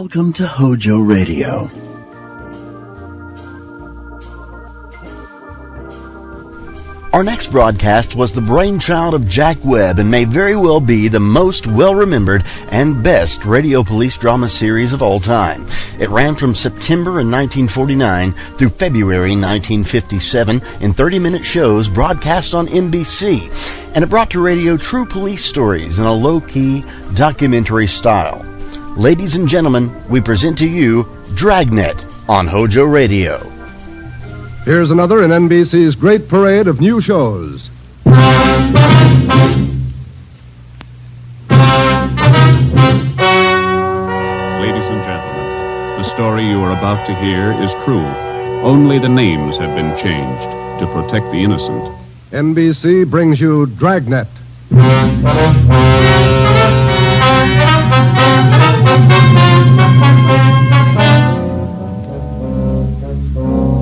Welcome to HOJO Radio. Our next broadcast was the brainchild of Jack Webb and may very well be the most well-remembered and best radio police drama series of all time. It ran from September in 1949 through February 1957 in 30-minute shows broadcast on NBC, and it brought to radio true police stories in a low-key documentary style. Ladies and gentlemen, we present to you Dragnet on HOJO Radio. Here's another in NBC's great parade of new shows. Ladies and gentlemen, the story you are about to hear is true. Only the names have been changed to protect the innocent. NBC brings you Dragnet.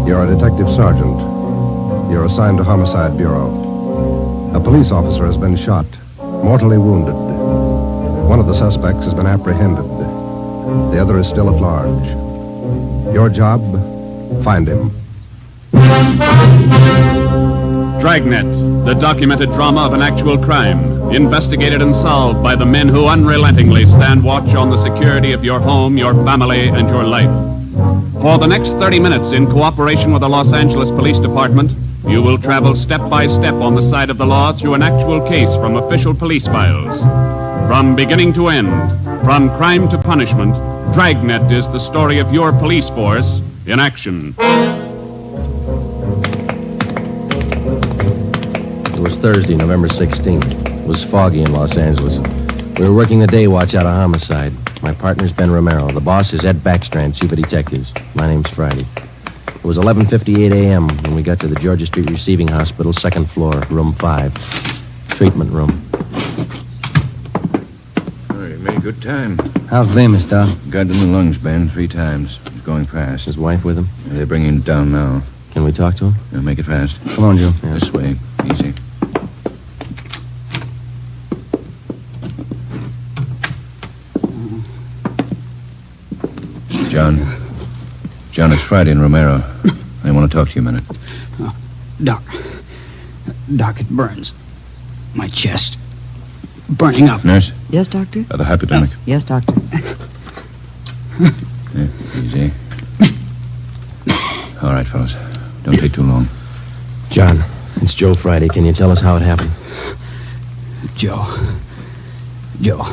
You're a detective sergeant. You're assigned to Homicide Bureau. A police officer has been shot, mortally wounded. One of the suspects has been apprehended. The other is still at large. Your job, find him. Dragnet, the documented drama of an actual crime, investigated and solved by the men who unrelentingly stand watch on the security of your home, your family, and your life. For the next 30 minutes, in cooperation with the Los Angeles Police Department, you will travel step by step on the side of the law through an actual case from official police files. From beginning to end, from crime to punishment, Dragnet is the story of your police force in action. It was Thursday, November 16th. It was foggy in Los Angeles. We were working the day watch out of Homicide. My partner's Ben Romero. The boss is Ed Backstrand, chief of detectives. My name's Friday. It was 11:58 a.m. when we got to the Georgia Street Receiving Hospital, second floor, room 5. Treatment room. All right, made a good time. How's Bemis, Doc? Got in the lungs, Ben, 3 times. He's going fast. His wife with him? They're bringing him down now. Can we talk to him? Now make it fast. Come on, Joe. This way. Easy. John, it's Friday and Romero. I want to talk to you a minute. Doc, it burns. My chest. Burning up. Nurse? Yes, Doctor? The hypodermic. Yes, Doctor. Yeah, easy. All right, fellas. Don't take too long. John, it's Joe Friday. Can you tell us how it happened? Joe.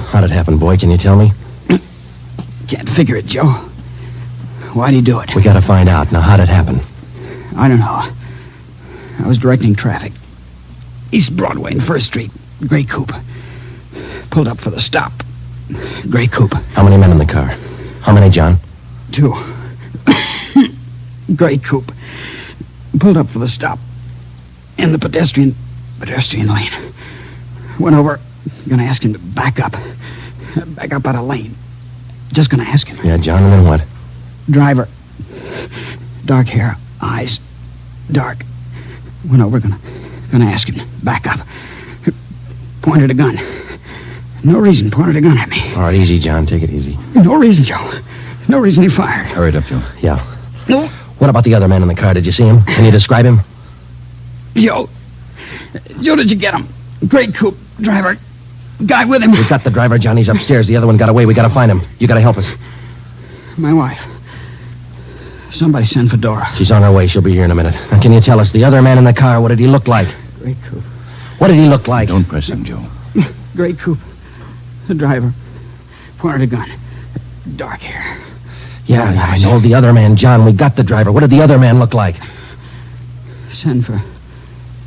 How'd it happen, boy? Can you tell me? Can't figure it, Joe. Why'd he do it? We gotta find out. Now, how'd it happen? I don't know. I was directing traffic. East Broadway and First Street. Gray coupe. Pulled up for the stop. Gray coupe. How many men in the car? How many, John? 2. Gray coupe. Pulled up for the stop. In the pedestrian lane. Went over. Gonna ask him to back up. Back up out of lane. Just gonna ask him. Yeah, John, and then what? Driver. Dark hair. Eyes. Dark. Went over. Gonna ask him to back up. Pointed a gun. No reason. Pointed a gun at me. All right, easy, John. Take it easy. No reason, Joe. No reason he fired. Hurry it up, Joe. Yeah. No. What about the other man in the car? Did you see him? Can you describe him? Joe, did you get him? Great coupe. Driver. Guy with him. We got the driver, John. He's upstairs. The other one got away. We gotta find him. You gotta help us. My wife. Somebody send for Dora. She's on her way. She'll be here in a minute. Now, can you tell us, the other man in the car, what did he look like? Great coupe. What did he look like? Don't press him, Joe. Great coupe. The driver. Pointed a gun. Dark hair. Yeah, I know. The other man, John. We got the driver. What did the other man look like? Send for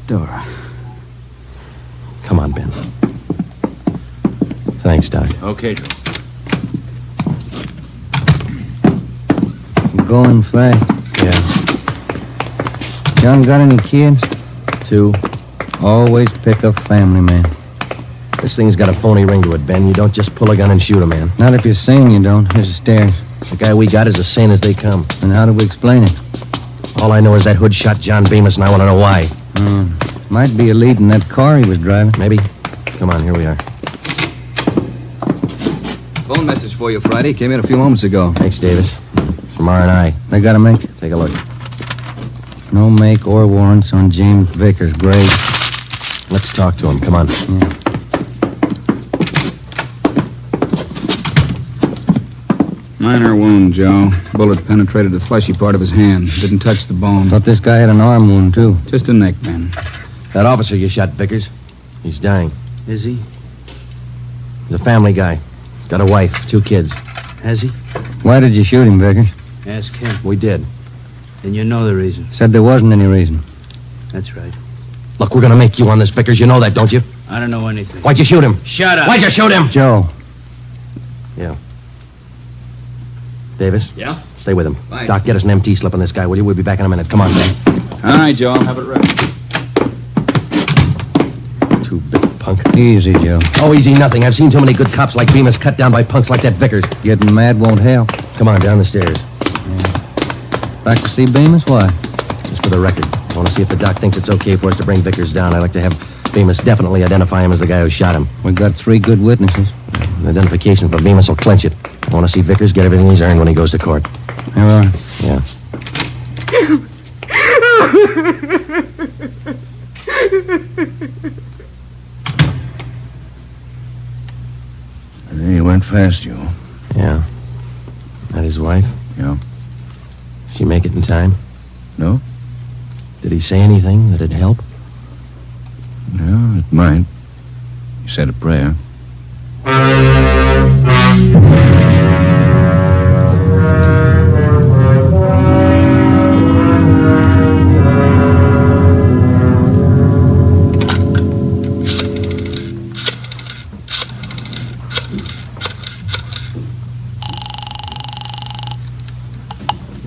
Dora. Come on, Ben. Thanks, Doc. Okay, Joe. Going fast. Yeah. John got any kids? 2. Always pick a family man. This thing's got a phony ring to it, Ben. You don't just pull a gun and shoot a man. Not if you're sane, you don't. Here's the stairs. The guy we got is as sane as they come. And how do we explain it? All I know is that hood shot John Bemis, and I want to know why. Might be a lead in that car he was driving. Maybe. Come on, here we are. Phone message for you, Friday. Came in a few moments ago. Thanks, Davis. It's from R&I. They got a make? Take a look. No make or warrants on James Vickers' grave. Let's talk to him. Come on. Yeah. Minor wound, Joe. Bullet penetrated the fleshy part of his hand. Didn't touch the bone. Thought this guy had an arm wound, too. Just a neck bend. That officer you shot, Vickers, he's dying. Is he? He's a family guy. Got a wife, 2 kids. Has he? Why did you shoot him, Vickers? Ask him. We did. And you know the reason. Said there wasn't any reason. That's right. Look, we're going to make you on this, Vickers. You know that, don't you? I don't know anything. Why'd you shoot him? Shut up. Why'd you shoot him? Joe. Yeah. Davis? Yeah? Stay with him. Fine. Doc, get us an MT slip on this guy, will you? We'll be back in a minute. Come on, man. All right, Joe. I'll have it ready. Too big punk. Easy, Joe. Oh, easy nothing. I've seen too many good cops like Bemis cut down by punks like that Vickers. Getting mad won't help. Come on, down the stairs. Back to see Bemis? Why? Just for the record. I want to see if the doc thinks it's okay for us to bring Vickers down. I'd like to have Bemis definitely identify him as the guy who shot him. We've got 3 good witnesses. An identification for Bemis will clinch it. I want to see Vickers get everything he's earned when he goes to court. Here are. Yeah. He went fast, Joe. Yeah. That his wife? Yeah. She make it in time? No? Did he say anything that'd help? Yeah, it might. He said a prayer.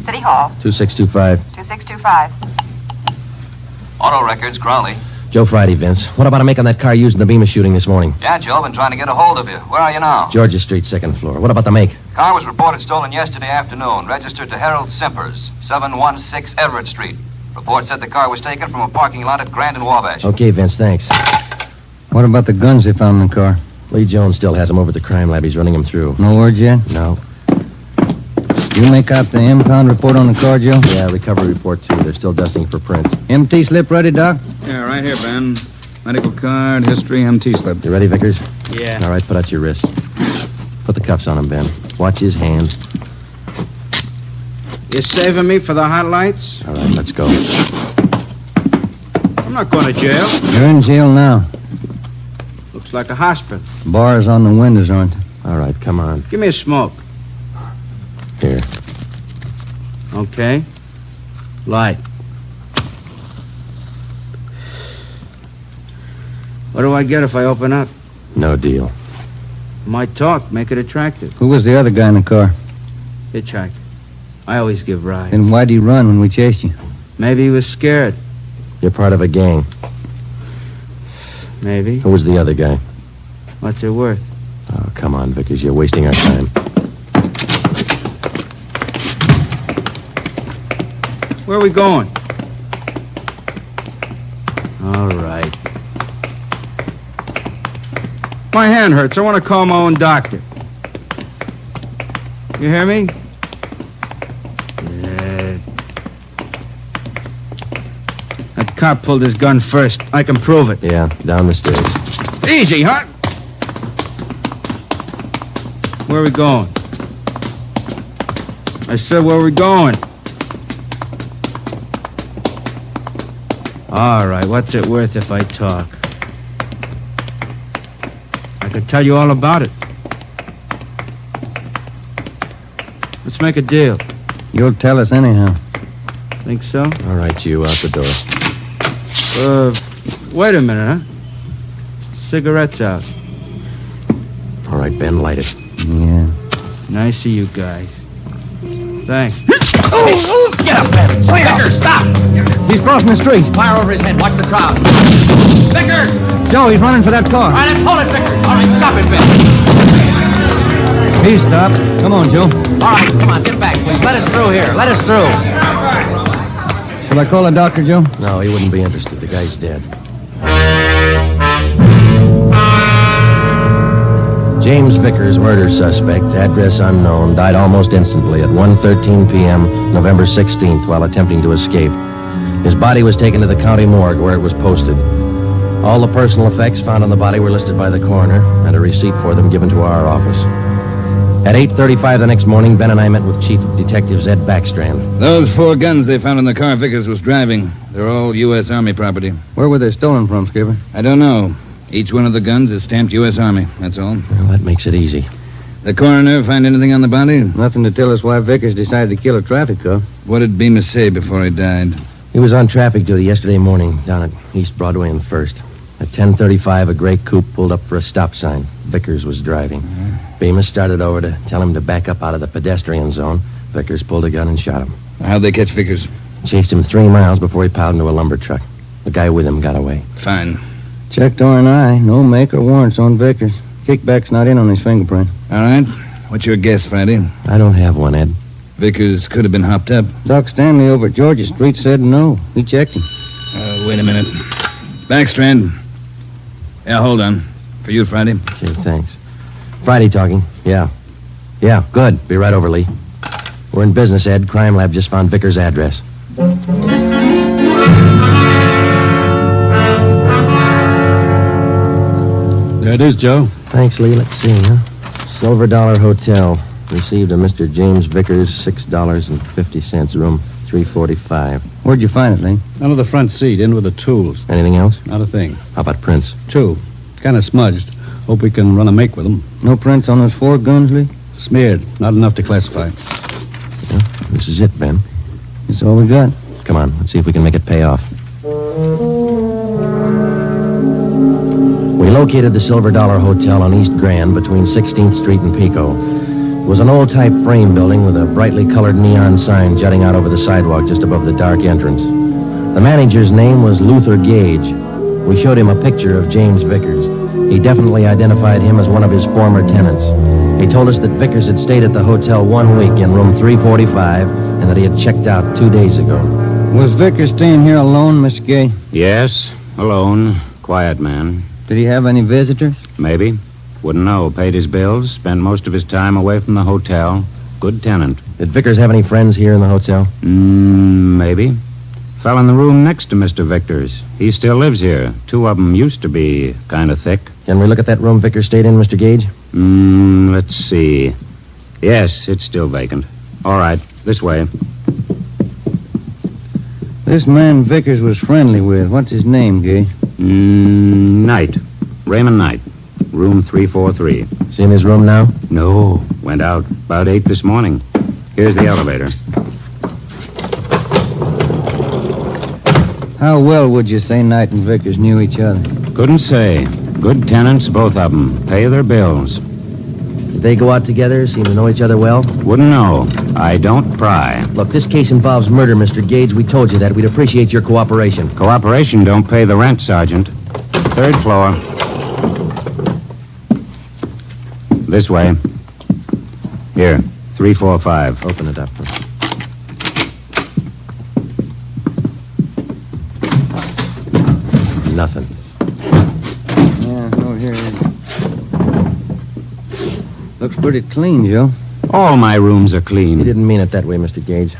City Hall. 2625. 2625. Auto records, Crowley. Joe Friday, Vince. What about a make on that car used in the Bemis shooting this morning? Yeah, Joe, been trying to get a hold of you. Where are you now? Georgia Street, 2nd floor. What about the make? Car was reported stolen yesterday afternoon. Registered to Harold Simpers, 716 Everett Street. Report said the car was taken from a parking lot at Grand and Wabash. Okay, Vince, thanks. What about the guns they found in the car? Lee Jones still has them over at the crime lab. He's running them through. No word yet? No. You make out the impound report on the car, Joe? Yeah, recovery report, too. They're still dusting for prints. MT slip ready, Doc? Yeah, right here, Ben. Medical card, history, MT slip. You ready, Vickers? Yeah. All right, put out your wrists. Put the cuffs on him, Ben. Watch his hands. You saving me for the hot lights? All right, let's go. I'm not going to jail. You're in jail now. Looks like a hospital. Bars on the windows, aren't there? All right, come on. Give me a smoke. Here. Okay. Light. What do I get if I open up? No deal. Might talk, make it attractive. Who was the other guy in the car? Hitchhiker. I always give rides. And why'd he run when we chased you? Maybe he was scared. You're part of a gang. Maybe. Who was the other guy? What's it worth? Oh, come on, Vickers. You're wasting our time. Where are we going? All right. My hand hurts. I want to call my own doctor. You hear me? Yeah. That cop pulled his gun first. I can prove it. Yeah, down the stairs. Easy, huh? Where are we going? I said, where are we going? All right, what's it worth if I talk? I could tell you all about it. Let's make a deal. You'll tell us anyhow. Think so? All right, you out the door. Wait a minute, huh? Cigarettes out. All right, Ben, light it. Yeah. Nice of you guys. Thanks. Oh, get up, Ben. Vickers, stop. He's crossing the street. Fire over his head. Watch the crowd. Vickers! Joe, he's running for that car. All right, let's hold it, Vickers. All right, stop it, Ben. He stopped. Come on, Joe. All right, come on, get back, please. Let us through here. Let us through. Shall I call the doctor, Joe? No, he wouldn't be interested. The guy's dead. James Vickers, murder suspect, address unknown, died almost instantly at 1:13 p.m. November 16th while attempting to escape. His body was taken to the county morgue where it was posted. All the personal effects found on the body were listed by the coroner and a receipt for them given to our office. At 8:35 the next morning, Ben and I met with Chief of Detectives Ed Backstrand. Those 4 guns they found in the car Vickers was driving. They're all U.S. Army property. Where were they stolen from, Skipper? I don't know. Each one of the guns is stamped U.S. Army, that's all. Well, that makes it easy. The coroner find anything on the body? Nothing to tell us why Vickers decided to kill a traffic cop. What did Bemis say before he died? He was on traffic duty yesterday morning down at East Broadway and First. At 10:35, a gray coupe pulled up for a stop sign. Vickers was driving. Bemis started over to tell him to back up out of the pedestrian zone. Vickers pulled a gun and shot him. How'd they catch Vickers? Chased him 3 miles before he piled into a lumber truck. The guy with him got away. Fine. Checked R&I. No make or warrants on Vickers. Kickback's not in on his fingerprint. All right. What's your guess, Friday? I don't have one, Ed. Vickers could have been hopped up. Doc Stanley over at Georgia Street said no. He checked him. Wait a minute. Backstrand. Yeah, hold on. For you, Friday. Okay, thanks. Friday talking. Yeah. Yeah, good. Be right over, Lee. We're in business, Ed. Crime Lab just found Vickers' address. There it is, Joe. Thanks, Lee. Let's see, huh? Silver Dollar Hotel. Received a Mr. James Vickers, $6.50, room 345. Where'd you find it, Lee? Under the front seat, in with the tools. Anything else? Not a thing. How about prints? 2. Kind of smudged. Hope we can run a make with them. No prints on those 4 guns, Lee? Smeared. Not enough to classify. Yeah, this is it, Ben. That's all we got. Come on, let's see if we can make it pay off. We located the Silver Dollar Hotel on East Grand between 16th Street and Pico. It was an old-type frame building with a brightly colored neon sign jutting out over the sidewalk just above the dark entrance. The manager's name was Luther Gage. We showed him a picture of James Vickers. He definitely identified him as one of his former tenants. He told us that Vickers had stayed at the hotel 1 week in room 345 and that he had checked out 2 days ago. Was Vickers staying here alone, Mr. Gay? Yes, alone. Quiet man. Did he have any visitors? Maybe. Wouldn't know. Paid his bills, spent most of his time away from the hotel. Good tenant. Did Vickers have any friends here in the hotel? Maybe. Fell in the room next to Mr. Vickers. He still lives here. 2 of them used to be kind of thick. Can we look at that room Vickers stayed in, Mr. Gage? Let's see. Yes, it's still vacant. All right, this way. This man Vickers was friendly with. What's his name, Gage? Knight. Raymond Knight. Room 343. See in his room now? No. Went out about 8 this morning. Here's the elevator. How well would you say Knight and Vickers knew each other? Couldn't say. Good tenants, both of them. Pay their bills. Did they go out together? Seem to know each other well? Wouldn't know. I don't pry. Look, this case involves murder, Mr. Gage. We told you that. We'd appreciate your cooperation. Cooperation don't pay the rent, Sergeant. 3rd floor. This way. Here, 345. Open it up. Nothing. Yeah, over here. Looks pretty clean, Joe. All my rooms are clean. You didn't mean it that way, Mr. Gage.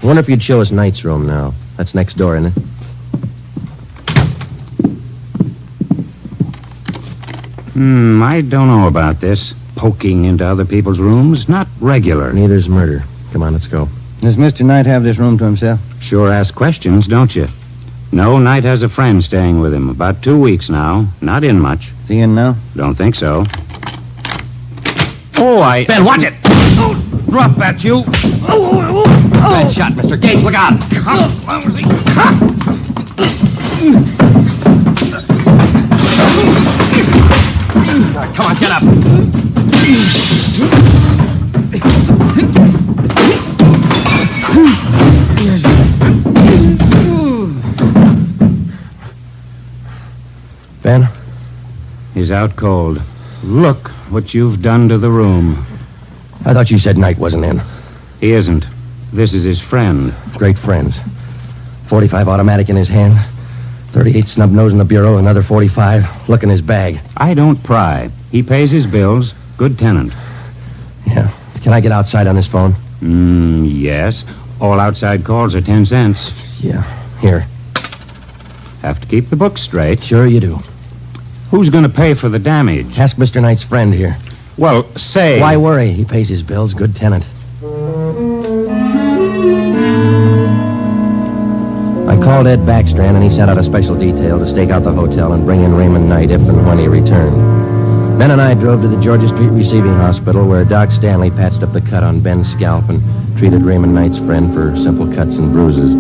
I wonder if you'd show us Knight's room now. That's next door, isn't it? I don't know about this. Poking into other people's rooms, not regular. Neither's murder. Come on, let's go. Does Mr. Knight have this room to himself? Sure ask questions, don't you? No, Knight has a friend staying with him. About 2 weeks now. Not in much. Is he in now? Don't think so. Ben, watch it! Drop that, you. Bad shot, Mr. Gage. Look out! Come on, get up. Ben? He's out cold. Look what you've done to the room. I thought you said Knight wasn't in. He isn't. This is his friend. Great friends. 45 automatic in his hand. 38 snub nose in the bureau, another 45. Look in his bag. I don't pry. He pays his bills. Good tenant. Yeah. Can I get outside on this phone? Yes. All outside calls are 10 cents. Yeah. Here. Have to keep the books straight. Sure you do. Who's going to pay for the damage? Ask Mr. Knight's friend here. Well, say... Why worry? He pays his bills. Good tenant. I called Ed Backstrand, and he sent out a special detail to stake out the hotel and bring in Raymond Knight if and when he returned. Ben and I drove to the Georgia Street Receiving Hospital, where Doc Stanley patched up the cut on Ben's scalp and treated Raymond Knight's friend for simple cuts and bruises.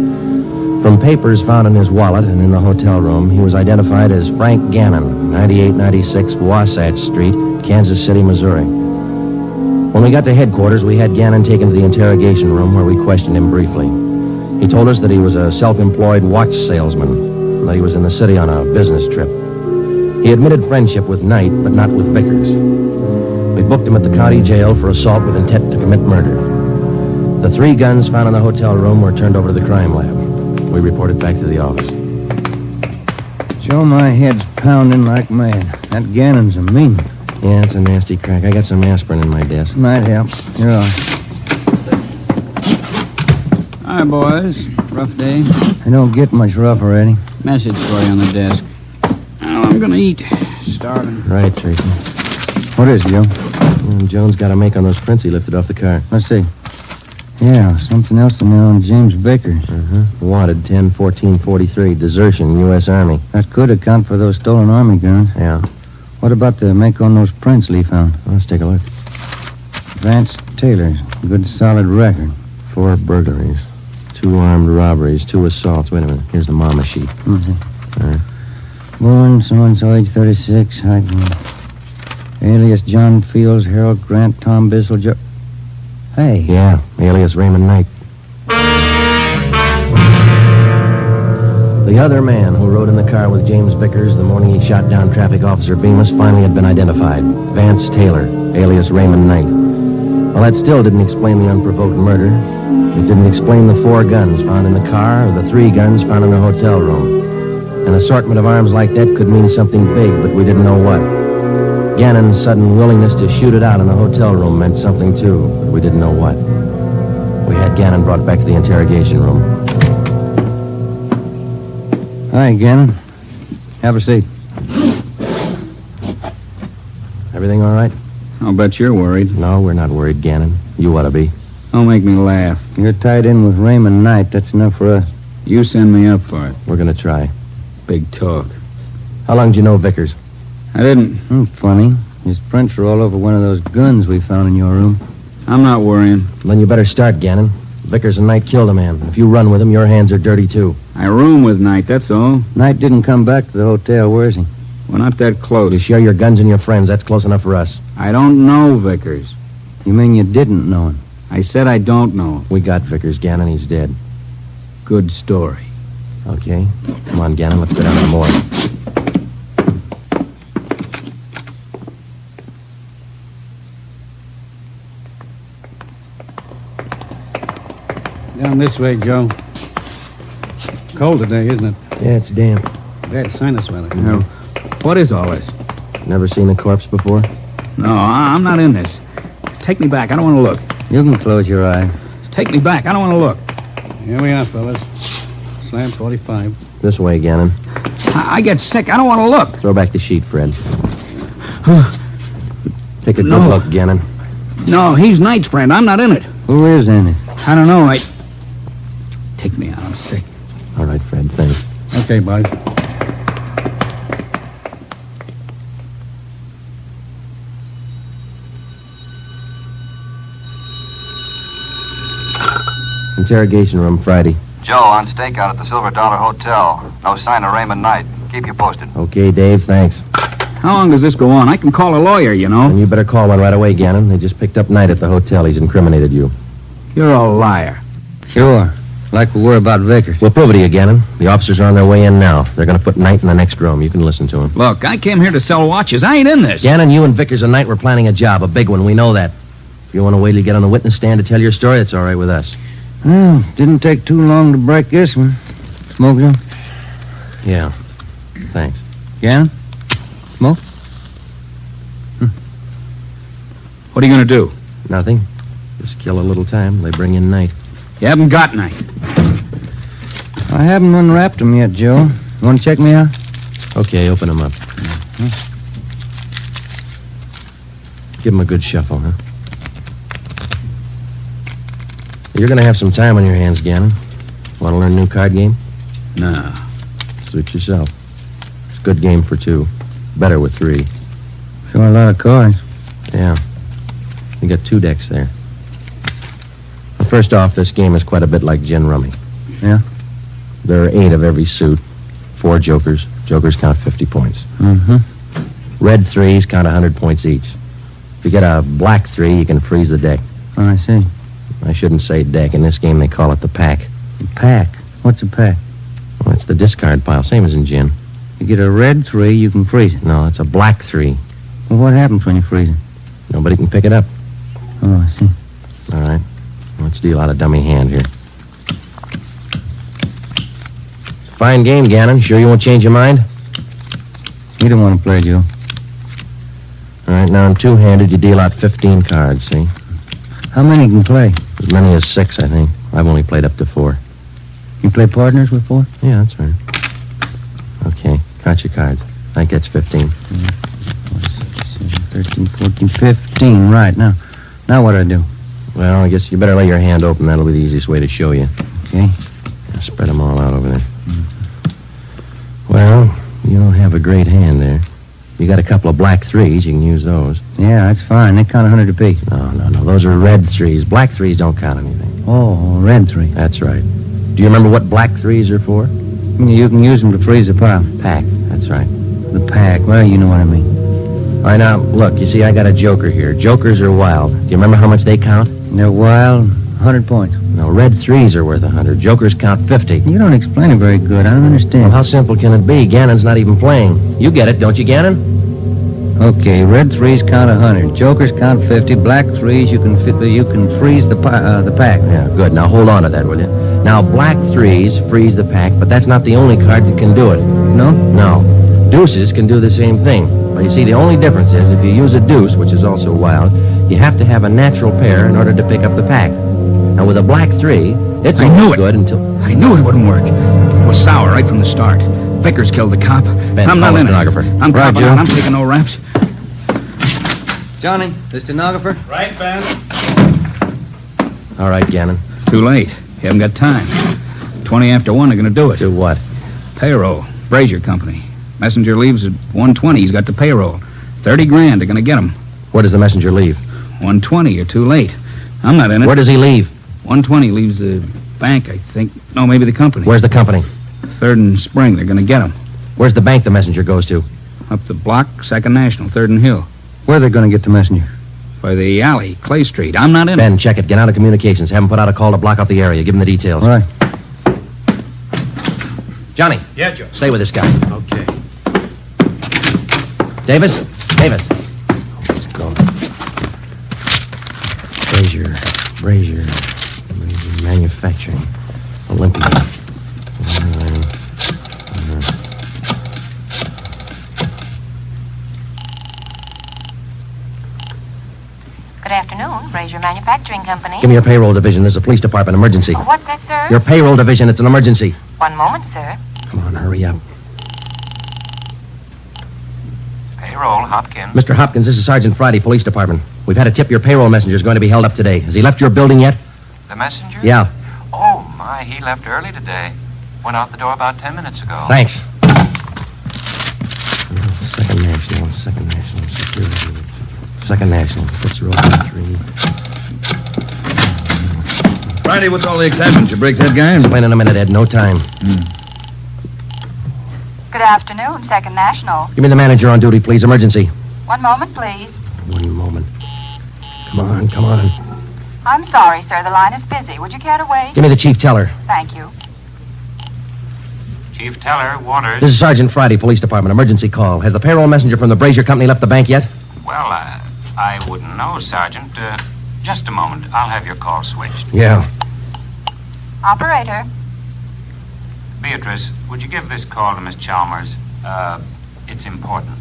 From papers found in his wallet and in the hotel room, he was identified as Frank Gannon, 9896 Wasatch Street, Kansas City, Missouri. When we got to headquarters, we had Gannon taken to the interrogation room where we questioned him briefly. He told us that he was a self-employed watch salesman, and that he was in the city on a business trip. He admitted friendship with Knight, but not with Vickers. We booked him at the county jail for assault with intent to commit murder. The 3 guns found in the hotel room were turned over to the crime lab. We reported back to the office. Joe, my head's pounding like mad. That Gannon's a mean one. Yeah, it's a nasty crack. I got some aspirin in my desk. Might help. Here are. Hi, boys. Rough day. I don't get much rough already. Message for you on the desk. Now I'm gonna eat. Starving. Right, Tracy. What is it, Joe? Jones got a make on those prints he lifted off the car. Let's see. Yeah, something else in there on James Vickers. Wanted 10-14-43, desertion, U.S. Army. That could account for those stolen Army guns. Yeah. What about the make on those prints Lee found? Let's take a look. Vance Taylor's. Good solid record. 4 burglaries, 2 armed robberies, 2 assaults. Wait a minute. Here's the mama sheet. Mm-hmm. All right. Born so-and-so, age 36, height. Alias John Fields, Harold Grant, Tom Bissell, Joe... Hey. Yeah, alias Raymond Knight. The other man who rode in the car with James Vickers the morning he shot down traffic officer Bemis finally had been identified. Vance Taylor, alias Raymond Knight. Well, that still didn't explain the unprovoked murder. It didn't explain the 4 guns found in the car or the 3 guns found in the hotel room. An assortment of arms like that could mean something big, but we didn't know what. Gannon's sudden willingness to shoot it out in the hotel room meant something, too, but we didn't know what. We had Gannon brought back to the interrogation room. Hi, Gannon. Have a seat. Everything all right? I'll bet you're worried. No, we're not worried, Gannon. You ought to be. Don't make me laugh. You're tied in with Raymond Knight. That's enough for us. You send me up for it. We're going to try. Big talk. How long did you know Vickers? I didn't. Funny. His prints are all over one of those guns we found in your room. I'm not worrying. Then you better start, Gannon. Vickers and Knight killed a man. If you run with him, your hands are dirty, too. I room with Knight, that's all. Knight didn't come back to the hotel. Where is he? We're not that close. You share your guns and your friends. That's close enough for us. I don't know Vickers. You mean you didn't know him? I said I don't know him. We got Vickers, Gannon. He's dead. Good story. Okay. Come on, Gannon. Let's go down to the morgue. Down this way, Joe. Cold today, isn't it? Yeah, it's damp. Bad sinus weather. Now, what is all this? Never seen a corpse before? No, I'm not in this. Take me back. I don't want to look. You can close your eye. Take me back. I don't want to look. Here we are, fellas. Slam 45. This way, Gannon. I get sick. I don't want to look. Throw back the sheet, Fred. Take a good No. look, Gannon. No, he's Knight's friend. I'm not in it. Who is in it? I don't know. Take me out. I'm sick. All right, Fred. Thanks. Okay, bud. Interrogation room, Friday. Joe, on stakeout at the Silver Dollar Hotel. No sign of Raymond Knight. Keep you posted. Okay, Dave. Thanks. How long does this go on? I can call a lawyer, you know. And you better call one right away, Gannon. They just picked up Knight at the hotel. He's incriminated you. You're a liar. Sure. Like we were about Vickers. We'll prove it to you, Gannon. The officers are on their way in now. They're going to put Knight in the next room. You can listen to him. Look, I came here to sell watches. I ain't in this. Gannon, you and Vickers and Knight were planning a job, a big one. We know that. If you want to wait till you get on the witness stand to tell your story, it's all right with us. Well, didn't take too long to break this one. Smoke some? Yeah. Thanks. Gannon? Smoke? What are you going to do? Nothing. Just kill a little time. They bring in night. You haven't got night. I haven't unwrapped them yet, Joe. You want to check me out? Okay, open them up. Give them a good shuffle, huh? You're going to have some time on your hands, Gannon. Want to learn a new card game? No. Suit yourself. It's a good game for 2. Better with 3. Sure, a lot of cards. Yeah. You got 2 decks there. Well, first off, this game is quite a bit like gin rummy. Yeah? There are 8 of every suit. 4 jokers. Jokers count 50 points. Mm-hmm. Red 3s count 100 points each. If you get a black 3, you can freeze the deck. Oh, I see. I shouldn't say deck. In this game, they call it the pack. The pack? What's a pack? Well, it's the discard pile, same as in gin. You get a red 3, you can freeze it. No, it's a black 3. Well, what happens when you freeze it? Nobody can pick it up. Oh, I see. All right. Let's deal out a dummy hand here. Fine game, Gannon. Sure you won't change your mind? You don't want to play, Joe. All right, now in 2-handed, you deal out 15 cards, see? How many can play? As many as 6, I think. I've only played up to 4. You play partners with 4? Yeah, that's right. Okay, count your cards. I think that's 15. 13, 14, 15. Right, now what do I do? Well, I guess you better lay your hand open. That'll be the easiest way to show you. Okay. Now, spread them all out over there. Well, you don't have a great hand there. You got a couple of black 3s. You can use those. Yeah, that's fine. They count 100 apiece. No. Those are red 3s. Black 3s don't count anything. Oh, red 3. That's right. Do you remember what black 3s are for? You can use them to freeze the pile. Pack. That's right. The pack. Well, you know what I mean. All right, now, look. You see, I got a joker here. Jokers are wild. Do you remember how much they count? They're wild. 100 points. No, red 3s are worth 100. Jokers count 50. You don't explain it very good. I don't understand. Well, how simple can it be? Gannon's not even playing. You get it, don't you, Gannon? Okay, red 3s count 100. Jokers count 50. Black 3s, you can freeze the pack. Yeah, good. Now hold on to that, will you? Now, black 3s freeze the pack, but that's not the only card that can do it. No? No. Deuces can do the same thing. But you see, the only difference is if you use a deuce, which is also wild, you have to have a natural pair in order to pick up the pack. Now, with a black 3, it's only good until... I knew it wouldn't work. It was sour right from the start. Vickers killed the cop. Ben, I'm not in it. stenographer. I'm Right, copping Joe. out. I'm taking no raps. Johnny, the stenographer? Right, Ben? All right, Gannon. Too late. You haven't got time. 20 after 1, they're going to do it. Do what? Payroll. Brazier Company. Messenger leaves at 1:20. He's got the payroll. 30 grand. They're going to get him. Where does the messenger leave? 1:20. You're too late. I'm not in it. Where does he leave? 1:20 leaves the bank, I think. No, maybe the company. Where's the company? 3rd and Spring. They're going to get him. Where's the bank the messenger goes to? Up the block, 2nd National, 3rd and Hill. Where are they going to get the messenger? By the alley, Clay Street. I'm not in it. Ben, check it. Get out of communications. Have him put out a call to block up the area. Give him the details. All right. Johnny. Yeah, Joe. Stay with this guy. Okay. Davis. Let's go. Brazier. Manufacturing. Olympia. Good afternoon, Brazier Manufacturing Company. Give me your payroll division. There's a police department emergency. What's that, sir? Your payroll division. It's an emergency. One moment, sir. Come on, hurry up. Payroll, Hopkins. Mr. Hopkins, this is Sergeant Friday, Police Department. We've had a tip your payroll messenger is going to be held up today. Has he left your building yet? The messenger? Yeah. Oh, my, he left early today. Went out the door about 10 minutes ago. Thanks. Second National Security. Second National, Fitzroy 3. Friday, what's all the excitement? You break that guy? Explain in a minute, Ed. No time. Good afternoon, 2nd National. Give me the manager on duty, please. Emergency. One moment, please. One moment. Come on. I'm sorry, sir. The line is busy. Would you care to wait? Give me the chief teller. Thank you. Chief Teller, Waters. This is Sergeant Friday, Police Department. Emergency call. Has the payroll messenger from the Brazier Company left the bank yet? Well, I wouldn't know, Sergeant. Just a moment. I'll have your call switched. Yeah. Operator. Beatrice, would you give this call to Miss Chalmers? It's important.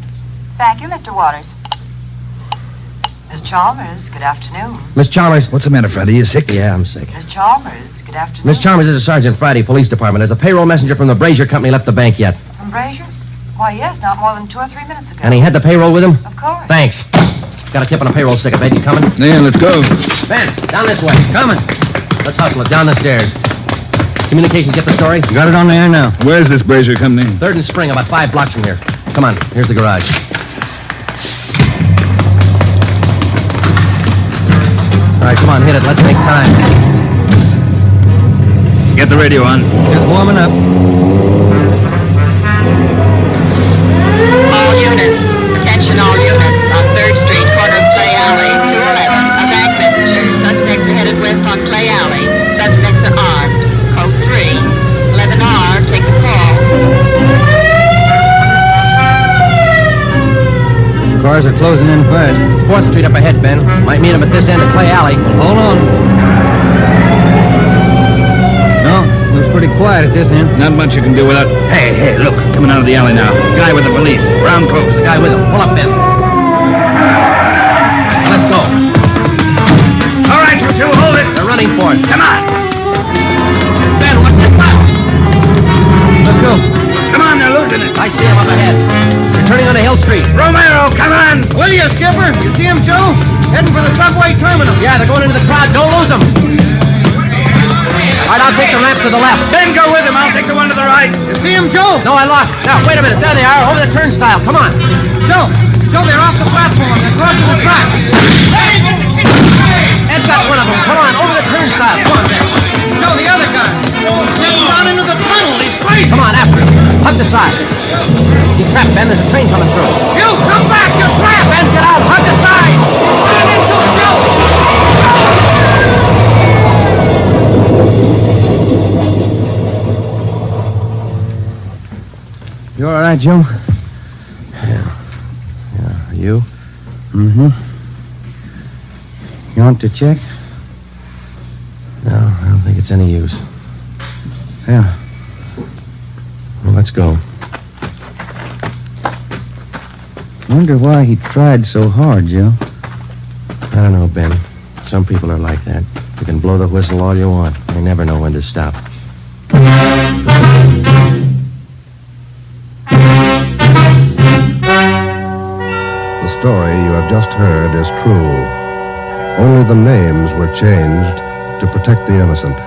Thank you, Mr. Waters. Miss Chalmers, good afternoon. Miss Chalmers. What's the matter, Friday? You sick? Yeah, I'm sick. Miss Chalmers, good afternoon. Miss Chalmers, this is Sergeant Friday, Police Department. Has the payroll messenger from the Brazier Company left the bank yet? From Brazier's? Why, yes, not more than 2 or 3 minutes ago. And he had the payroll with him? Of course. Thanks. Got a tip on a payroll sticker, Ben. You coming? Yeah, let's go. Ben, down this way. Coming. Let's hustle it. Down the stairs. Communications, get the story? Got it on the air now. Where's this Brazier Company? 3rd and Spring, about 5 blocks from here. Come on. Here's the garage. All right, come on, hit it. Let's make time. Get the radio on. Just warming up. All units. Attention all units. On 3rd Street, corner of Clay Alley, 211. A bank messenger. Suspects are headed west on Clay Alley. Suspects are armed. Code 3. 11R. Take the call. Cars are closing in fast. 4th Street up ahead, Ben. Might meet him at this end of Clay Alley. Hold on. No, it was pretty quiet at this end. Not much you can do without... Hey, look. Coming out of the alley now. Guy with the police. Brown clothes. The guy with him. Pull up, Ben. Let's go. All right, you two, hold it. They're running for it. Come on. Ben, what's the cut? Let's go. Come on, they're losing it. I see him up ahead. They're turning onto Hill Street. Romero, come on. Will you, Skipper? You see him, Joe? Heading for the subway terminal. Yeah, they're going into the crowd. Don't lose them. All right, I'll take the ramp to the left. Ben, go with him. I'll take the one to the right. You see him, Joe? No, I lost. Now, wait a minute. There they are, over the turnstile. Come on. Joe, they're off the platform. They're crossing the tracks. Ed's got one of them. Come on, over the turnstile. Come on, Ben. Joe, the other guy. He's down into the tunnel. He's crazy. Come on, after him. Hug the side. He's trapped, Ben. There's a train coming through. You, come back. You're trapped. Ben, get out. Hug the side. Run into it, Joe. You all right, Joe? Yeah. You? Mm-hmm. You want to check? No, I don't think it's any use. Yeah. Well, let's go. Wonder why he tried so hard, Joe. I don't know, Ben. Some people are like that. You can blow the whistle all you want. They never know when to stop. The story you have just heard is true. Only the names were changed to protect the innocent.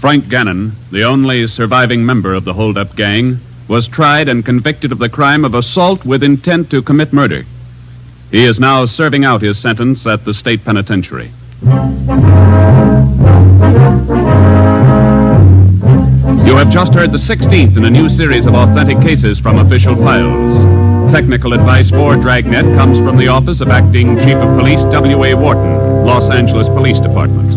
Frank Gannon, the only surviving member of the hold-up gang, was tried and convicted of the crime of assault with intent to commit murder. He is now serving out his sentence at the state penitentiary. You have just heard the 16th in a new series of authentic cases from official files. Technical advice for Dragnet comes from the office of Acting Chief of Police W.A. Wharton, Los Angeles Police Department.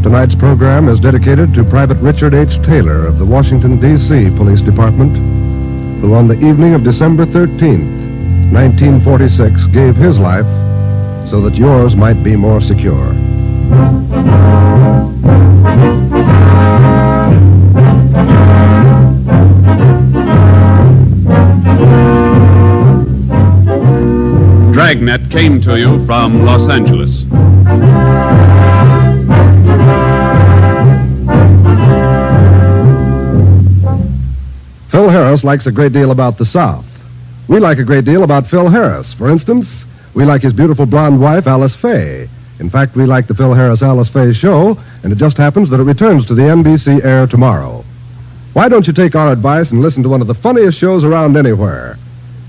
Tonight's program is dedicated to Private Richard H. Taylor of the Washington, D.C. Police Department, who on the evening of December 13th, 1946, gave his life so that yours might be more secure. Dragnet came to you from Los Angeles. Phil Harris likes a great deal about the South. We like a great deal about Phil Harris. For instance, we like his beautiful blonde wife, Alice Faye. In fact, we like the Phil Harris-Alice Faye show, and it just happens that it returns to the NBC air tomorrow. Why don't you take our advice and listen to one of the funniest shows around anywhere?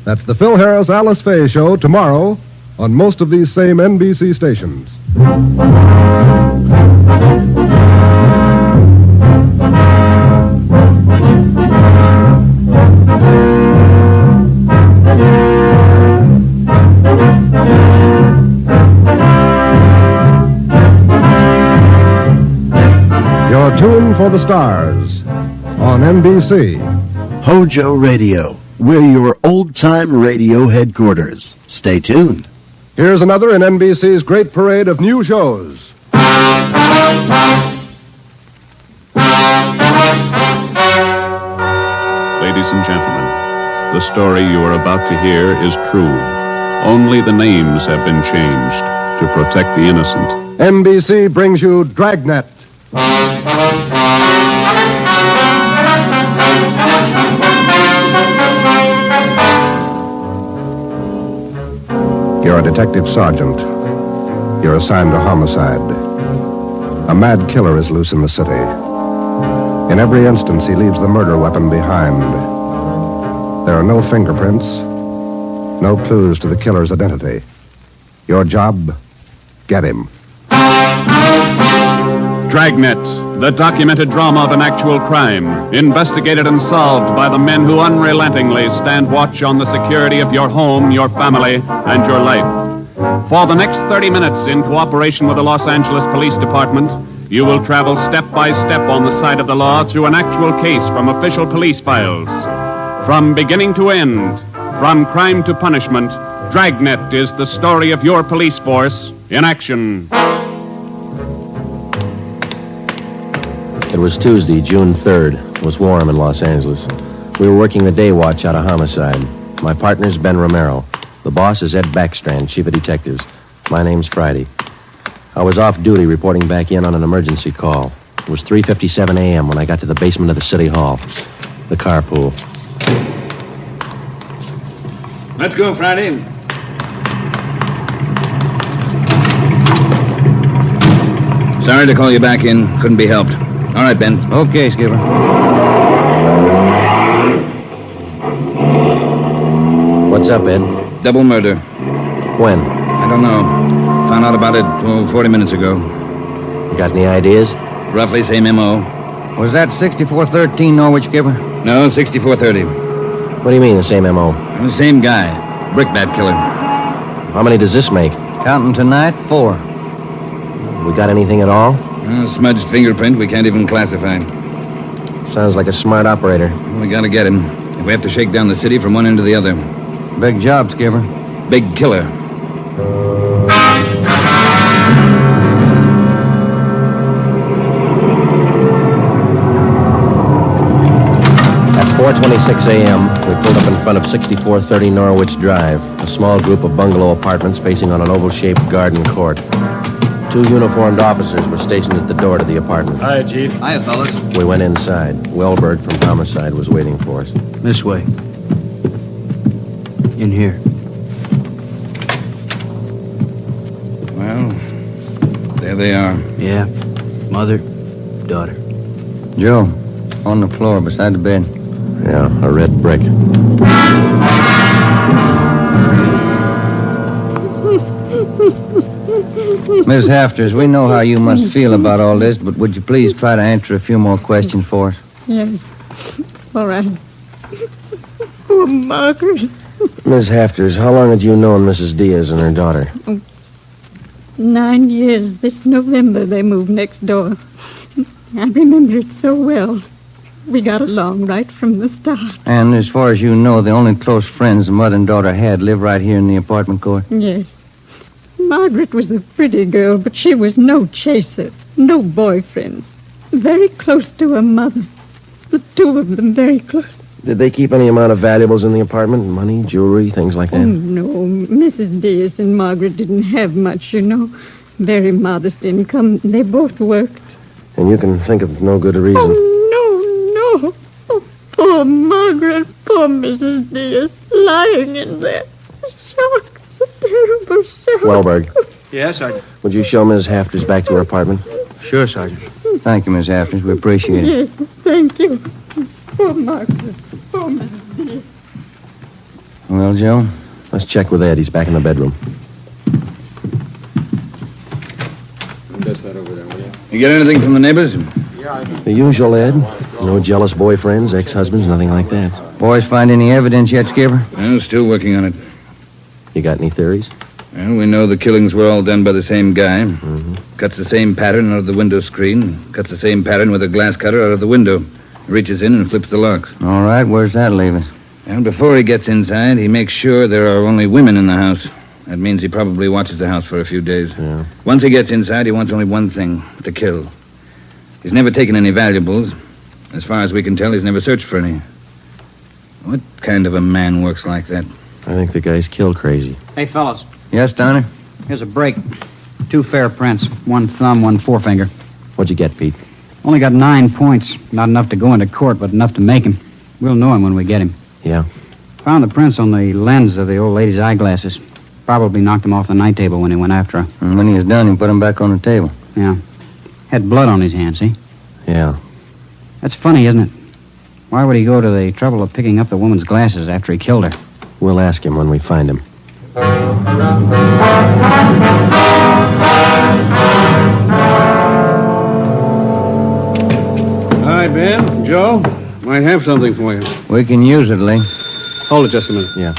That's the Phil Harris-Alice Faye show tomorrow on most of these same NBC stations. You're tuned for the stars on NBC. HOJO Radio. We're your old-time radio headquarters. Stay tuned. Here's another in NBC's great parade of new shows. Ladies and gentlemen, the story you are about to hear is true. Only the names have been changed to protect the innocent. NBC brings you Dragnet. You're a detective sergeant. You're assigned to homicide. A mad killer is loose in the city. In every instance, he leaves the murder weapon behind. There are no fingerprints, no clues to the killer's identity. Your job, get him. Dragnet, the documented drama of an actual crime, investigated and solved by the men who unrelentingly stand watch on the security of your home, your family, and your life. For the next 30 minutes, in cooperation with the Los Angeles Police Department, you will travel step by step on the side of the law through an actual case from official police files. From beginning to end, from crime to punishment, Dragnet is the story of your police force in action. It was Tuesday, June 3rd. It was warm in Los Angeles. We were working the day watch out of Homicide. My partner's Ben Romero. The boss is Ed Backstrand, chief of detectives. My name's Friday. I was off duty reporting back in on an emergency call. It was 3:57 a.m. when I got to the basement of the city hall. The carpool. Let's go, Friday. Sorry to call you back in. Couldn't be helped. All right, Ben. Okay, Skipper. What's up, Ed? Double murder. When? I don't know. Found out about it 40 minutes ago. You got any ideas? Roughly same M.O. Was that 6413 Norwich, Skipper? No, 6430. What do you mean, the same M.O.? The same guy. Brickbat killer. How many does this make? Counting tonight, 4. We got anything at all? Smudged fingerprint we can't even classify. Sounds like a smart operator. We gotta get him. If we have to shake down the city from one end to the other. Big job, Skipper. Big killer. At 4:26 a.m., we pulled up in front of 6430 Norwich Drive, a small group of bungalow apartments facing on an oval-shaped garden court. 2 uniformed officers were stationed at the door to the apartment. Hi, Chief. Hiya, fellas. We went inside. Wellberg from Homicide was waiting for us. This way. In here. Well, there they are. Yeah. Mother, daughter. Joe, on the floor beside the bed. Yeah, a red brick. Miss Hafters, we know how you must feel about all this, but would you please try to answer a few more questions for us? Yes. All right. Poor Margaret. Miss Hafters, how long had you known Mrs. Diaz and her daughter? 9 years. This November they moved next door. I remember it so well. We got along right from the start. And as far as you know, the only close friends the mother and daughter had live right here in the apartment court? Yes. Margaret was a pretty girl, but she was no chaser, no boyfriends. Very close to her mother. The 2 of them very close. Did they keep any amount of valuables in the apartment? Money, jewelry, things like that? Oh, no. Mrs. Diaz and Margaret didn't have much, you know. Very modest income. They both worked. And you can think of no good reason. Oh, no. Oh, poor Margaret. Poor Mrs. Diaz. Lying in there. Shock. It's a terrible shock. Wellberg. Yes, Sergeant. Would you show Ms. Hafters back to her apartment? Sure, Sergeant. Thank you, Miss Hafters. We appreciate it. Yes, thank you. Poor Margaret. Poor Mrs. Diaz. Well, Joe? Let's check with Ed. He's back in the bedroom. That's that over there, will you? You get anything from the neighbors? The usual, Ed. No jealous boyfriends, ex-husbands, nothing like that. Boys find any evidence yet, Skipper? Well, still working on it. You got any theories? Well, we know the killings were all done by the same guy. Mm-hmm. Cuts the same pattern out of the window screen. Cuts the same pattern with a glass cutter out of the window. Reaches in and flips the locks. All right, where's that leave us? And before he gets inside, he makes sure there are only women in the house. That means he probably watches the house for a few days. Yeah. Once he gets inside, he wants only one thing, to kill. He's never taken any valuables. As far as we can tell, he's never searched for any. What kind of a man works like that? I think the guy's killed crazy. Hey, fellas. Yes, Donner? Here's a break. 2 fair prints. 1 thumb, 1 forefinger. What'd you get, Pete? Only got 9 points. Not enough to go into court, but enough to make him. We'll know him when we get him. Yeah? Found the prints on the lens of the old lady's eyeglasses. Probably knocked him off the night table when he went after her. And when he was done, he put him back on the table. Yeah. Had blood on his hands, see? Yeah. That's funny, isn't it? Why would he go to the trouble of picking up the woman's glasses after he killed her? We'll ask him when we find him. Hi, Ben. Joe. Might have something for you. We can use it, Lee. Hold it just a minute. Yeah.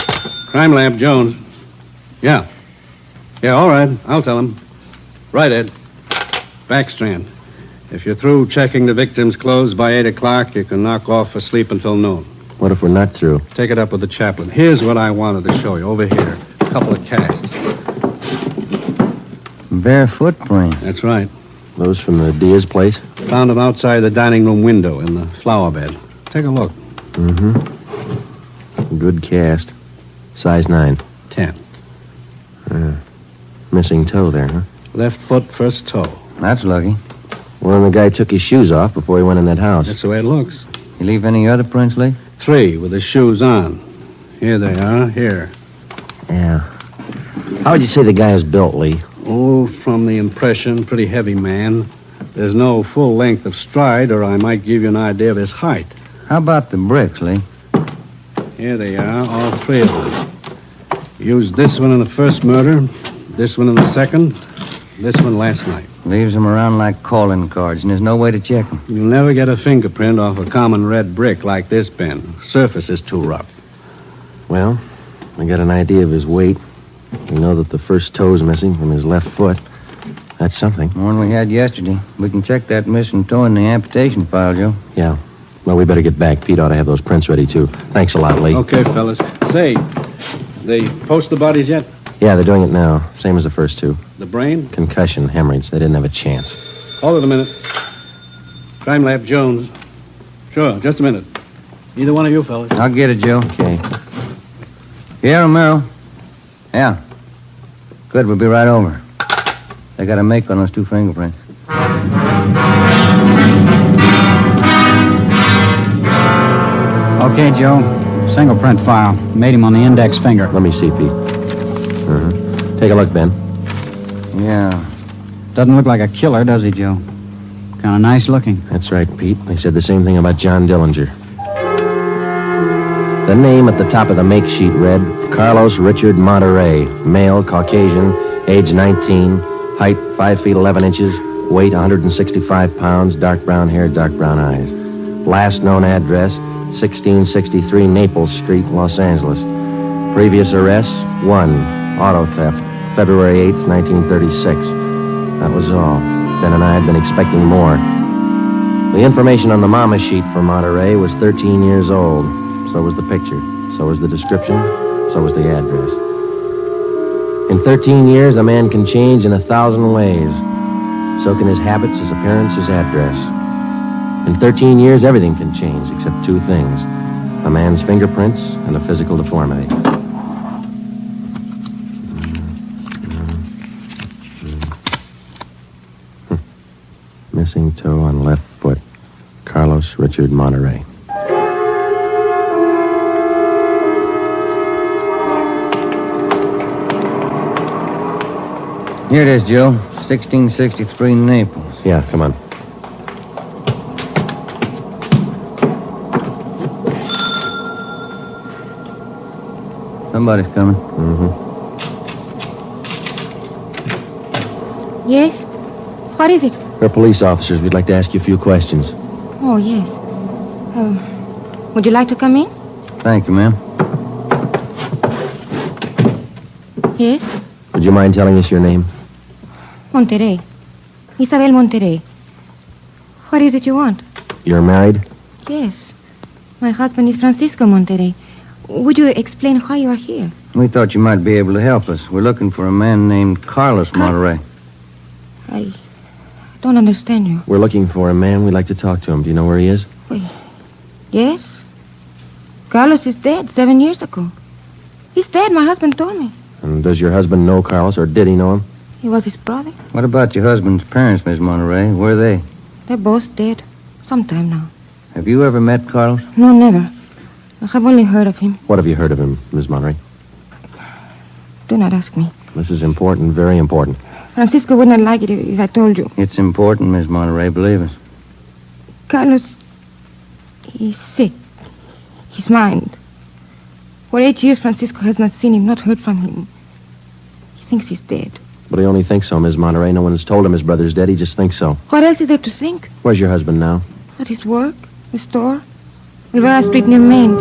Crime Lab, Jones. Yeah. Yeah, all right. I'll tell him. Right, Ed. Backstrand. If you're through checking the victim's clothes by 8 o'clock, you can knock off for sleep until noon. What if we're not through? Take it up with the chaplain. Here's what I wanted to show you. Over here. A couple of casts. Bare footprint. That's right. Those from the Diaz place? Found them outside the dining room window in the flower bed. Take a look. Mm-hmm. Good cast. Size 9. 10. Missing toe there, huh? Left foot, first toe. That's lucky. Well, then the guy took his shoes off before he went in that house. That's the way it looks. You leave any other prints, Lee? 3 with the shoes on. Here they are. Here. Yeah. How would you say the guy is built, Lee? Oh, from the impression, pretty heavy man. There's no full length of stride, or I might give you an idea of his height. How about the bricks, Lee? Here they are, all 3 of them. Used this one in the first murder, this one in the second, this one last night. Leaves them around like calling cards, and there's no way to check them. You'll never get a fingerprint off a common red brick like this, Ben. Surface is too rough. Well, we got an idea of his weight. We know that the first toe's missing from his left foot. That's something. The one we had yesterday. We can check that missing toe in the amputation file, Joe. Yeah. Well, we better get back. Pete ought to have those prints ready, too. Thanks a lot, Lee. Okay, fellas. Say, they post the bodies yet? Yeah, they're doing it now. Same as the first 2. The brain? Concussion, hemorrhage. They didn't have a chance. Hold it a minute. Crime Lab Jones. Sure, just a minute. Either one of you fellas. I'll get it, Joe. Okay. Yeah, Romero. Yeah. Good, we'll be right over. They got a make on those 2 fingerprints. Okay, Joe. Single print file. Made him on the index finger. Let me see, Pete. Take a look, Ben. Yeah. Doesn't look like a killer, does he, Joe? Kind of nice looking. That's right, Pete. They said the same thing about John Dillinger. The name at the top of the make sheet read, Carlos Richard Monteray, male, Caucasian, age 19, height 5 feet 11 inches, weight 165 pounds, dark brown hair, dark brown eyes. Last known address, 1663 Naples Street, Los Angeles. Previous arrests, 1, auto theft, February 8th, 1936. That was all. Ben and I had been expecting more. The information on the mama sheet for Monteray was 13 years old. So was the picture. So was the description. So was the address. In 13 years, a man can change in 1,000 ways. So can his habits, his appearance, his address. In 13 years, everything can change except 2 things. A man's fingerprints and a physical deformity. Missing toe on left foot. Carlos Richard Monteray. Here it is, Joe. 1663 Naples. Yeah, come on. Somebody's coming. Yes? What is it? We're police officers. We'd like to ask you a few questions. Oh, yes. Would you like to come in? Thank you, ma'am. Yes? Would you mind telling us your name? Monteray. Isabel Monteray. What is it you want? You're married? Yes. My husband is Francisco Monteray. Would you explain why you are here? We thought you might be able to help us. We're looking for a man named Carlos Monteray. I don't understand you. We're looking for a man. We'd like to talk to him. Do you know where he is? Yes. Carlos is dead 7 years ago. He's dead, my husband told me. And does your husband know Carlos, or did he know him? He was his brother. What about your husband's parents, Miss Monteray? Where are they? They're both dead. Some time now. Have you ever met Carlos? No, never. I have only heard of him. What have you heard of him, Miss Monteray? Do not ask me. This is important, very important. Francisco would not like it if I told you. It's important, Miss Monteray, believe us. Carlos, he's sick. His mind. For 8 years, Francisco has not seen him, not heard from him. He thinks he's dead. But he only thinks so, Miss Monteray. No one's told him his brother's dead. He just thinks so. What else is there to think? Where's your husband now? At his work, the store, Rivera Street near Main,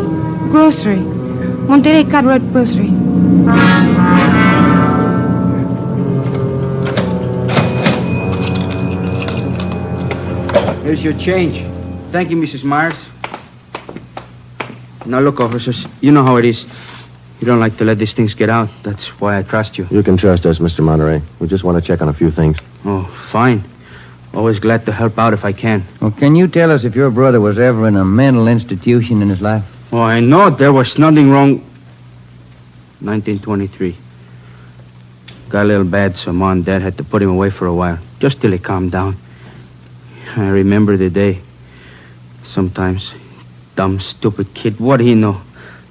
grocery, Monteray Cadwell Grocery. Here's your change. Thank you, Mrs. Myers. Now, look, officers, you know how it is. You don't like to let these things get out. That's why I trust you. You can trust us, Mr. Monteray. We just want to check on a few things. Oh, fine. Always glad to help out if I can. Well, can you tell us if your brother was ever in a mental institution in his life? Oh, I know there was nothing wrong. 1923. Got a little bad, so Mom and Dad had to put him away for a while, just till he calmed down. I remember the day. Sometimes. Dumb, stupid kid. What do he know?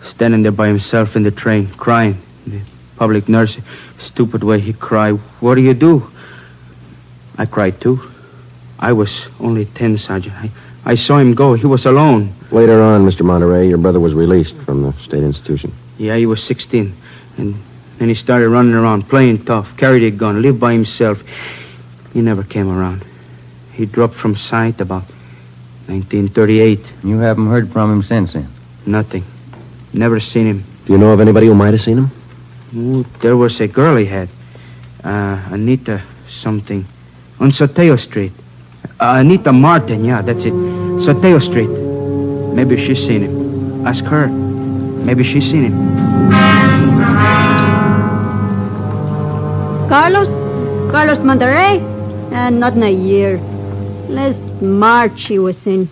Standing there by himself in the train, crying. The public nurse, stupid way he cried. What do you do? I cried too. I was only 10, Sergeant. I saw him go. He was alone. Later on, Mr. Monteray, your brother was released from the state institution. Yeah, he was 16. And then he started running around, playing tough, carried a gun, lived by himself. He never came around. He dropped from sight about 1938. You haven't heard from him since then? Nothing. Never seen him. Do you know of anybody who might have seen him? Ooh, there was a girl he had. Anita something. On Soteo Street. Anita Martin, yeah, that's it. Soteo Street. Maybe she's seen him. Ask her. Maybe she's seen him. Carlos Monteray? Not in a year. Last March he was in.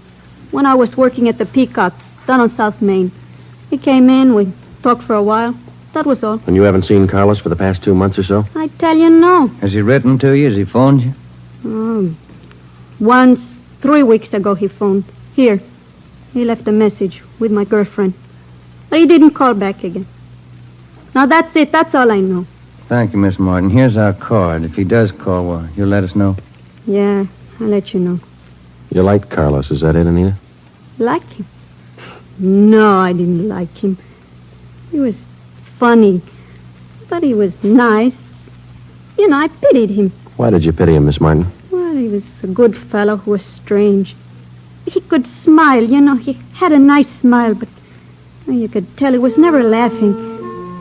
When I was working at the Peacock, down on South Main. He came in, we talked for a while. That was all. And you haven't seen Carlos for the past 2 months or so? I tell you, no. Has he written to you? Has he phoned you? Once, 3 weeks ago, he phoned. Here. He left a message with my girlfriend. But he didn't call back again. Now, that's it. That's all I know. Thank you, Miss Martin. Here's our card. If he does call, well, you'll let us know. Yeah, I'll let you know. You liked Carlos, is that it, Anita? Like him? No, I didn't like him. He was funny, but he was nice. You know, I pitied him. Why did you pity him, Miss Martin? Well, he was a good fellow who was strange. He could smile, you know. He had a nice smile, but you could tell he was never laughing.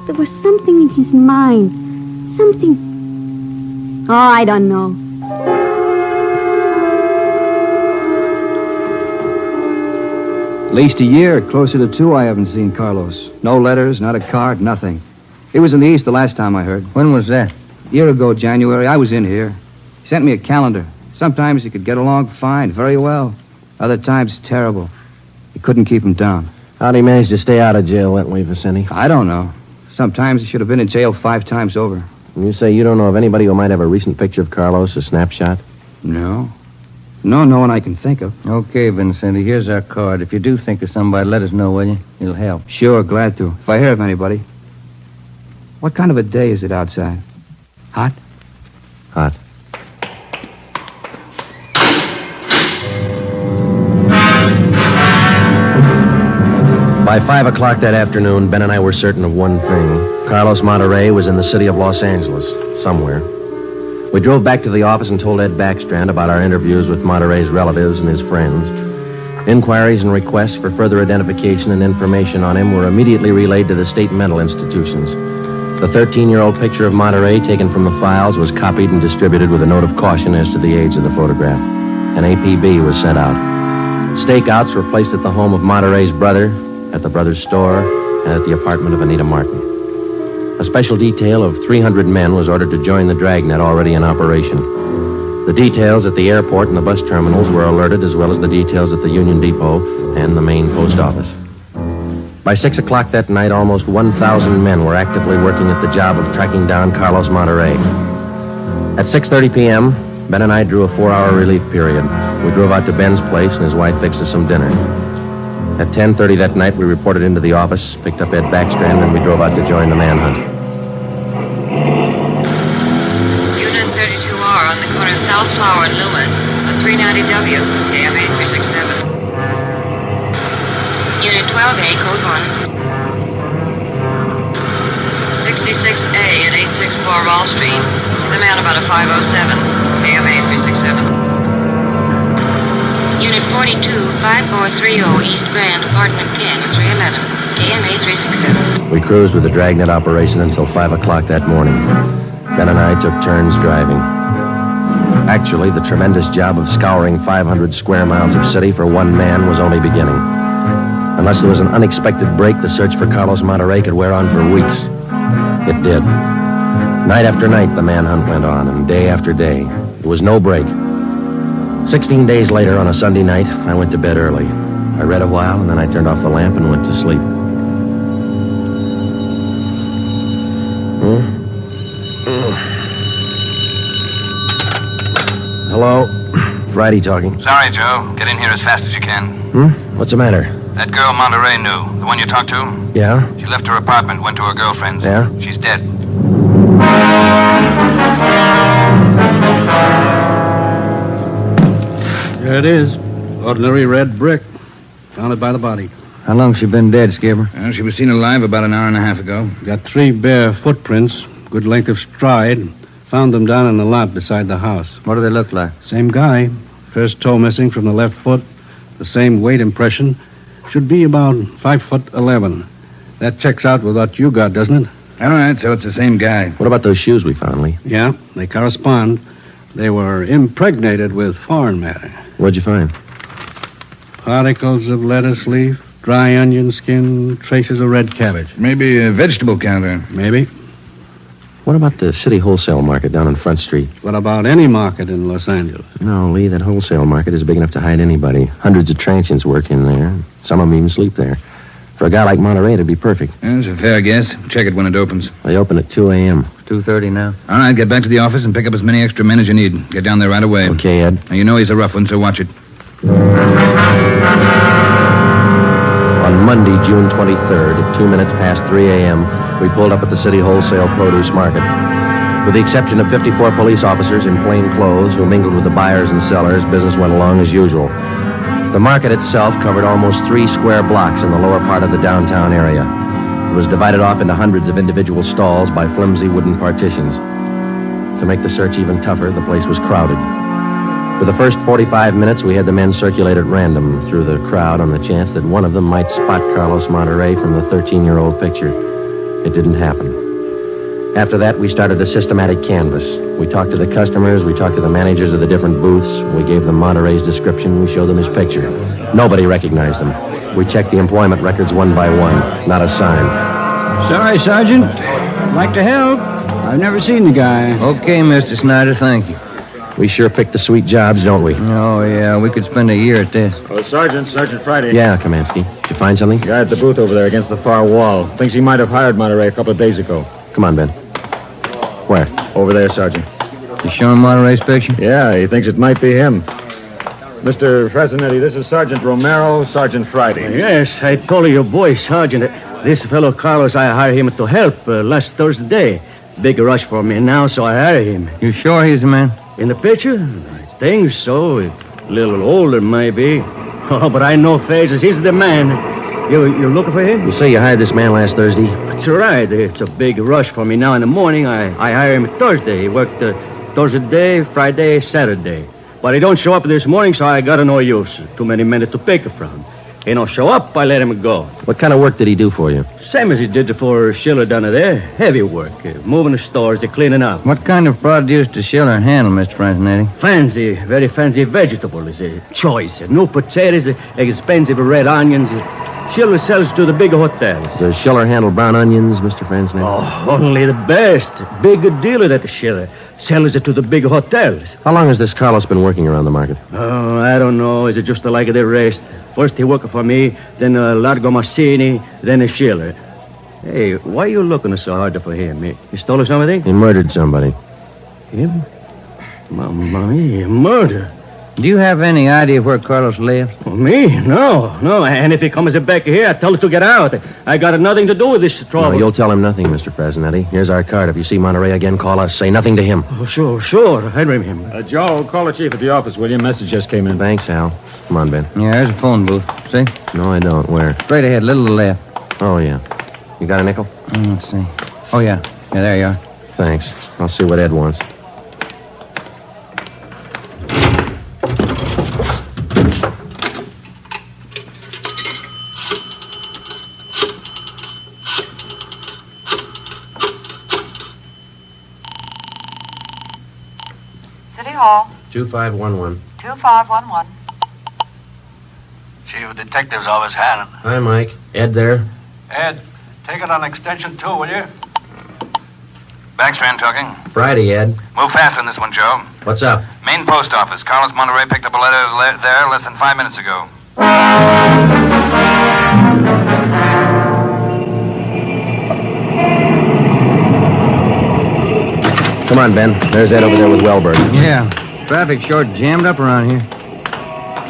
There was something in his mind. Something... Oh, I don't know. At least a year, closer to 2, I haven't seen Carlos. No letters, not a card, nothing. He was in the East the last time I heard. When was that? A year ago, January. I was in here. He sent me a calendar. Sometimes he could get along fine, very well. Other times, terrible. He couldn't keep him down. How'd he manage to stay out of jail that way, Vicente? I don't know. Sometimes he should have been in jail 5 times over. And you say you don't know of anybody who might have a recent picture of Carlos, a snapshot? No. No one I can think of. Okay, Vincenti, here's our card. If you do think of somebody, let us know, will you? It'll help. Sure, glad to. If I hear of anybody. What kind of a day is it outside? Hot? Hot. By 5 o'clock that afternoon, Ben and I were certain of one thing. Carlos Monteray was in the city of Los Angeles, somewhere. We drove back to the office and told Ed Backstrand about our interviews with Monteray's relatives and his friends. Inquiries and requests for further identification and information on him were immediately relayed to the state mental institutions. The 13-year-old picture of Monteray taken from the files was copied and distributed with a note of caution as to the age of the photograph. An APB was sent out. Stakeouts were placed at the home of Monteray's brother, at the brother's store, and at the apartment of Anita Martin. A special detail of 300 men was ordered to join the Dragnet already in operation. The details at the airport and the bus terminals were alerted, as well as the details at the Union Depot and the main post office. By 6 o'clock that night, almost 1,000 men were actively working at the job of tracking down Carlos Monteray. At 6:30 p.m., Ben and I drew a 4-hour relief period. We drove out to Ben's place, and his wife fixed us some dinner. At 10:30 that night, we reported into the office, picked up Ed Backstrand, and we drove out to join the manhunt. Unit 32R on the corner of South Flower and Loomis, the 390W, KMA 367. Unit 12A, code 1. 66A at 864 Wall Street. See the man about a 507, KMA 367. Unit 42, 5430 East Grand, Apartment 10, 311, KMA 367. We cruised with the Dragnet operation until 5 o'clock that morning. Ben and I took turns driving. Actually, the tremendous job of scouring 500 square miles of city for one man was only beginning. Unless there was an unexpected break, the search for Carlos Monteray could wear on for weeks. It did. Night after night, the manhunt went on, and day after day. There was no break. 16 days later, on a Sunday night, I went to bed early. I read a while, and then I turned off the lamp and went to sleep. Hello? Friday talking. Sorry, Joe. Get in here as fast as you can. What's the matter? That girl Monteray knew, the one you talked to? Yeah? She left her apartment, went to her girlfriend's. Yeah? She's dead. There it is. Ordinary red brick. Found it by the body. How long she been dead, Skipper? Well, she was seen alive about an hour and a half ago. Got 3 bare footprints, good length of stride. Found them down in the lot beside the house. What do they look like? Same guy. First toe missing from the left foot. The same weight impression. Should be about 5'11". That checks out with what you got, doesn't it? All right, so it's the same guy. What about those shoes we found, Lee? Yeah, they correspond. They were impregnated with foreign matter. What'd you find? Particles of lettuce leaf, dry onion skin, traces of red cabbage. Maybe a vegetable counter. Maybe. What about the city wholesale market down on Front Street? What about any market in Los Angeles? No, Lee, that wholesale market is big enough to hide anybody. Hundreds of transients work in there. Some of them even sleep there. For a guy like Monteray, it'd be perfect. That's a fair guess. Check it when it opens. They open at 2 a.m. 2:30 now. All right, get back to the office and pick up as many extra men as you need. Get down there right away. Okay, Ed. Now, you know he's a rough one, so watch it. On Monday, June 23rd, at 2 minutes past 3 a.m., we pulled up at the city wholesale produce market. With the exception of 54 police officers in plain clothes who mingled with the buyers and sellers, business went along as usual. The market itself covered almost 3 square blocks in the lower part of the downtown area. It was divided off into hundreds of individual stalls by flimsy wooden partitions. To make the search even tougher, the place was crowded. For the first 45 minutes, we had the men circulate at random through the crowd on the chance that one of them might spot Carlos Monteray from the 13-year-old picture. It didn't happen. After that, we started a systematic canvass. We talked to the customers, we talked to the managers of the different booths, we gave them Monteray's description, we showed them his picture. Nobody recognized him. We checked the employment records one by one. Not a sign. Sorry, Sergeant. I'd like to help. I've never seen the guy. Okay, Mr. Snyder, thank you. We sure pick the sweet jobs, don't we? Oh, yeah, we could spend a year at this. Oh, Sergeant Friday. Yeah, Kamansky. Did you find something? Guy at the booth over there against the far wall. Thinks he might have hired Monteray a couple of days ago. Come on, Ben. Where? Over there, Sergeant. You showing Monteray's picture? Yeah, he thinks it might be him. Mr. Fresnetti, this is Sergeant Romero, Sergeant Friday. Yes, I told your boy, Sergeant. This fellow Carlos, I hired him to help last Thursday. Big rush for me now, so I hired him. You sure he's the man? In the picture? I think so. A little older, maybe. Oh, but I know faces. He's the man. You're looking for him? You say you hired this man last Thursday? That's right. It's a big rush for me now in the morning. I hired him Thursday. He worked Thursday, Friday, Saturday. But he don't show up this morning, so I got no use. Too many men to pick from. He don't show up, I let him go. What kind of work did he do for you? Same as he did for Schiller down there. Heavy work. Moving the stores, cleaning up. What kind of produce does Schiller handle, Mr. Franzenetti? Fancy, very fancy vegetables. Choice. New potatoes, expensive red onions. Schiller sells to the big hotels. Does Schiller handle brown onions, Mr. Franzenetti? Oh, only the best. Big dealer, that Schiller. sells it to the big hotels. How long has this Carlos been working around the market? Oh, I don't know. Is it just like the rest? First he worked for me, then Largo Massini, then a Schiller. Hey, why are you looking so hard for him? He stole something? He murdered somebody. Him? Mamma mia, murder. Do you have any idea where Carlos lives? Oh, me? No. And if he comes back here, I tell him to get out. I got nothing to do with this trouble. No, you'll tell him nothing, Mr. Presidente. Here's our card. If you see Monteray again, call us. Say nothing to him. Oh, sure. I remember. Joe, call the chief at the office, will you? Message just came in. Thanks, Al. Come on, Ben. Yeah, there's a phone booth. See? No, I don't. Where? Straight ahead, little to the left. Oh, yeah. You got a nickel? Let's see. Oh, yeah. Yeah, there you are. Thanks. I'll see what Ed wants. City Hall. 2511. 2511. Chief of Detectives Office, Hannon. Hi, Mike. Ed there? Ed, take it on extension 2, will you? Backstrand talking. Friday, Ed. Move fast on this one, Joe. What's up? Main post office. Carlos Monteray picked up a letter there less than 5 minutes ago. Come on, Ben. There's Ed over there with Wellberg. Yeah. Traffic short jammed up around here.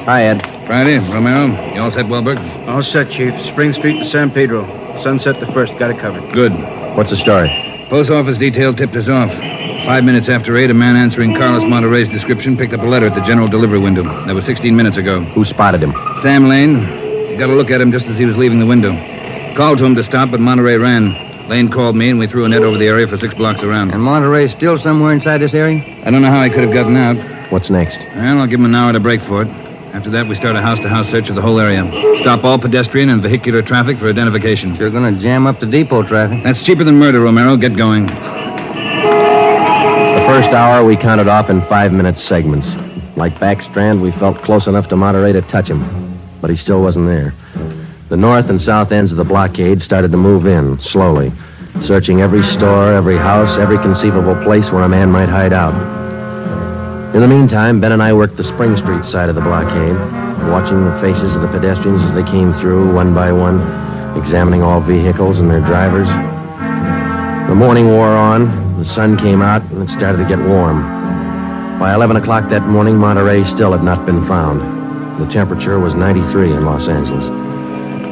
Hi, Ed. Friday, Romero. You all set, Wellberg? All set, Chief. Spring Street to San Pedro. Sunset the 1st. Got it covered. Good. What's the story? Post office detail tipped us off. 5 minutes after 8, a man answering Carlos Monteray's description picked up a letter at the general delivery window. That was 16 minutes ago. Who spotted him? Sam Lane. Got a look at him just as he was leaving the window. Called to him to stop, but Monteray ran. Lane called me, and we threw a net over the area for 6 blocks around. And Monteray's still somewhere inside this area? I don't know how he could have gotten out. What's next? Well, I'll give him an hour to break for it. After that, we start a house-to-house search of the whole area. Stop all pedestrian and vehicular traffic for identification. You're going to jam up the depot traffic. That's cheaper than murder, Romero. Get going. The first hour we counted off in 5-minute segments. Like Backstrand, we felt close enough to Monteray to touch him. But he still wasn't there. The north and south ends of the blockade started to move in, slowly. Searching every store, every house, every conceivable place where a man might hide out. In the meantime, Ben and I worked the Spring Street side of the blockade, watching the faces of the pedestrians as they came through, one by one, examining all vehicles and their drivers. The morning wore on, the sun came out, and it started to get warm. By 11 o'clock that morning, Monteray still had not been found. The temperature was 93 in Los Angeles.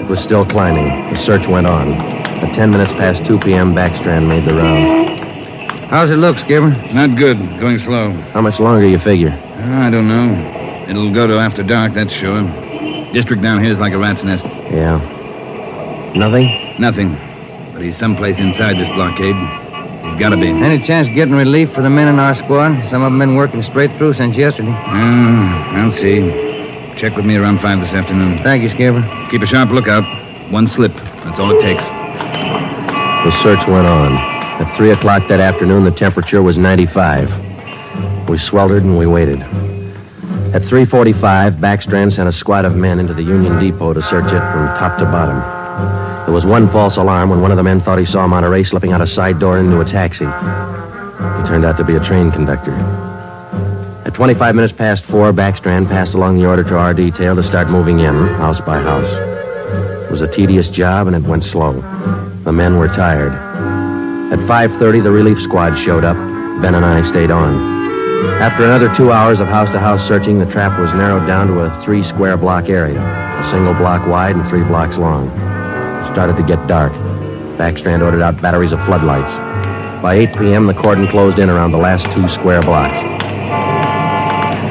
It was still climbing. The search went on. At 10 minutes past 2 p.m., Backstrand made the rounds. How's it look, Skipper? Not good. Going slow. How much longer you figure? I don't know. It'll go to after dark, that's sure. District down here is like a rat's nest. Yeah. Nothing? Nothing. But he's someplace inside this blockade. He's got to be. Any chance getting relief for the men in our squad? Some of them been working straight through since yesterday. I'll see. Check with me around 5 this afternoon. Thank you, Skipper. Keep a sharp lookout. One slip. That's all it takes. The search went on. At 3 o'clock that afternoon, the temperature was 95. We sweltered and we waited. At 3:45, Backstrand sent a squad of men into the Union Depot to search it from top to bottom. There was one false alarm when one of the men thought he saw Monteray slipping out a side door into a taxi. He turned out to be a train conductor. At 25 minutes past 4, Backstrand passed along the order to our detail to start moving in, house by house. It was a tedious job, and it went slow. The men were tired. At 5:30, the relief squad showed up. Ben and I stayed on. After another 2 hours of house-to-house searching, the trap was narrowed down to a 3-square-block area, a single block wide and 3 blocks long. It started to get dark. Backstrand ordered out batteries of floodlights. By 8 p.m., the cordon closed in around the last 2 square blocks.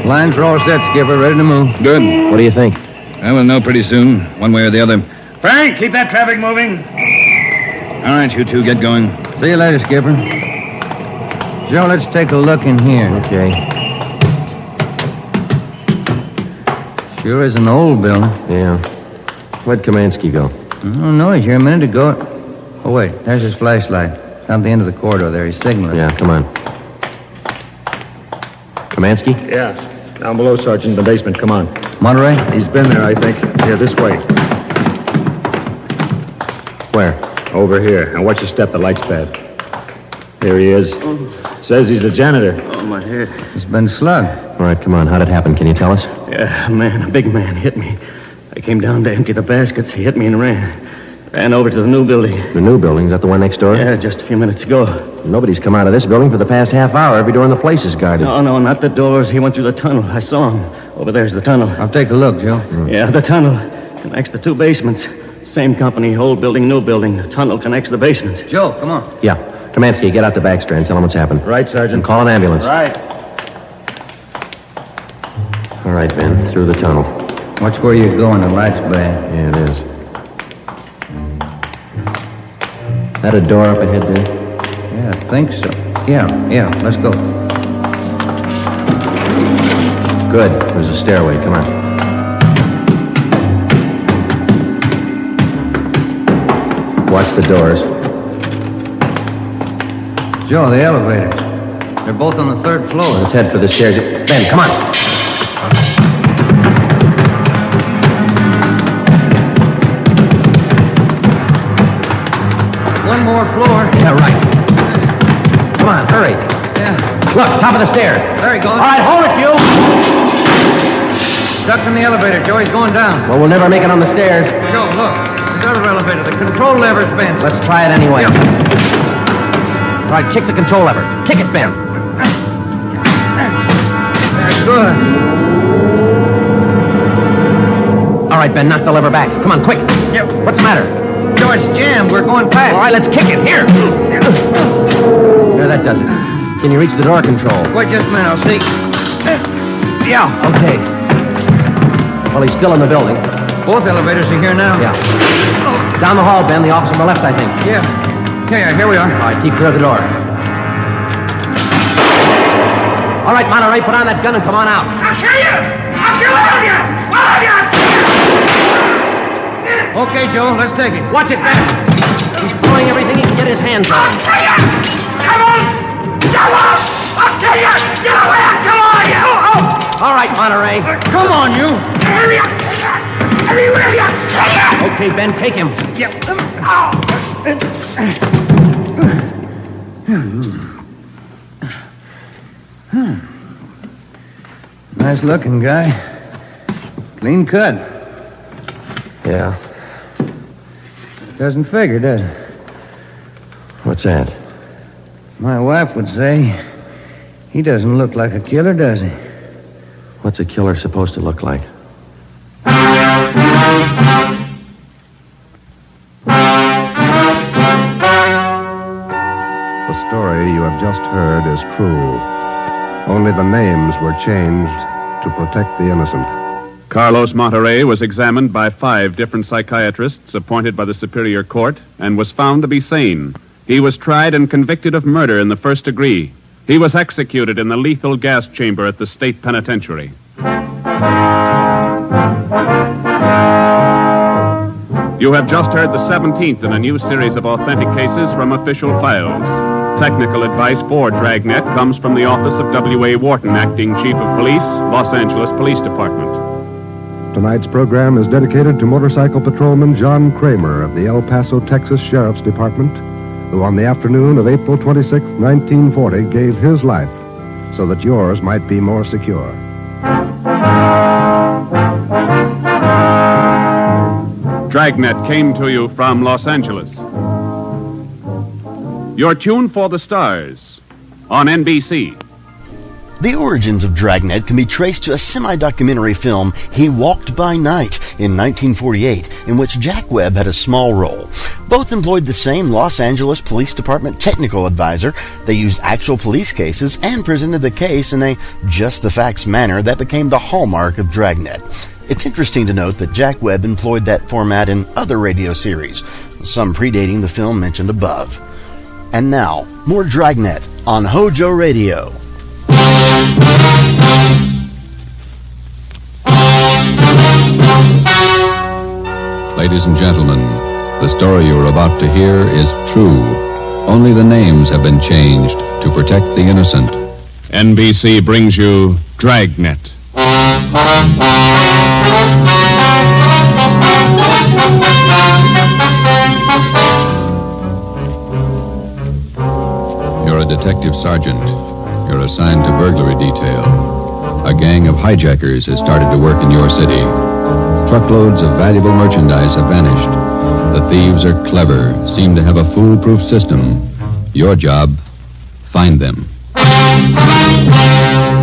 Lines are all set, Skipper. Ready to move. Good. What do you think? I will know pretty soon, one way or the other. Frank, keep that traffic moving. All right, you two, get going. See you later, Skipper. Joe, let's take a look in here. Okay. Sure is an old building. Yeah. Where'd Kamansky go? Oh, no, he's here a minute ago. Oh, wait, there's his flashlight. Down at the end of the corridor there. He's signaling. Yeah, come on. Kamansky? Yeah. Down below, Sergeant, in the basement. Come on. Monteray? He's been there, I think. Here, this way. Where? Over here. Now watch your step. The light's bad. Here he is. Says he's the janitor. Oh, my head. It's been slugged. All right, come on. How'd it happen? Can you tell us? Yeah, a big man hit me. I came down to empty the baskets. He hit me and ran. Ran over to the new building. The new building? Is that the one next door? Yeah, just a few minutes ago. Nobody's come out of this building for the past half hour. Every door in the place is guarded. No, not the doors. He went through the tunnel. I saw him. Over there's the tunnel. I'll take a look, Joe. Yeah, the tunnel connects the two basements. Same company, old building, new building. The tunnel connects the basements. Joe, come on. Yeah. Kamansky, get out to Baxter and tell him what's happened. Right, Sergeant. And call an ambulance. Right. All right, Ben. Through the tunnel. Watch where you're going. The light's bad. Yeah, it is. That a door up ahead there? Yeah, I think so. Yeah, let's go. Good. There's a stairway. Come on. Watch the doors. Joe, the elevators. They're both on the third floor. Let's head for the stairs. Ben, come on. One more floor. Yeah, right. Come on, hurry. Yeah. Look, top of the stairs. There he goes. All right, hold it, you. Stuck in the elevator. Joe, he's going down. Well, we'll never make it on the stairs. Joe, look. This other elevator. The control lever's bent. Let's try it anyway. Yeah. All right, kick the control lever. Kick it, Ben. That's good. All right, Ben, knock the lever back. Come on, quick. Yep. What's the matter? Joe, it's jammed. We're going past. All right, let's kick it. Here. There, that does it. Can you reach the door control? Wait just a minute. I'll see. Yeah. Okay. Well, he's still in the building. Both elevators are here now. Yeah. Down the hall, Ben. The office on the left, I think. Yeah, here we are. All right, keep clear of the door. All right, Monteray, put on that gun and come on out. I'll kill you! I'll kill all of you! All of you! Okay, Joe, let's take it. Watch it, Ben. He's throwing everything he can get his hands on. I'll kill you! Come on! Come on! I'll kill you! Get away! Come on, you! All right, Monteray. Come on, you. Everywhere you! Kill you! Okay, Ben, take him. Yep. Nice looking guy. Clean cut. Yeah. Doesn't figure, does it? What's that? My wife would say he doesn't look like a killer, does he? What's a killer supposed to look like? The story you have just heard is true. Only the names were changed to protect the innocent. Carlos Monteray was examined by 5 different psychiatrists appointed by the Superior Court and was found to be sane. He was tried and convicted of murder in the first degree. He was executed in the lethal gas chamber at the state penitentiary. You have just heard the 17th in a new series of authentic cases from official files. Technical advice for Dragnet comes from the office of W.A. Wharton, Acting Chief of Police, Los Angeles Police Department. Tonight's program is dedicated to motorcycle patrolman John Kramer of the El Paso, Texas Sheriff's Department, who on the afternoon of April 26, 1940, gave his life so that yours might be more secure. Dragnet came to you from Los Angeles. Your tune for the stars on NBC. The origins of Dragnet can be traced to a semi-documentary film, He Walked by Night, in 1948, in which Jack Webb had a small role. Both employed the same Los Angeles Police Department technical advisor. They used actual police cases and presented the case in a just-the-facts manner that became the hallmark of Dragnet. It's interesting to note that Jack Webb employed that format in other radio series, some predating the film mentioned above. And now, more Dragnet on HOJO Radio. Ladies and gentlemen, the story you are about to hear is true. Only the names have been changed to protect the innocent. NBC brings you Dragnet. Your You're a detective sergeant. You're assigned to burglary detail. A gang of hijackers has started to work in your city. Truckloads of valuable merchandise have vanished. The thieves are clever, seem to have a foolproof system. Your job, find them.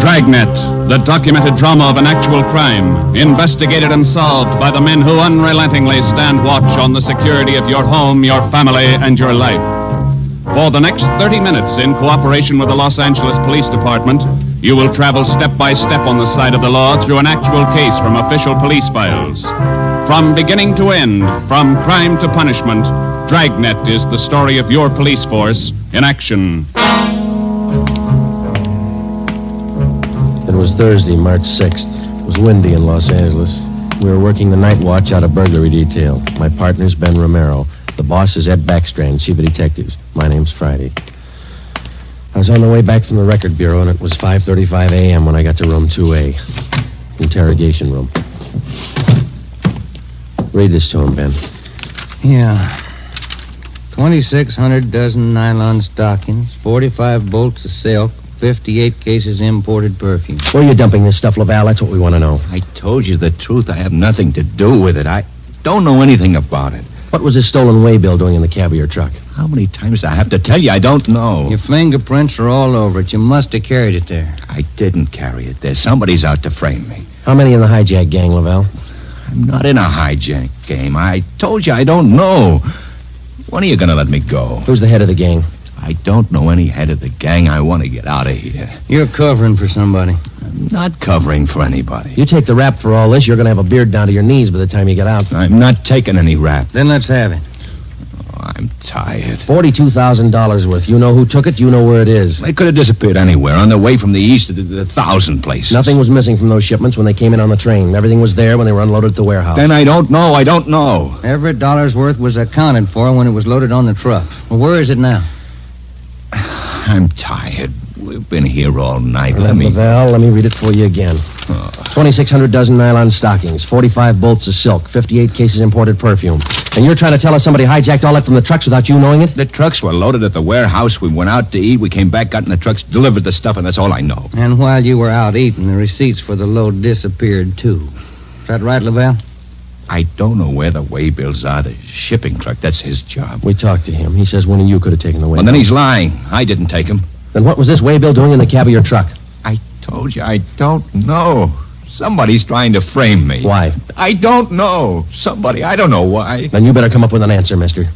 Dragnet, the documented drama of an actual crime, investigated and solved by the men who unrelentingly stand watch on the security of your home, your family, and your life. For the next 30 minutes, in cooperation with the Los Angeles Police Department, you will travel step by step on the side of the law through an actual case from official police files. From beginning to end, from crime to punishment, Dragnet is the story of your police force in action. It was Thursday, March 6th. It was windy in Los Angeles. We were working the night watch out of burglary detail. My partner's Ben Romero. The boss is Ed Backstrand, chief of detectives. My name's Friday. I was on the way back from the record bureau, and it was 5:35 a.m. when I got to room 2A. Interrogation room. Read this to him, Ben. Yeah. 2,600 dozen nylon stockings, 45 bolts of silk, 58 cases imported perfume. Where are you dumping this stuff, Laval? That's what we want to know. I told you the truth. I have nothing to do with it. I don't know anything about it. What was this stolen way bill doing in the cab of your truck? How many times do I have to tell you? I don't know. Your fingerprints are all over it. You must have carried it there. I didn't carry it there. Somebody's out to frame me. How many in the hijack gang, Laval? I'm not in a hijack game. I told you I don't know. When are you going to let me go? Who's the head of the gang? I don't know any head of the gang. I want to get out of here. You're covering for somebody. I'm not covering for anybody. You take the rap for all this, you're going to have a beard down to your knees by the time you get out. I'm not taking any rap. Then let's have it. Oh, I'm tired. $42,000 worth. You know who took it, you know where it is. They could have disappeared anywhere, on their way from the east to the 1,000 places. Nothing was missing from those shipments when they came in on the train. Everything was there when they were unloaded at the warehouse. Then I don't know. Every dollar's worth was accounted for when it was loaded on the truck. Well, where is it now? I'm tired. We've been here all night. Laval, let me read it for you again. 2,600 dozen nylon stockings, 45 bolts of silk, 58 cases imported perfume. And you're trying to tell us somebody hijacked all that from the trucks without you knowing it? The trucks were loaded at the warehouse. We went out to eat. We came back, got in the trucks, delivered the stuff, and that's all I know. And while you were out eating, the receipts for the load disappeared, too. Is that right, Laval? I don't know where the waybills are. The shipping clerk, that's his job. We talked to him. He says one of you could have taken the waybill. Well, then he's lying. I didn't take him. Then what was this waybill doing in the cab of your truck? I told you, I don't know. Somebody's trying to frame me. Why? I don't know. Somebody, I don't know why. Then you better come up with an answer, mister.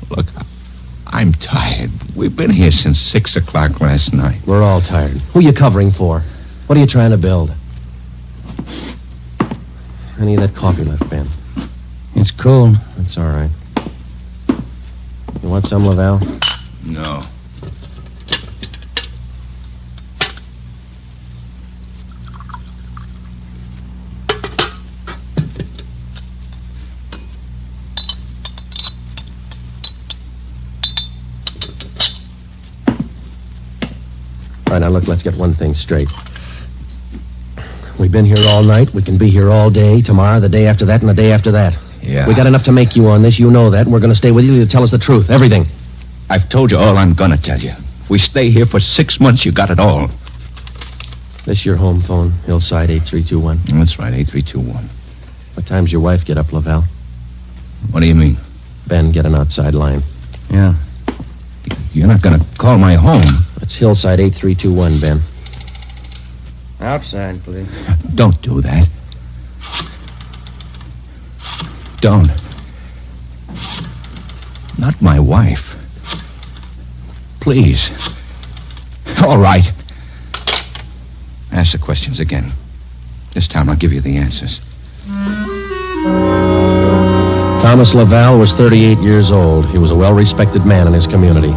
Look, I'm tired. We've been here since 6 o'clock last night. We're all tired. Who are you covering for? What are you trying to build? Any of that coffee left, Ben? It's cold. That's all right. You want some, Laval? No. All right, now look, let's get one thing straight. We've been here all night. We can be here all day, tomorrow, the day after that, and the day after that. Yeah. We got enough to make you on this. You know that, and we're going to stay with you to tell us the truth, everything. I've told you all I'm going to tell you. If we stay here for 6 months, you got it all. This your home phone, Hillside 8321? That's right, 8321. What time's your wife get up, Laval? What do you mean? Ben, get an outside line. Yeah. You're not going to call my home. It's Hillside 8321, Ben. Outside, please. Don't do that. Don't. Not my wife. Please. All right. Ask the questions again. This time I'll give you the answers. Thomas Laval was 38 years old. He was a well-respected man in his community.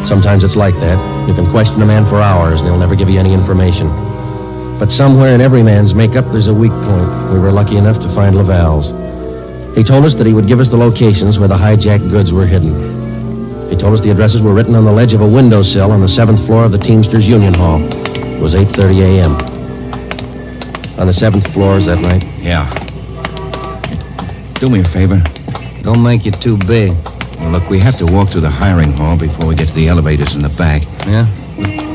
Sometimes it's like that. You can question a man for hours, and he'll never give you any information. But somewhere in every man's makeup, there's a weak point. We were lucky enough to find Laval's. He told us that he would give us the locations where the hijacked goods were hidden. He told us the addresses were written on the ledge of a windowsill on the 7th floor of the Teamsters Union Hall. It was 8:30 a.m. On the 7th floor, is that right? Yeah. Do me a favor. Don't make it too big. Well, look, we have to walk through the hiring hall before we get to the elevators in the back. Yeah?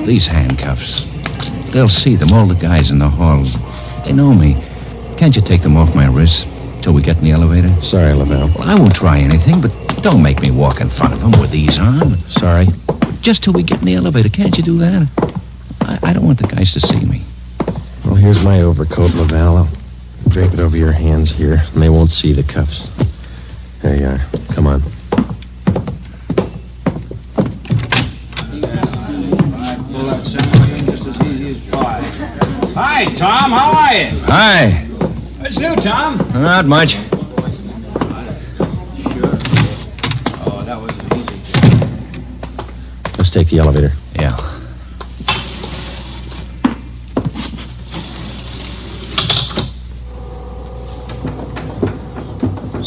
These handcuffs. They'll see them, all the guys in the hall. They know me. Can't you take them off my wrists till we get in the elevator? Sorry, Lavelle. Well, I won't try anything, but don't make me walk in front of them with these on. Sorry. Just till we get in the elevator. Can't you do that? I don't want the guys to see me. Well, here's my overcoat, Lavelle. I'll drape it over your hands here, and they won't see the cuffs. There you are. Come on. Hi, Tom. How are you? Hi. What's new, Tom? Not much. Oh, that was easy. Let's take the elevator. Yeah.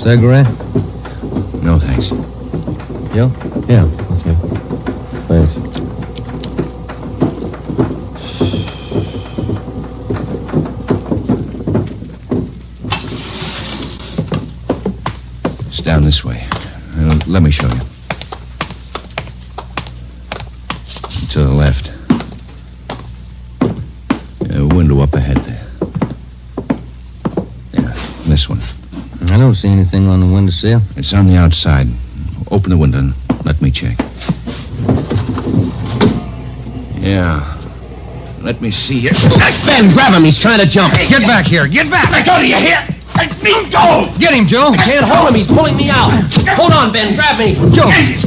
Cigarette? No, thanks. You? Yeah, okay. Thanks. It's down this way. Let me show you. To the left. Window up ahead there. Yeah, this one. I don't see anything on the windowsill. It's on the outside. Open the window and let me check. Yeah. Let me see here. Ben, grab him. He's trying to jump. Get back here. Get back. I told you here. Go. Get him, Joe. Can't hold him. He's pulling me out. Hold on, Ben. Grab me.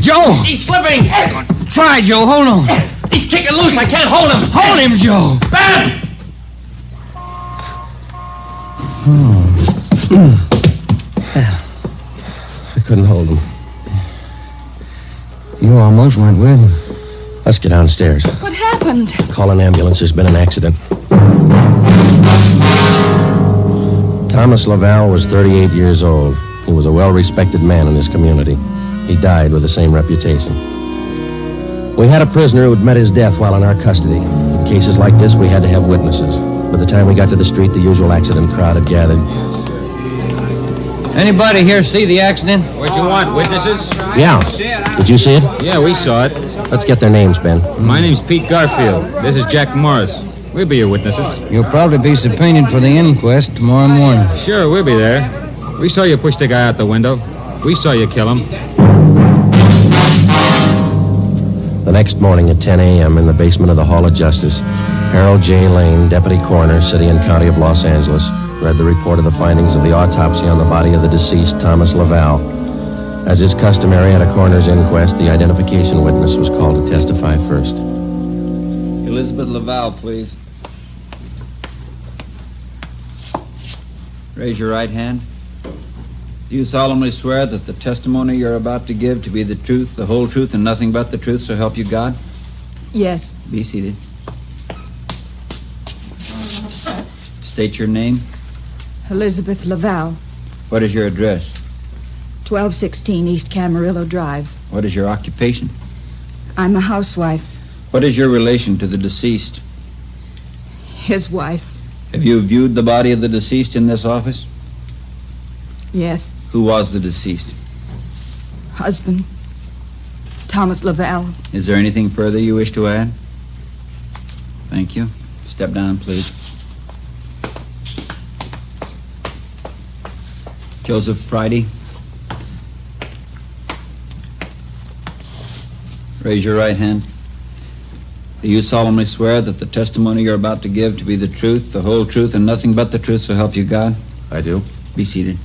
Joe! He's slipping. Try, Joe. Hold on. He's kicking loose. I can't hold him. Hold him, Joe. Ben! I couldn't hold him. You almost went with him. Let's get downstairs. What happened? Call an ambulance. There's been an accident. Thomas Lavelle was 38 years old. He was a well-respected man in his community. He died with the same reputation. We had a prisoner who had met his death while in our custody. In cases like this, we had to have witnesses. By the time we got to the street, the usual accident crowd had gathered. Anybody here see the accident? What you want, witnesses? Yeah. Did you see it? Yeah, we saw it. Let's get their names, Ben. My name's Pete Garfield. This is Jack Morris. We'll be your witnesses. You'll probably be subpoenaed for the inquest tomorrow morning. Sure, we'll be there. We saw you push the guy out the window. We saw you kill him. The next morning at 10 a.m. in the basement of the Hall of Justice, Harold J. Lane, Deputy Coroner, City and County of Los Angeles, read the report of the findings of the autopsy on the body of the deceased, Thomas Lavelle. As is customary at a coroner's inquest, the identification witness was called to testify first. Elizabeth Lavelle, please. Raise your right hand. Do you solemnly swear that the testimony you're about to give to be the truth, the whole truth, and nothing but the truth, so help you God? Yes. Be seated. State your name. Elizabeth Lavelle, What is your address? 1216 East Camarillo Drive. What is your occupation? I'm a housewife. What is your relation to the deceased? His wife. Have you viewed the body of the deceased in this office? Yes. Who was the deceased? Husband. Thomas Lavelle. Is there anything further you wish to add? Thank you. Step down, please. Joseph Friday. Raise your right hand. Do you solemnly swear that the testimony you're about to give to be the truth, the whole truth, and nothing but the truth, so help you God? I do. Be seated.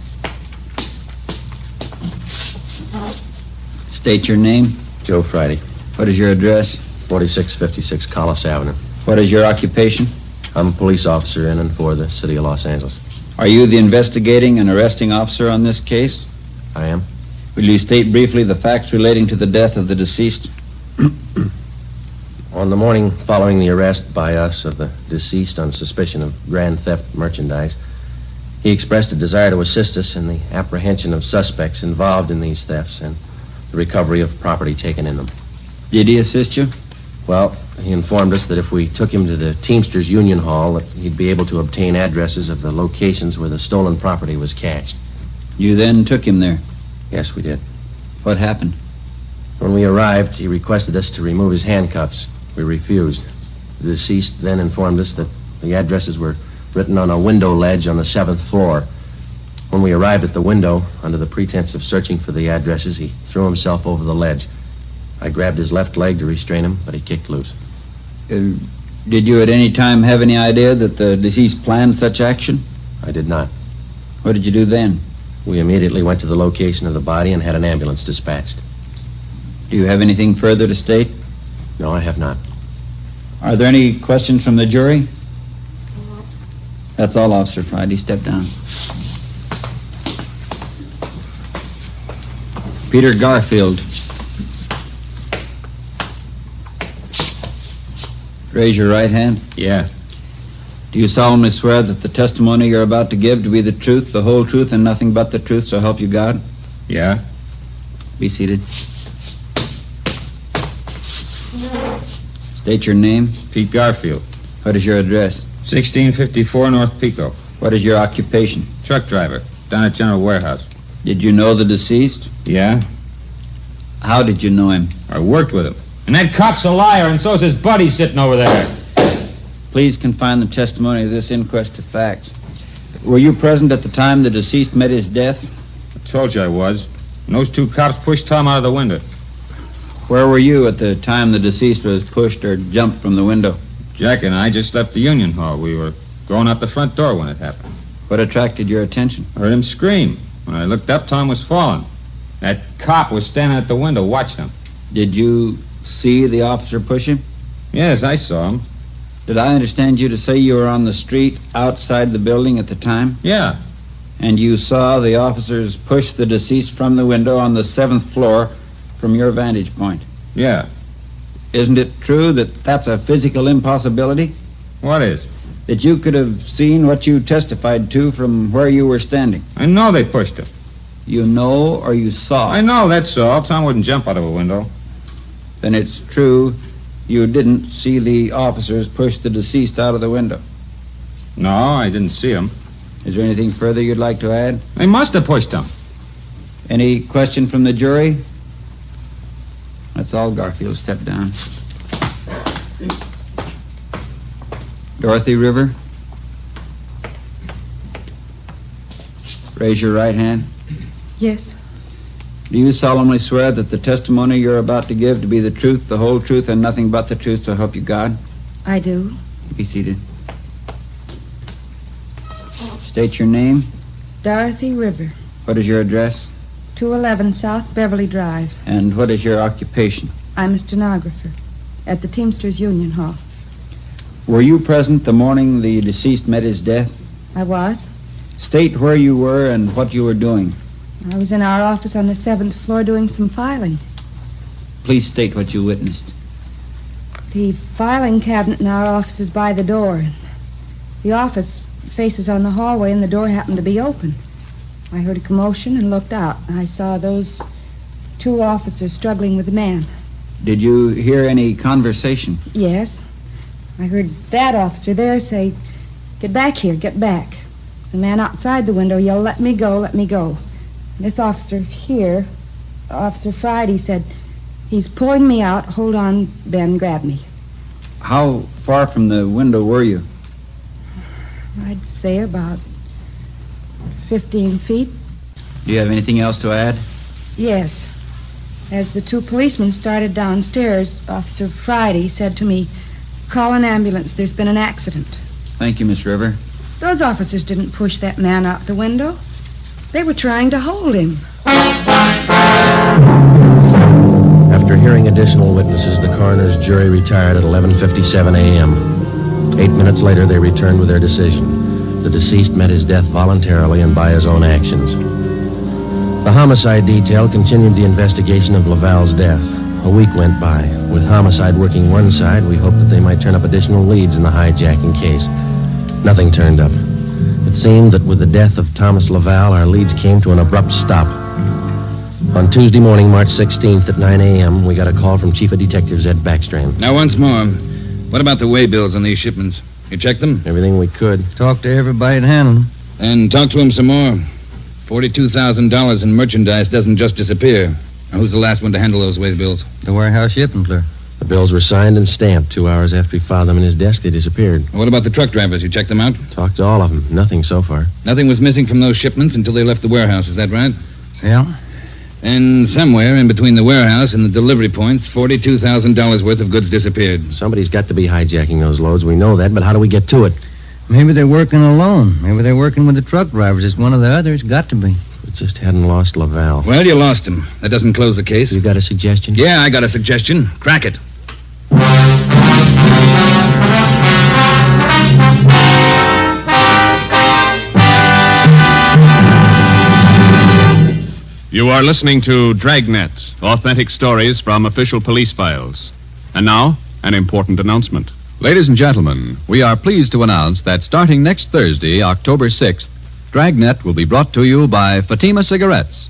State your name. Joe Friday. What is your address? 4656 Collis Avenue. What is your occupation? I'm a police officer in and for the City of Los Angeles. Are you the investigating and arresting officer on this case? I am. Will you state briefly the facts relating to the death of the deceased? On the morning following the arrest by us of the deceased on suspicion of grand theft merchandise, he expressed a desire to assist us in the apprehension of suspects involved in these thefts and the recovery of property taken in them. Did he assist you? Well, he informed us that if we took him to the Teamsters Union Hall, that he'd be able to obtain addresses of the locations where the stolen property was cached. You then took him there? Yes, we did. What happened? When we arrived, he requested us to remove his handcuffs. We refused. The deceased then informed us that the addresses were written on a window ledge on the 7th floor. When we arrived at the window, under the pretense of searching for the addresses, he threw himself over the ledge. I grabbed his left leg to restrain him, but he kicked loose. Did you at any time have any idea that the deceased planned such action? I did not. What did you do then? We immediately went to the location of the body and had an ambulance dispatched. Do you have anything further to state? No, I have not. Are there any questions from the jury? That's all, Officer Friday. Step down. Peter Garfield. Raise your right hand. Yeah. Do you solemnly swear that the testimony you're about to give to be the truth, the whole truth, and nothing but the truth, so help you God? Yeah. Be seated. State your name. Pete Garfield. What is your address? 1654 North Pico. What is your occupation? Truck driver. Down at General Warehouse. Did you know the deceased? Yeah. How did you know him? I worked with him. And that cop's a liar, and so's his buddy sitting over there. Please confine the testimony of this inquest to facts. Were you present at the time the deceased met his death? I told you I was. And those two cops pushed Tom out of the window. Where were you at the time the deceased was pushed or jumped from the window? Jack and I just left the Union Hall. We were going out the front door when it happened. What attracted your attention? I heard him scream. When I looked up, Tom was falling. That cop was standing at the window watching him. Did you see the officer push him? Yes, I saw him. Did I understand you to say you were on the street outside the building at the time? Yeah. And you saw the officers push the deceased from the window on the 7th floor from your vantage point? Yeah. Isn't it true that that's a physical impossibility? What is? That you could have seen what you testified to from where you were standing. I know they pushed him. You know or you saw? I know, that's all. Tom wouldn't jump out of a window. Then it's true you didn't see the officers push the deceased out of the window? No, I didn't see him. Is there anything further you'd like to add? They must have pushed him. Any question from the jury? That's all, Garfield. Step down. Dorothy River. Raise your right hand. Yes. Do you solemnly swear that the testimony you're about to give to be the truth, the whole truth, and nothing but the truth, so help you God? I do. Be seated. State your name. Dorothy River. What is your address? 211 South Beverly Drive. And what is your occupation? I'm a stenographer at the Teamsters Union Hall. Were you present the morning the deceased met his death? I was. State where you were and what you were doing. I was in our office on the 7th floor doing some filing. Please state what you witnessed. The filing cabinet in our office is by the door. The office faces on the hallway, and the door happened to be open. I heard a commotion and looked out. I saw those two officers struggling with a man. Did you hear any conversation? Yes. I heard that officer there say, "Get back here, get back." The man outside the window yelled, "Let me go, let me go." This officer here, Officer Friday, said, "He's pulling me out. Hold on, Ben, grab me." How far from the window were you? I'd say about 15 feet. Do you have anything else to add? Yes. As the two policemen started downstairs, Officer Friday said to me, "Call an ambulance. There's been an accident." Thank you, Miss River. Those officers didn't push that man out the window. They were trying to hold him. After hearing additional witnesses, the coroner's jury retired at 11:57 a.m. 8 minutes later, they returned with their decision. The deceased met his death voluntarily and by his own actions. The homicide detail continued the investigation of Laval's death. A week went by. With homicide working one side, we hoped that they might turn up additional leads in the hijacking case. Nothing turned up. It seemed that with the death of Thomas Laval, our leads came to an abrupt stop. On Tuesday morning, March 16th at 9 a.m., we got a call from Chief of Detectives Ed Backstrand. Now, once more, what about the way bills on these shipments? You checked them? Everything we could. Talk to everybody that handled them. And talk to him some more. $42,000 in merchandise doesn't just disappear. Now, who's the last one to handle those waybills? The warehouse shipping clerk. The bills were signed and stamped. 2 hours after he filed them in his desk, they disappeared. What about the truck drivers? You checked them out? Talked to all of them. Nothing so far. Nothing was missing from those shipments until they left the warehouse. Is that right? Yeah. And somewhere in between the warehouse and the delivery points, $42,000 worth of goods disappeared. Somebody's got to be hijacking those loads. We know that, but how do we get to it? Maybe they're working alone. Maybe they're working with the truck drivers. It's one of the others. Got to be. We just hadn't lost Laval. Well, you lost him. That doesn't close the case. You got a suggestion? Yeah, I got a suggestion. Crack it. You are listening to Dragnet, authentic stories from official police files. And now, an important announcement. Ladies and gentlemen, we are pleased to announce that starting next Thursday, October 6th, Dragnet will be brought to you by Fatima Cigarettes.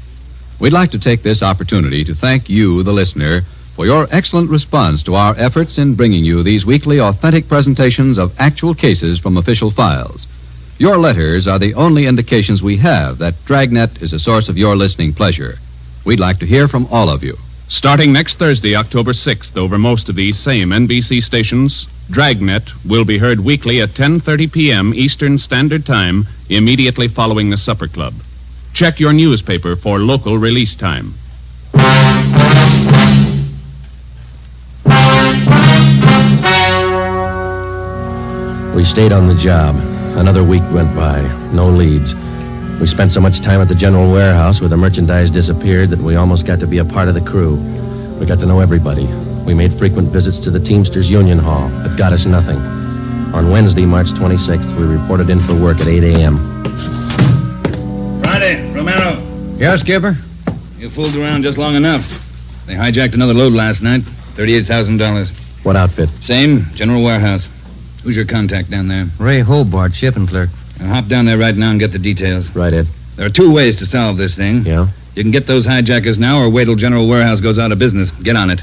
We'd like to take this opportunity to thank you, the listener, for your excellent response to our efforts in bringing you these weekly authentic presentations of actual cases from official files. Your letters are the only indications we have that Dragnet is a source of your listening pleasure. We'd like to hear from all of you. Starting next Thursday, October 6th, over most of these same NBC stations, Dragnet will be heard weekly at 10:30 p.m. Eastern Standard Time, immediately following the Supper Club. Check your newspaper for local release time. We stayed on the job. Another week went by. No leads. We spent so much time at the general warehouse where the merchandise disappeared that we almost got to be a part of the crew. We got to know everybody. We made frequent visits to the Teamsters Union Hall. It got us nothing. On Wednesday, March 26th, we reported in for work at 8 a.m. Friday, Romero. Yeah, Skipper? You fooled around just long enough. They hijacked another load last night. $38,000. What outfit? Same, general warehouse. Who's your contact down there? Ray Hobart, shipping clerk. Now hop down there right now and get the details. Right, Ed. There are 2 ways to solve this thing. Yeah? You can get those hijackers now or wait till general warehouse goes out of business. Get on it.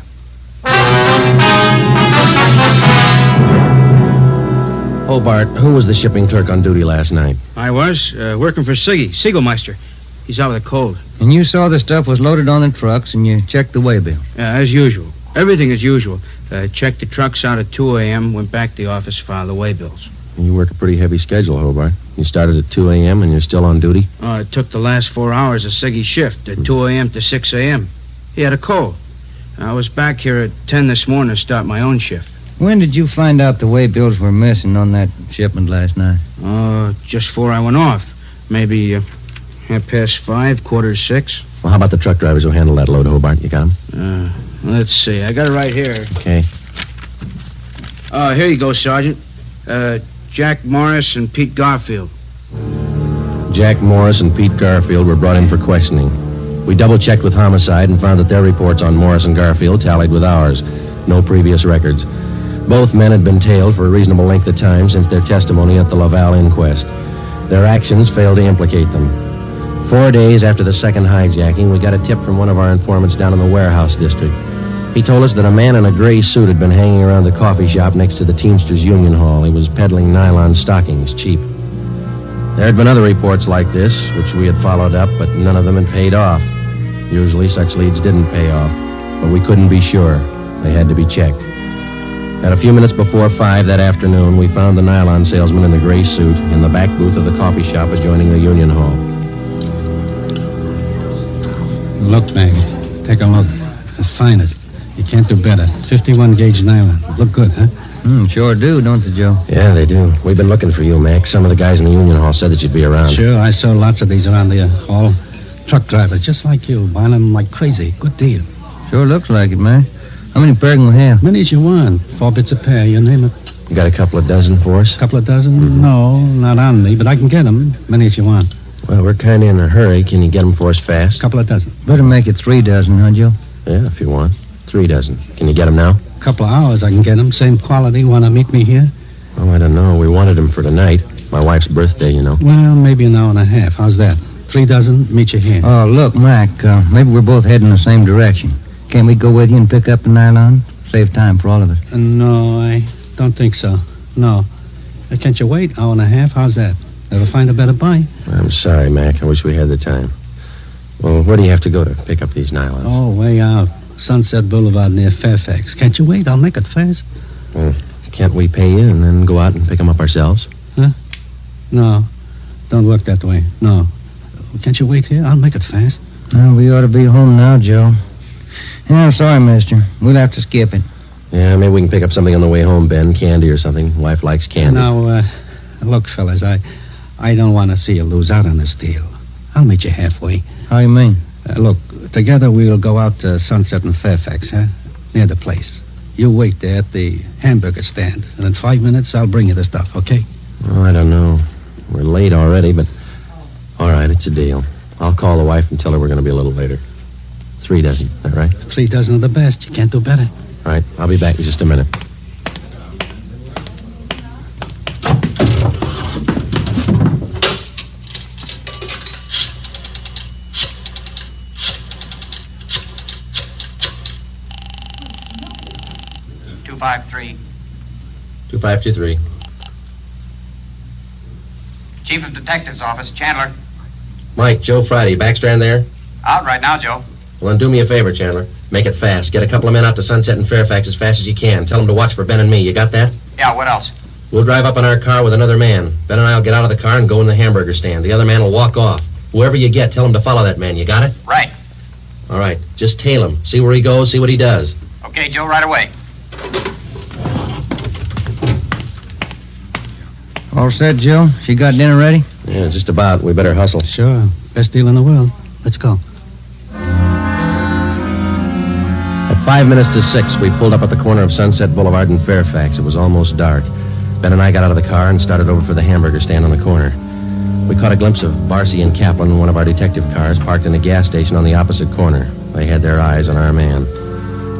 Hobart, who was the shipping clerk on duty last night? I was, working for Siggy, Siegelmeister. He's out with a cold. And you saw the stuff was loaded on the trucks and you checked the waybill? Yeah, as usual. Everything as usual. Checked the trucks out at 2 a.m., went back to the office, filed the waybills. You work a pretty heavy schedule, Hobart. You started at 2 a.m. and you're still on duty? It took the last 4 hours of Siggy's shift, at 2 a.m. to 6 a.m. He had a cold. I was back here at 10 this morning to start my own shift. When did you find out the waybills were missing on that shipment last night? Just before I went off. Maybe 5:30, 5:45. Well, how about the truck drivers who handled that load, Hobart? You got them? Let's see. I got it right here. Okay. Here you go, Sergeant. Jack Morris and Pete Garfield. Jack Morris and Pete Garfield were brought in for questioning. We double-checked with Homicide and found that their reports on Morris and Garfield tallied with ours. No previous records. Both men had been tailed for a reasonable length of time since their testimony at the Laval inquest. Their actions failed to implicate them. 4 days after the second hijacking, we got a tip from one of our informants down in the warehouse district. He told us that a man in a gray suit had been hanging around the coffee shop next to the Teamsters Union Hall. He was peddling nylon stockings, cheap. There had been other reports like this, which we had followed up, but none of them had paid off. Usually such leads didn't pay off, but we couldn't be sure. They had to be checked. At a few minutes before 5 that afternoon, we found the nylon salesman in the gray suit in the back booth of the coffee shop adjoining the Union Hall. Look, Mag. Take a look. The finest. You can't do better. 51-gauge nylon. Look good, huh? Sure do, don't they, Joe? Yeah, they do. We've been looking for you, Mac. Some of the guys in the Union Hall said that you'd be around. Sure, I saw lots of these around the hall. Truck drivers, just like you, buying them like crazy. Good deal. Sure looks like it, man. How many pair can we have? Many as you want. 4 bits a pair, you name it. You got a couple of dozen for us? Couple of dozen? Mm-hmm. No, not on me, but I can get them. Many as you want. Well, we're kind of in a hurry. Can you get them for us fast? Couple of dozen. Better make it 3 dozen, huh, Joe? Yeah, if you want. 3 dozen. Can you get them now? Couple of hours I can get them. Same quality. Want to meet me here? Oh, I don't know. We wanted them for tonight. My wife's birthday, you know. Well, maybe an hour and a half. How's that? 3 dozen, meet you here. Oh, look, Mac, maybe we're both heading the same direction. Can't we go with you and pick up the nylon? Save time for all of us. No, I don't think so. No. Can't you wait? Hour and a half? How's that? Ever find a better buy? I'm sorry, Mac. I wish we had the time. Well, where do you have to go to pick up these nylons? Oh, way out. Sunset Boulevard near Fairfax. Can't you wait? I'll make it fast. Well, can't we pay you and then go out and pick them up ourselves? Huh? No. Don't work that way. No. Can't you wait here? I'll make it fast. Well, we ought to be home now, Joe. Yeah, I'm sorry, mister. We'll have to skip it. Yeah, maybe we can pick up something on the way home, Ben. Candy or something. Wife likes candy. Now, look, fellas, I don't want to see you lose out on this deal. I'll meet you halfway. How you mean? Look, together we'll go out to Sunset and Fairfax, huh? Near the place. You wait there at the hamburger stand, and in 5 minutes I'll bring you the stuff, okay? Oh, I don't know. We're late already, but... All right, it's a deal. I'll call the wife and tell her we're going to be a little later. 3 dozen, is that right? 3 dozen of the best. You can't do better. All right, I'll be back in just a minute. $253. 2523. Chief of Detectives Office, Chandler. Mike, Joe Friday, Backstrand there? Out right now, Joe. Well, then do me a favor, Chandler. Make it fast. Get a couple of men out to Sunset and Fairfax as fast as you can. Tell them to watch for Ben and me. You got that? Yeah, what else? We'll drive up in our car with another man. Ben and I will get out of the car and go in the hamburger stand. The other man will walk off. Whoever you get, tell him to follow that man. You got it? Right. All right. Just tail him. See where he goes, see what he does. Okay, Joe, right away. All set, Joe? She got dinner ready? Yeah, just about. We better hustle. Sure. Best deal in the world. Let's go. At 5 minutes to 6, we pulled up at the corner of Sunset Boulevard and Fairfax. It was almost dark. Ben and I got out of the car and started over for the hamburger stand on the corner. We caught a glimpse of Barcy and Kaplan in one of our detective cars parked in a gas station on the opposite corner. They had their eyes on our man.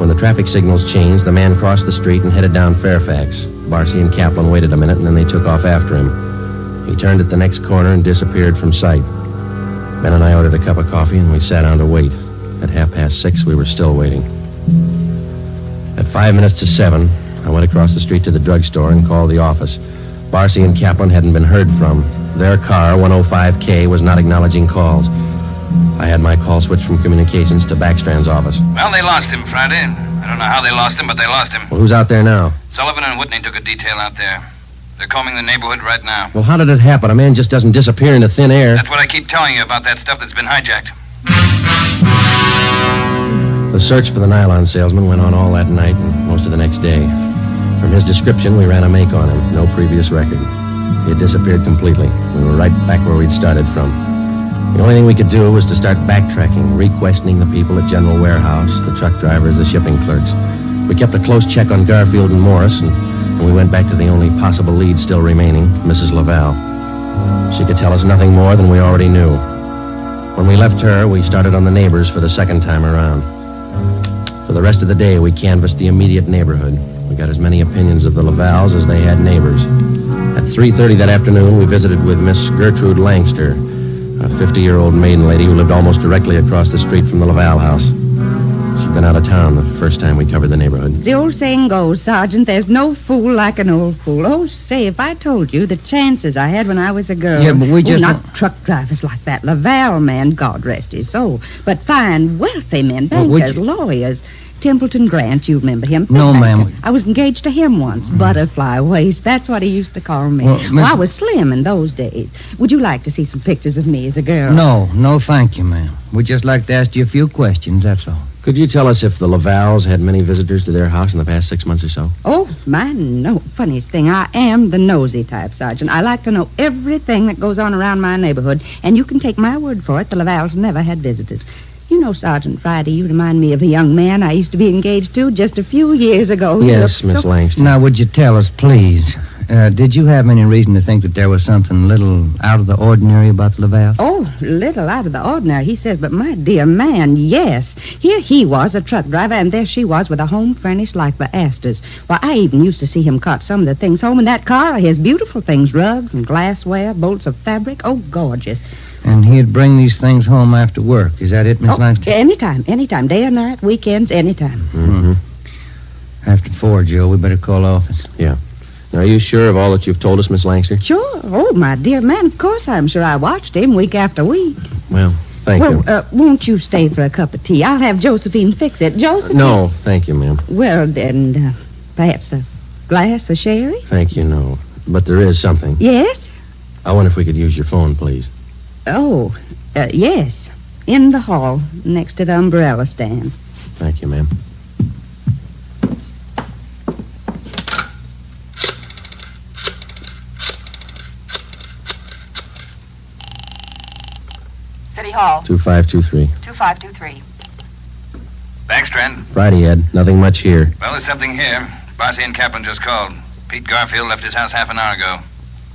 When the traffic signals changed, the man crossed the street and headed down Fairfax. Barcy and Kaplan waited a minute, and then they took off after him. He turned at the next corner and disappeared from sight. Ben and I ordered a cup of coffee, and we sat down to wait. At 6:30, we were still waiting. At 5 minutes to 7, I went across the street to the drugstore and called the office. Barcy and Kaplan hadn't been heard from. Their car, 105K, was not acknowledging calls. I had my call switched from communications to Backstrand's office. Well, they lost him Friday. I don't know how they lost him, but they lost him. Well, who's out there now? Sullivan and Whitney took a detail out there. They're combing the neighborhood right now. Well, how did it happen? A man just doesn't disappear into thin air. That's what I keep telling you about that stuff that's been hijacked. The search for the nylon salesman went on all that night and most of the next day. From his description, we ran a make on him. No previous record. He had disappeared completely. We were right back where we'd started from. The only thing we could do was to start backtracking, re-questioning the people at General Warehouse, the truck drivers, the shipping clerks. We kept a close check on Garfield and Morris, and we went back to the only possible lead still remaining, Mrs. Laval. She could tell us nothing more than we already knew. When we left her, we started on the neighbors for the second time around. For the rest of the day, we canvassed the immediate neighborhood. We got as many opinions of the Lavals as they had neighbors. At 3:30 that afternoon, we visited with Miss Gertrude Langster, a 50-year-old maiden lady who lived almost directly across the street from the Laval house. She'd been out of town the first time we covered the neighborhood. The old saying goes, Sergeant, there's no fool like an old fool. Oh, say, if I told you the chances I had when I was a girl. Yeah, but we just... not truck drivers like that. Laval man, God rest his soul. But fine, wealthy men, bankers, lawyers. Templeton Grant, you remember him? No, ma'am. I was engaged to him once. Butterfly waist, that's what he used to call me. Well, I was slim in those days. Would you like to see some pictures of me as a girl? No, thank you, ma'am. We'd just like to ask you a few questions, that's all. Could you tell us if the Lavals had many visitors to their house in the past 6 months or so? Oh, no. Funniest thing, I am the nosy type, Sergeant. I like to know everything that goes on around my neighborhood, and you can take my word for it, the Lavals never had visitors. You know, Sergeant Friday, you remind me of a young man I used to be engaged to just a few years ago. Yes, Miss Langston. Now, would you tell us, please, did you have any reason to think that there was something little out of the ordinary about the Laval? Oh, little out of the ordinary, he says, but my dear man, yes. Here he was, a truck driver, and there she was with a home furnished like the Astors. Why, I even used to see him cart some of the things home in that car, his beautiful things, rugs and glassware, bolts of fabric. Oh, gorgeous. And he'd bring these things home after work. Is that it, Miss Langston? Anytime. Day or night, weekends, anytime. Mm-hmm. After 4, Joe, we better call office. Yeah. Now, are you sure of all that you've told us, Miss Langster? Sure. Oh, my dear man, of course I'm sure. I watched him week after week. Well, Thank you. Won't you stay for a cup of tea? I'll have Josephine fix it. Josephine? No, thank you, ma'am. Well, then, perhaps a glass of sherry? Thank you, no. But there is something. Yes? I wonder if we could use your phone, please. Oh, yes. In the hall, next to the umbrella stand. Thank you, ma'am. City Hall. 2523. 2523. Thanks, Trent. Friday, Ed. Nothing much here. Well, there's something here. Barcy and Kaplan just called. Pete Garfield left his house half an hour ago.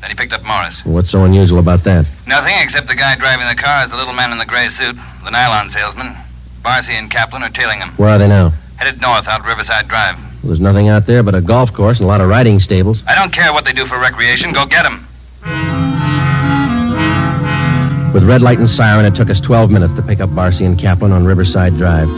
Then he picked up Morris. What's so unusual about that? Nothing, except the guy driving the car is the little man in the gray suit, the nylon salesman. Barcy and Kaplan are tailing him. Where are they now? Headed north out Riverside Drive. There's nothing out there but a golf course and a lot of riding stables. I don't care what they do for recreation. Go get them. With red light and siren, it took us 12 minutes to pick up Barcy and Kaplan on Riverside Drive.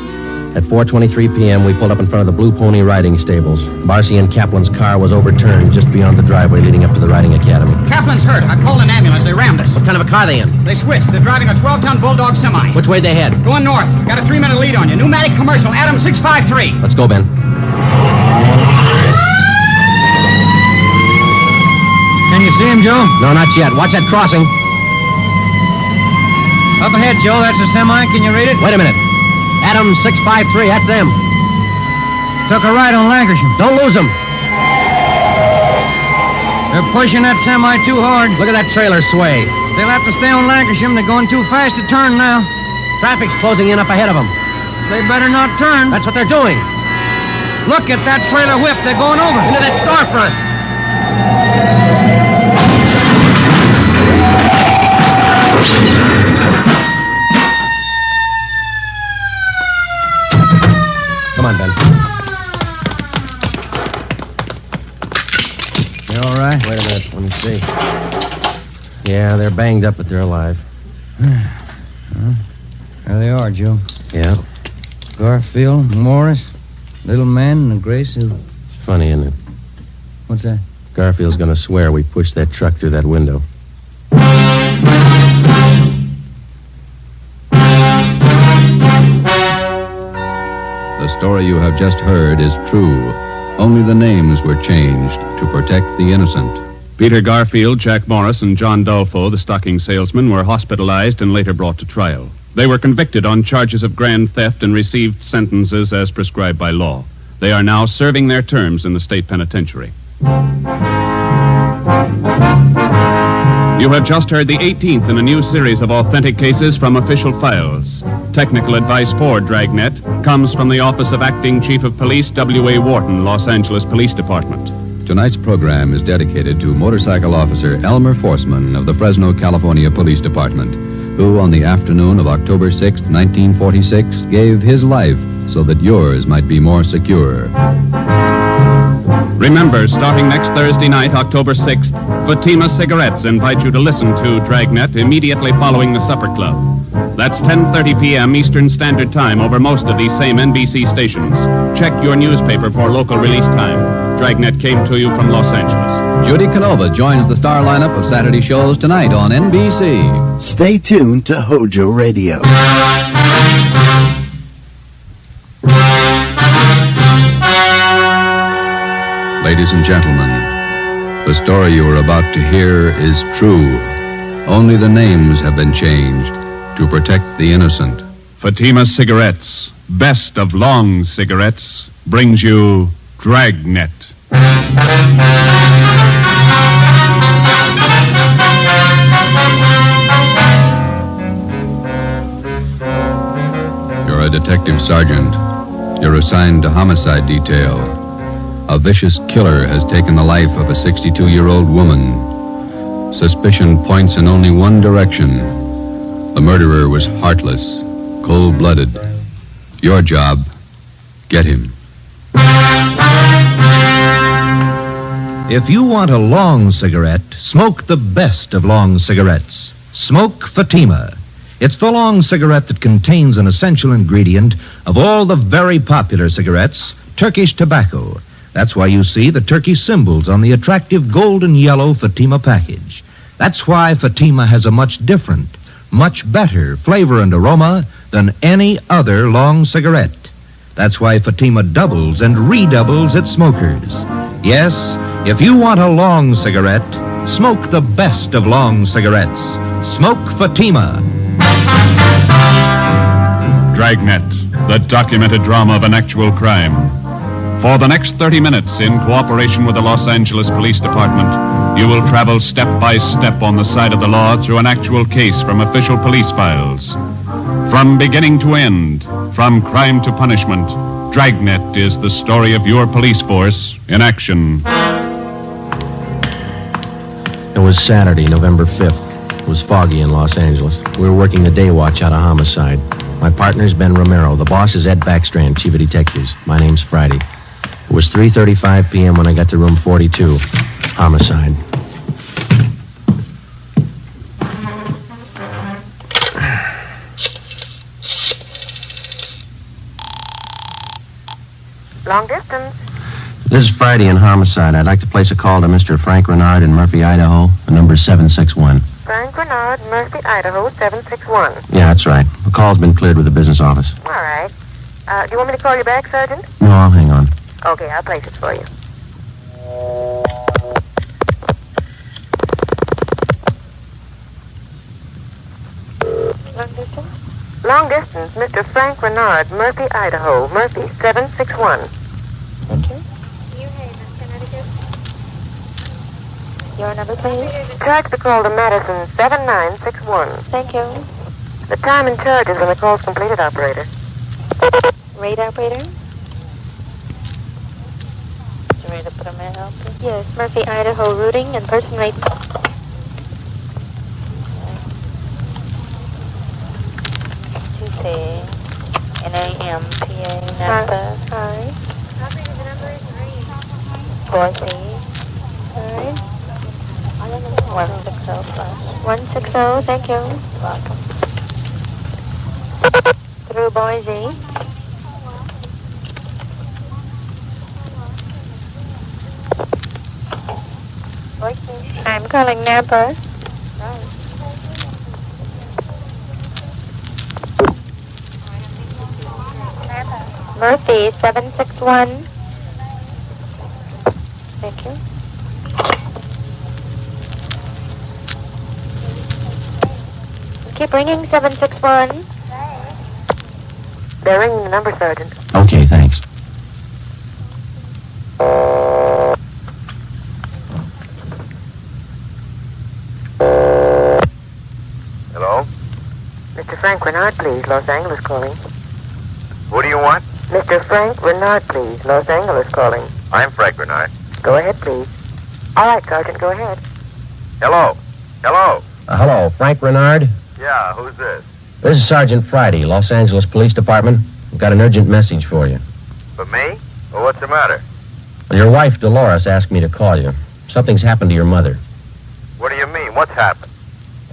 At 4:23 p.m., we pulled up in front of the Blue Pony riding stables. Barcy and Kaplan's car was overturned just beyond the driveway leading up to the riding academy. Kaplan's hurt. I called an ambulance. They rammed us. What kind of a car are they in? They switched. They're driving a 12-ton Bulldog semi. Which way they head? Going north. Got a 3-minute lead on you. Pneumatic commercial. Adam 653. Let's go, Ben. Can you see him, Joe? No, not yet. Watch that crossing. Up ahead, Joe. That's a semi. Can you read it? Wait a minute. Adam 653, that's them. Took a right on Lancashire. Don't lose them. They're pushing that semi too hard. Look at that trailer sway. They'll have to stay on Lancashire. They're going too fast to turn now. Traffic's closing in up ahead of them. They better not turn. That's what they're doing. Look at that trailer whip. They're going over. Into that storefront. Come on, Ben. You all right? Wait a minute. Let me see. Yeah, they're banged up, but they're alive. There they are, Joe. Yeah. Garfield, Morris, little man in the gray suit. It's funny, isn't it? What's that? Garfield's going to swear we pushed that truck through that window. The story you have just heard is true. Only the names were changed to protect the innocent. Peter Garfield, Jack Morris, and John Dolfo, the stocking salesman, were hospitalized and later brought to trial. They were convicted on charges of grand theft and received sentences as prescribed by law. They are now serving their terms in the state penitentiary. You have just heard the 18th in a new series of authentic cases from official files. Technical advice for Dragnet comes from the Office of Acting Chief of Police W.A. Wharton, Los Angeles Police Department. Tonight's program is dedicated to motorcycle officer Elmer Forsman of the Fresno, California Police Department, who on the afternoon of October 6, 1946, gave his life so that yours might be more secure. Remember, starting next Thursday night, October 6th, Fatima Cigarettes invite you to listen to Dragnet immediately following the Supper Club. That's 10:30 p.m. Eastern Standard Time over most of these same NBC stations. Check your newspaper for local release time. Dragnet came to you from Los Angeles. Judy Canova joins the star lineup of Saturday shows tonight on NBC. Stay tuned to HOJO Radio. Ladies and gentlemen, the story you are about to hear is true. Only the names have been changed to protect the innocent. Fatima Cigarettes, best of long cigarettes, brings you Dragnet. You're a detective sergeant. You're assigned to homicide detail. A vicious killer has taken the life of a 62-year-old woman. Suspicion points in only one direction. The murderer was heartless, cold-blooded. Your job, get him. If you want a long cigarette, smoke the best of long cigarettes. Smoke Fatima. It's the long cigarette that contains an essential ingredient of all the very popular cigarettes, Turkish tobacco. That's why you see the Turkish symbols on the attractive gold and yellow Fatima package. That's why Fatima has a much different, much better flavor and aroma than any other long cigarette. That's why Fatima doubles and redoubles its smokers. Yes, if you want a long cigarette, smoke the best of long cigarettes. Smoke Fatima. Dragnet, the documented drama of an actual crime. For the next 30 minutes, in cooperation with the Los Angeles Police Department, you will travel step by step on the side of the law through an actual case from official police files. From beginning to end, from crime to punishment, Dragnet is the story of your police force in action. It was Saturday, November 5th. It was foggy in Los Angeles. We were working the day watch out of Homicide. My partner's Ben Romero. The boss is Ed Backstrand, chief of detectives. My name's Friday. It was 3:35 p.m. when I got to room 42, Homicide. Long distance. This is Friday in Homicide. I'd like to place a call to Mr. Frank Renard in Murphy, Idaho. The number's 761. Frank Renard, Murphy, Idaho, 761. Yeah, that's right. The call's been cleared with the business office. All right. Do you want me to call you back, Sergeant? No, I'll hang on. Okay, I'll place it for you. Long distance? Long distance, Mr. Frank Renard, Murphy, Idaho. Murphy, 761. Thank you. New Haven, Connecticut. Your number, please. Track the call to Madison, 7961. Thank you. The time and charges when the call's completed, operator. Read, operator. You ready to put a man out? Yes, Murphy, Idaho, routing and person rate. Tuesday, NAMPA, Napa. Hi. Operator, the number is 4C. Alright. 160 plus. 160, thank you. Welcome. Through Boise. I'm calling Napa. Murphy, 761. Thank you. Keep ringing, 761. They're ringing the number, Sergeant. Okay, thanks. Hello? Mr. Frank Renard, please. Los Angeles calling. Who do you want? Mr. Frank Renard, please. Los Angeles calling. I'm Frank Renard. Go ahead, please. All right, Sergeant, go ahead. Hello? Hello? Hello, Frank Renard? Yeah, who's this? This is Sergeant Friday, Los Angeles Police Department. I've got an urgent message for you. For me? Well, what's the matter? Well, your wife, Dolores, asked me to call you. Something's happened to your mother. What do you mean? What's happened?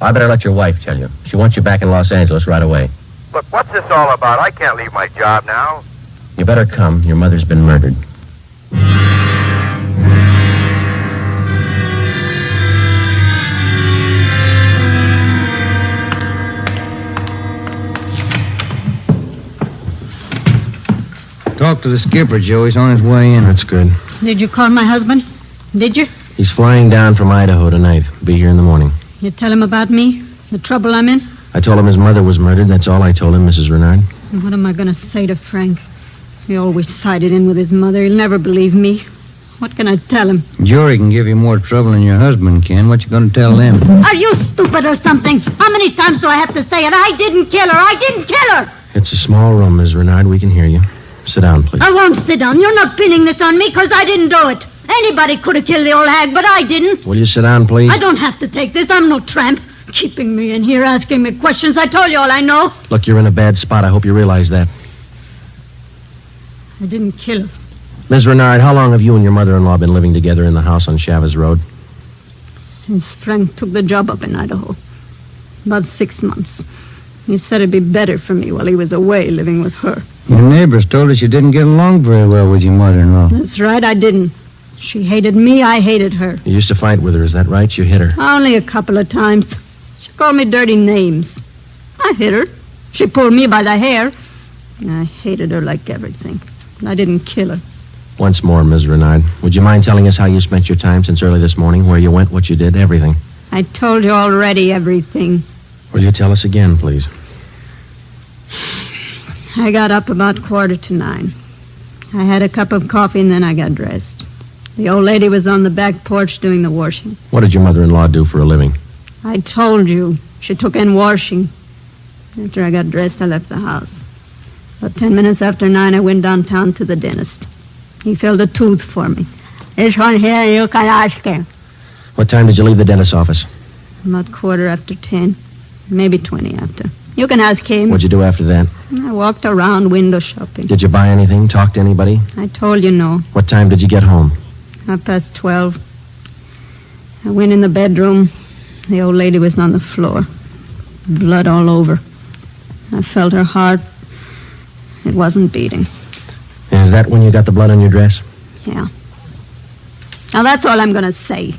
Well, I better let your wife tell you. She wants you back in Los Angeles right away. Look, what's this all about? I can't leave my job now. You better come. Your mother's been murdered. Talk to the skipper, Joe. He's on his way in. That's good. Did you call my husband? Did you? He's flying down from Idaho tonight. Be here in the morning. You tell him about me? The trouble I'm in? I told him his mother was murdered. That's all I told him, Mrs. Renard. And what am I going to say to Frank? He always sided in with his mother. He'll never believe me. What can I tell him? Jory can give you more trouble than your husband can. What you going to tell them? Are you stupid or something? How many times do I have to say it? I didn't kill her. I didn't kill her. It's a small room, Ms. Renard. We can hear you. Sit down, please. I won't sit down. You're not pinning this on me because I didn't do it. Anybody could have killed the old hag, but I didn't. Will you sit down, please? I don't have to take this. I'm no tramp. Keeping me in here, asking me questions. I told you all I know. Look, you're in a bad spot. I hope you realize that. I didn't kill her. Ms. Renard, how long have you and your mother-in-law been living together in the house on Chavez Road? Since Frank took the job up in Idaho. About 6 months. He said it'd be better for me while he was away living with her. Your neighbors told us you didn't get along very well with your mother-in-law. That's right, I didn't. She hated me, I hated her. You used to fight with her, is that right? You hit her. Only a couple of times. She called me dirty names. I hit her. She pulled me by the hair. I hated her like everything. I didn't kill her. Once more, Ms. Renard, would you mind telling us how you spent your time since early this morning, where you went, what you did, everything? I told you already everything. Will you tell us again, please? I got up about 9:15. I had a cup of coffee and then I got dressed. The old lady was on the back porch doing the washing. What did your mother-in-law do for a living? I told you. She took in washing. After I got dressed, I left the house. About 10 minutes after 9, I went downtown to the dentist. He filled a tooth for me. This one here, you can ask him. What time did you leave the dentist's office? About 10:15. Maybe 20 after. You can ask him. What'd you do after that? I walked around window shopping. Did you buy anything, talk to anybody? I told you no. What time did you get home? 12:30. I went in the bedroom. The old lady was on the floor. Blood all over. I felt her heart. It wasn't beating. Is that when you got the blood on your dress? Yeah. Now that's all I'm going to say.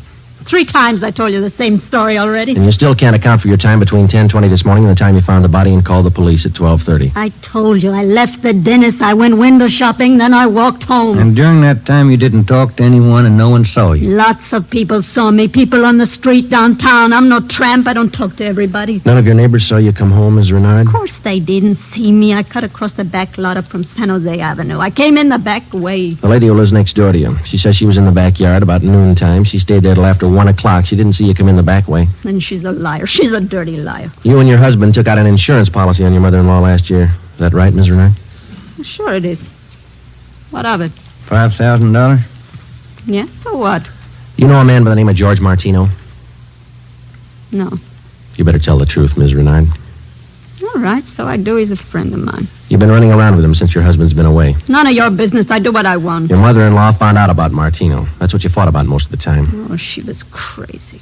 3 times I told you the same story already. And you still can't account for your time between 10:20 this morning and the time you found the body and called the police at 12:30. I told you I left the dentist. I went window shopping, then I walked home. And during that time you didn't talk to anyone and no one saw you? Lots of people saw me. People on the street downtown. I'm no tramp. I don't talk to everybody. None of your neighbors saw you come home, Ms. Renard? Of course they didn't see me. I cut across the back lot up from San Jose Avenue. I came in the back way. The lady who lives next door to you. She says she was in the backyard about noontime. She stayed there till after 1 o'clock. She didn't see you come in the back way. Then she's a liar. She's a dirty liar. You and your husband took out an insurance policy on your mother-in-law last year. Is that right, Ms. Renard? Sure it is. What of it? $5,000? Yeah, so what? You know a man by the name of George Martino? No. You better tell the truth, Ms. Renard. All right, so I do. He's a friend of mine. You've been running around with him since your husband's been away. None of your business. I do what I want. Your mother-in-law found out about Martino. That's what you fought about most of the time. Oh, she was crazy.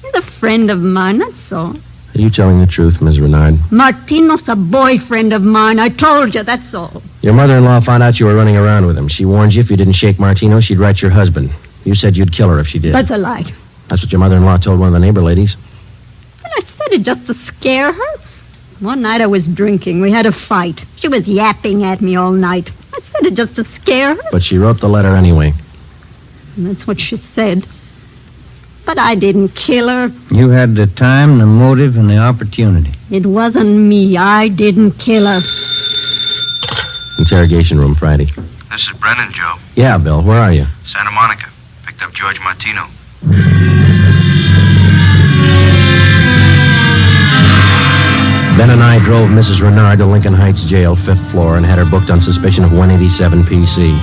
He's a friend of mine, that's all. Are you telling the truth, Ms. Renard? Martino's a boyfriend of mine. I told you, that's all. Your mother-in-law found out you were running around with him. She warned you if you didn't shake Martino, she'd write your husband. You said you'd kill her if she did. That's a lie. That's what your mother-in-law told one of the neighbor ladies. And I said it just to scare her. One night I was drinking. We had a fight. She was yapping at me all night. I said it just to scare her. But she wrote the letter anyway. And that's what she said. But I didn't kill her. You had the time, the motive, and the opportunity. It wasn't me. I didn't kill her. Interrogation room, Friday. This is Brennan, Joe. Yeah, Bill. Where are you? Santa Monica. Picked up George Martino. Ben and I drove Mrs. Renard to Lincoln Heights Jail, 5th floor, and had her booked on suspicion of 187 PC.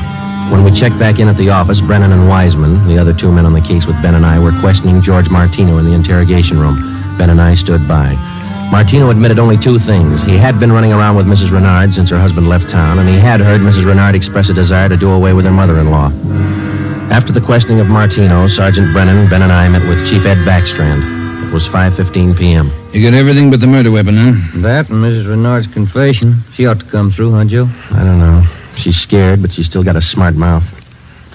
When we checked back in at the office, Brennan and Wiseman, the other 2 men on the case with Ben and I, were questioning George Martino in the interrogation room. Ben and I stood by. Martino admitted only 2 things. He had been running around with Mrs. Renard since her husband left town, and he had heard Mrs. Renard express a desire to do away with her mother-in-law. After the questioning of Martino, Sergeant Brennan, Ben and I met with Chief Ed Backstrand. It was 5:15 p.m. You got everything but the murder weapon, huh? That and Mrs. Renard's confession. She ought to come through, huh, Joe? I don't know. She's scared, but she's still got a smart mouth.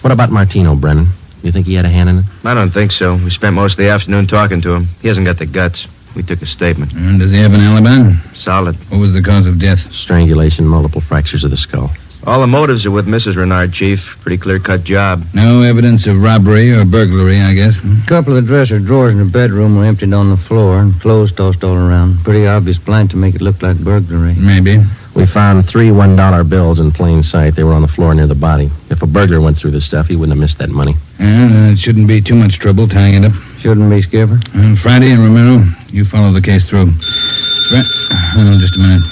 What about Martino, Brennan? You think he had a hand in it? I don't think so. We spent most of the afternoon talking to him. He hasn't got the guts. We took a statement. And does he have an alibi? Solid. What was the cause of death? Strangulation, multiple fractures of the skull. All the motives are with Mrs. Renard, Chief. Pretty clear-cut job. No evidence of robbery or burglary, I guess. A couple of the dresser drawers in the bedroom were emptied on the floor and clothes tossed all around. Pretty obvious blind to make it look like burglary. Maybe. We found 3 $1 bills in plain sight. They were on the floor near the body. If a burglar went through this stuff, he wouldn't have missed that money. And it shouldn't be too much trouble tying it up. Shouldn't be, Skipper. Friday and Romero, you follow the case through. Just a minute.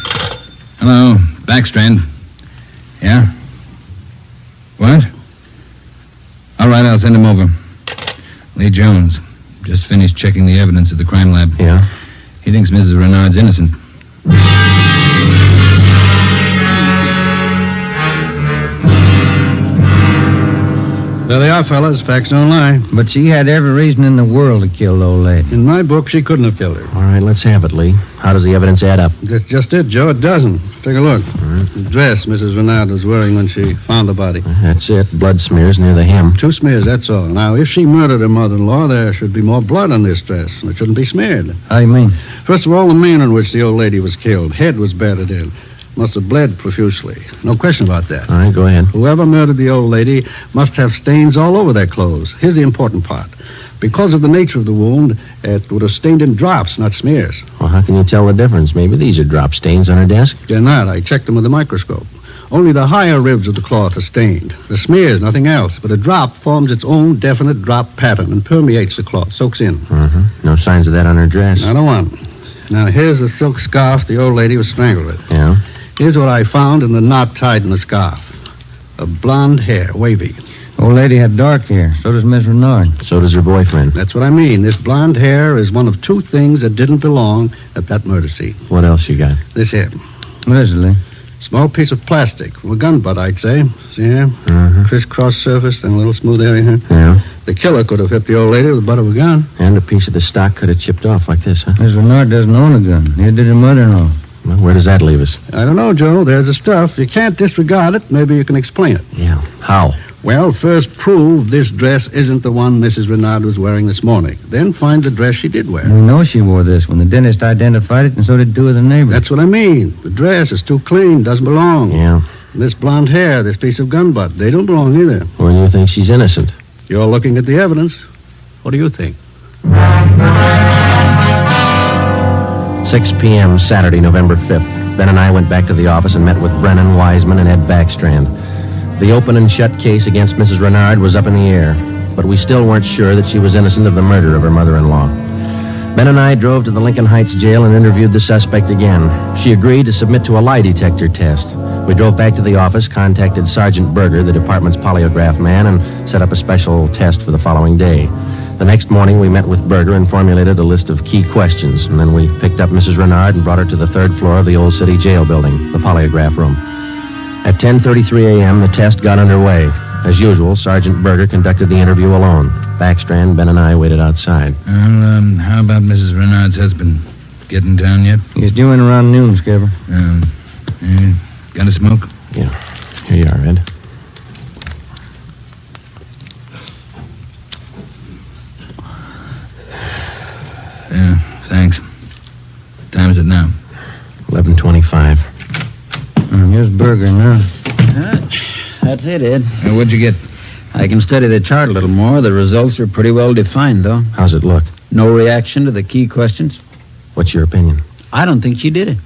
Hello, Backstrand. Yeah? What? All right, I'll send him over. Lee Jones. Just finished checking the evidence at the crime lab. Yeah? He thinks Mrs. Renard's innocent. There they are, fellas. Facts don't lie. But she had every reason in the world to kill the old lady. In my book, she couldn't have killed her. All right, let's have it, Lee. How does the evidence add up? That's just it, Joe. It doesn't. Take a look. The dress Mrs. Renard was wearing when she found the body. That's it. Blood smears near the hem. 2 smears, that's all. Now, if she murdered her mother-in-law, there should be more blood on this dress, and it shouldn't be smeared. How do you mean? First of all, the manner in which the old lady was killed. Head was battered in. Must have bled profusely. No question about that. All right, go ahead. Whoever murdered the old lady must have stains all over their clothes. Here's the important part. Because of the nature of the wound, it would have stained in drops, not smears. Well, how can you tell the difference? Maybe these are drop stains on her desk? They're not. I checked them with a microscope. Only the higher ribs of the cloth are stained. The smears, nothing else. But a drop forms its own definite drop pattern and permeates the cloth, soaks in. No signs of that on her dress. Not a one. Now, here's the silk scarf the old lady was strangled with. Yeah? Here's what I found in the knot tied in the scarf. A blonde hair, wavy. Old lady had dark hair. So does Miss Renard. So does her boyfriend. That's what I mean. This blonde hair is one of 2 things that didn't belong at that murder scene. What else you got? This here. What is it, Lee? Small piece of plastic from a gun butt, I'd say. See here? Crisscross surface and a little smooth area here. Yeah. The killer could have hit the old lady with the butt of a gun. And a piece of the stock could have chipped off like this, huh? Miss Renard doesn't own a gun. Neither did her mother-in-law. Well, where does that leave us? I don't know, Joe. There's the stuff. You can't disregard it. Maybe you can explain it. Yeah. How? Well, first prove this dress isn't the one Mrs. Renard was wearing this morning. Then find the dress she did wear. We know she wore this when the dentist identified it, and so did 2 of the neighbors. That's what I mean. The dress is too clean, doesn't belong. Yeah. This blonde hair, this piece of gun butt, they don't belong either. Well, you think she's innocent? You're looking at the evidence. What do you think? 6 p.m. Saturday, November 5th. Ben and I went back to the office and met with Brennan, Wiseman, and Ed Backstrand. The open and shut case against Mrs. Renard was up in the air, but we still weren't sure that she was innocent of the murder of her mother-in-law. Ben and I drove to the Lincoln Heights jail and interviewed the suspect again. She agreed to submit to a lie detector test. We drove back to the office, contacted Sergeant Berger, the department's polygraph man, and set up a special test for the following day. The next morning, we met with Berger and formulated a list of key questions, and then we picked up Mrs. Renard and brought her to the 3rd floor of the Old City Jail building, the polygraph room. At 10:33 a.m., the test got underway. As usual, Sergeant Berger conducted the interview alone. Backstrand, Ben, and I waited outside. Well, how about Mrs. Renard's husband? Get in town yet? He's due in around noon, Skipper. Got a smoke? Yeah. Here you are, Ed. Yeah, thanks. What time is it now? 11:25. Here's Berger now. That's it, Ed. What'd you get? I can study the chart a little more. The results are pretty well defined, though. How's it look? No reaction to the key questions. What's your opinion? I don't think she did it.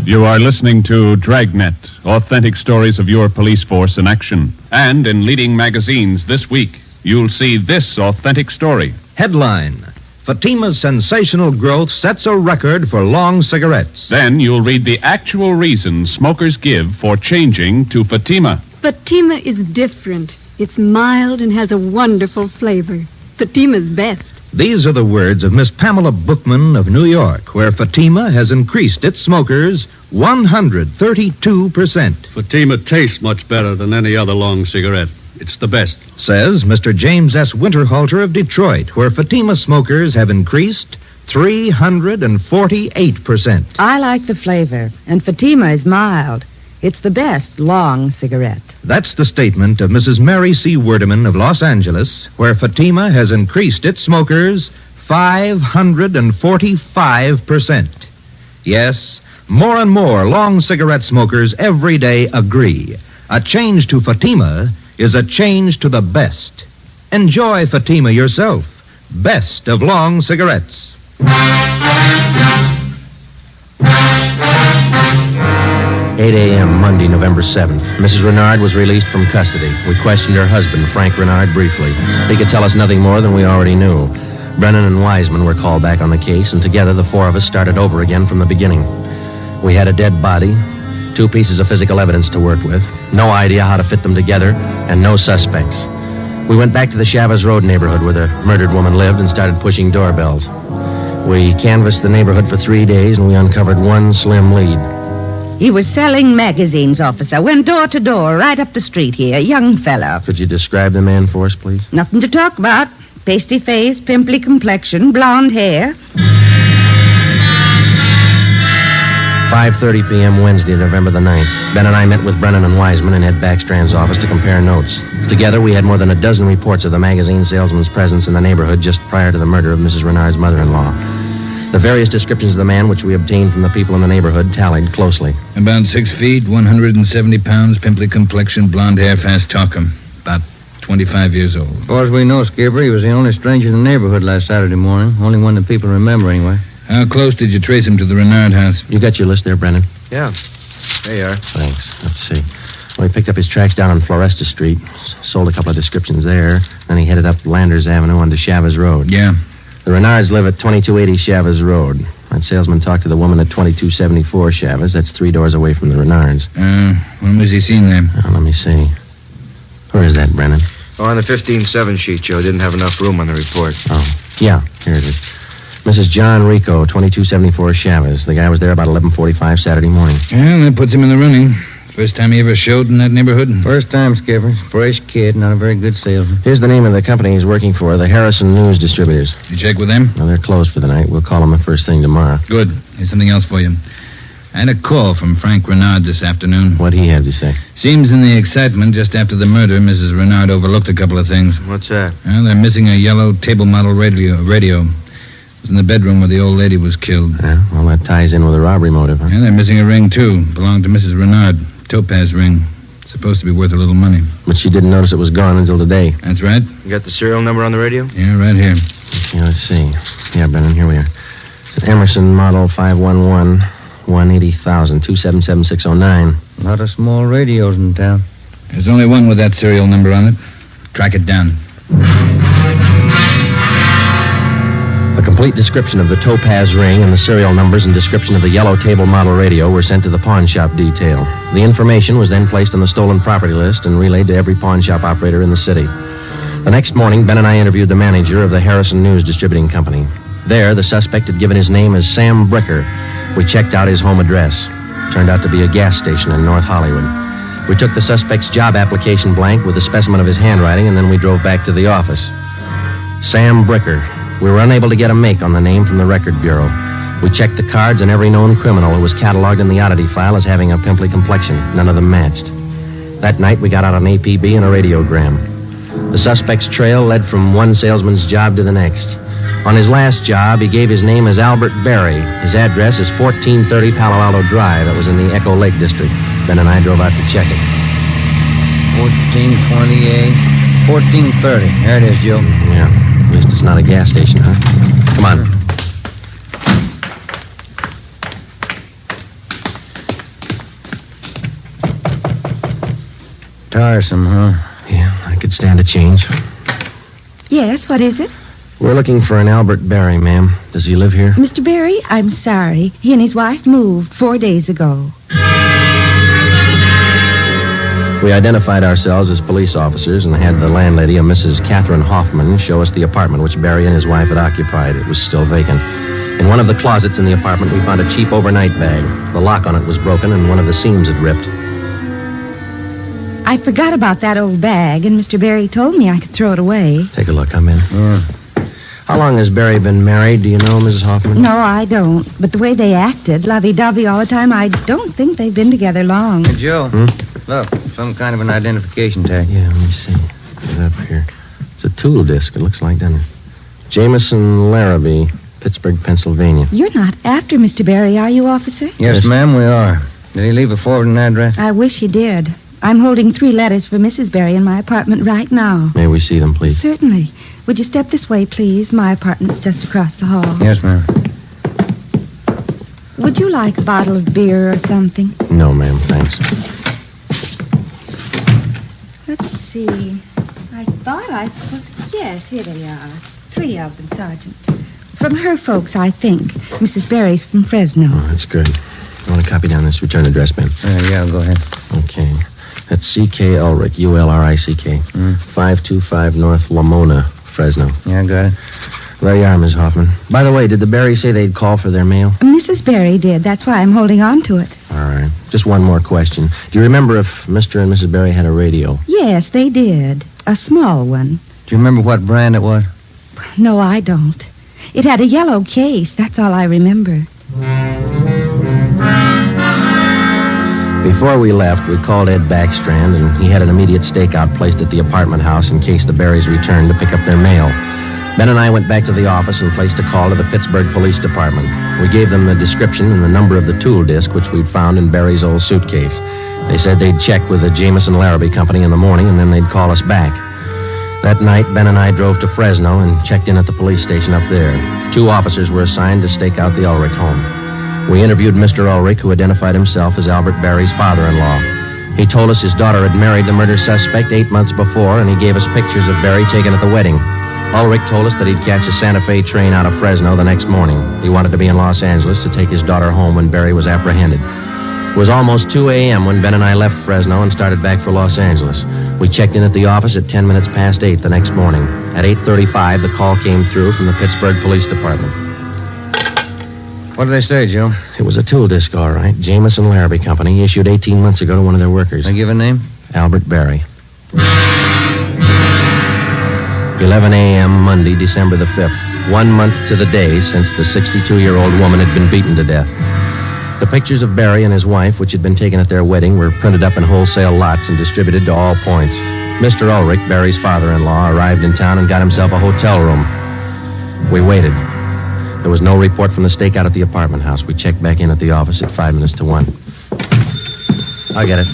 You are listening to Dragnet, authentic stories of your police force in action. And in leading magazines this week, you'll see this authentic story. Headline: Fatima's sensational growth sets a record for long cigarettes. Then you'll read the actual reasons smokers give for changing to Fatima. Fatima is different. It's mild and has a wonderful flavor. Fatima's best. These are the words of Miss Pamela Bookman of New York, where Fatima has increased its smokers 132%. Fatima tastes much better than any other long cigarette. It's the best. Says Mr. James S. Winterhalter of Detroit, where Fatima smokers have increased 348%. I like the flavor, and Fatima is mild. It's the best long cigarette. That's the statement of Mrs. Mary C. Werdeman of Los Angeles, where Fatima has increased its smokers 545%. Yes, more and more long cigarette smokers every day agree. A change to Fatima is a change to the best. Enjoy Fatima yourself. Best of long cigarettes. 8 a.m., Monday, November 7th. Mrs. Renard was released from custody. We questioned her husband, Frank Renard, briefly. He could tell us nothing more than we already knew. Brennan and Wiseman were called back on the case, and together the 4 of us started over again from the beginning. We had a dead body, 2 pieces of physical evidence to work with, no idea how to fit them together, and no suspects. We went back to the Chavez Road neighborhood where the murdered woman lived and started pushing doorbells. We canvassed the neighborhood for 3 days, and we uncovered one slim lead. He was selling magazines, officer. Went door to door, right up the street here. Young fellow. Could you describe the man for us, please? Nothing to talk about. Pasty face, pimply complexion, blonde hair. 5:30 p.m. Wednesday, November the 9th. Ben and I met with Brennan and Wiseman in Ed Backstrand's office to compare notes. Together, we had more than a dozen reports of the magazine salesman's presence in the neighborhood just prior to the murder of Mrs. Renard's mother-in-law. The various descriptions of the man which we obtained from the people in the neighborhood tallied closely. About 6 feet, 170 pounds, pimply complexion, blonde hair, fast talker. About 25 years old. As far as we know, Skipper, he was the only stranger in the neighborhood last Saturday morning. Only one that people remember, anyway. How close did you trace him to the Renard house? You got your list there, Brennan? Yeah. There you are. Thanks. Let's see. Well, he picked up his tracks down on Floresta Street, sold a couple of descriptions there, then he headed up Landers Avenue onto Chavez Road. Yeah. The Renards live at 2280 Chavez Road. That salesman talked to the woman at 2274 Chavez. That's 3 doors away from the Renards. When was he seen there? Let me see. Where is that, Brennan? Oh, on the 15-7 sheet, Joe. Didn't have enough room on the report. Oh, yeah. Here it is. Mrs. John Rico, 2274 Chavez. The guy was there about 11:45 Saturday morning. Yeah, that puts him in the running. First time he ever showed in that neighborhood? First time, Skipper. Fresh kid, not a very good salesman. Here's the name of the company he's working for, the Harrison News Distributors. You check with them? No, they're closed for the night. We'll call them the first thing tomorrow. Good. Here's something else for you. I had a call from Frank Renard this afternoon. What'd he have to say? Seems in the excitement just after the murder, Mrs. Renard overlooked a couple of things. What's that? Well, they're missing a yellow table model radio. It was in the bedroom where the old lady was killed. Yeah, well, that ties in with a robbery motive, huh? Yeah, they're missing a ring, too. Belonged to Mrs. Renard. Topaz ring. Supposed to be worth a little money. But she didn't notice it was gone until today. That's right. You got the serial number on the radio? Yeah, right here. Okay, let's see. Yeah, Brennan, here we are. It's an Emerson model 511, 180,000, 277-609. A lot of small radios in town. There's only one with that serial number on it. Track it down. A complete description of the Topaz ring and the serial numbers and description of the yellow table model radio were sent to the pawn shop detail. The information was then placed on the stolen property list and relayed to every pawn shop operator in the city. The next morning, Ben and I interviewed the manager of the Harrison News Distributing Company. There, the suspect had given his name as Sam Bricker. We checked out his home address. Turned out to be a gas station in North Hollywood. We took the suspect's job application blank with a specimen of his handwriting, and then we drove back to the office. Sam Bricker. We were unable to get a make on the name from the Record Bureau. We checked the cards on every known criminal who was cataloged in the oddity file as having a pimply complexion. None of them matched. That night, we got out an APB and a radiogram. The suspect's trail led from one salesman's job to the next. On his last job, he gave his name as Albert Berry. His address is 1430 Palo Alto Drive. That was in the Echo Lake District. Ben and I drove out to check it. 1428, 1430. There it is, Joe. Yeah. At least it's not a gas station, huh? Come on. Tiresome, huh? Yeah, I could stand a change. Yes, what is it? We're looking for an Albert Berry, ma'am. Does he live here? Mr. Berry, I'm sorry. He and his wife moved 4 days ago. We identified ourselves as police officers and had the landlady, a Mrs. Catherine Hoffman, show us the apartment which Berry and his wife had occupied. It was still vacant. In one of the closets in the apartment, we found a cheap overnight bag. The lock on it was broken and one of the seams had ripped. I forgot about that old bag, and Mr. Berry told me I could throw it away. Take a look. I'm in. How long has Berry been married? Do you know, Mrs. Hoffman? No, I don't. But the way they acted, lovey-dovey all the time, I don't think they've been together long. Hey, Joe. Look, some kind of an identification tag. Yeah, let me see. Put it up here. It's a tool disc, it looks like, doesn't it? Jameson Larrabee, Pittsburgh, Pennsylvania. You're not after Mr. Berry, are you, officer? Yes, ma'am, we are. Did he leave a forwarding address? I wish he did. I'm holding 3 letters for Mrs. Berry in my apartment right now. May we see them, please? Certainly. Would you step this way, please? My apartment's just across the hall. Yes, ma'am. Would you like a bottle of beer or something? No, ma'am, thanks. Let's see. I thought I put... Yes, here they are. 3 of them, Sergeant. From her folks, I think. Mrs. Berry's from Fresno. Oh, that's good. You want to copy down this return address, Ben? Yeah, go ahead. Okay. That's C.K. Ulrich, U-L-R-I-C-K. 525 North Lamona, Fresno. Yeah, I got it. There you are, Miss Hoffman. By the way, did the Berry say they'd call for their mail? Mrs. Berry did. That's why I'm holding on to it. All right. Just one more question. Do you remember if Mr. and Mrs. Berry had a radio? Yes, they did. A small one. Do you remember what brand it was? No, I don't. It had a yellow case. That's all I remember. Before we left, we called Ed Backstrand, and he had an immediate stakeout placed at the apartment house in case the Berrys returned to pick up their mail. Ben and I went back to the office and placed a call to the Pittsburgh Police Department. We gave them the description and the number of the tool disc which we'd found in Berry's old suitcase. They said they'd check with the Jameson Larrabee Company in the morning, and then they'd call us back. That night, Ben and I drove to Fresno and checked in at the police station up there. 2 officers were assigned to stake out the Ulrich home. We interviewed Mr. Ulrich, who identified himself as Albert Berry's father-in-law. He told us his daughter had married the murder suspect 8 months before, and he gave us pictures of Berry taken at the wedding. Ulrich told us that he'd catch a Santa Fe train out of Fresno the next morning. He wanted to be in Los Angeles to take his daughter home when Berry was apprehended. It was almost 2 a.m. when Ben and I left Fresno and started back for Los Angeles. We checked in at the office at 10 minutes past 8 the next morning. At 8:35, the call came through from the Pittsburgh Police Department. What did they say, Joe? It was a tool disc, all right. Jameson Larrabee Company, issued 18 months ago to one of their workers. They give a name? Albert Berry. 11 a.m. Monday, December the 5th. 1 month to the day since the 62-year-old woman had been beaten to death. The pictures of Berry and his wife, which had been taken at their wedding, were printed up in wholesale lots and distributed to all points. Mr. Ulrich, Berry's father-in-law, arrived in town and got himself a hotel room. We waited. There was no report from the stakeout at the apartment house. We checked back in at the office at 5 minutes to 1. I'll get it.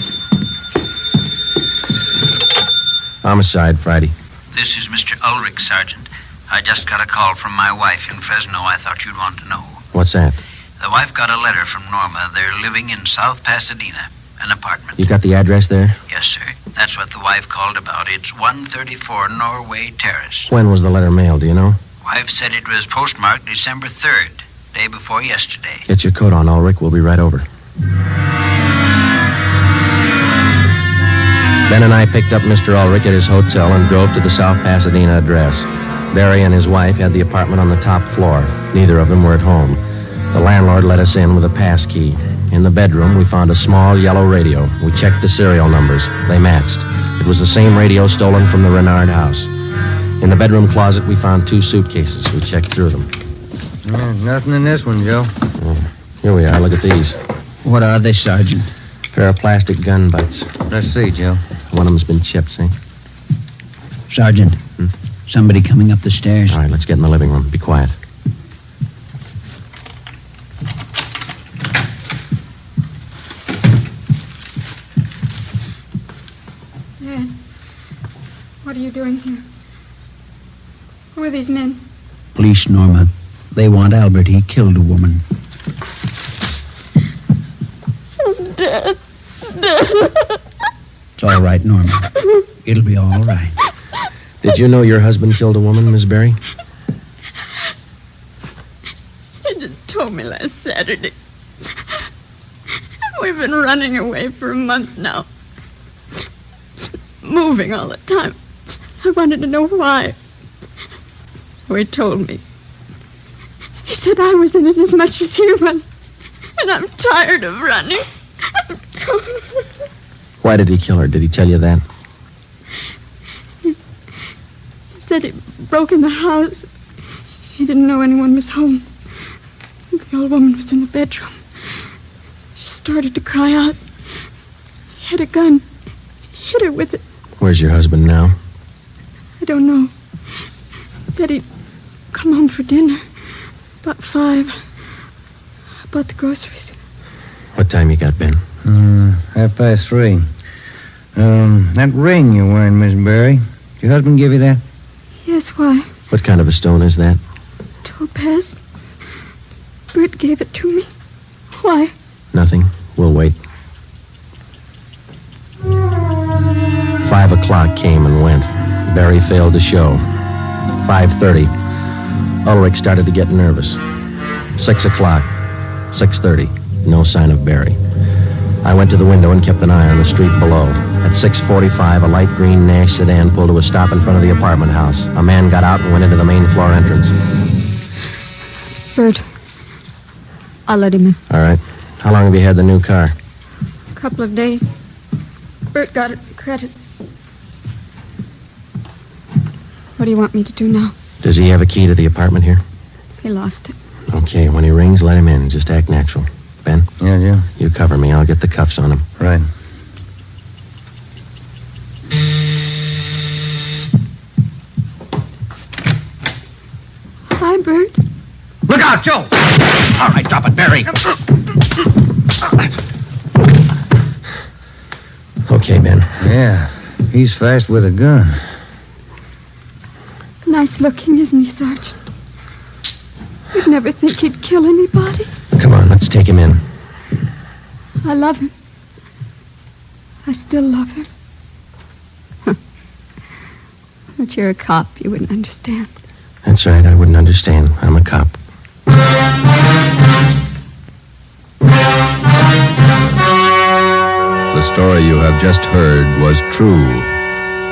Homicide, Friday. This is Mr. Ulrich, Sergeant. I just got a call from my wife in Fresno. I thought you'd want to know. What's that? The wife got a letter from Norma. They're living in South Pasadena, an apartment. You got the address there? Yes, sir. That's what the wife called about. It's 134 Norway Terrace. When was the letter mailed, do you know? Wife said it was postmarked December 3rd, day before yesterday. Get your coat on, Ulrich. We'll be right over. Ben and I picked up Mr. Ulrich at his hotel and drove to the South Pasadena address. Berry and his wife had the apartment on the top floor. Neither of them were at home. The landlord let us in with a pass key. In the bedroom, we found a small yellow radio. We checked the serial numbers. They matched. It was the same radio stolen from the Renard house. In the bedroom closet, we found 2 suitcases. We checked through them. Nothing in this one, Joe. Here we are. Look at these. What are they, Sergeant? Pair of plastic gun butts. Let's see, Joe. One of them's been chipped, see? Sergeant, somebody coming up the stairs. All right, let's get in the living room. Be quiet. Dad, what are you doing here? Who are these men? Police, Norma. They want Albert. He killed a woman. Dad. It's all right, Norma. It'll be all right. Did you know your husband killed a woman, Miss Berry? He just told me last Saturday. We've been running away for a month now. Moving all the time. I wanted to know why. So he told me. He said I was in it as much as he was. And I'm tired of running. Why did he kill her? Did he tell you that? He said he broke in the house. He didn't know anyone was home. The old woman was in the bedroom. She started to cry out. He had a gun. He hit her with it. Where's your husband now? I don't know. He said he'd come home for dinner. About 5. I bought the groceries. What time you got, Ben? 3:30. That ring you're wearing, Miss Berry, did your husband give you that? Yes, why? What kind of a stone is that? Topaz. Bert gave it to me. Why? Nothing. We'll wait. 5 o'clock came and went. Berry failed to show. 5:30. Ulrich started to get nervous. 6 o'clock. 6:30. No sign of Berry. I went to the window and kept an eye on the street below. At 6:45, a light green Nash sedan pulled to a stop in front of the apartment house. A man got out and went into the main floor entrance. Bert, I'll let him in. All right. How long have you had the new car? A couple of days. Bert got it credit. What do you want me to do now? Does he have a key to the apartment here? He lost it. Okay, when he rings, let him in. Just act natural. Ben? Yeah. You cover me. I'll get the cuffs on him. Right. Hi, Bert. Look out, Joe! All right, drop it, Barry. Okay, Ben. Yeah, he's fast with a gun. Nice looking, isn't he, Sergeant? You'd never think he'd kill anybody. Come on, let's take him in. I love him. I still love him. But you're a cop. You wouldn't understand. That's right, I wouldn't understand. I'm a cop. The story you have just heard was true.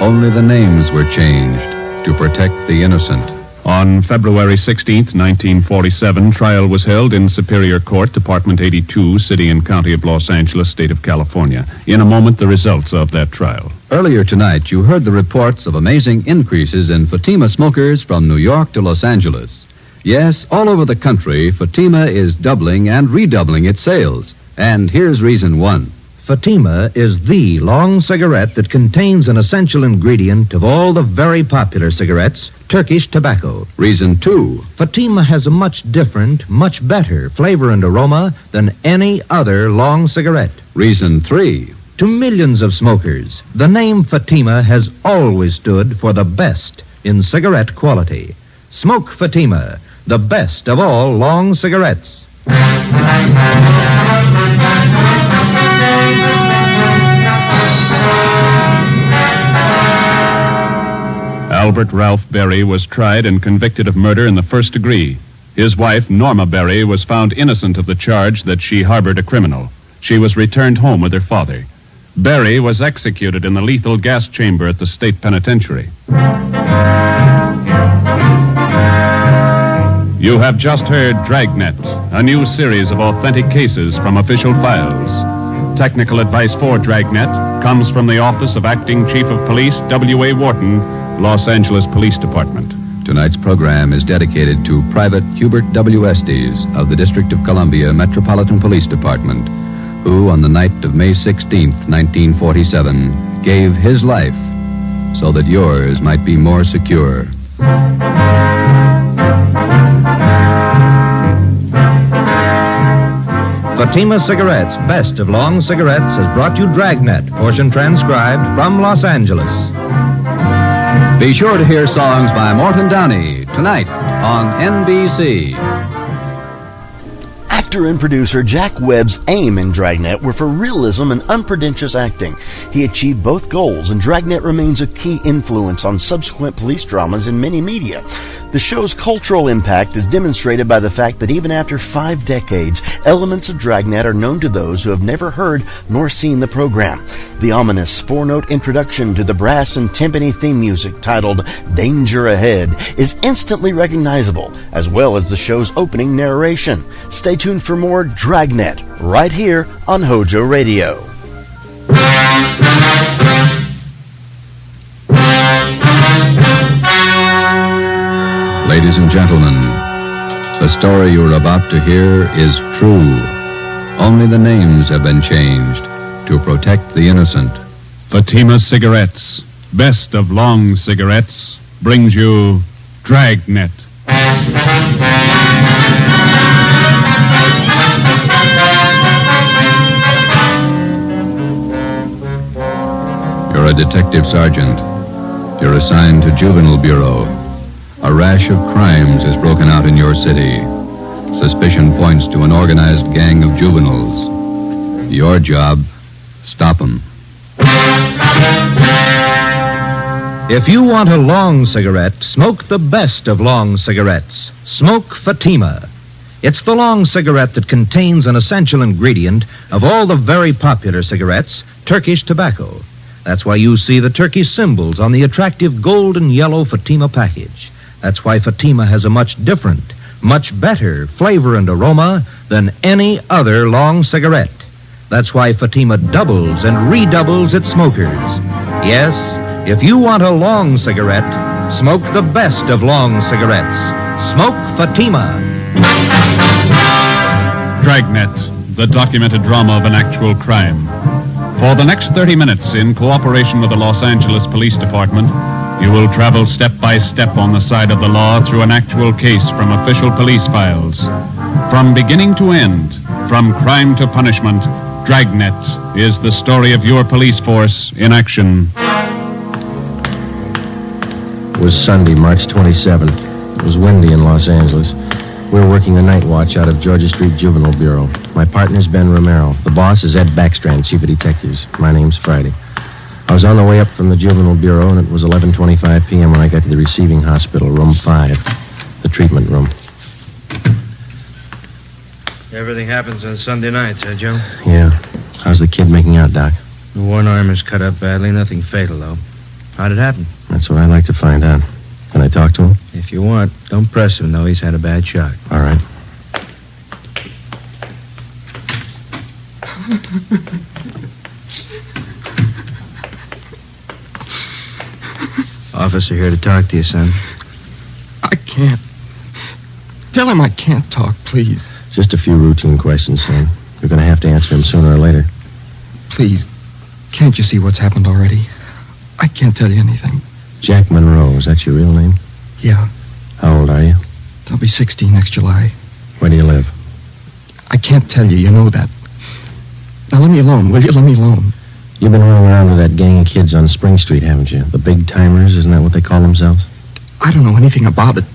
Only the names were changed to protect the innocent. On February 16th, 1947, trial was held in Superior Court, Department 82, City and County of Los Angeles, State of California. In a moment, the results of that trial. Earlier tonight, you heard the reports of amazing increases in Fatima smokers from New York to Los Angeles. Yes, all over the country, Fatima is doubling and redoubling its sales. And here's reason one. Fatima is the long cigarette that contains an essential ingredient of all the very popular cigarettes, Turkish tobacco. Reason two. Fatima has a much different, much better flavor and aroma than any other long cigarette. Reason three. To millions of smokers, the name Fatima has always stood for the best in cigarette quality. Smoke Fatima, the best of all long cigarettes. Albert Ralph Berry was tried and convicted of murder in the first degree. His wife, Norma Berry, was found innocent of the charge that she harbored a criminal. She was returned home with her father. Berry was executed in the lethal gas chamber at the state penitentiary. You have just heard Dragnet, a new series of authentic cases from official files. Technical advice for Dragnet comes from the Office of Acting Chief of Police W.A. Wharton, Los Angeles Police Department. Tonight's program is dedicated to Private Hubert W. Estes of the District of Columbia Metropolitan Police Department, who on the night of May 16th, 1947, gave his life so that yours might be more secure. Fatima Cigarettes, best of long cigarettes, has brought you Dragnet, portion transcribed from Los Angeles. Be sure to hear songs by Morton Downey tonight on NBC. Actor and producer Jack Webb's aim in Dragnet were for realism and unpretentious acting. He achieved both goals, and Dragnet remains a key influence on subsequent police dramas in many media. The show's cultural impact is demonstrated by the fact that even after 5 decades, elements of Dragnet are known to those who have never heard nor seen the program. The ominous 4-note introduction to the brass and timpani theme music titled Danger Ahead is instantly recognizable, as well as the show's opening narration. Stay tuned for more Dragnet right here on HOJO Radio. Ladies and gentlemen, the story you're about to hear is true. Only the names have been changed to protect the innocent. Fatima Cigarettes, best of long cigarettes, brings you Dragnet. You're a detective sergeant. You're assigned to Juvenile Bureau. A rash of crimes has broken out in your city. Suspicion points to an organized gang of juveniles. Your job, stop them. If you want a long cigarette, smoke the best of long cigarettes. Smoke Fatima. It's the long cigarette that contains an essential ingredient of all the very popular cigarettes, Turkish tobacco. That's why you see the Turkish symbols on the attractive gold and yellow Fatima package. That's why Fatima has a much different, much better flavor and aroma than any other long cigarette. That's why Fatima doubles and redoubles its smokers. Yes, if you want a long cigarette, smoke the best of long cigarettes. Smoke Fatima. Dragnet, the documented drama of an actual crime. For the next 30 minutes, in cooperation with the Los Angeles Police Department, you will travel step by step on the side of the law through an actual case from official police files. From beginning to end, from crime to punishment, Dragnet is the story of your police force in action. It was Sunday, March 27th. It was windy in Los Angeles. We were working a night watch out of Georgia Street Juvenile Bureau. My partner's Ben Romero. The boss is Ed Backstrand, chief of detectives. My name's Friday. I was on the way up from the Juvenile Bureau, and it was 11:25 p.m. when I got to the receiving hospital, room 5, the treatment room. Everything happens on Sunday nights, huh, Joe? Yeah. How's the kid making out, Doc? The one arm is cut up badly. Nothing fatal, though. How'd it happen? That's what I'd like to find out. Can I talk to him? If you want, don't press him, though. He's had a bad shock. All right. Officer here to talk to you, son. I can't. Tell him I can't talk, please. Just a few routine questions, son. You're going to have to answer them sooner or later. Please, can't you see what's happened already? I can't tell you anything. Jack Monroe, is that your real name? Yeah. How old are you? I'll be 16 next July. Where do you live? I can't tell you, you know that. Now let me alone, will you? Let me alone. You've been running around with that gang of kids on Spring Street, haven't you? The big timers, isn't that what they call themselves? I don't know anything about it.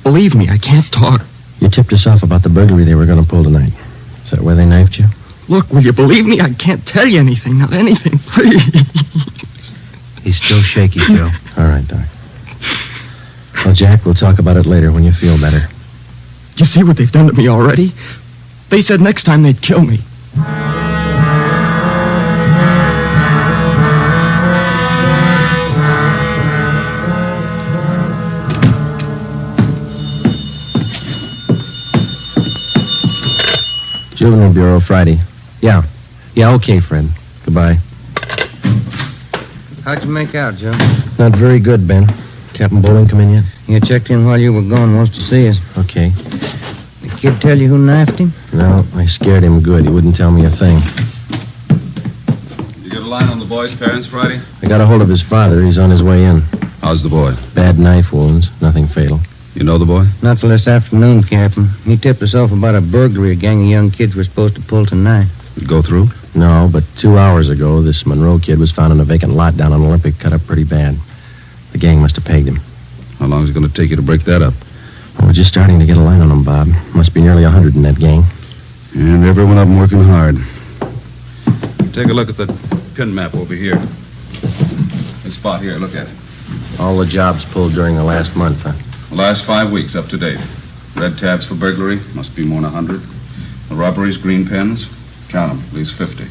Believe me, I can't talk. You tipped us off about the burglary they were going to pull tonight. Is that where they knifed you? Look, will you believe me? I can't tell you anything, not anything, please. He's still shaky, Joe. All right, Doc. Well, Jack, we'll talk about it later when you feel better. You see what they've done to me already? They said next time they'd kill me. Juvenile Bureau, Friday. Yeah, okay, Fred. Goodbye. How'd you make out, Joe? Not very good, Ben. Captain Bowling come in yet? He checked in while you were gone, wants to see us. Okay. The kid tell you who knifed him? No, I scared him good. He wouldn't tell me a thing. You get a line on the boy's parents, Friday? I got a hold of his father. He's on his way in. How's the boy? Bad knife wounds. Nothing fatal. You know the boy? Not till this afternoon, Captain. He tipped us off about a burglary a gang of young kids were supposed to pull tonight. Did it go through? No, but 2 hours ago, this Monroe kid was found in a vacant lot down on Olympic, cut up pretty bad. The gang must have pegged him. How long is it going to take you to break that up? Well, we're just starting to get a line on him, Bob. Must be nearly 100 in that gang. And every one of them working hard. Take a look at the pin map over here. This spot here, look at it. All the jobs pulled during the last month, huh? The last 5 weeks, up to date. Red tabs for burglary, must be more than 100. The robberies, green pens, count them, at least 50. And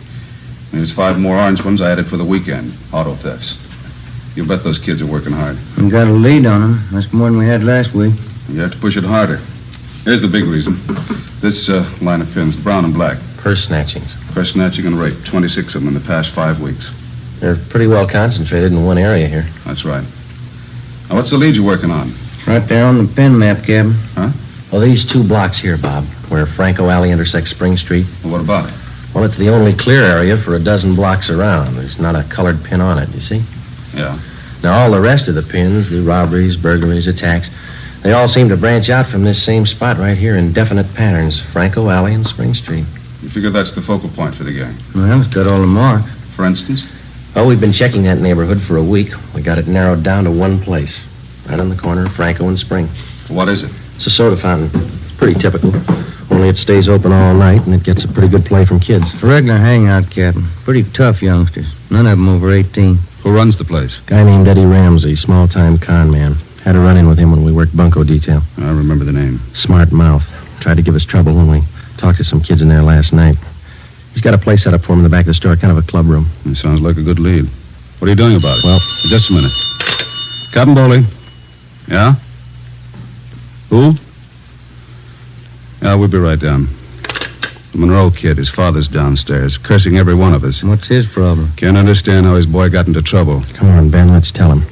there's 5 more orange ones I added for the weekend, auto thefts. You bet those kids are working hard. We got a lead on them. That's more than we had last week. You have to push it harder. Here's the big reason. This line of pins, brown and black. Purse snatchings. Purse snatching and rape, 26 of them in the past 5 weeks. They're pretty well concentrated in one area here. That's right. Now, what's the lead you're working on? Right there on the pin map, Captain. Huh? Well, these 2 blocks here, Bob, where Franco Alley intersects Spring Street. Well, what about it? Well, it's the only clear area for a dozen blocks around. There's not a colored pin on it, you see? Yeah. Now, all the rest of the pins, the robberies, burglaries, attacks, they all seem to branch out from this same spot right here in definite patterns, Franco Alley and Spring Street. You figure that's the focal point for the gang? Well, it's got all the marks. For instance? Well, we've been checking that neighborhood for a week. We got it narrowed down to one place, right on the corner of Franco and Spring. What is it? It's a soda fountain. It's pretty typical. Only it stays open all night, and it gets a pretty good play from kids. It's a regular hangout, Captain. Pretty tough youngsters. None of them over 18. Who runs the place? Guy named Eddie Ramsey, small-time con man. Had a run-in with him when we worked bunco detail. I remember the name. Smart mouth. Tried to give us trouble when we talked to some kids in there last night. He's got a place set up for him in the back of the store, kind of a club room. It sounds like a good lead. What are you doing about it? Well, just a minute. Captain Bowling. Yeah? Who? Yeah, we'll be right down. The Monroe kid, his father's downstairs, cursing every one of us. What's his problem? Can't understand how his boy got into trouble. Come on, Ben, let's tell him.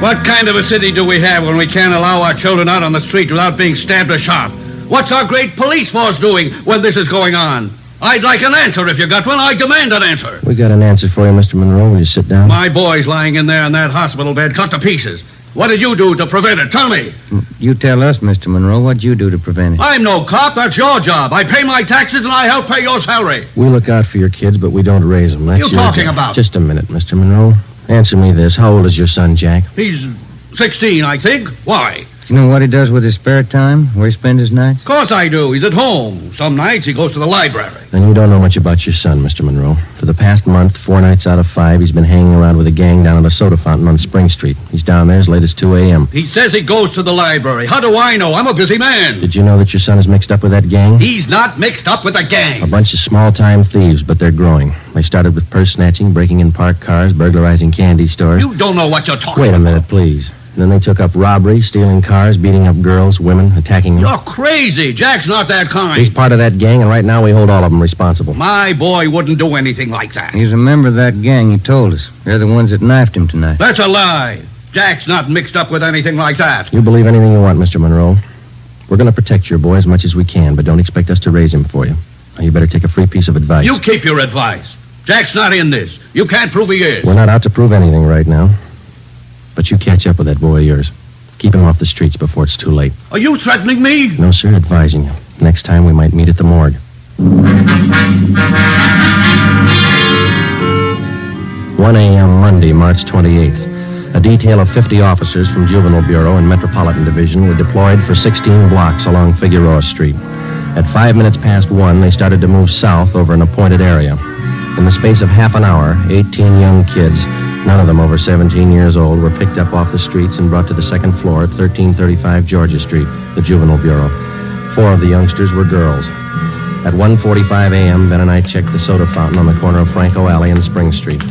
What kind of a city do we have when we can't allow our children out on the street without being stabbed or shot? What's our great police force doing when this is going on? I'd like an answer if you got one. I demand an answer. We got an answer for you, Mr. Monroe. Will you sit down? My boy's lying in there in that hospital bed, cut to pieces. What did you do to prevent it? Tell me. You tell us, Mr. Monroe, what'd you do to prevent it? I'm no cop. That's your job. I pay my taxes and I help pay your salary. We look out for your kids, but we don't raise them. That's You your talking job. about? Just a minute, Mr. Monroe. Answer me this. How old is your son, Jack? He's 16, I think. Why? You know what he does with his spare time? Where he spends his nights? Of course I do. He's at home. Some nights he goes to the library. Then you don't know much about your son, Mr. Monroe. For the past month, 4 nights out of 5, he's been hanging around with a gang down at a soda fountain on Spring Street. He's down there as late as 2 a.m. He says he goes to the library. How do I know? I'm a busy man. Did you know that your son is mixed up with that gang? He's not mixed up with a gang. A bunch of small-time thieves, but they're growing. They started with purse snatching, breaking in parked cars, burglarizing candy stores. You don't know what you're talking Wait a about. minute, please. Then they took up robbery, stealing cars, beating up girls, women, attacking them. You're crazy. Jack's not that kind. He's part of that gang, and right now we hold all of them responsible. My boy wouldn't do anything like that. He's a member of that gang, he told us. They're the ones that knifed him tonight. That's a lie. Jack's not mixed up with anything like that. You believe anything you want, Mr. Monroe. We're going to protect your boy as much as we can, but don't expect us to raise him for you. Now, you better take a free piece of advice. You keep your advice. Jack's not in this. You can't prove he is. We're not out to prove anything right now. But you catch up with that boy of yours. Keep him off the streets before it's too late. Are you threatening me? No, sir, advising you. Next time we might meet at the morgue. 1 a.m. Monday, March 28th. A detail of 50 officers from Juvenile Bureau and Metropolitan Division were deployed for 16 blocks along Figueroa Street. At 5 minutes past 1, they started to move south over an appointed area. In the space of half an hour, 18 young kids, none of them over 17 years old, were picked up off the streets and brought to the second floor at 1335 Georgia Street, the Juvenile Bureau. 4 of the youngsters were girls. At 1:45 a.m., Ben and I checked the soda fountain on the corner of FUNKO Alley and Spring Street.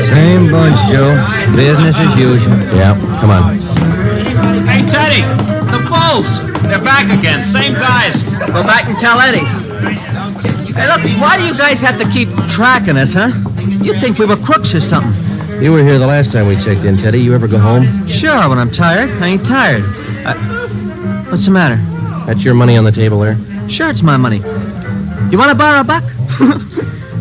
Same bunch, Joe. Business as usual. Yeah, come on. Hey, Teddy, the Bulls. They're back again. Same guys. Go back and tell Eddie. Hey, look, why do you guys have to keep tracking us, huh? You think we were crooks or something? You were here the last time we checked in, Teddy. You ever go home? Sure, when I'm tired. I ain't tired. What's the matter? That's your money on the table there? Sure, it's my money. You want to borrow a buck?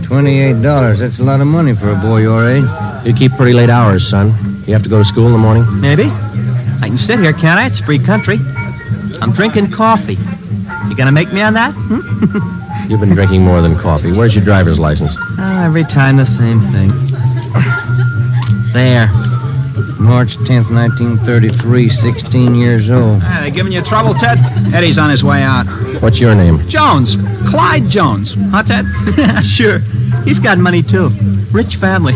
$28. That's a lot of money for a boy your age. You keep pretty late hours, son. You have to go to school in the morning? Maybe. I can sit here, can't I? It's free country. I'm drinking coffee. You gonna make me on that? You've been drinking more than coffee. Where's your driver's license? Every time the same thing. There. March 10th, 1933, 16 years old. Hey, they giving you trouble, Ted? Eddie's on his way out. What's your name? Jones. Clyde Jones. Huh, Ted? Sure. He's got money, too. Rich family.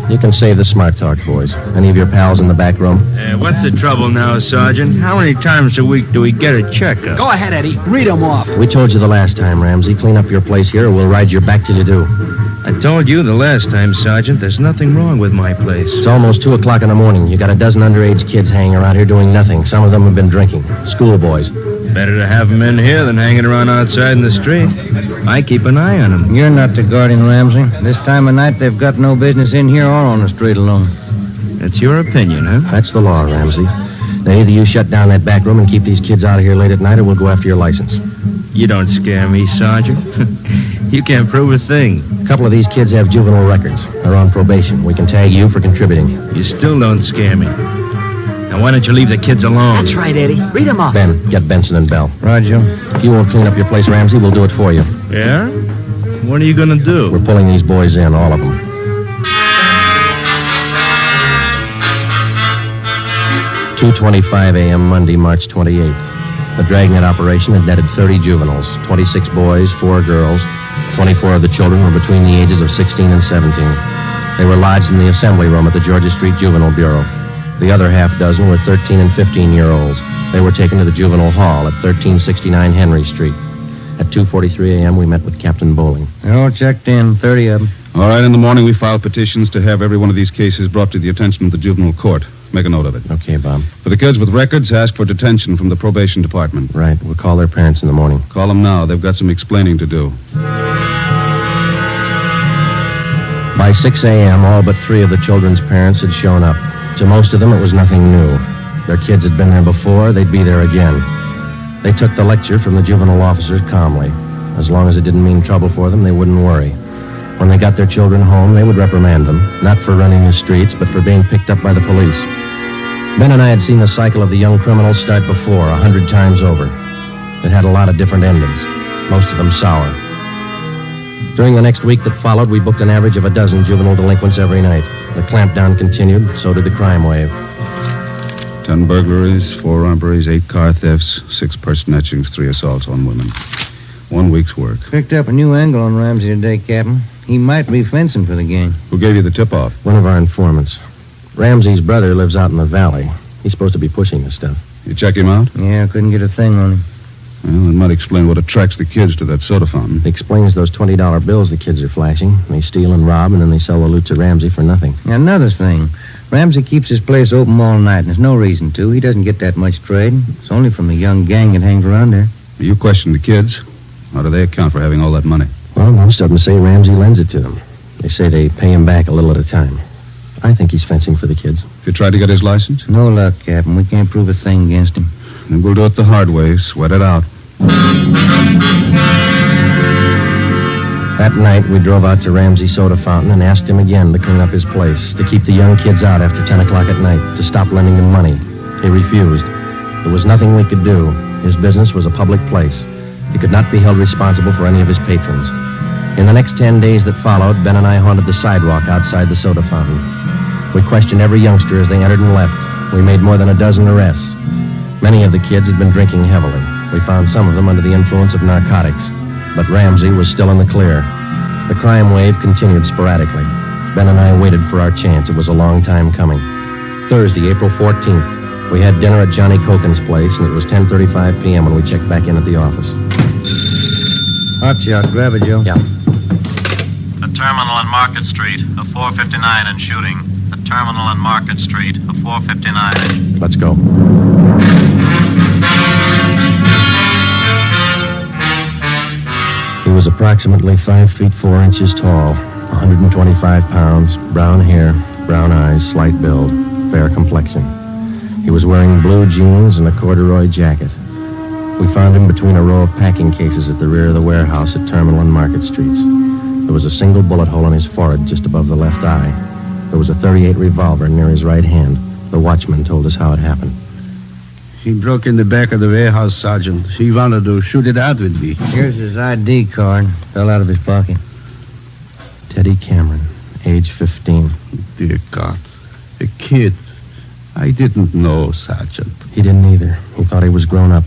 You can save the smart talk, boys. Any of your pals in the back room? What's the trouble now, Sergeant? How many times a week do we get a checkup? Go ahead, Eddie. Read them off. We told you the last time, Ramsey. Clean up your place here or we'll ride your back till you do. I told you the last time, Sergeant. There's nothing wrong with my place. It's almost 2 o'clock in the morning. You got a dozen underage kids hanging around here doing nothing. Some of them have been drinking. Schoolboys. Better to have them in here than hanging around outside in the street. I keep an eye on them. You're not the guardian, Ramsey. This time of night, they've got no business in here or on the street alone. That's your opinion, huh? That's the law, Ramsey. Now, either you shut down that back room and keep these kids out of here late at night, or we'll go after your license. You don't scare me, Sergeant. You can't prove a thing. A couple of these kids have juvenile records. They're on probation. We can tag you for contributing. You still don't scare me. Now, why don't you leave the kids alone? That's right, Eddie. Read them off. Ben, get Benson and Bell. Roger. If you won't clean up your place, Ramsey, we'll do it for you. Yeah? What are you going to do? We're pulling these boys in, all of them. $2:25 a.m. Monday, March 28th. The Dragnet operation had netted 30 juveniles, 26 boys, 4 girls. 24 of the children were between the ages of 16 and 17. They were lodged in the assembly room at the Georgia Street Juvenile Bureau. The other half dozen were 13 and 15-year-olds. They were taken to the juvenile hall at 1369 Henry Street. At 2:43 a.m., we met with Captain Bowling. They're all checked in, 30 of them. All right, in the morning we file petitions to have every one of these cases brought to the attention of the juvenile court. Make a note of it. Okay, Bob. For the kids with records, ask for detention from the probation department. Right. We'll call their parents in the morning. Call them now. They've got some explaining to do. By 6 a.m., all but 3 of the children's parents had shown up. To most of them, it was nothing new. Their kids had been there before. They'd be there again. They took the lecture from the juvenile officers calmly. As long as it didn't mean trouble for them, they wouldn't worry. When they got their children home, they would reprimand them, not for running the streets, but for being picked up by the police. Ben and I had seen the cycle of the young criminals start before, 100 times over. It had a lot of different endings, most of them sour. During the next week that followed, we booked an average of a dozen juvenile delinquents every night. The clampdown continued, so did the crime wave. 10 burglaries, 4 robberies, 8 car thefts, 6 purse snatchings, 3 assaults on women. 1 week's work. Picked up a new angle on Ramsey today, Captain. He might be fencing for the gang. Who gave you the tip-off? One of our informants. Ramsey's brother lives out in the valley. He's supposed to be pushing the stuff. You check him out? Yeah, I couldn't get a thing on him. Well, it might explain what attracts the kids to that soda fountain. It explains those $20 bills the kids are flashing. They steal and rob, and then they sell the loot to Ramsey for nothing. Another thing. Ramsey keeps his place open all night, and there's no reason to. He doesn't get that much trade. It's only from the young gang that hangs around there. You question the kids. How do they account for having all that money? Well, most of them say Ramsey lends it to them. They say they pay him back a little at a time. I think he's fencing for the kids. Have you tried to get his license? No luck, Captain. We can't prove a thing against him. Then we'll do it the hard way. Sweat it out. That night, we drove out to Ramsey's soda fountain and asked him again to clean up his place, to keep the young kids out after 10 o'clock at night, to stop lending them money. He refused. There was nothing we could do. His business was a public place. He could not be held responsible for any of his patrons. In the next 10 days that followed, Ben and I haunted the sidewalk outside the soda fountain. We questioned every youngster as they entered and left. We made more than a dozen arrests. Many of the kids had been drinking heavily. We found some of them under the influence of narcotics. But Ramsey was still in the clear. The crime wave continued sporadically. Ben and I waited for our chance. It was a long time coming. Thursday, April 14th, we had dinner at Johnny Cokin's place, and it was 10:35 p.m. when we checked back in at the office. Hot shot. Grab it, Joe. Yeah. The terminal on Market Street, a 459 and shooting. The terminal on Market Street, a 459. Let's go. He was approximately 5 feet 4 inches tall, 125 pounds, brown hair, brown eyes, slight build, fair complexion. He was wearing blue jeans and a corduroy jacket. We found him between a row of packing cases at the rear of the warehouse at Terminal and Market Streets. There was a single bullet hole in his forehead just above the left eye. There was a .38 revolver near his right hand. The watchman told us how it happened. He broke in the back of the warehouse, Sergeant. He wanted to shoot it out with me. Here's his ID card. Fell out of his pocket. Teddy Cameron, age 15. Dear God. A kid. I didn't know, Sergeant. He didn't either. He thought he was grown up.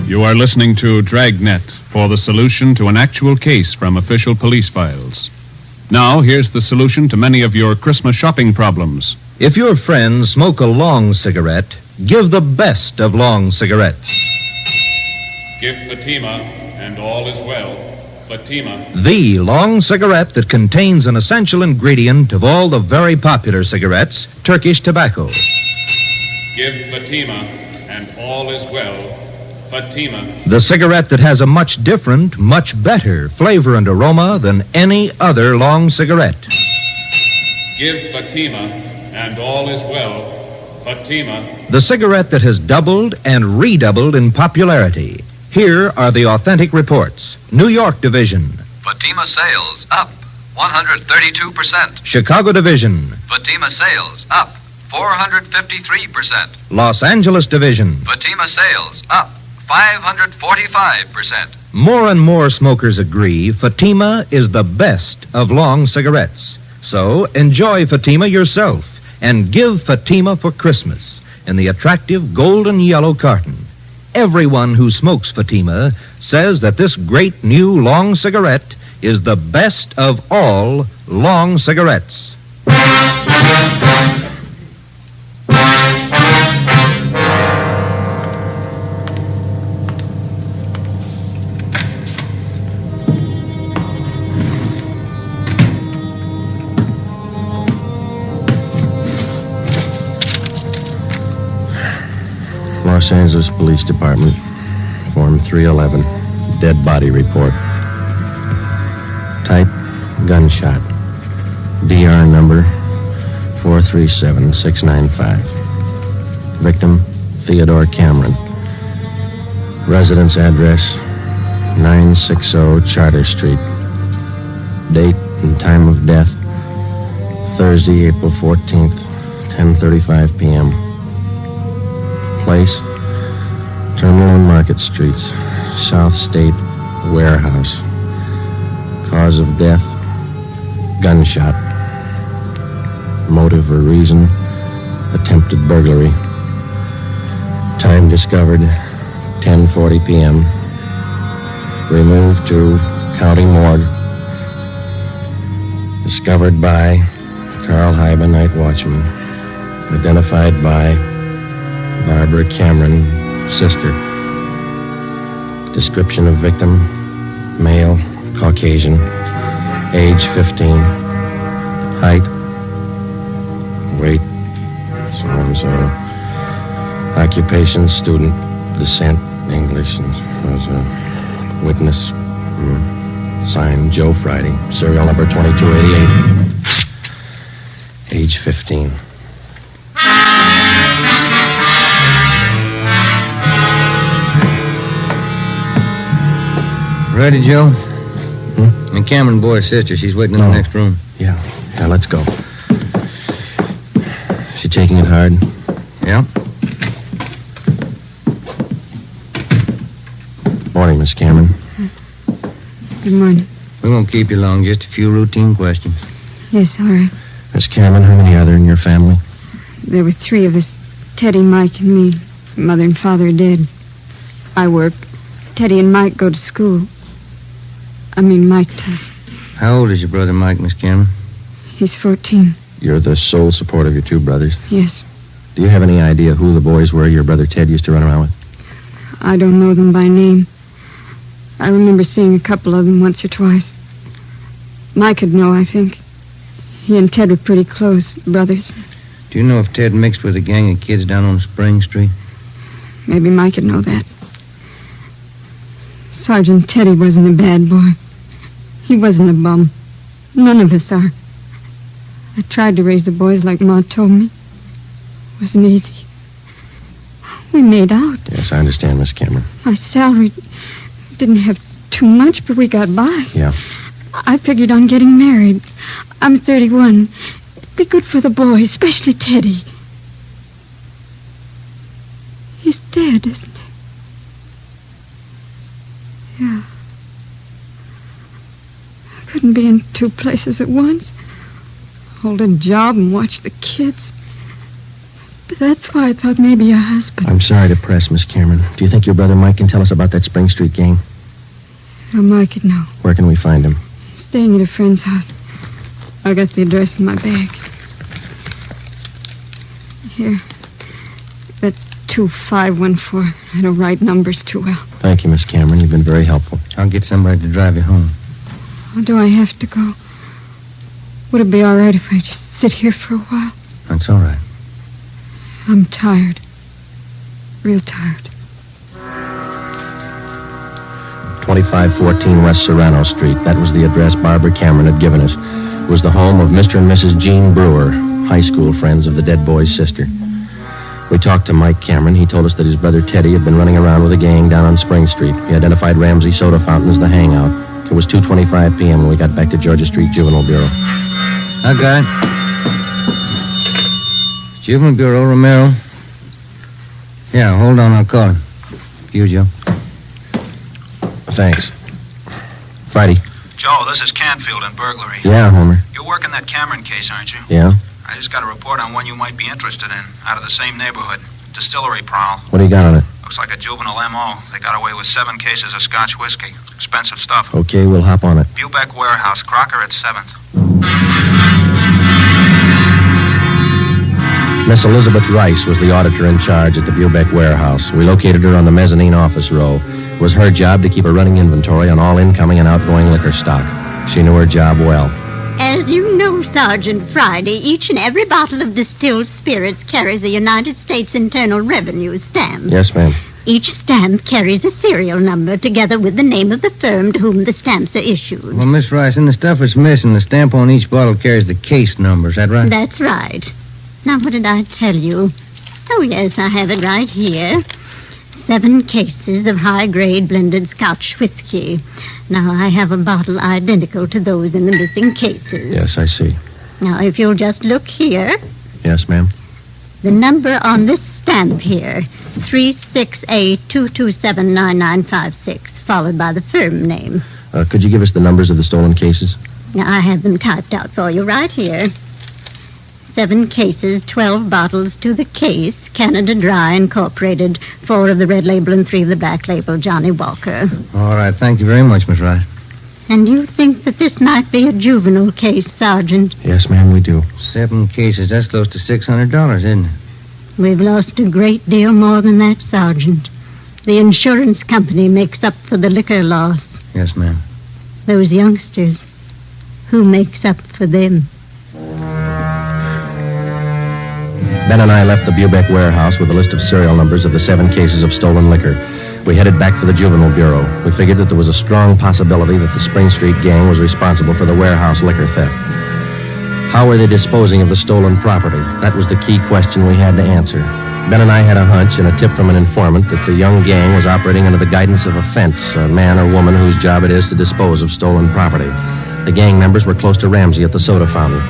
You are listening to Dragnet for the solution to an actual case from official police files. Now, here's the solution to many of your Christmas shopping problems. If your friends smoke a long cigarette, give the best of long cigarettes. Give Fatima, and all is well. Fatima. The long cigarette that contains an essential ingredient of all the very popular cigarettes, Turkish tobacco. Give Fatima, and all is well. Fatima. The cigarette that has a much different, much better flavor and aroma than any other long cigarette. Give Fatima, and all is well. Fatima. The cigarette that has doubled and redoubled in popularity. Here are the authentic reports. New York Division. Fatima sales up 132%. Chicago Division. Fatima sales up 453%. Los Angeles Division. Fatima sales up 545%. More and more smokers agree Fatima is the best of long cigarettes. So enjoy Fatima yourself and give Fatima for Christmas in the attractive golden yellow carton. Everyone who smokes Fatima says that this great new long cigarette is the best of all long cigarettes. Los Angeles Police Department. Form 311. Dead body report. Type, gunshot. DR number 437695. Victim, Theodore Cameron. Residence address, 960 Charter Street. Date and time of death, Thursday, April 14th, 10:35 p.m. Place, Terminal and Market Streets, South State Warehouse. Cause of death, gunshot. Motive or reason, attempted burglary. Time discovered, 10:40 p.m. Removed to County Morgue. Discovered by Carl Hyba, night watchman. Identified by Barbara Cameron, sister. Description of victim, male, Caucasian, age 15, height, weight, so-and-so. Occupation, student, descent, English, and was a witness. Signed Joe Friday, serial number 2288. Age 15. Ready, Joe? And Cameron boy's sister, she's waiting in the next room. Yeah, let's go. She taking it hard? Yeah. Morning, Miss Cameron. Good morning. We won't keep you long, just a few routine questions. Yes, all right. Miss Cameron, how many are there in your family? There were 3 of us. Teddy, Mike, and me. Mother and father are dead. I work. Teddy and Mike go to school. Mike does. How old is your brother Mike, Miss Cameron? He's 14. You're the sole support of your 2 brothers? Yes. Do you have any idea who the boys were your brother Ted used to run around with? I don't know them by name. I remember seeing a couple of them once or twice. Mike would know, I think. He and Ted were pretty close, brothers. Do you know if Ted mixed with a gang of kids down on Spring Street? Maybe Mike would know that. Sergeant Teddy wasn't a bad boy. He wasn't a bum. None of us are. I tried to raise the boys like Ma told me. It wasn't easy. We made out. Yes, I understand, Miss Cameron. My salary didn't have too much, but we got by. Yeah. I figured on getting married. I'm 31. It'd be good for the boys, especially Teddy. He's dead, isn't he? Yeah. I couldn't be in 2 places at once. Hold a job and watch the kids. But that's why I thought maybe a husband. I'm sorry to press, Miss Cameron. Do you think your brother Mike can tell us about that Spring Street gang? Well, Mike would know. Where can we find him? Staying at a friend's house. I got the address in my bag. Here. That's 2514. I don't write numbers too well. Thank you, Miss Cameron. You've been very helpful. I'll get somebody to drive you home. Oh, do I have to go? Would it be all right if I just sit here for a while? That's all right. I'm tired. Real tired. 2514 West Serrano Street. That was the address Barbara Cameron had given us. It was the home of Mr. and Mrs. Jean Brewer, high school friends of the dead boy's sister. We talked to Mike Cameron. He told us that his brother Teddy had been running around with a gang down on Spring Street. He identified Ramsey Soda Fountain as the hangout. It was 2:25 p.m. when we got back to Georgia Street Juvenile Bureau. I got it. Juvenile Bureau, Romero. Yeah, hold on, I'll call him. You, Joe. Thanks. Friday. Joe, this is Canfield in burglary. Yeah, Homer. You're working that Cameron case, aren't you? Yeah? I just got a report on one you might be interested in, out of the same neighborhood. Distillery prowl. What do you got on it? Looks like a juvenile M.O. They got away with 7 cases of Scotch whiskey. Expensive stuff. Okay, we'll hop on it. Bubeck Warehouse, Crocker at 7th. Miss Elizabeth Rice was the auditor in charge at the Bubeck Warehouse. We located her on the mezzanine office row. It was her job to keep a running inventory on all incoming and outgoing liquor stock. She knew her job well. As you know, Sergeant Friday, each and every bottle of distilled spirits carries a United States Internal Revenue stamp. Yes, ma'am. Each stamp carries a serial number together with the name of the firm to whom the stamps are issued. Well, Miss Rice, in the stuff that's missing, the stamp on each bottle carries the case number. Is that right? That's right. Now, what did I tell you? Oh, yes, I have it right here. 7 cases of high-grade blended Scotch whiskey. Now, I have a bottle identical to those in the missing cases. Yes, I see. Now, if you'll just look here, Yes, ma'am. the number on this stamp here, 36A2279956, followed by the firm name. Could you give us the numbers of the stolen cases? Now, I have them typed out for you right here. 7 cases, 12 bottles to the case, Canada Dry Incorporated, 4 of the red label and 3 of the black label, Johnny Walker. All right, thank you very much, Miss Rice. And you think that this might be a juvenile case, Sergeant? Yes, ma'am, we do. 7 cases, that's close to $600, isn't it? We've lost a great deal more than that, Sergeant. The insurance company makes up for the liquor loss. Yes, ma'am. Those youngsters, who makes up for them? Ben and I left the Bubeck warehouse with a list of serial numbers of the 7 cases of stolen liquor. We headed back for the Juvenile Bureau. We figured that there was a strong possibility that the Spring Street gang was responsible for the warehouse liquor theft. How were they disposing of the stolen property? That was the key question we had to answer. Ben and I had a hunch and a tip from an informant that the young gang was operating under the guidance of a fence, a man or woman whose job it is to dispose of stolen property. The gang members were close to Ramsey at the soda fountain.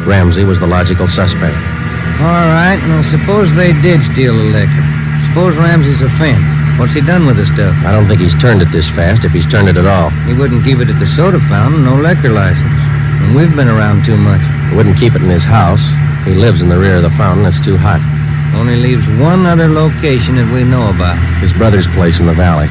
Ramsey was the logical suspect. All right, now suppose they did steal the liquor. Suppose Ramsey's a fence. What's he done with the stuff? I don't think he's turned it this fast, if he's turned it at all. He wouldn't keep it at the soda fountain, no liquor license. And we've been around too much. He wouldn't keep it in his house. He lives in the rear of the fountain. It's too hot. Only leaves one other location that we know about. His brother's place in the valley.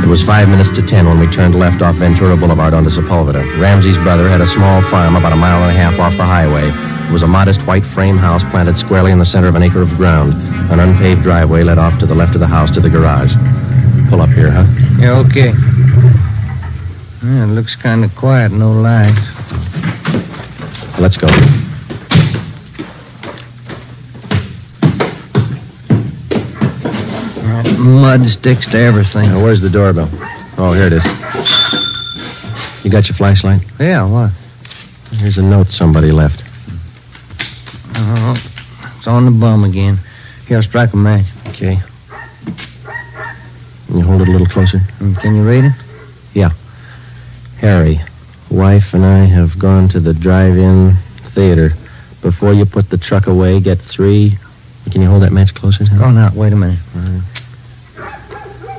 It was 5 minutes to 10 when we turned left off Ventura Boulevard onto Sepulveda. Ramsey's brother had a small farm about a mile and a half off the highway. It was a modest white frame house planted squarely in the center of an acre of ground. An unpaved driveway led off to the left of the house to the garage. Pull up here, huh? Yeah, okay. Yeah, it looks kind of quiet, no lights. Let's go. Mud sticks to everything. Now, where's the doorbell? Oh, here it is. You got your flashlight? Yeah, what? Here's a note somebody left. Oh, it's on the bum again. Here, I'll strike a match. Okay. Can you hold it a little closer? Can you read it? Yeah. Harry, wife and I have gone to the drive-in theater. Before you put the truck away, get 3... Can you hold that match closer? Oh, no, wait a minute.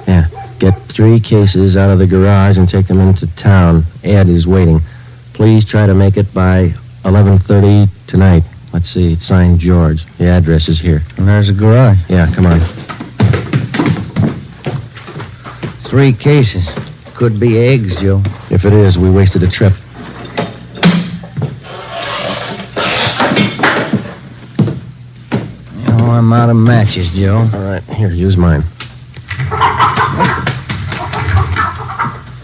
Yeah. Get 3 cases out of the garage and take them into town. Ed is waiting. Please try to make it by 11:30 tonight. Let's see. It's signed George. The address is here. And there's a garage. Yeah, come on. 3 cases. Could be eggs, Joe. If it is, we wasted a trip. Oh, I'm out of matches, Joe. All right, here, use mine.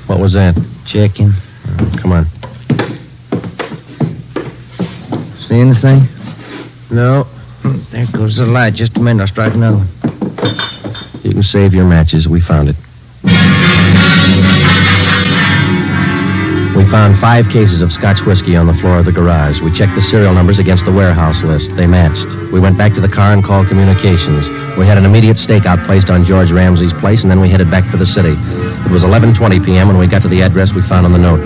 What was that? Checking. Come on. See anything? No. There goes the light. Just a minute, I'll strike another one. You can save your matches. We found it. We found 5 cases of Scotch whiskey on the floor of the garage. We checked the serial numbers against the warehouse list. They matched. We went back to the car and called communications. We had an immediate stakeout placed on George Ramsey's place, and then we headed back for the city. It was 11:20 p.m. when we got to the address we found on the note.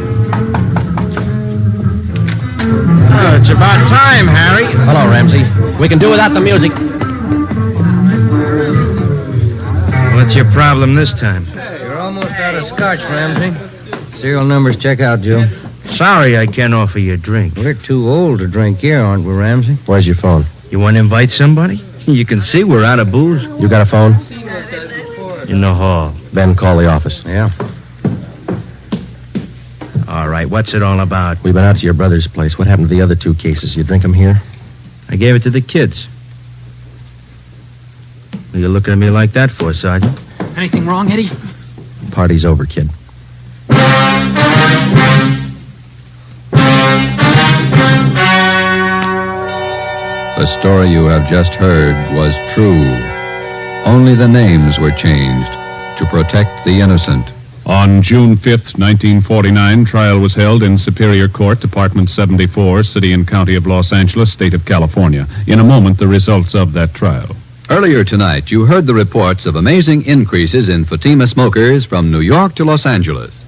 Oh, it's about time, Harry. Hello, Ramsey. We can do without the music. What's your problem this time? You're almost out of Scotch, Ramsey. Serial numbers check out, Joe. Sorry I can't offer you a drink. We're too old to drink here, aren't we, Ramsey? Where's your phone? You want to invite somebody? You can see we're out of booze. You got a phone? In the hall. Ben, call the office. Yeah. All right, what's it all about? We've been out to your brother's place. What happened to the other 2 cases? You drink them here? I gave it to the kids. What are you looking at me like that for, Sergeant? Anything wrong, Eddie? Party's over, kid. The story you have just heard was true. Only the names were changed to protect the innocent. On June 5th, 1949, trial was held in Superior Court, Department 74, City and County of Los Angeles, State of California. In a moment, the results of that trial. Earlier tonight, you heard the reports of amazing increases in Fatima smokers from New York to Los Angeles.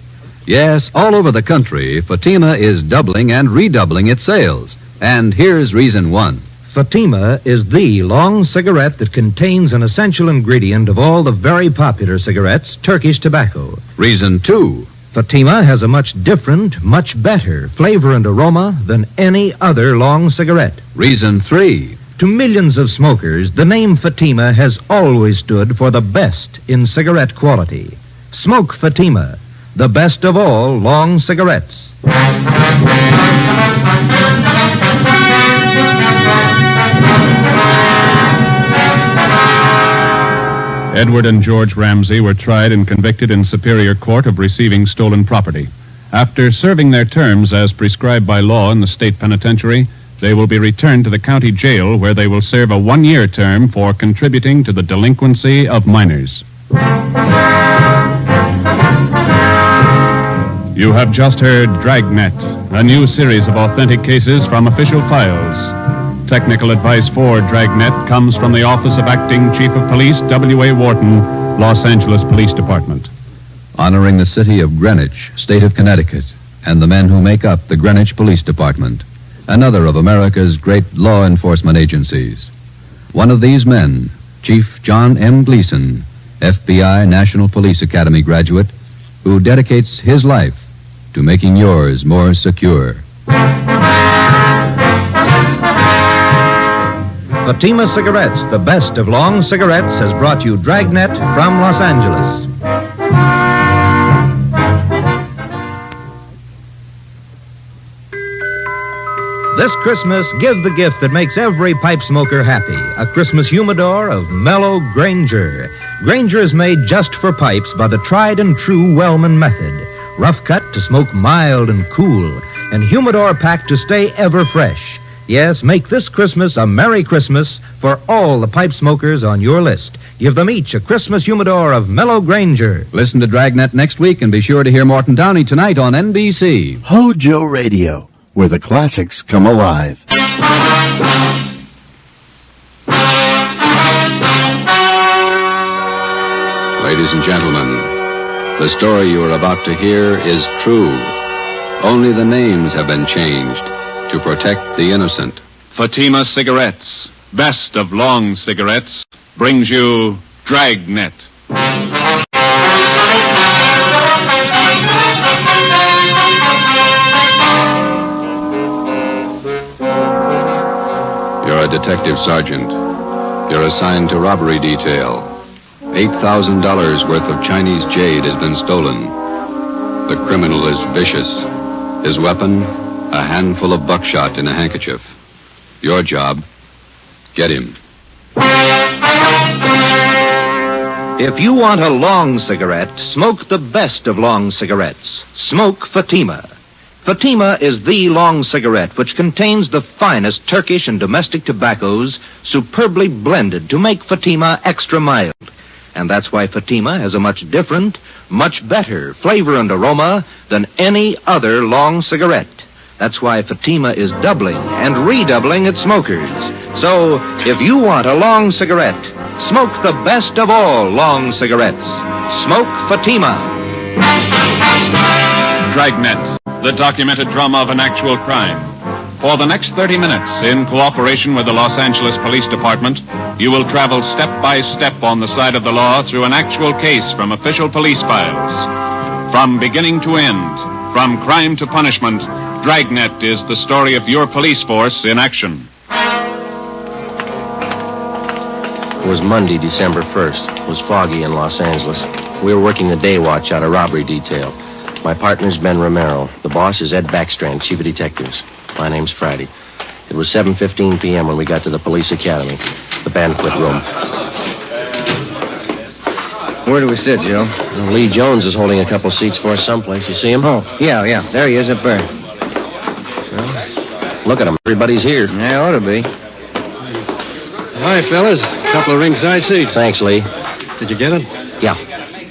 Yes, all over the country, Fatima is doubling and redoubling its sales. And here's reason one. Fatima is the long cigarette that contains an essential ingredient of all the very popular cigarettes, Turkish tobacco. Reason two. Fatima has a much different, much better flavor and aroma than any other long cigarette. Reason three. To millions of smokers, the name Fatima has always stood for the best in cigarette quality. Smoke Fatima, the best of all long cigarettes. Edward and George Ramsey were tried and convicted in Superior Court of receiving stolen property. After serving their terms as prescribed by law in the state penitentiary, they will be returned to the county jail where they will serve a 1-year term for contributing to the delinquency of minors. You have just heard Dragnet, a new series of authentic cases from official files. Technical advice for Dragnet comes from the Office of Acting Chief of Police, W.A. Wharton, Los Angeles Police Department. Honoring the city of Greenwich, state of Connecticut, and the men who make up the Greenwich Police Department, another of America's great law enforcement agencies. One of these men, Chief John M. Gleason, FBI National Police Academy graduate, who dedicates his life to making yours more secure. Fatima Cigarettes, the best of long cigarettes, has brought you Dragnet from Los Angeles. This Christmas, give the gift that makes every pipe smoker happy. A Christmas humidor of mellow Granger. Granger is made just for pipes by the tried and true Wellman method. Rough cut to smoke mild and cool, and humidor packed to stay ever fresh. Yes, make this Christmas a Merry Christmas for all the pipe smokers on your list. Give them each a Christmas humidor of mellow Granger. Listen to Dragnet next week and be sure to hear Morton Downey tonight on NBC. HOJO Radio, where the classics come alive. Ladies and gentlemen, the story you are about to hear is true. Only the names have been changed to protect the innocent. Fatima Cigarettes, best of long cigarettes, brings you Dragnet. You're a detective sergeant. You're assigned to robbery detail. $8,000 worth of Chinese jade has been stolen. The criminal is vicious. His weapon, a handful of buckshot in a handkerchief. Your job, get him. If you want a long cigarette, smoke the best of long cigarettes. Smoke Fatima. Fatima is the long cigarette which contains the finest Turkish and domestic tobaccos superbly blended to make Fatima extra mild. And that's why Fatima has a much different, much better flavor and aroma than any other long cigarette. That's why Fatima is doubling and redoubling its smokers. So, if you want a long cigarette, smoke the best of all long cigarettes. Smoke Fatima. Dragnet, the documented drama of an actual crime. For the next 30 minutes, in cooperation with the Los Angeles Police Department, you will travel step by step on the side of the law through an actual case from official police files. From beginning to end, from crime to punishment, Dragnet is the story of your police force in action. It was Monday, December 1st. It was foggy in Los Angeles. We were working the day watch out of robbery detail. My partner's Ben Romero. The boss is Ed Backstrand, chief of detectives. My name's Friday. It was 7:15 p.m. when we got to the police academy, the banquet room. Where do we sit, Joe? Lee Jones is holding a couple seats for us someplace. You see him? Oh, yeah. There he is up there. Look at him. Everybody's here. Yeah, ought to be. Hi, fellas. A couple of ringside seats. Thanks, Lee. Did you get it? Yeah,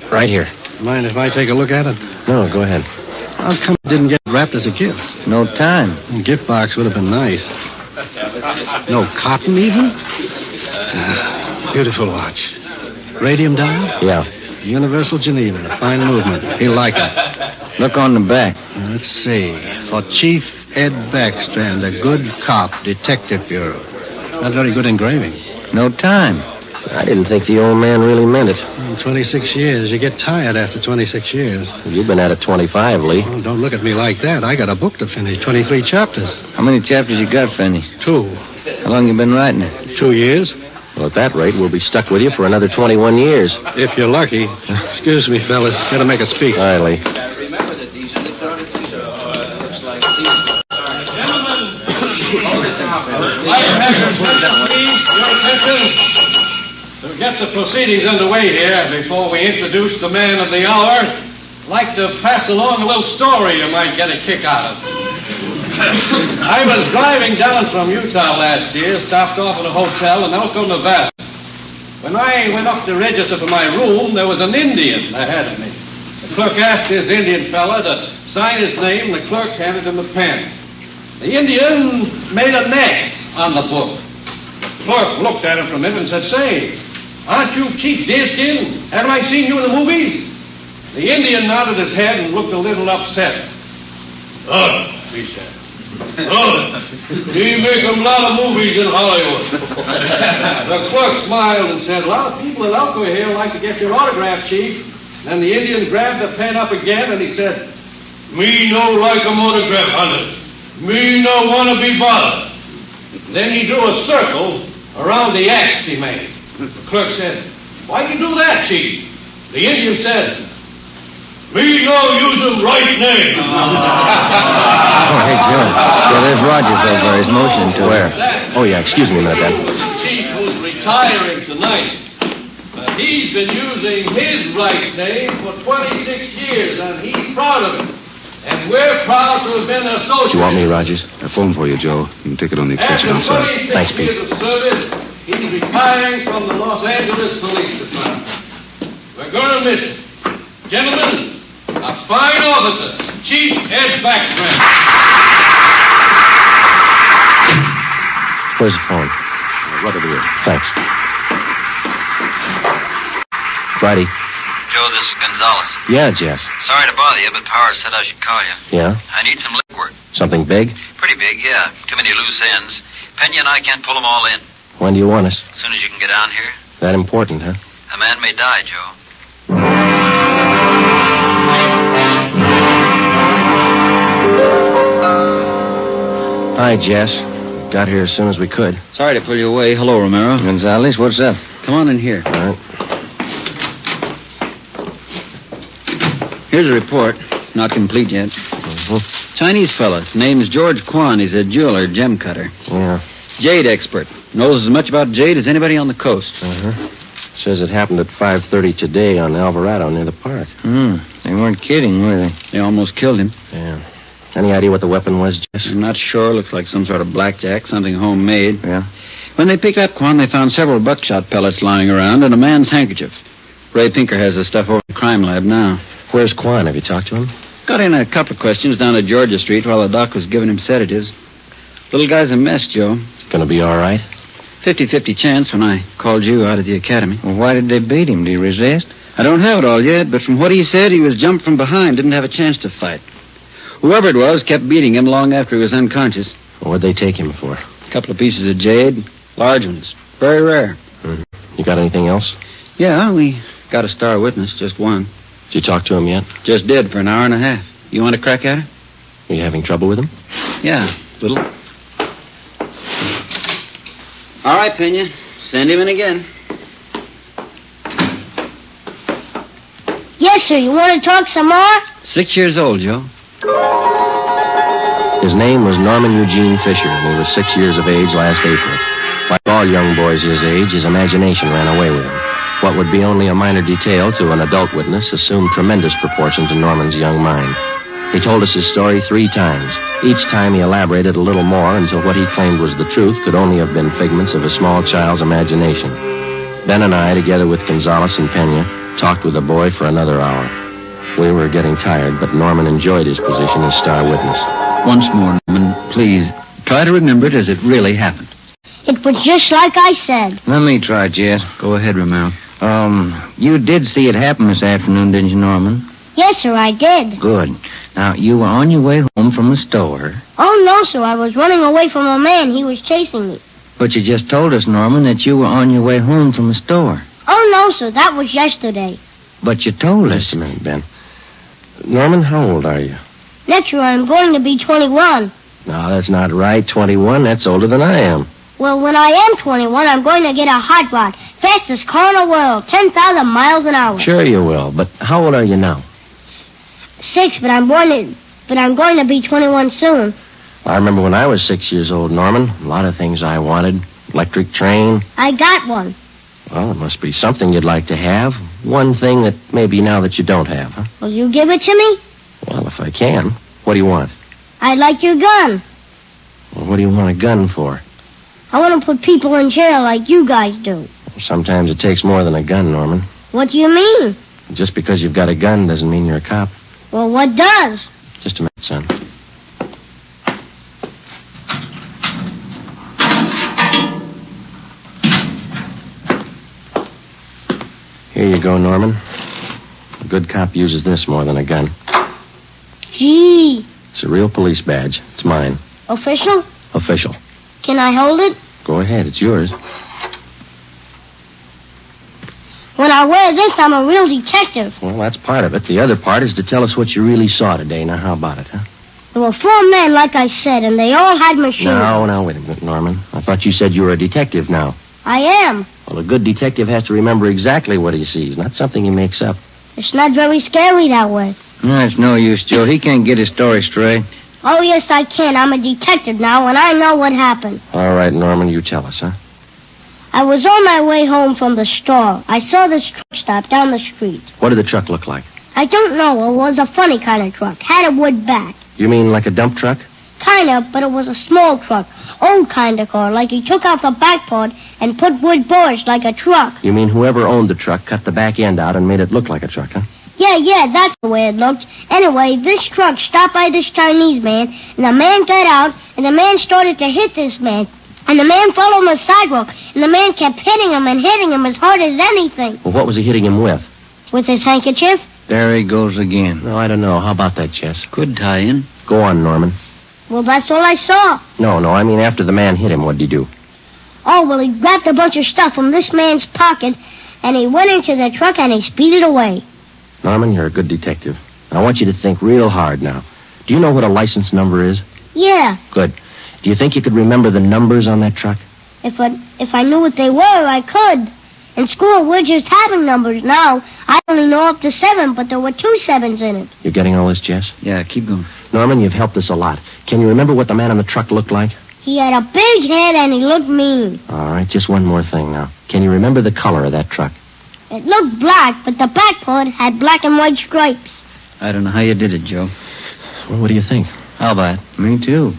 right here. Mind if I take a look at it? No, go ahead. How come it didn't get wrapped as a gift? No time. A gift box would have been nice. No cotton, even? Beautiful watch. Radium dial? Yeah. Universal Geneva. Fine movement. He'll like it. Look on the back. Let's see. For Chief Ed Backstrand, a good cop, Detective Bureau. Not very good engraving. No time. I didn't think the old man really meant it. 26 years. You get tired after 26 years. You've been at it 25, Lee. Oh, don't look at me like that. I got a book to finish. 23 chapters. How many chapters you got, Fanny? 2. How long you been writing it? 2 years. Well, at that rate, we'll be stuck with you for another 21 years. If you're lucky. Excuse me, fellas. Gotta make a speech. All right, Lee. To get the proceedings underway here, before we introduce the man of the hour, I'd like to pass along a little story you might get a kick out of. I was driving down from Utah last year, stopped off at a hotel in Elko, Nevada. When I went up to register for my room, there was an Indian ahead of me. The clerk asked this Indian fella to sign his name, and the clerk handed him a pen. The Indian made an X on the book. The clerk looked at him for a minute and said, "Say, aren't you Chief Deerskin? Haven't I seen you in the movies?" The Indian nodded his head and looked a little upset. "Oh," he said. "Oh, we make a lot of movies in Hollywood." The clerk smiled and said, "A lot of people in Elko here like to get your autograph, Chief." Then the Indian grabbed the pen up again and he said, "Me no like a autograph, hunters. Me no want to be bothered." Then he drew a circle around the X he made. The clerk said, "Why you do that, Chief?" The Indian said, "Me no use the right name." Oh, hey, Joe. Yeah, there's Rogers over there. He's motioning to Where? Oh, yeah, excuse me a minute, then. The chief who's retiring tonight. He's been using his right name for 26 years, and he's proud of it. And we're proud to have been associated. Do you want me, Rogers? I phoned for you, Joe. You can take it on the extension After outside. 26 Thanks, Pete. years of service, he's retiring from the Los Angeles Police Department. We're going to miss him. Gentlemen, a fine officer, Chief Ed Backstrand. Where's the phone? Right over here. Thanks. Friday. Joe, this is Gonzalez. Yeah, Jess. Sorry to bother you, but Powers said I should call you. Yeah? I need some liquid. Something big? Pretty big, yeah. Too many loose ends. Pena and I can't pull them all in. When do you want us? As soon as you can get down here. That important, huh? A man may die, Joe. Hi, Jess. Got here as soon as we could. Sorry to pull you away. Hello, Romero. Gonzalez, what's up? Come on in here. All right. Here's a report. Not complete yet. Chinese fella. Name's George Kwan. He's a jeweler, gem cutter. Yeah. Jade expert. Knows as much about jade as anybody on the coast. Uh-huh. Says it happened at 5:30 today on Alvarado near the park. They weren't kidding, were they? They almost killed him. Yeah. Any idea what the weapon was, Jess? I'm not sure. Looks like some sort of blackjack, something homemade. Yeah. When they picked up Kwan, they found several buckshot pellets lying around and a man's handkerchief. Ray Pinker has the stuff over at the crime lab now. Where's Kwan? Have you talked to him? Got in a couple of questions down at Georgia Street while the doc was giving him sedatives. Little guy's a mess, Joe. Gonna be all right? 50-50 chance when I called you out of the academy. Well, why did they beat him? Did he resist? I don't have it all yet, but from what he said, he was jumped from behind, didn't have a chance to fight. Whoever it was kept beating him long after he was unconscious. What'd they take him for? A couple of pieces of jade, large ones, very rare. Mm-hmm. You got anything else? Yeah, we got a star witness, just one. Did you talk to him yet? Just did for an hour and a half. You want to crack at her? Are you having trouble with him? Yeah, little. All right, Pena. Send him in again. Yes, sir. You want to talk some more? 6 years old, Joe. His name was Norman Eugene Fisher, and he was 6 years of age last April. Like all young boys his age, his imagination ran away with him. What would be only a minor detail to an adult witness assumed tremendous proportions in Norman's young mind. He told us his story 3 times. Each time he elaborated a little more until what he claimed was the truth could only have been figments of a small child's imagination. Ben and I, together with Gonzalez and Pena, talked with the boy for another hour. We were getting tired, but Norman enjoyed his position as star witness. Once more, Norman, please, try to remember it as it really happened. It was just like I said. Let me try, Jess. Go ahead, Romero. You did see it happen this afternoon, didn't you, Norman? Yes, sir, I did. Good. Now, you were on your way home from the store. Oh, no, sir, I was running away from a man. He was chasing me. But you just told us, Norman, that you were on your way home from the store. Oh, no, sir, that was yesterday. But you told us. Listen a minute, Ben. Norman, how old are you? Next year I'm going to be 21. No, that's not right. 21, that's older than I am. Well, when I am 21, I'm going to get a hot rod. Fastest car in the world, 10,000 miles an hour. Sure you will, but how old are you now? 6, but I'm going to be 21 soon. I remember when I was 6 years old, Norman. A lot of things I wanted. Electric train. I got one. Well, it must be something you'd like to have. One thing that maybe now that you don't have, huh? Will you give it to me? Well, if I can. What do you want? I'd like your gun. Well, what do you want a gun for? I want to put people in jail like you guys do. Sometimes it takes more than a gun, Norman. What do you mean? Just because you've got a gun doesn't mean you're a cop. Well, what does? Just a minute, son. Here you go, Norman. A good cop uses this more than a gun. Gee. It's a real police badge. It's mine. Official? Official. Can I hold it? Go ahead. It's yours. When I wear this, I'm a real detective. Well, that's part of it. The other part is to tell us what you really saw today. Now, how about it, huh? There were 4 men, like I said, and they all had machines. No, wait a minute, Norman. I thought you said you were a detective now. I am. Well, a good detective has to remember exactly what he sees, not something he makes up. It's not very scary that way. No, it's no use, Joe. He can't get his story straight. Oh, yes, I can. I'm a detective now, and I know what happened. All right, Norman, you tell us, huh? I was on my way home from the store. I saw this truck stop down the street. What did the truck look like? I don't know. It was a funny kind of truck. Had a wood back. You mean like a dump truck? Kind of, but it was a small truck. Old kind of car, like he took out the back part and put wood boards like a truck. You mean whoever owned the truck cut the back end out and made it look like a truck, huh? Yeah, that's the way it looked. Anyway, this truck stopped by this Chinese man, and the man got out, and the man started to hit this man. And the man fell on the sidewalk, and the man kept hitting him and hitting him as hard as anything. Well, what was he hitting him with? With his handkerchief? There he goes again. No, I don't know. How about that, Jess? Good tie-in. Go on, Norman. Well, that's all I saw. No, I mean after the man hit him, what'd he do? Oh, well, he grabbed a bunch of stuff from this man's pocket, and he went into the truck and he speeded away. Norman, you're a good detective. I want you to think real hard now. Do you know what a license number is? Yeah. Good. Do you think you could remember the numbers on that truck? If I knew what they were, I could. In school, we're just having numbers now. I only know up to 7, but there were 2 7s in it. You're getting all this, Jess? Yeah, keep going. Norman, you've helped us a lot. Can you remember what the man on the truck looked like? He had a big head and he looked mean. All right, just one more thing now. Can you remember the color of that truck? It looked black, but the back part had black and white stripes. I don't know how you did it, Joe. Well, what do you think? How about it? Me too.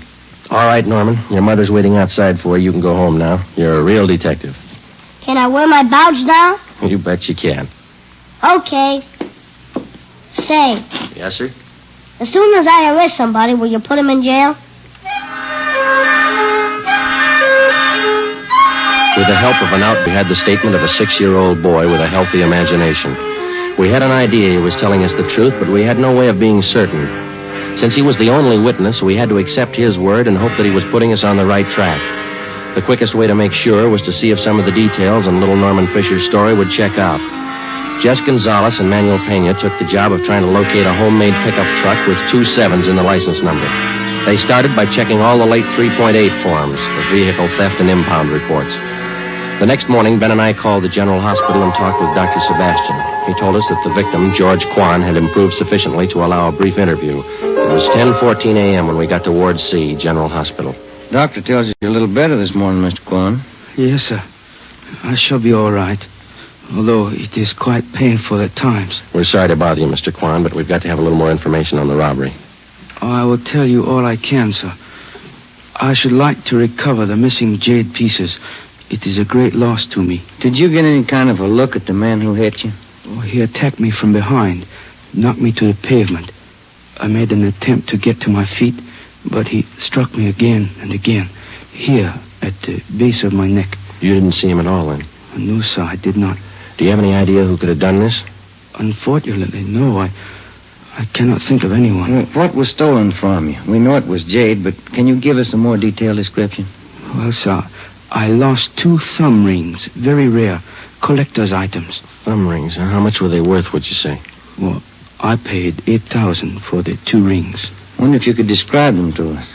All right, Norman. Your mother's waiting outside for you. You can go home now. You're a real detective. Can I wear my badge now? You bet you can. Okay. Say, Yes, sir? as soon as I arrest somebody, will you put him in jail? With the help of an out, we had the statement of a 6-year-old boy with a healthy imagination. We had an idea he was telling us the truth, but we had no way of being certain. Since he was the only witness, we had to accept his word and hope that he was putting us on the right track. The quickest way to make sure was to see if some of the details in little Norman Fisher's story would check out. Jess Gonzalez and Manuel Pena took the job of trying to locate a homemade pickup truck with 2 7s in the license number. They started by checking all the late 3.8 forms, the vehicle theft and impound reports. The next morning, Ben and I called the General Hospital and talked with Dr. Sebastian. He told us that the victim, George Kwan, had improved sufficiently to allow a brief interview. It was 10:14 a.m. when we got to Ward C, General Hospital. Doctor tells you you're a little better this morning, Mr. Kwan. Yes, sir. I shall be all right. Although it is quite painful at times. We're sorry to bother you, Mr. Kwan, but we've got to have a little more information on the robbery. I will tell you all I can, sir. I should like to recover the missing jade pieces. It is a great loss to me. Did you get any kind of a look at the man who hit you? Oh, he attacked me from behind, knocked me to the pavement. I made an attempt to get to my feet, but he struck me again and again, here at the base of my neck. You didn't see him at all, then? No, sir, I did not. Do you have any idea who could have done this? Unfortunately, no. I cannot think of anyone. What was stolen from you? We know it was jade, but can you give us a more detailed description? Well, sir, I lost 2 thumb rings, very rare, collector's items. Thumb rings? How much were they worth, would you say? Well, I paid $8,000 for the 2 rings. Wonder if you could describe them to us.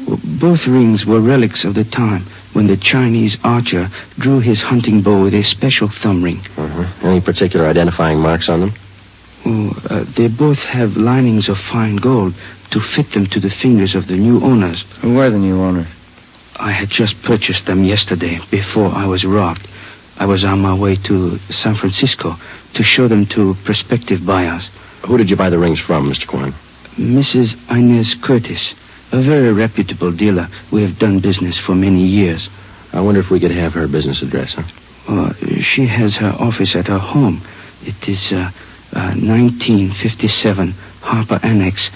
Well, both rings were relics of the time when the Chinese archer drew his hunting bow with a special thumb ring. Any particular identifying marks on them? They both have linings of fine gold to fit them to the fingers of the new owners. Who were the new owners? I had just purchased them yesterday, before I was robbed. I was on my way to San Francisco to show them to prospective buyers. Who did you buy the rings from, Mr. Kwan? Mrs. Inez Curtis, a very reputable dealer. We have done business for many years. I wonder if we could have her business address, huh? She has her office at her home. It is 1957 Harper Annex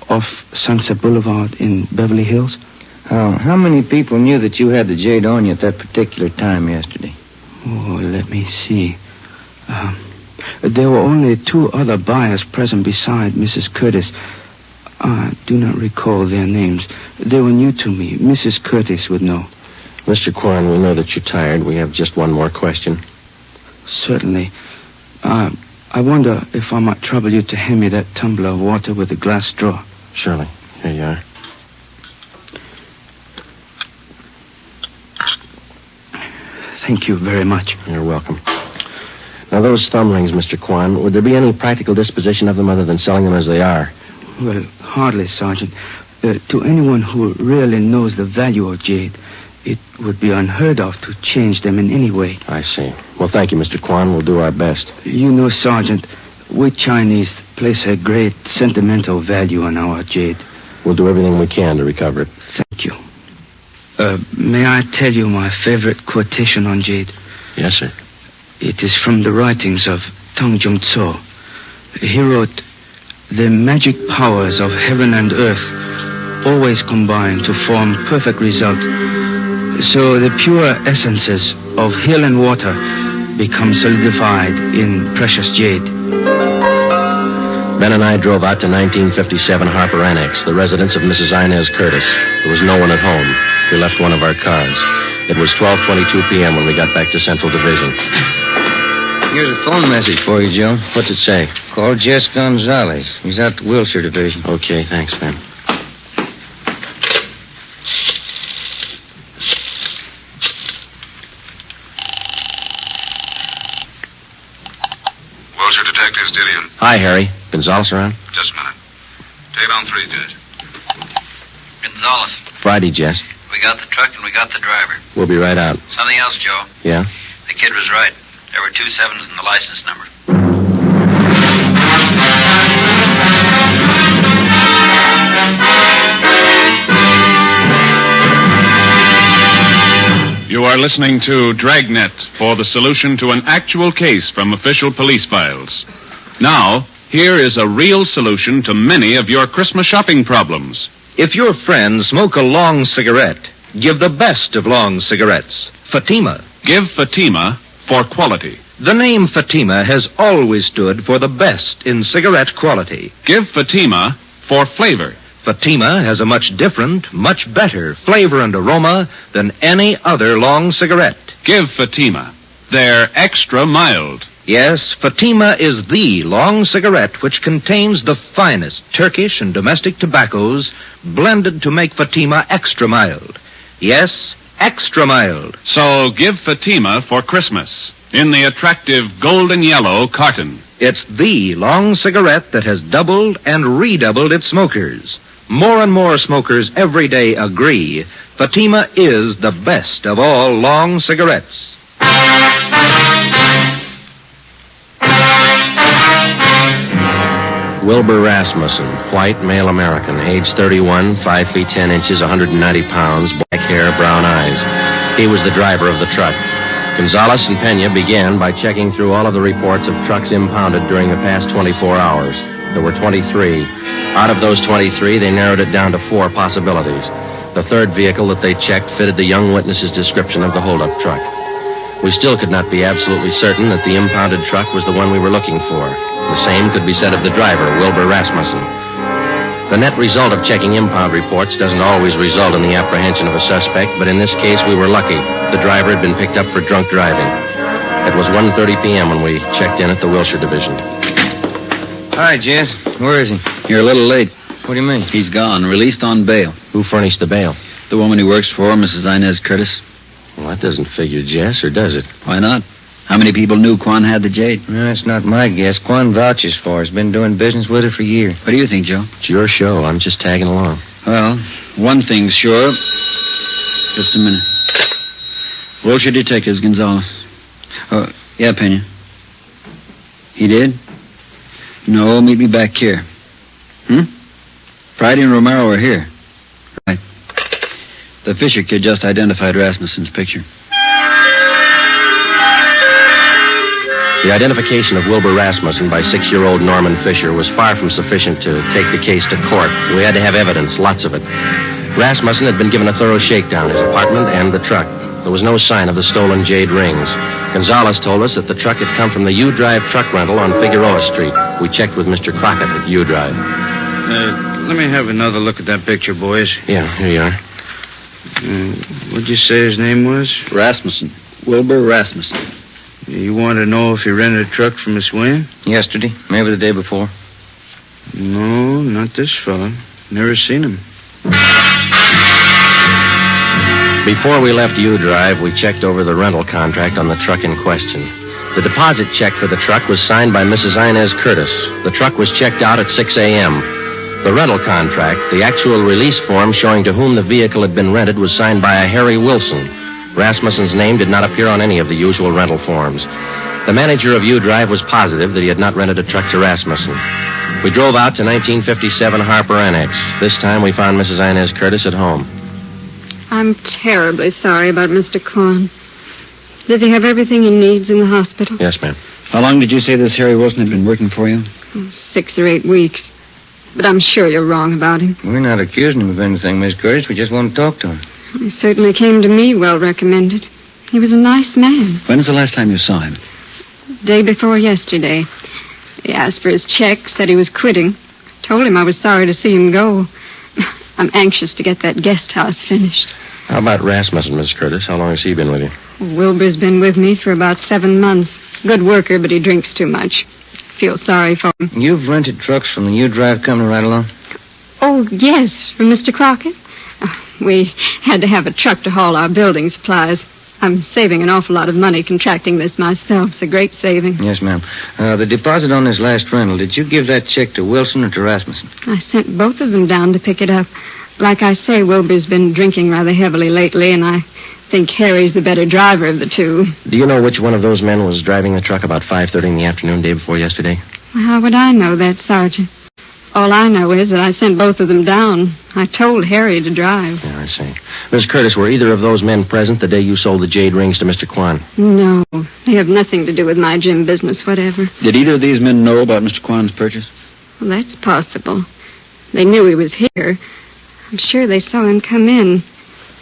off Sunset Boulevard in Beverly Hills. How many people knew that you had the jade on you at that particular time yesterday? Oh, let me see. There were only 2 other buyers present beside Mrs. Curtis. I do not recall their names. They were new to me. Mrs. Curtis would know. Mr. Kwan, we know that you're tired. We have just one more question. Certainly. I wonder if I might trouble you to hand me that tumbler of water with the glass straw. Surely. Here you are. Thank you very much. You're welcome. Now, those thumb rings, Mr. Kwan, would there be any practical disposition of them other than selling them as they are? Well, hardly, Sergeant. To anyone who really knows the value of jade, it would be unheard of to change them in any way. I see. Well, thank you, Mr. Kwan. We'll do our best. You know, Sergeant, we Chinese place a great sentimental value on our jade. We'll do everything we can to recover it. Thank you. May I tell you my favorite quotation on jade? Yes, sir. It is from the writings of Tong Jung Tso. He wrote, "The magic powers of heaven and earth always combine to form perfect result. So the pure essences of hill and water become solidified in precious jade." Ben and I drove out to 1957 Harper Annex, the residence of Mrs. Inez Curtis. There was no one at home. We left one of our cars. It was 12:22 p.m. when we got back to Central Division. Here's a phone message for you, Joe. What's it say? Call Jess Gonzalez. He's out to Wilshire Division. Okay, thanks, Ben. Wilshire Detectives, Didion. Hi, Harry. Gonzalez around? Just a minute. Take on 3, Jess. Gonzalez, Friday, Jess. we got the truck and we got the driver. We'll be right out. Something else, Joe. Yeah? The kid was right. There were 2 7s in the license number. You are listening to Dragnet for the solution to an actual case from official police files. Now, here is a real solution to many of your Christmas shopping problems. If your friends smoke a long cigarette, give the best of long cigarettes, Fatima. Give Fatima for quality. The name Fatima has always stood for the best in cigarette quality. Give Fatima for flavor. Fatima has a much different, much better flavor and aroma than any other long cigarette. Give Fatima. They're extra mild. Yes, Fatima is the long cigarette which contains the finest Turkish and domestic tobaccos blended to make Fatima extra mild. Yes, extra mild. So give Fatima for Christmas in the attractive golden yellow carton. It's the long cigarette that has doubled and redoubled its smokers. More and more smokers every day agree Fatima is the best of all long cigarettes. Wilbur Rasmussen, white, male American, age 31, 5 feet 10 inches, 190 pounds, black hair, brown eyes. He was the driver of the truck. Gonzalez and Pena began by checking through all of the reports of trucks impounded during the past 24 hours. There were 23. Out of those 23, they narrowed it down to 4 possibilities. The third vehicle that they checked fitted the young witness's description of the holdup truck. We still could not be absolutely certain that the impounded truck was the one we were looking for. The same could be said of the driver, Wilbur Rasmussen. The net result of checking impound reports doesn't always result in the apprehension of a suspect, but in this case we were lucky. The driver had been picked up for drunk driving. It was 1:30 p.m. when we checked in at the Wilshire Division. Hi, Jess. Where is he? You're a little late. What do you mean? He's gone, released on bail. Who furnished the bail? The woman he works for, Mrs. Inez Curtis. Well, that doesn't figure, Jess, or does it? Why not? How many people knew Quan had the Jade? No, that's not my guess. Quan vouches for her. He's been doing business with her for years. What do you think, Joe? It's your show. I'm just tagging along. Well, one thing's sure. Just a minute. Wilshire Detectives, Gonzalez. Oh, yeah, Pena. He did? No, meet me back here. Friday and Romero are here. Right. The Fisher kid just identified Rasmussen's picture. The identification of Wilbur Rasmussen by 6-year-old Norman Fisher was far from sufficient to take the case to court. We had to have evidence, lots of it. Rasmussen had been given a thorough shakedown, his apartment and the truck. There was no sign of the stolen jade rings. Gonzalez told us that the truck had come from the U-Drive truck rental on Figueroa Street. We checked with Mr. Crockett at U-Drive. Let me have another look at that picture, boys. Yeah, here you are. What'd you say his name was? Rasmussen. Wilbur Rasmussen. You want to know if he rented a truck from Miss Wayne? Yesterday, maybe the day before. No, not this fella. Never seen him. Before we left U-Drive, we checked over the rental contract on the truck in question. The deposit check for the truck was signed by Mrs. Inez Curtis. The truck was checked out at 6 a.m. The rental contract, the actual release form showing to whom the vehicle had been rented, was signed by a Harry Wilson. Rasmussen's name did not appear on any of the usual rental forms. The manager of U-Drive was positive that he had not rented a truck to Rasmussen. We drove out to 1957 Harper Annex. This time we found Mrs. Inez Curtis at home. I'm terribly sorry about Mr. Quan. Did he have everything he needs in the hospital? Yes, ma'am. How long did you say this Harry Wilson had been working for you? 6 or 8 weeks. But I'm sure you're wrong about him. We're not accusing him of anything, Miss Curtis. We just want to talk to him. He certainly came to me well recommended. He was a nice man. When's the last time you saw him? Day before yesterday. He asked for his check, said he was quitting. Told him I was sorry to see him go. I'm anxious to get that guest house finished. How about Rasmussen, Miss Curtis? How long has he been with you? Wilbur's been with me for about 7 months. Good worker, but he drinks too much. Feel sorry for him. You've rented trucks from the U-Drive company right along? Oh, yes, from Mr. Crockett. We had to have a truck to haul our building supplies. I'm saving an awful lot of money contracting this myself. It's a great saving. Yes, ma'am. The deposit on this last rental, did you give that check to Wilson or to Rasmussen? I sent both of them down to pick it up. Like I say, Wilbur's been drinking rather heavily lately, and I think Harry's the better driver of the two. Do you know which one of those men was driving the truck about 5:30 in the afternoon, day before yesterday? How would I know that, Sergeant? All I know is that I sent both of them down. I told Harry to drive. Yeah, I see. Miss Curtis, were either of those men present the day you sold the jade rings to Mr. Quan? No, they have nothing to do with my gym business, whatever. Did either of these men know about Mr. Quan's purchase? Well, that's possible. They knew he was here. I'm sure they saw him come in.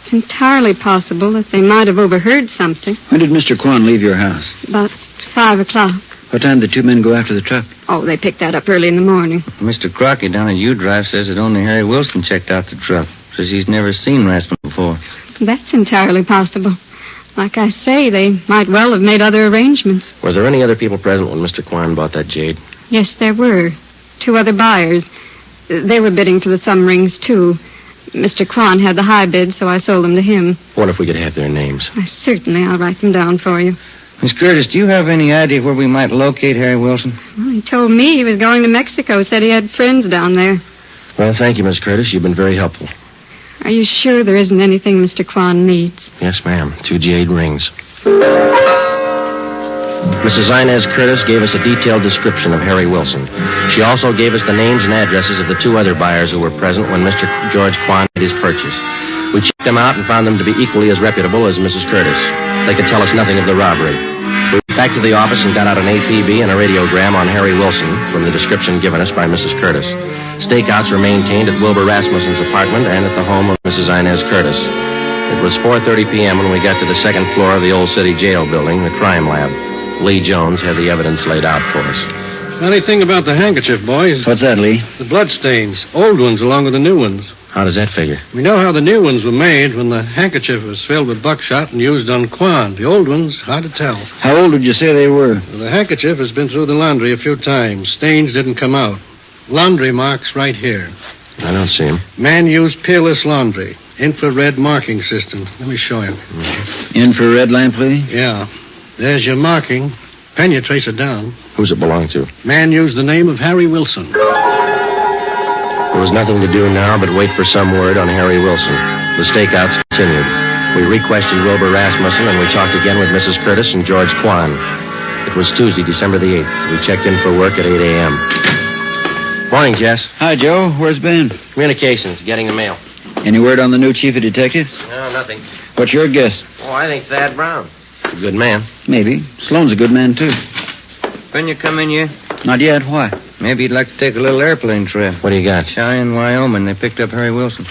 It's entirely possible that they might have overheard something. When did Mr. Quan leave your house? About 5 o'clock. What time did the two men go after the truck? Oh, they picked that up early in the morning. Mr. Crockett down at U-Drive says that only Harry Wilson checked out the truck. Says he's never seen Rasmussen before. That's entirely possible. Like I say, they might well have made other arrangements. Were there any other people present when Mr. Quan bought that jade? Yes, there were. 2 other buyers. They were bidding for the thumb rings, too. Mr. Quan had the high bid, so I sold them to him. What if we could have their names? Certainly, I'll write them down for you. Miss Curtis, do you have any idea where we might locate Harry Wilson? Well, he told me he was going to Mexico, said he had friends down there. Well, thank you, Miss Curtis. You've been very helpful. Are you sure there isn't anything Mr. Quan needs? Yes, ma'am. 2 jade rings. Mrs. Inez Curtis gave us a detailed description of Harry Wilson. She also gave us the names and addresses of the two other buyers who were present when Mr. George Kwan made his purchase. We checked them out and found them to be equally as reputable as Mrs. Curtis. They could tell us nothing of the robbery. We went back to the office and got out an APB and a radiogram on Harry Wilson from the description given us by Mrs. Curtis. Stakeouts were maintained at Wilbur Rasmussen's apartment and at the home of Mrs. Inez Curtis. It was 4:30 p.m. when we got to the second floor of the old city jail building, the crime lab. Lee Jones had the evidence laid out for us. Funny thing about the handkerchief, boys. What's that, Lee? The blood stains. Old ones along with the new ones. How does that figure? We know how the new ones were made when the handkerchief was filled with buckshot and used on Quan. The old ones, hard to tell. How old would you say they were? Well, the handkerchief has been through the laundry a few times. Stains didn't come out. Laundry marks right here. I don't see them. Man used peerless laundry. Infrared marking system. Let me show you. Infrared lamp, Lee? Yeah. There's your marking. Pen you trace it down. Who's it belong to? Man used the name of Harry Wilson. There was nothing to do now but wait for some word on Harry Wilson. The stakeouts continued. We re-questioned Wilbur Rasmussen, and we talked again with Mrs. Curtis and George Kwan. It was Tuesday, December the 8th. We checked in for work at 8 a.m. Morning, Jess. Hi, Joe. Where's Ben? Communications, getting the mail. Any word on the new chief of detectives? No, nothing. What's your guess? Oh, I think Thad Brown. A good man. Maybe. Sloan's a good man, too. When you come in here? Not yet. Why? Maybe you'd like to take a little airplane trip. What do you got? Cheyenne, Wyoming. They picked up Harry Wilson.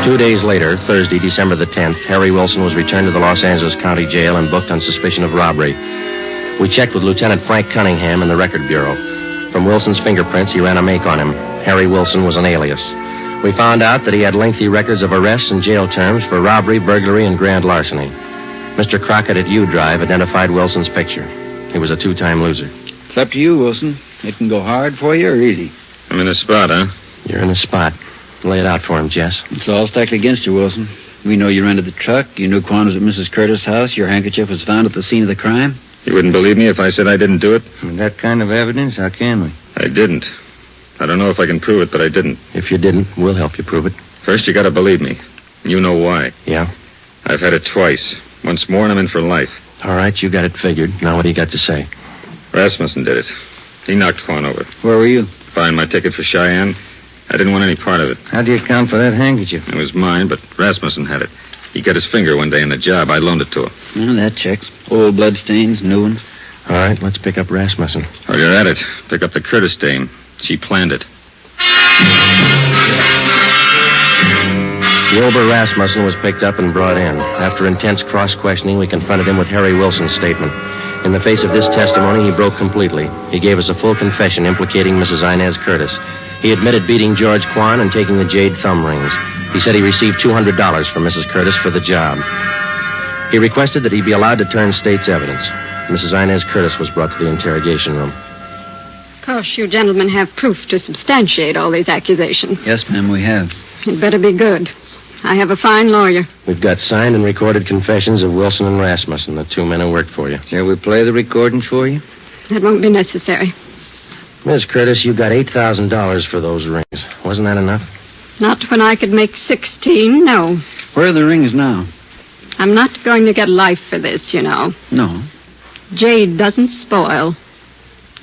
2 days later, Thursday, December the 10th, Harry Wilson was returned to the Los Angeles County Jail and booked on suspicion of robbery. We checked with Lieutenant Frank Cunningham in the Record Bureau. From Wilson's fingerprints, he ran a make on him. Harry Wilson was an alias. We found out that he had lengthy records of arrests and jail terms for robbery, burglary, and grand larceny. Mr. Crockett at U Drive identified Wilson's picture. He was a two-time loser. It's up to you, Wilson. It can go hard for you or easy. I'm in the spot, huh? You're in the spot. Lay it out for him, Jess. It's all stacked against you, Wilson. We know you rented the truck. You knew Quan was at Mrs. Curtis' house. Your handkerchief was found at the scene of the crime. You wouldn't believe me if I said I didn't do it? With that kind of evidence, how can we? I didn't. I don't know if I can prove it, but I didn't. If you didn't, we'll help you prove it. First, you gotta believe me. You know why. Yeah? I've had it twice. Once more, and I'm in for life. All right, you got it figured. Now what do you got to say? Rasmussen did it. He knocked Quan over. Where were you? Buying my ticket for Cheyenne. I didn't want any part of it. How do you account for that handkerchief? It was mine, but Rasmussen had it. He got his finger one day in the job. I loaned it to him. Well, that checks. Old blood stains, new ones. All right, let's pick up Rasmussen. While you're at it, pick up the Curtis dame. She planned it. Wilbur Rasmussen was picked up and brought in. After intense cross-questioning, we confronted him with Harry Wilson's statement. In the face of this testimony, he broke completely. He gave us a full confession implicating Mrs. Inez Curtis. He admitted beating George Kwan and taking the Jade thumb rings. He said he received $200 from Mrs. Curtis for the job. He requested that he be allowed to turn state's evidence. Mrs. Inez Curtis was brought to the interrogation room. Of course, you gentlemen have proof to substantiate all these accusations. Yes, ma'am, we have. It better be good. I have a fine lawyer. We've got signed and recorded confessions of Wilson and Rasmussen, the two men who worked for you. Shall we play the recordings for you? That won't be necessary. Miss Curtis, you got $8,000 for those rings. Wasn't that enough? Not when I could make 16, no. Where are the rings now? I'm not going to get life for this, you know. No. Jade doesn't spoil.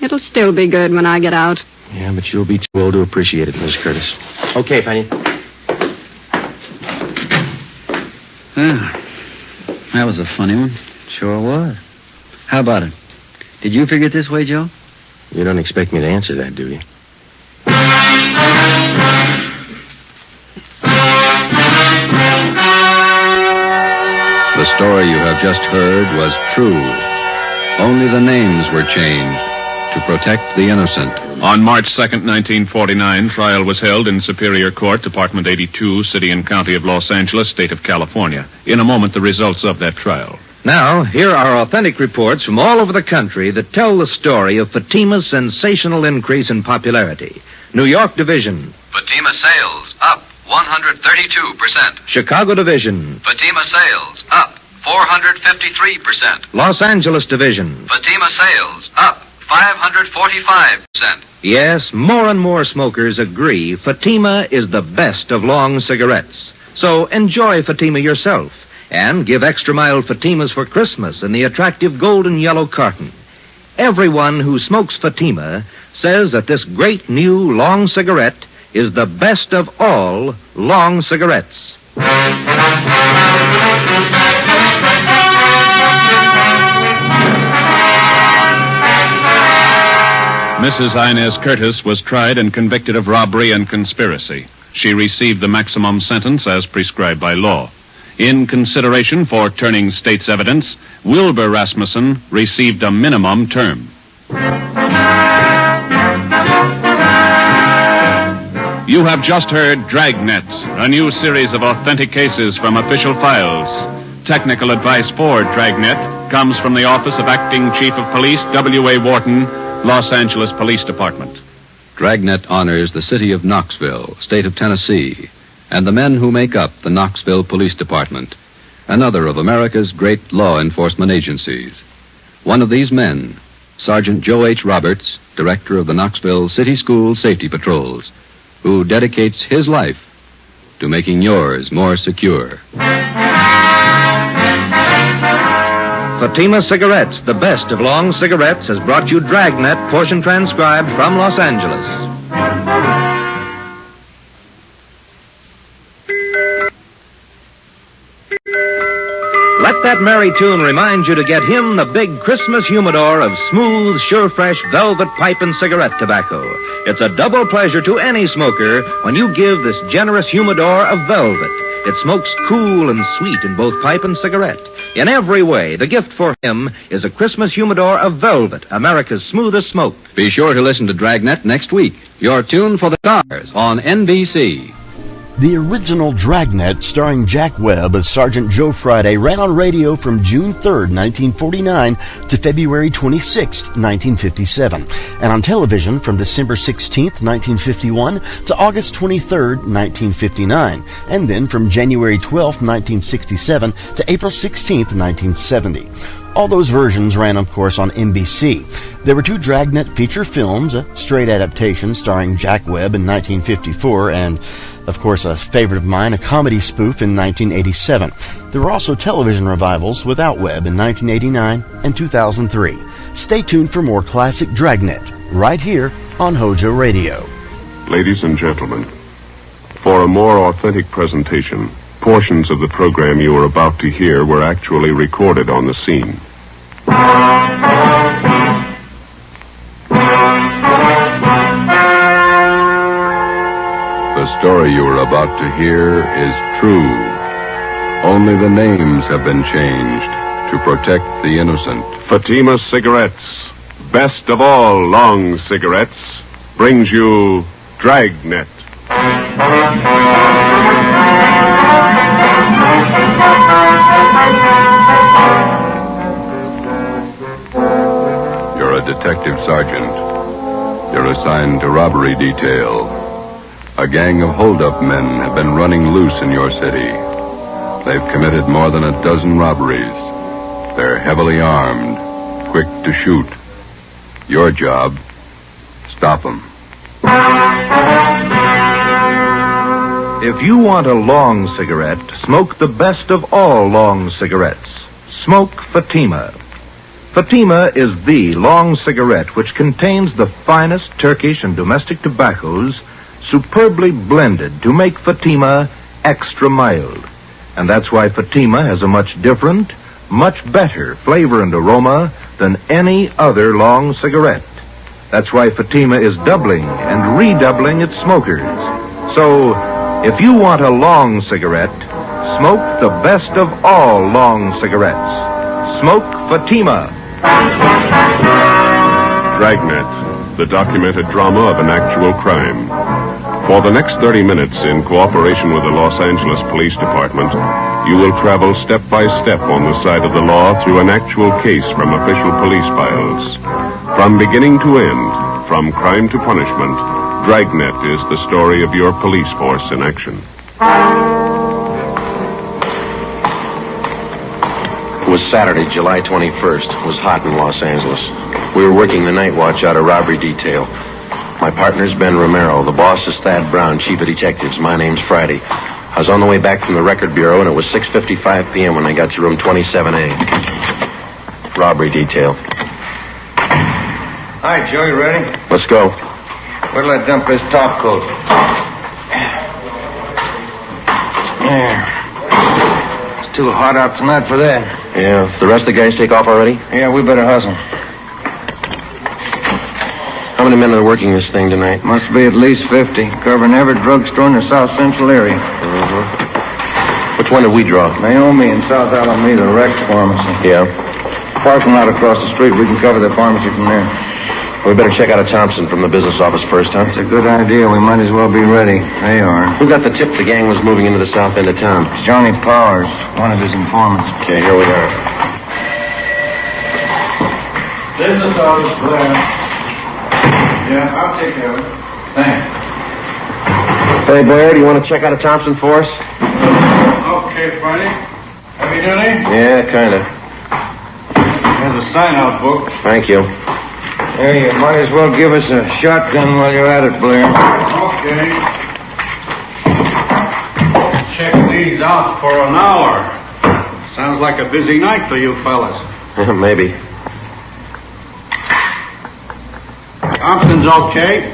It'll still be good when I get out. Yeah, but you'll be too old to appreciate it, Miss Curtis. Okay, Penny. Ah, that was a funny one. Sure was. How about it? Did you figure it this way, Joe? You don't expect me to answer that, do you? The story you have just heard was true. Only the names were changed to protect the innocent. On March 2nd, 1949, trial was held in Superior Court, Department 82, City and County of Los Angeles, State of California. In a moment, the results of that trial. Now, here are authentic reports from all over the country that tell the story of Fatima's sensational increase in popularity. New York Division. Fatima sales up 132%. Chicago Division. Fatima sales up 453%. Los Angeles Division. Fatima sales up 545%. Yes, more and more smokers agree Fatima is the best of long cigarettes. So enjoy Fatima yourself. And give extra mild Fatimas for Christmas in the attractive golden yellow carton. Everyone who smokes Fatima says that this great new long cigarette is the best of all long cigarettes. Mrs. Inez Curtis was tried and convicted of robbery and conspiracy. She received the maximum sentence as prescribed by law. In consideration for turning state's evidence, Wilbur Rasmussen received a minimum term. You have just heard Dragnet, a new series of authentic cases from official files. Technical advice for Dragnet comes from the Office of Acting Chief of Police W.A. Wharton, Los Angeles Police Department. Dragnet honors the city of Knoxville, state of Tennessee, and the men who make up the Knoxville Police Department, another of America's great law enforcement agencies. One of these men, Sergeant Joe H. Roberts, director of the Knoxville City School Safety Patrols, who dedicates his life to making yours more secure. Fatima Cigarettes, the best of long cigarettes, has brought you Dragnet, portion transcribed from Los Angeles. Let that merry tune remind you to get him the big Christmas humidor of smooth, sure fresh velvet pipe and cigarette tobacco. It's a double pleasure to any smoker when you give this generous humidor of velvet. It smokes cool and sweet in both pipe and cigarette. In every way, the gift for him is a Christmas humidor of velvet, America's smoothest smoke. Be sure to listen to Dragnet next week. Your tune for the stars on NBC. The original Dragnet, starring Jack Webb as Sergeant Joe Friday, ran on radio from June 3rd, 1949 to February 26th, 1957, and on television from December 16th, 1951 to August 23rd, 1959, and then from January 12th, 1967 to April 16th, 1970. All those versions ran, of course, on NBC. There were 2 Dragnet feature films, a straight adaptation starring Jack Webb in 1954, and, of course, a favorite of mine, a comedy spoof in 1987. There were also television revivals without Webb in 1989 and 2003. Stay tuned for more classic Dragnet, right here on HOJO Radio. Ladies and gentlemen, for a more authentic presentation, portions of the program you are about to hear were actually recorded on the scene. The story you are about to hear is true. Only the names have been changed to protect the innocent. Fatima Cigarettes, best of all long cigarettes, brings you Dragnet. You're a detective sergeant. You're assigned to robbery detail. A gang of hold-up men have been running loose in your city. They've committed more than a dozen robberies. They're heavily armed, quick to shoot. Your job, stop them. If you want a long cigarette, smoke the best of all long cigarettes. Smoke Fatima. Fatima is the long cigarette which contains the finest Turkish and domestic tobaccos superbly blended to make Fatima extra mild. And that's why Fatima has a much different, much better flavor and aroma than any other long cigarette. That's why Fatima is doubling and redoubling its smokers. So, if you want a long cigarette, smoke the best of all long cigarettes. Smoke Fatima. Dragnet, the documented drama of an actual crime. For the next 30 minutes, in cooperation with the Los Angeles Police Department, you will travel step by step on the side of the law through an actual case from official police files. From beginning to end, from crime to punishment, Dragnet is the story of your police force in action. It was Saturday, July 21st. It was hot in Los Angeles. We were working the night watch out of robbery detail. My partner's Ben Romero. The boss is Thad Brown, chief of detectives. My name's Friday. I was on the way back from the record bureau, and it was 6:55 p.m. when I got to room 27A. Robbery detail. All right, Joe, you ready? Let's go. Where'll I dump this top coat? There. It's too hot out tonight for that. Yeah. The rest of the guys take off already? Yeah, we better hustle. How many men are working this thing tonight? Must be at least 50, covering every drugstore in the South Central area. Which one did we draw? Naomi in South Alameda, Rex Pharmacy. Yeah. Parking lot across the street. We can cover the pharmacy from there. We better check out a Thompson from the business office first, huh? It's a good idea. We might as well be ready. They are. Who got the tip the gang was moving into the south end of town? Johnny Powers, one of his informants. Okay, here we are. Business office, Blair. Yeah, I'll take care of it. Thanks. Hey, Blair, do you want to check out a Thompson for us? Okay, Friday. Heavy duty? Yeah, kind of. There's a sign-out book. Thank you. Hey, you might as well give us a shotgun while you're at it, Blair. Okay. Check these out for an hour. Sounds like a busy night for you fellas. Maybe. Thompson's okay.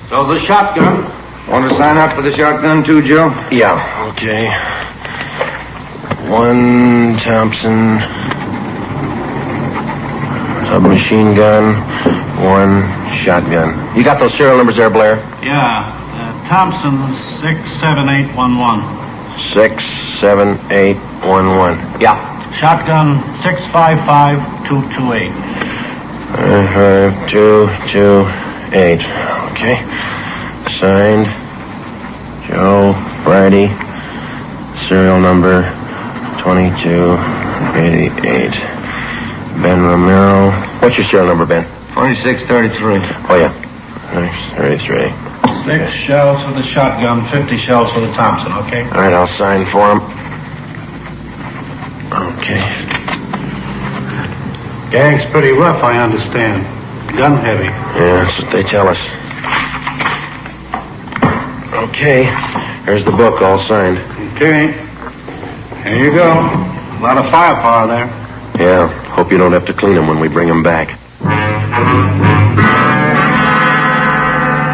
So the shotgun. Want to sign up for the shotgun too, Joe? Yeah, okay. One Thompson submachine gun, one shotgun. You got those serial numbers there, Blair? Yeah. Thompson 67811. 67811. Yeah. Shotgun 655228. 5228. Okay. Signed, Joe Friday. Serial number 2288. Ben Romero. What's your serial number, Ben? 2633. Oh, yeah. 33. 6 shells for the shotgun, 50 shells for the Thompson, okay? All right, I'll sign for him. Okay. Gang's pretty rough, I understand. Gun heavy. Yeah, that's what they tell us. Okay. Here's the book, all signed. Okay. Here you go. A lot of firepower there. Yeah. Hope you don't have to clean them when we bring them back.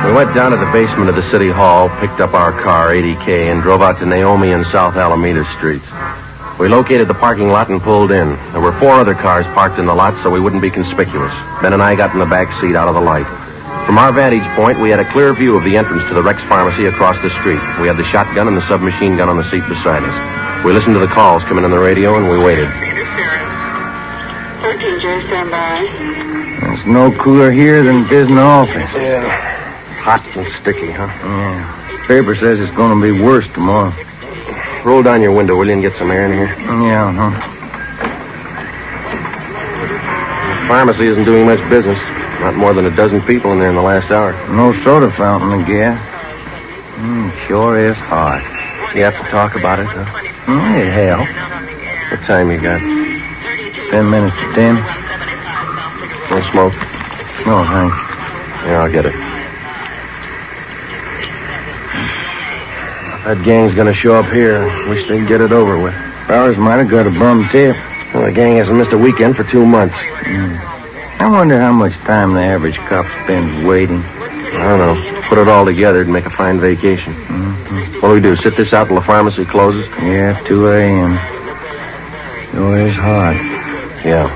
We went down to the basement of the city hall, picked up our car, 80K, and drove out to Naomi and South Alameda streets. We located the parking lot and pulled in. There were 4 other cars parked in the lot so we wouldn't be conspicuous. Ben and I got in the back seat out of the light. From our vantage point, we had a clear view of the entrance to the Rex Pharmacy across the street. We had the shotgun and the submachine gun on the seat beside us. We listened to the calls coming on the radio, and we waited. 13J, stand by. There's no cooler here than it is in the office. Yeah. Hot and sticky, huh? Yeah. Paper says it's going to be worse tomorrow. Roll down your window, will you, and get some air in here? Yeah, huh? The pharmacy isn't doing much business. Not more than a dozen people in there in the last hour. No soda fountain, I guess. Sure is hot. You have to talk about it, huh? It helps. What time you got? 10 minutes to 10. No smoke? No, thanks. Yeah, I'll get it. That gang's gonna show up here. Wish they'd get it over with. Powers might have got a bum tip. Well, the gang hasn't missed a weekend for 2 months. I wonder how much time the average cop spends waiting. I don't know. Put it all together, it'd make a fine vacation. What do we do, sit this out till the pharmacy closes? Yeah, 2 a.m. Sure is hot. Yeah.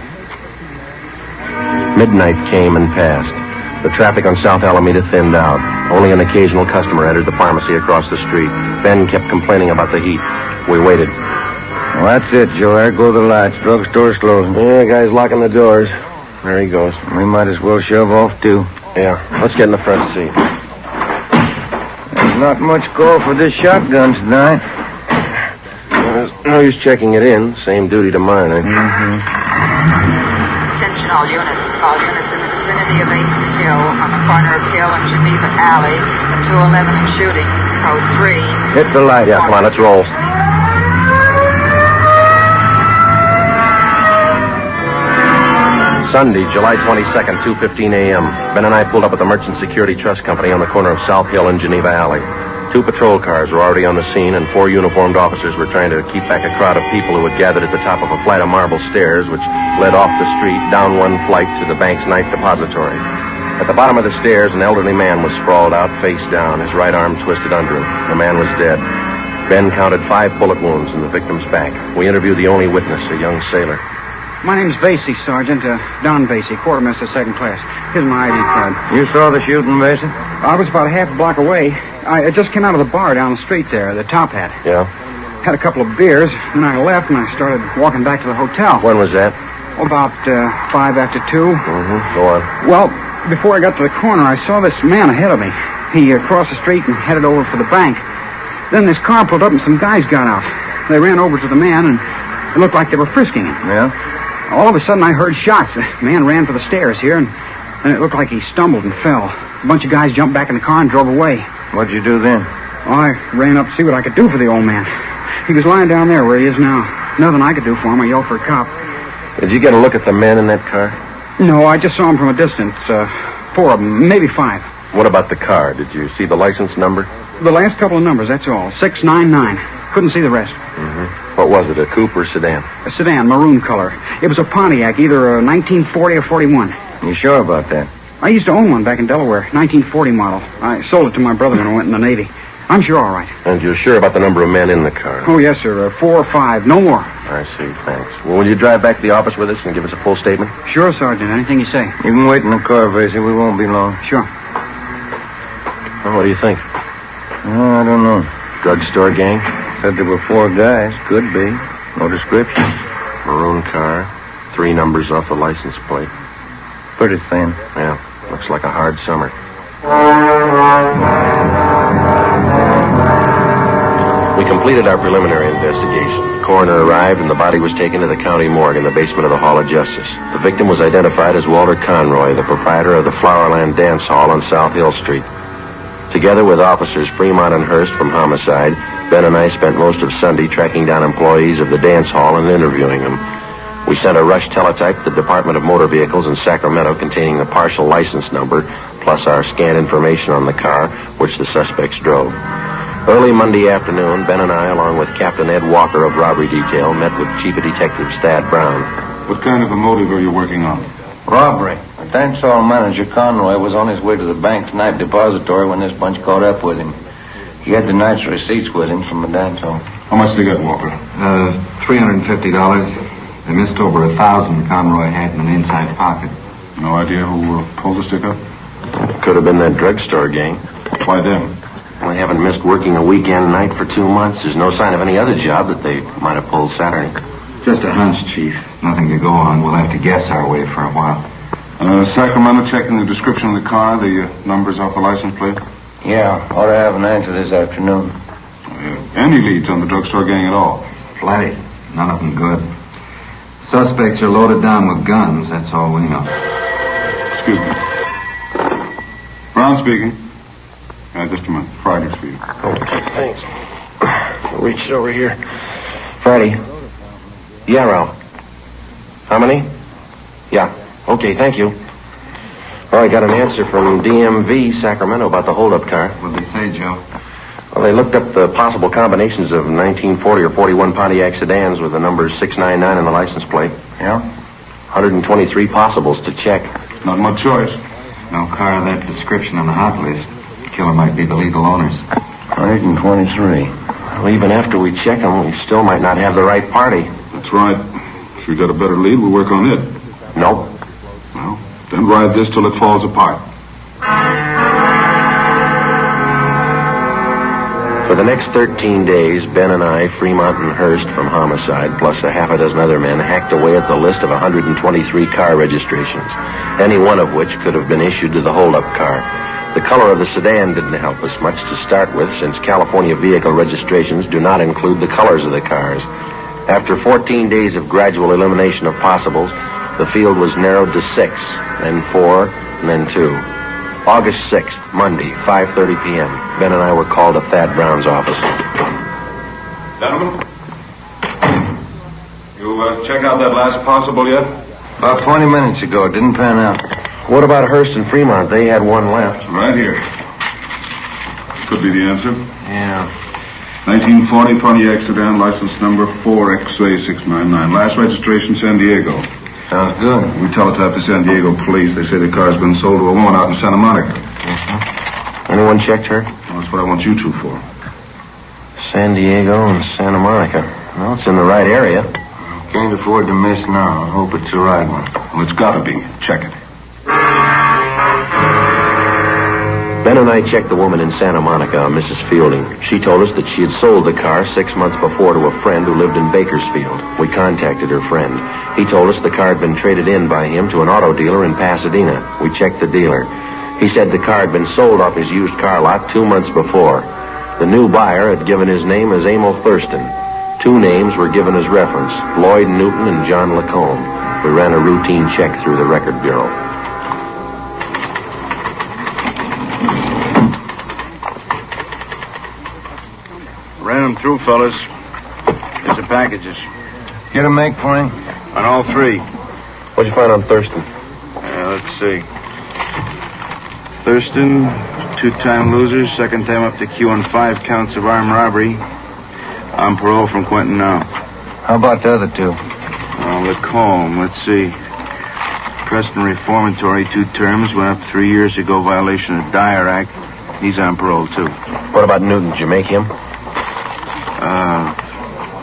Midnight came and passed. The traffic on South Alameda thinned out. Only an occasional customer entered the pharmacy across the street. Ben kept complaining about the heat. We waited. Well, that's it, Joe. There go the lights. Drugstore's closing. Yeah, the guy's locking the doors. There he goes. We might as well shove off, too. Yeah, let's get in the front seat. There's not much call for this shotgun tonight. There's no use checking it in. Same duty to mine, eh? Attention all units. All units in the vicinity of 8th and Hill, on the corner of Hill and Geneva Alley, the 211 and shooting, code 3. Hit the light. Yeah, come on, let's roll. Sunday, July 22nd, 2:15 a.m. Ben and I pulled up at the Merchant Security Trust Company on the corner of South Hill and Geneva Alley. 2 patrol cars were already on the scene, and 4 uniformed officers were trying to keep back a crowd of people who had gathered at the top of a flight of marble stairs which led off the street down one flight to the bank's night depository. At the bottom of the stairs, an elderly man was sprawled out face down, his right arm twisted under him. The man was dead. Ben counted 5 bullet wounds in the victim's back. We interviewed the only witness, a young sailor. My name's Vasey, Sergeant. Don Vasey, quartermaster, 2nd class. Here's my ID card. You saw the shooting, Vasey? I was about a half a block away. I just came out of the bar down the street there, the Top Hat. Yeah? Had a couple of beers, then I left and I started walking back to the hotel. When was that? About 5 after 2. Mm-hmm. Go on. Well, before I got to the corner, I saw this man ahead of me. He crossed the street and headed over for the bank. Then this car pulled up and some guys got out. They ran over to the man and it looked like they were frisking him. Yeah? All of a sudden, I heard shots. The man ran for the stairs here, and it looked like he stumbled and fell. A bunch of guys jumped back in the car and drove away. What'd you do then? Well, I ran up to see what I could do for the old man. He was lying down there where he is now. Nothing I could do for him. I yelled for a cop. Did you get a look at the men in that car? No, I just saw him from a distance. 4 of them, maybe 5. What about the car? Did you see the license number? The last couple of numbers, that's all. 699. Couldn't see the rest. Mm-hmm. What was it, a coupe or sedan? A sedan, maroon color. It was a Pontiac, either a 1940 or 41. You sure about that? I used to own one back in Delaware, 1940 model. I sold it to my brother when I went in the Navy. I'm sure all right. And you're sure about the number of men in the car? Oh, yes, sir. 4 or 5, no more. I see, thanks. Well, will you drive back to the office with us and give us a full statement? Sure, Sergeant. Anything you say. You can wait in the car, Vasey. We won't be long. Sure. Well, what do you think? I don't know. Drugstore gang? Said there were 4 guys. Could be. No description. Maroon car. 3 numbers off the license plate. Pretty thin. Yeah, looks like a hard summer. We completed our preliminary investigation. The coroner arrived and the body was taken to the county morgue in the basement of the Hall of Justice. The victim was identified as Walter Conroy, the proprietor of the Flowerland Dance Hall on South Hill Street. Together with officers Fremont and Hurst from Homicide, Ben and I spent most of Sunday tracking down employees of the dance hall and interviewing them. We sent a rush teletype to the Department of Motor Vehicles in Sacramento containing the partial license number, plus our scanned information on the car, which the suspects drove. Early Monday afternoon, Ben and I, along with Captain Ed Walker of Robbery Detail, met with Chief of Detectives Thad Brown. What kind of a motive are you working on? Robbery. The dance hall manager, Conroy, was on his way to the bank's night depository when this bunch caught up with him. He had the night's receipts with him from the dance hall. How much they got, Walker? $350. They missed over 1,000 Conroy had in an inside pocket. No idea who pulled the stick up? Could have been that drugstore gang. Why them? We haven't missed working a weekend night for 2 months. There's no sign of any other job that they might have pulled Saturday. Just a hunch, Chief. Nothing to go on. We'll have to guess our way for a while. Sacramento checking the description of the car, the numbers off the license plate? Yeah, ought to have an answer this afternoon. Any leads on the drugstore gang at all? Plenty. None of them good. Suspects are loaded down with guns. That's all we know. Excuse me. Brown speaking. Just a minute. Friday's for you. Okay, thanks. Reach over here. Friday. Yeah, Ralph. How many? Yeah. Okay, thank you. Oh, I got an answer from DMV Sacramento about the holdup car. What'd they say, Joe? Well, they looked up the possible combinations of 1940 or 41 Pontiac sedans with the numbers 699 on the license plate. Yeah? 123 possibles to check. Not much choice. No car of that description on the hot list. The killer might be the legal owners. 123. Well, even after we check them, we still might not have the right party. That's right. If we got a better lead, we'll work on it. Nope. Well, then ride this till it falls apart. For the next 13 days, Ben and I, Fremont and Hurst from Homicide, plus a half a dozen other men, hacked away at the list of 123 car registrations, any one of which could have been issued to the holdup car. The color of the sedan didn't help us much to start with, since California vehicle registrations do not include the colors of the cars. After 14 days of gradual elimination of possibles, the field was narrowed to 6, then 4, and then 2. August 6th, Monday, 5:30 p.m. Ben and I were called to Thad Brown's office. Gentlemen, you check out that last possible yet? About 20 minutes ago. It didn't pan out. What about Hearst and Fremont? They had one left. Right here. Could be the answer. Yeah. 1940 Pontiac sedan, license number 4XA699. Last registration, San Diego. Sounds good. We teletyped to San Diego police. They say the car's been sold to a woman out in Santa Monica. Anyone checked her? Well, that's what I want you two for. San Diego and Santa Monica. Well, it's in the right area. Can't afford to miss now. I hope it's the right one. Well, it's gotta be. Check it. Ben and I checked the woman in Santa Monica, Mrs. Fielding. She told us that she had sold the car 6 months before to a friend who lived in Bakersfield. We contacted her friend. He told us the car had been traded in by him to an auto dealer in Pasadena. We checked the dealer. He said the car had been sold off his used car lot 2 months before. The new buyer had given his name as Emil Thurston. 2 names were given as reference, Lloyd Newton and John Lacombe. We ran a routine check through the record bureau. Ran them through, fellas. Here's the packages. Get a make for him? On all 3. What'd you find on Thurston? Let's see. Thurston, 2-time loser, second time up to Q on 5 counts of armed robbery. On parole from Quentin now. How about the other 2? Lacombe, let's see. Preston Reformatory, 2 terms, went up 3 years ago, violation of Dyer Act. He's on parole, too. What about Newton? Did you make him?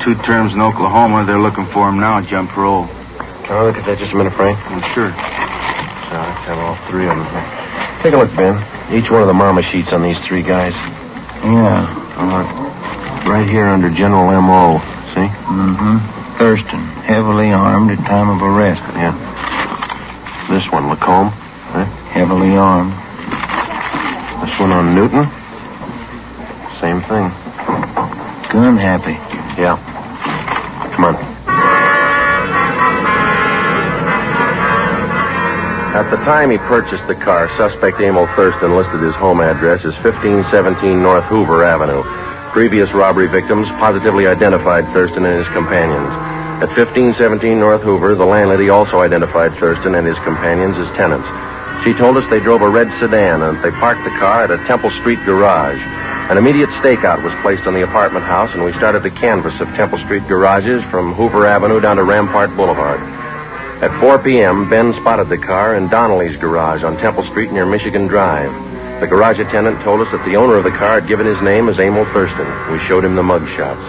2 terms in Oklahoma. They're looking for him now, jump parole. Can I look at that just a minute, Frank? Sure. I have all 3 of them. Take a look, Ben. Each one of the mama sheets on these 3 guys. Yeah. Right here under General M.O., see? Mm-hmm. Thurston, heavily armed at time of arrest. Yeah. This one, Lacombe. Huh? Heavily armed. This one on Newton. Same thing. Gun happy. Yeah. Come on. At the time he purchased the car, suspect Emil Thurston listed his home address as 1517 North Hoover Avenue. Previous robbery victims positively identified Thurston and his companions. At 1517 North Hoover, the landlady also identified Thurston and his companions as tenants. She told us they drove a red sedan and they parked the car at a Temple Street garage. An immediate stakeout was placed on the apartment house, and we started the canvass of Temple Street garages from Hoover Avenue down to Rampart Boulevard. At 4 p.m., Ben spotted the car in Donnelly's garage on Temple Street near Michigan Drive. The garage attendant told us that the owner of the car had given his name as Emil Thurston. We showed him the mug shots.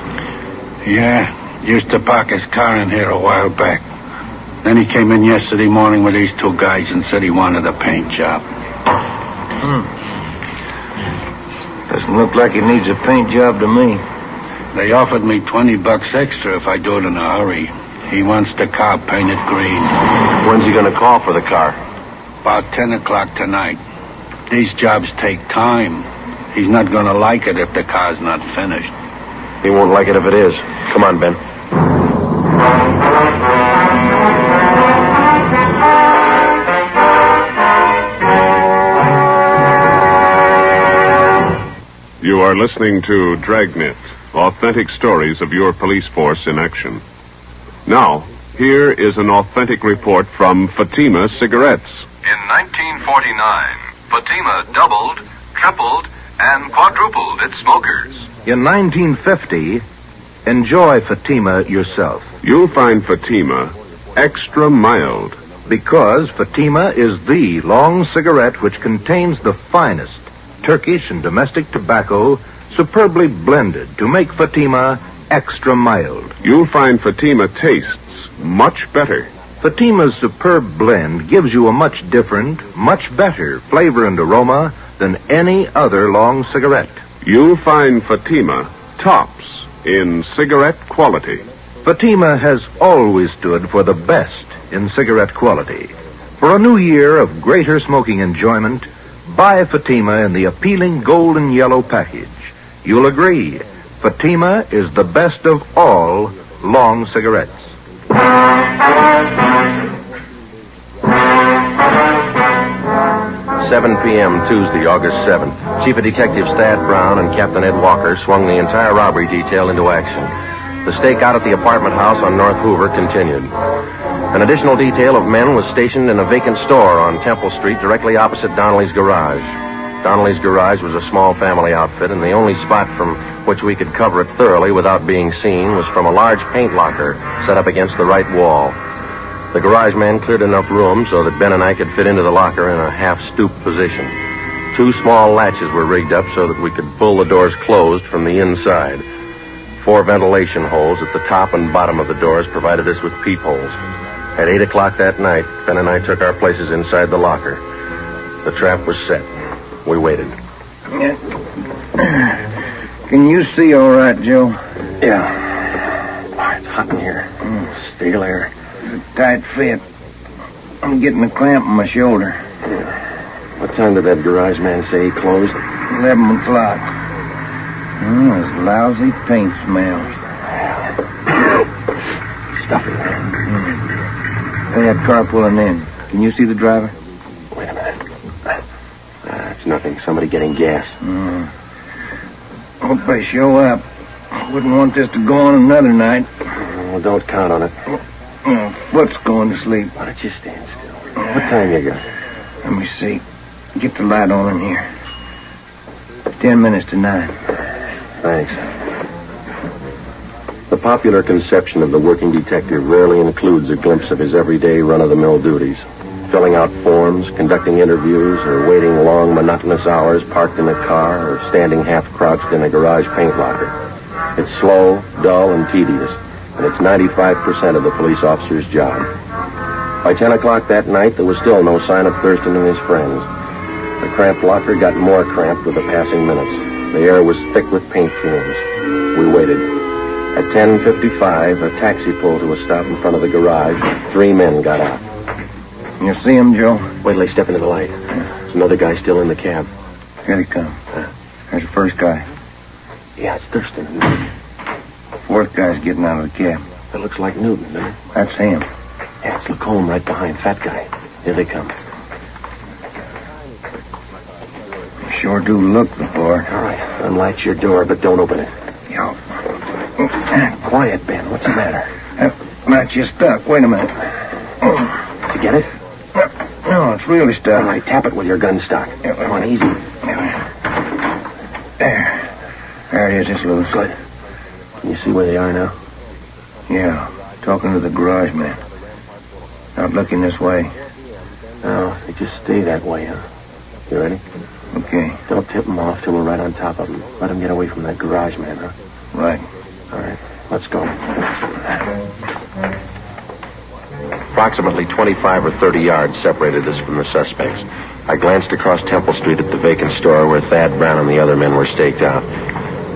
Yeah, used to park his car in here a while back. Then he came in yesterday morning with these 2 guys and said he wanted a paint job. Doesn't look like he needs a paint job to me. They offered me $20 extra if I do it in a hurry. He wants the car painted green. When's he going to call for the car? About 10 o'clock tonight. These jobs take time. He's not going to like it if the car's not finished. He won't like it if it is. Come on, Ben. You are listening to Dragnet, authentic stories of your police force in action. Now, here is an authentic report from Fatima Cigarettes. In 1949, Fatima doubled, tripled, and quadrupled its smokers. In 1950, enjoy Fatima yourself. You'll find Fatima extra mild. Because Fatima is the long cigarette which contains the finest Turkish and domestic tobacco superbly blended to make Fatima extra mild. You'll find Fatima tastes much better. Fatima's superb blend gives you a much different, much better flavor and aroma than any other long cigarette. You'll find Fatima tops in cigarette quality. Fatima has always stood for the best in cigarette quality. For a new year of greater smoking enjoyment, buy Fatima in the appealing golden yellow package. You'll agree, Fatima is the best of all long cigarettes. 7 p.m. Tuesday, August 7th. Chief of Detectives Thad Brown and Captain Ed Walker swung the entire robbery detail into action. The stakeout at the apartment house on North Hoover continued. An additional detail of men was stationed in a vacant store on Temple Street directly opposite Donnelly's garage. Donnelly's garage was a small family outfit, and the only spot from which we could cover it thoroughly without being seen was from a large paint locker set up against the right wall. The garage man cleared enough room so that Ben and I could fit into the locker in a half-stoop position. 2 small latches were rigged up so that we could pull the doors closed from the inside. 4 ventilation holes at the top and bottom of the doors provided us with peepholes. At 8 o'clock that night, Ben and I took our places inside the locker. The trap was set. We waited. Can you see all right, Joe? Yeah. It's hot in here. Stale air. It's a tight fit. I'm getting a clamp in my shoulder. What time did that garage man say he closed? 11 o'clock. There's lousy paint smells. Stuffy. They had car pulling in. Can you see the driver? Wait a minute. It's nothing. Somebody getting gas. Hope they show up. Wouldn't want this to go on another night. Well, don't count on it. Foot's going to sleep. Why don't you stand still? What time you got? Let me see. Get the light on in here. 10 minutes to 9. Thanks. The popular conception of the working detective rarely includes a glimpse of his everyday run-of-the-mill duties. Filling out forms, conducting interviews, or waiting long, monotonous hours parked in a car or standing half-crouched in a garage paint locker. It's slow, dull, and tedious, and it's 95% of the police officer's job. By 10 o'clock that night, there was still no sign of Thurston and his friends. The cramped locker got more cramped with the passing minutes. The air was thick with paint fumes. We waited. At 10:55, a taxi pulled to a stop in front of the garage. 3 men got out. You see him, Joe? Wait till they step into the light. There's another guy still in the cab. Here they come. There's the first guy. Yeah, it's Thurston. 4th guy's getting out of the cab. That looks like Newton, doesn't it? That's him. Yeah, it's Lacombe right behind. Fat guy. Here they come. Sure do look the part. All right. Unlatch your door, but don't open it. Yo. Quiet, Ben. What's the matter? Latch is stuck. Wait a minute. You get it? No, it's really stuck. All right, tap it with your gun stock. Come on, easy. There it is. It's loose. Good. Can you see where they are now? Yeah. Talking to the garage man. Not looking this way. No, they just stay that way, huh? You ready? Okay. Don't tip them off till we're right on top of them. Let them get away from that garage man, huh? Right. All right, let's go. Approximately 25 or 30 yards separated us from the suspects. I glanced across Temple Street at the vacant store where Thad Brown and the other men were staked out.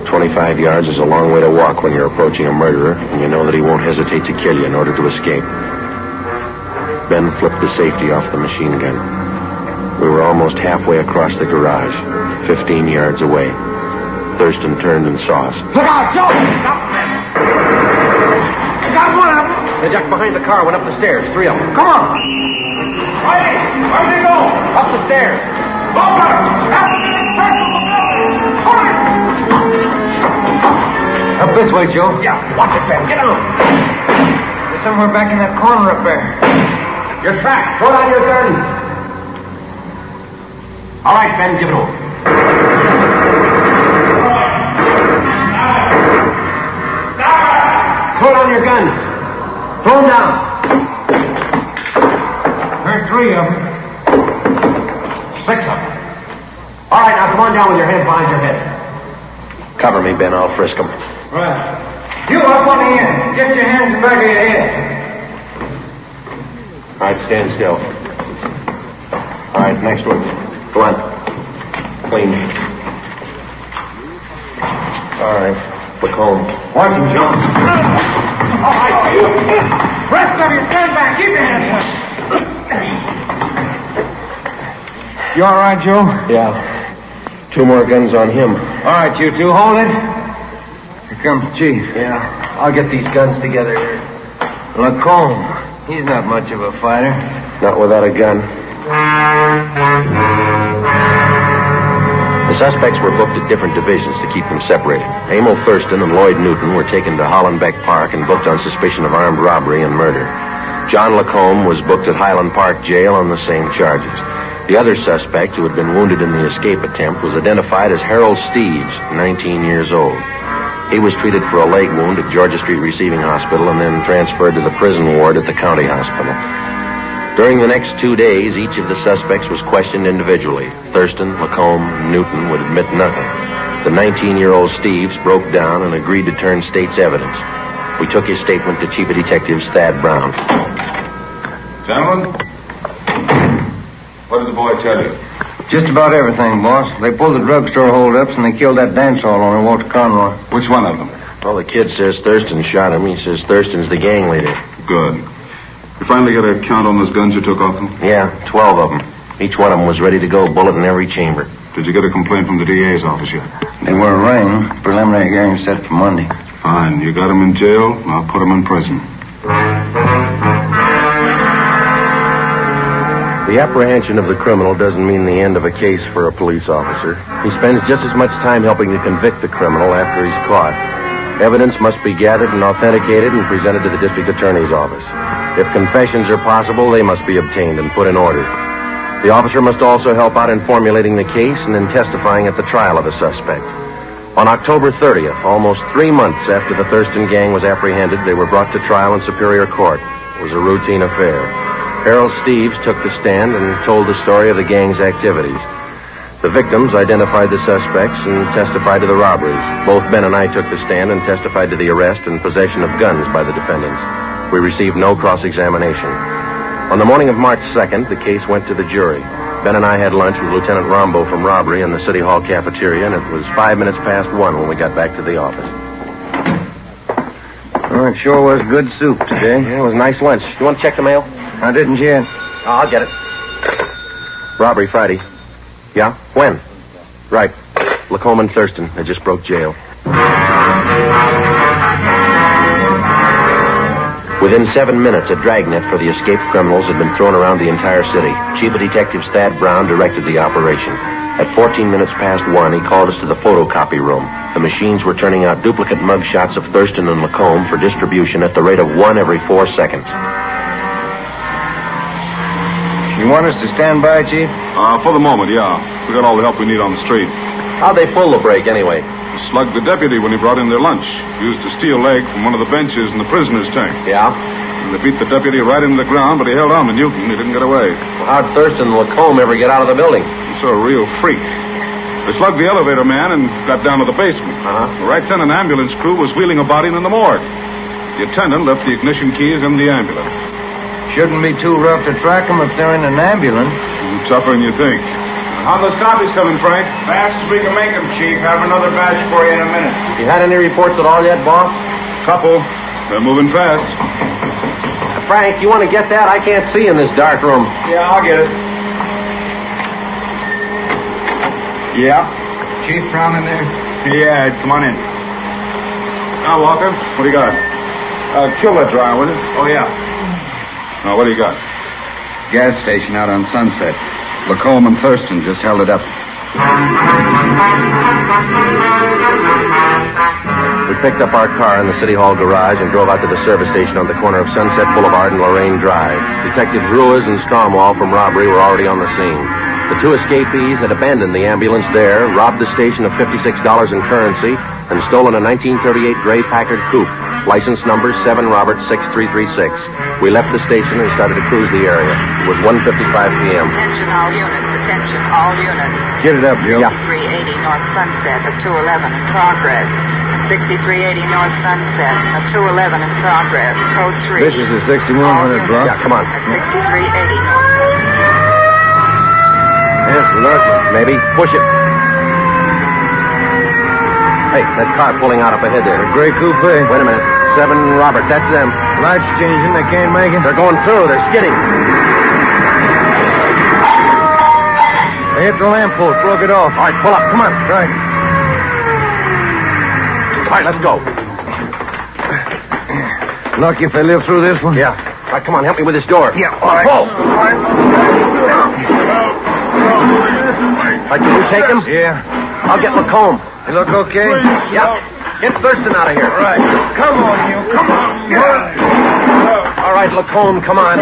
25 yards is a long way to walk when you're approaching a murderer, and you know that he won't hesitate to kill you in order to escape. Ben flipped the safety off the machine gun. We were almost halfway across the garage, 15 yards away. Thurston turned and saw us. Look out, Joe! Stop them! I got one of them! They ducked behind the car, went up the stairs, 3 of them. Come on! Riley, where'd they go? Up the stairs. Over! Up this way, Joe. Yeah, watch it, Ben. Get on. They're somewhere back in that corner up there. You're trapped. Throw down your gun. All right, Ben, give it over. Throw down your guns. Throw them down. There's 3 of them. 6 of them. All right, now come on down with your hands behind your head. Cover me, Ben. I'll frisk them. Right. You up on the end. Get your hands in the back of your head. All right, stand still. All right, next one. Go on. Clean. All right, look home. Watch him, Joe. All right, you. Rest of you, stand back. Keep your hands up. You all right, Joe? Yeah. 2 more guns on him. All right, you 2, hold it. Here comes the chief. Yeah, I'll get these guns together here. Lacombe. He's not much of a fighter. Not without a gun. The suspects were booked at different divisions to keep them separated. Emil Thurston and Lloyd Newton were taken to Hollenbeck Park and booked on suspicion of armed robbery and murder. John Lacombe was booked at Highland Park Jail on the same charges. The other suspect, who had been wounded in the escape attempt, was identified as Harold Steves, 19 years old. He was treated for a leg wound at Georgia Street Receiving Hospital and then transferred to the prison ward at the county hospital. During the next 2 days, each of the suspects was questioned individually. Thurston, Lacombe, and Newton would admit nothing. The 19-year-old Steves broke down and agreed to turn state's evidence. We took his statement to Chief of Detectives Thad Brown. Gentlemen, what did the boy tell you? Just about everything, boss. They pulled the drugstore holdups and they killed that dance hall owner, Walter Conroy. Which one of them? Well, the kid says Thurston shot him. He says Thurston's the gang leader. Good. You finally got a count on those guns you took off them? Yeah, 12 of them. Each one of them was ready to go, bullet in every chamber. Did you get a complaint from the DA's office yet? They were arraigned. Preliminary hearing set for Monday. Fine. You got him in jail. I'll put him in prison. The apprehension of the criminal doesn't mean the end of a case for a police officer. He spends just as much time helping to convict the criminal after he's caught. Evidence must be gathered and authenticated and presented to the district attorney's office. If confessions are possible, they must be obtained and put in order. The officer must also help out in formulating the case and in testifying at the trial of a suspect. On October 30th, almost 3 months after the Thurston gang was apprehended, they were brought to trial in Superior Court. It was a routine affair. Harold Steves took the stand and told the story of the gang's activities. The victims identified the suspects and testified to the robberies. Both Ben and I took the stand and testified to the arrest and possession of guns by the defendants. We received no cross-examination. On the morning of March 2nd, the case went to the jury. Ben and I had lunch with Lieutenant Rombo from robbery in the City Hall cafeteria, and it was 5 minutes past 1 when we got back to the office. Oh, it sure was good soup today. Yeah, it was a nice lunch. You want to check the mail? I didn't yet. Oh, I'll get it. Robbery Friday. Yeah? When? Right. Lacombe and Thurston. They just broke jail. Within 7 minutes, a dragnet for the escaped criminals had been thrown around the entire city. Chief of Detectives Thad Brown directed the operation. At 14 minutes past 1, he called us to the photocopy room. The machines were turning out duplicate mug shots of Thurston and Lacombe for distribution at the rate of 1 every 4 seconds. You want us to stand by, Chief? For the moment, yeah. We got all the help we need on the street. How'd they pull the break, anyway? Slugged the deputy when he brought in their lunch. Used a steel leg from one of the benches in the prisoner's tank. Yeah? And they beat the deputy right into the ground, but he held on to Newton. He didn't get away. Well, how'd Thurston and Lacombe ever get out of the building? He's a real freak. They slugged the elevator man and got down to the basement. Right then, an ambulance crew was wheeling a body in the morgue. The attendant left the ignition keys in the ambulance. Shouldn't be too rough to track them if they're in an ambulance. Tougher than you think. How those copies coming, Frank? Fast as we can make them, Chief. Have another batch for you in a minute. You had any reports at all yet, boss? Couple. They're moving fast. Frank, you want to get that? I can't see in this dark room. Yeah, I'll get it. Yeah? Chief Brown in there? Yeah, come on in. Now, Walker, what do you got? Kill that dryer, will you? Oh, yeah. Now, what do you got? Gas station out on Sunset. Lacombe and Thurston just held it up. We picked up our car in the City Hall garage and drove out to the service station on the corner of Sunset Boulevard and Lorraine Drive. Detectives Ruiz and Stromwall from robbery were already on the scene. The two escapees had abandoned the ambulance there, robbed the station of $56 in currency, and stolen a 1938 gray Packard coupe, license number 7 Robert 6336. We left the station and started to cruise the area. It was 1:55 p.m. Attention all units, attention all units. Get it up, Joe. Yeah. 6380 North Sunset at 211 in progress. 6380 North Sunset at 211 in progress. Code 3. This is the 6100 block. Yeah, come on. At 6380 North Sunset. Yes, look. Maybe. Push it. Hey, that car pulling out up ahead there. A gray coupe. Wait a minute. 7 Robert, that's them. Lights changing. They can't make it. They're going through. They're skidding. They hit the lamppost. Broke it off. All right, pull up. Come on. Right. All right, let's go. Lucky if they live through this one. Yeah. All right, come on. Help me with this door. Yeah, all right. Pull. All right, can you take him? Yeah. I'll get Lacombe. You look okay? Yeah. Get Thurston out of here. All right. Come on, you. Come on. All right, right, Lacombe, come on.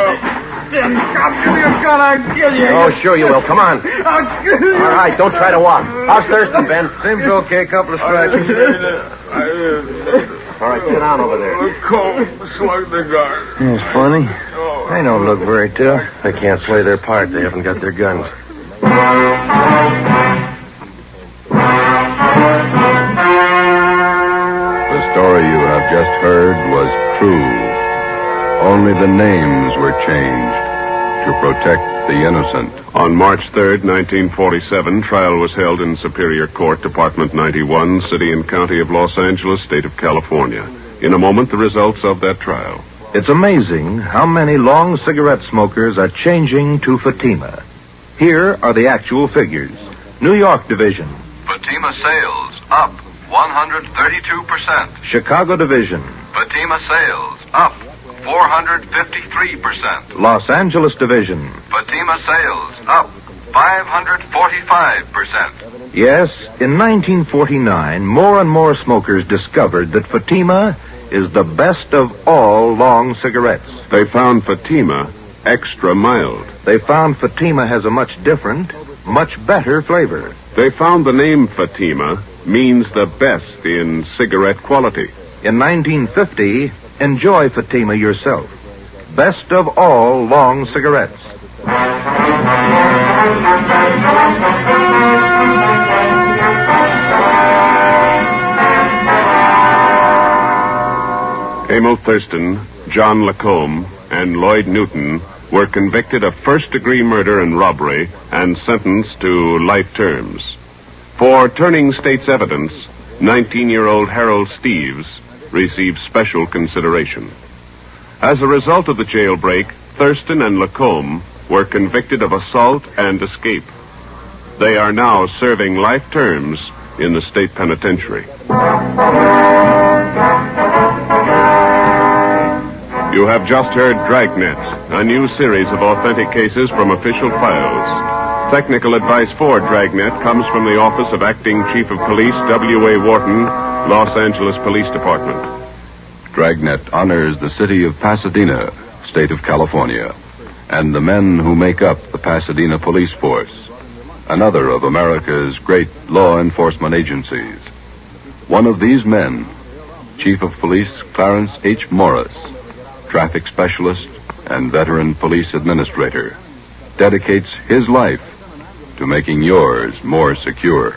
Then God, give me a gun, I'll kill you. Oh, sure you will. Come on. I'll kill you. All right, don't try to walk. How's Thurston, Ben? Seems okay, couple of scratches. All right, sit down over there. Lacombe slugged the guard. It's funny. They don't look very tough. They can't play their part. They haven't got their guns. The story you have just heard was true. Only the names were changed to protect the innocent. On March 3rd, 1947, trial was held in Superior Court, Department 91, City and County of Los Angeles, State of California. In a moment, the results of that trial. It's amazing how many long cigarette smokers are changing to Fatima. Here are the actual figures. New York Division. Fatima sales up 132%. Chicago Division. Fatima sales up 453%. Los Angeles Division. Fatima sales up 545%. Yes, in 1949, more and more smokers discovered that Fatima is the best of all long cigarettes. They found Fatima extra mild. They found Fatima has a much different, much better flavor. They found the name Fatima means the best in cigarette quality. In 1950, enjoy Fatima yourself. Best of all long cigarettes. Emil Thurston, John Lacombe, and Lloyd Newton were convicted of first-degree murder and robbery and sentenced to life terms. For turning state's evidence, 19-year-old Harold Steves received special consideration. As a result of the jailbreak, Thurston and Lacombe were convicted of assault and escape. They are now serving life terms in the state penitentiary. You have just heard Dragnet, a new series of authentic cases from official files. Technical advice for Dragnet comes from the Office of Acting Chief of Police W.A. Wharton, Los Angeles Police Department. Dragnet honors the city of Pasadena, state of California, and the men who make up the Pasadena Police Force, another of America's great law enforcement agencies. One of these men, Chief of Police Clarence H. Morris, traffic specialist and veteran police administrator, dedicates his life to making yours more secure.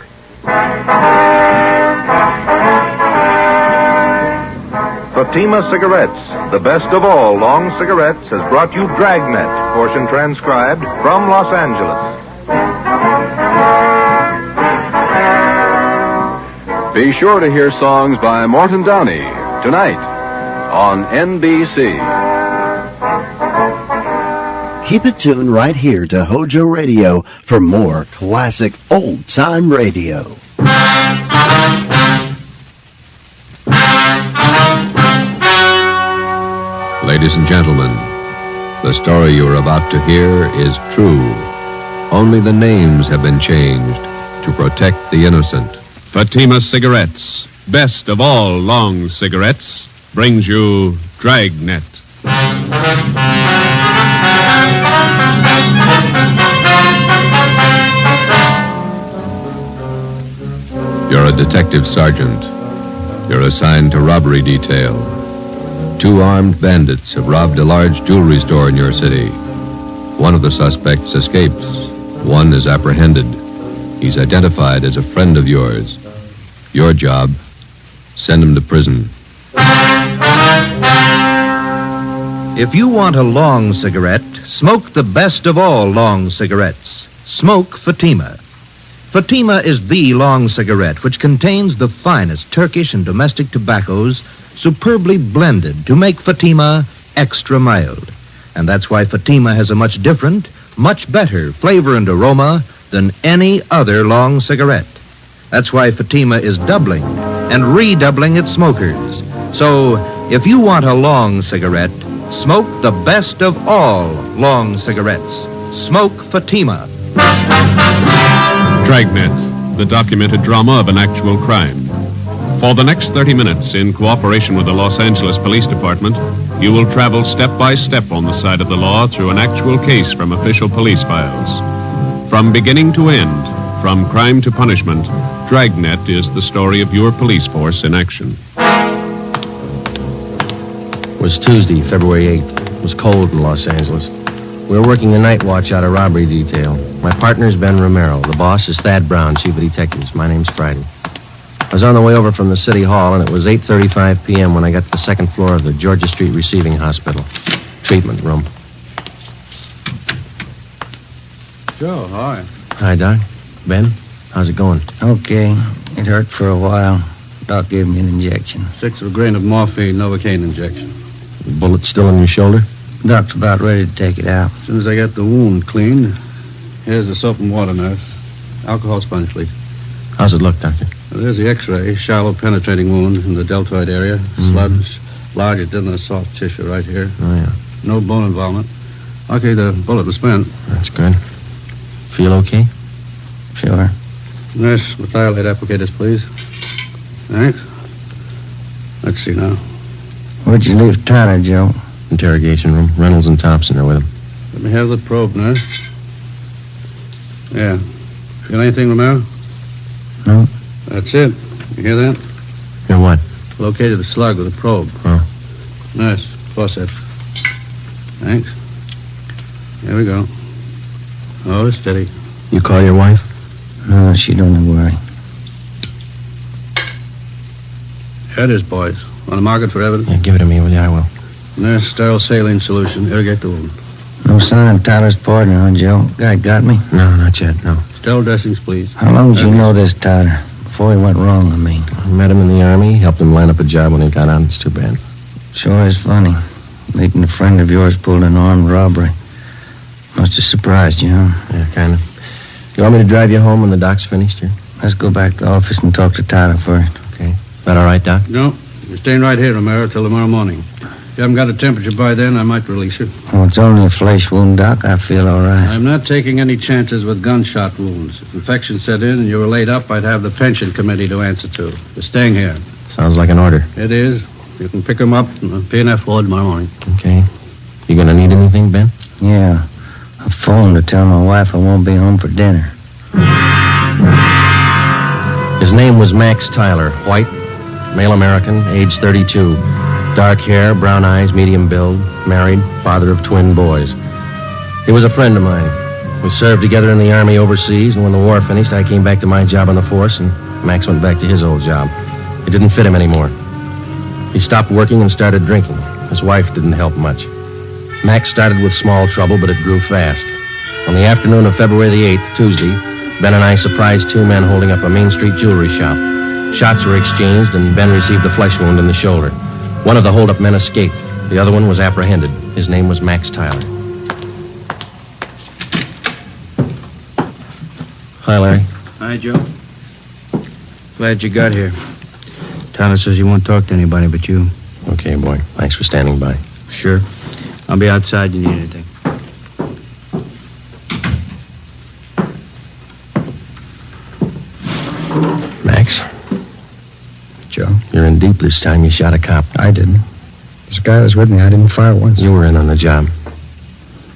Fatima Cigarettes, the best of all long cigarettes, has brought you Dragnet, portion transcribed from Los Angeles. Be sure to hear songs by Morton Downey tonight on NBC. Keep it tuned right here to HOJO Radio for more classic old-time radio. Ladies and gentlemen, the story you are about to hear is true. Only the names have been changed to protect the innocent. Fatima Cigarettes, best of all long cigarettes, brings you Dragnet. You're a detective sergeant. You're assigned to robbery detail. 2 armed bandits have robbed a large jewelry store in your city. One of the suspects escapes. One is apprehended. He's identified as a friend of yours. Your job, send him to prison. If you want a long cigarette, smoke the best of all long cigarettes. Smoke Fatima. Fatima is the long cigarette which contains the finest Turkish and domestic tobaccos superbly blended to make Fatima extra mild. And that's why Fatima has a much different, much better flavor and aroma than any other long cigarette. That's why Fatima is doubling and redoubling its smokers. So, if you want a long cigarette, smoke the best of all long cigarettes. Smoke Fatima. Dragnet, the documented drama of an actual crime. For the next 30 minutes, in cooperation with the Los Angeles Police Department, you will travel step by step on the side of the law through an actual case from official police files. From beginning to end, from crime to punishment, Dragnet is the story of your police force in action. It was Tuesday, February 8th. It was cold in Los Angeles. We were working the night watch out of robbery detail. My partner's Ben Romero. The boss is Thad Brown, chief of detectives. My name's Friday. I was on the way over from the city hall, and it was 8:35 p.m. when I got to the second floor of the Georgia Street Receiving Hospital. Treatment room. Joe, hi. Hi, Doc. Ben, how's it going? Okay. It hurt for a while. Doc gave me an injection. 1/6 of a grain of morphine, Novocaine injection. The bullet still in your shoulder? Doc's about ready to take it out. As soon as I get the wound cleaned, here's the soap and water, nurse. Alcohol sponge, please. How's it look, Doctor? Well, there's the x-ray. Shallow penetrating wound in the deltoid area. Sludge, large in the soft tissue right here. Oh, yeah. No bone involvement. Okay, the bullet was spent. That's good. Feel okay? Sure. Nurse, methylate applicators, please. Thanks. Let's see now. Where'd you leave Tyler, Joe? Interrogation room. Reynolds and Thompson are with him. Let me have the probe, nurse. Yeah. Feel anything, Romero? No. That's it. You hear that? Hear what? Located the slug with a probe. Oh. Nurse, faucet. Thanks. Here we go. Oh, steady. You call your wife? No, she don't worry. Here it is, boys. Want to mark it for evidence? Yeah, give it to me, will you? I will. Nurse, sterile saline solution. Irrigate the wound. No sign of Tyler's partner, huh, Joe? Guy got me? No, not yet, no. Sterile dressings, please. How long did you know this Tyler? Before he went wrong, I mean. I met him in the Army, helped him line up a job when he got out. It's too bad. Sure is funny. Meeting a friend of yours pulled an armed robbery. Must have surprised you, huh? Yeah, kind of. You want me to drive you home when the doc's finished here? Let's go back to the office and talk to Tyler first. Okay. Is that all right, Doc? No. You're staying right here, Romero, till tomorrow morning. If you haven't got a temperature by then, I might release you. Oh, it's only a flesh wound, Doc. I feel all right. I'm not taking any chances with gunshot wounds. If infection set in and you were laid up, I'd have the pension committee to answer to. You're staying here. Sounds like an order. It is. You can pick him up in the P&F ward tomorrow morning. Okay. You gonna need anything, Ben? Yeah. I phoned to tell my wife I won't be home for dinner. His name was Max Tyler, white, male American, age 32. Dark hair, brown eyes, medium build, married, father of twin boys. He was a friend of mine. We served together in the Army overseas, and when the war finished, I came back to my job on the force, and Max went back to his old job. It didn't fit him anymore. He stopped working and started drinking. His wife didn't help much. Max started with small trouble, but it grew fast. On the afternoon of February the 8th, Tuesday, Ben and I surprised two men holding up a Main Street jewelry shop. Shots were exchanged, and Ben received a flesh wound in the shoulder. One of the hold-up men escaped. The other one was apprehended. His name was Max Tyler. Hi, Larry. Hi, Joe. Glad you got here. Tyler says you won't talk to anybody but you. Okay, boy. Thanks for standing by. Sure. I'll be outside. You need anything. Max? Joe? You're in deep this time. You shot a cop. I didn't. This guy was with me. I didn't fire once. You were in on the job.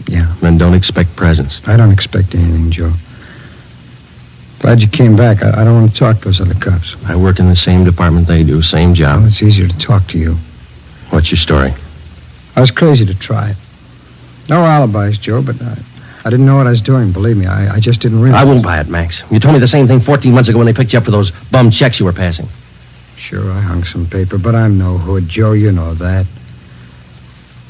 Yeah. Then don't expect presents. I don't expect anything, Joe. Glad you came back. I don't want to talk to those other cops. I work in the same department they do, same job. Well, it's easier to talk to you. What's your story? I was crazy to try it. No alibis, Joe, but I didn't know what I was doing, believe me. I just didn't realize. I won't buy it, Max. You told me the same thing 14 months ago when they picked you up for those bum checks you were passing. Sure, I hung some paper, but I'm no hood, Joe. You know that.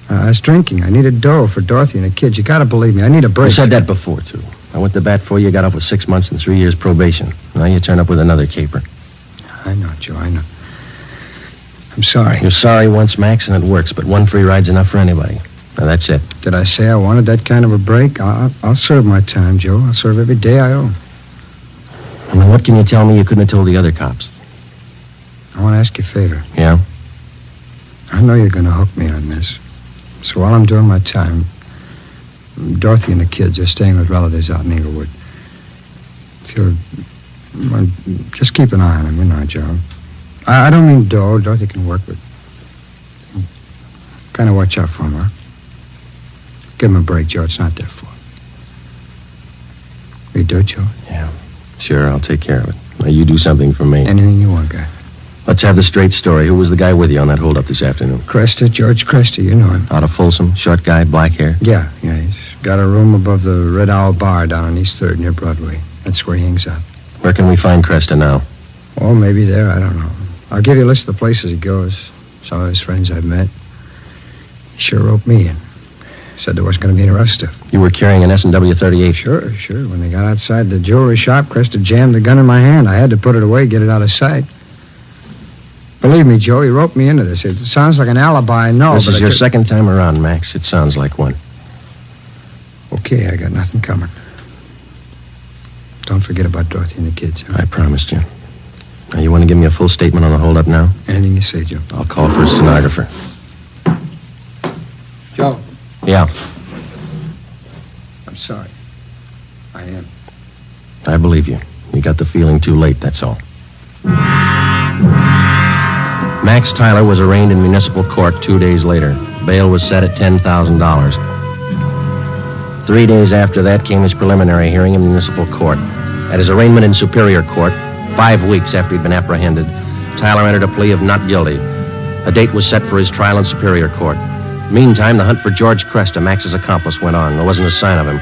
I was drinking. I needed dough for Dorothy and the kids. You gotta believe me. I need a break. You said that before, too. I went to bat for you, got off with 6 months and 3 years probation. Now you turn up with another caper. I know, Joe, I know. I'm sorry. You're sorry once, Max, and it works, but one free ride's enough for anybody. Now, that's it. Did I say I wanted that kind of a break? I'll serve my time, Joe. I'll serve every day I owe. I mean, what can you tell me you couldn't have told the other cops? I want to ask you a favor. Yeah? I know you're going to hook me on this. So while I'm doing my time, Dorothy and the kids are staying with relatives out in Inglewood. If you're... Well, just keep an eye on them, you know, Joe. I don't mean Dorothy can work, but kind of watch out for him, huh? Give him a break, Joe. It's not their fault. Will you do it, Joe? Yeah. Sure, I'll take care of it. Now, you do something for me. Anything you want, guy. Let's have the straight story. Who was the guy with you on that holdup this afternoon? Cresta, George Cresta, you know him. Out of Folsom, short guy, black hair? Yeah, he's got a room above the Red Owl Bar down on East 3rd near Broadway. That's where he hangs out. Where can we find Cresta now? Oh, maybe there, I don't know. I'll give you a list of the places he goes. Some of his friends I've met. He sure roped me in. Said there wasn't going to be any rough stuff. You were carrying an S&W 38? Sure. When they got outside the jewelry shop, Cresta jammed the gun in my hand. I had to put it away, get it out of sight. Believe me, Joe, he roped me into this. It sounds like an alibi, I know. This is your second time around, Max. It sounds like one. Okay, I got nothing coming. Don't forget about Dorothy and the kids. Huh? I promised you. Now, you want to give me a full statement on the holdup now? Anything you say, Joe. I'll call for a stenographer. Joe. Yeah. I'm sorry. I am. I believe you. You got the feeling too late, that's all. Max Tyler was arraigned in municipal court 2 days later. Bail was set at $10,000. 3 days after that came his preliminary hearing in municipal court. At his arraignment in Superior Court, 5 weeks after he'd been apprehended, Tyler entered a plea of not guilty. A date was set for his trial in Superior Court. Meantime, the hunt for George Cresta, Max's accomplice, went on. There wasn't a sign of him.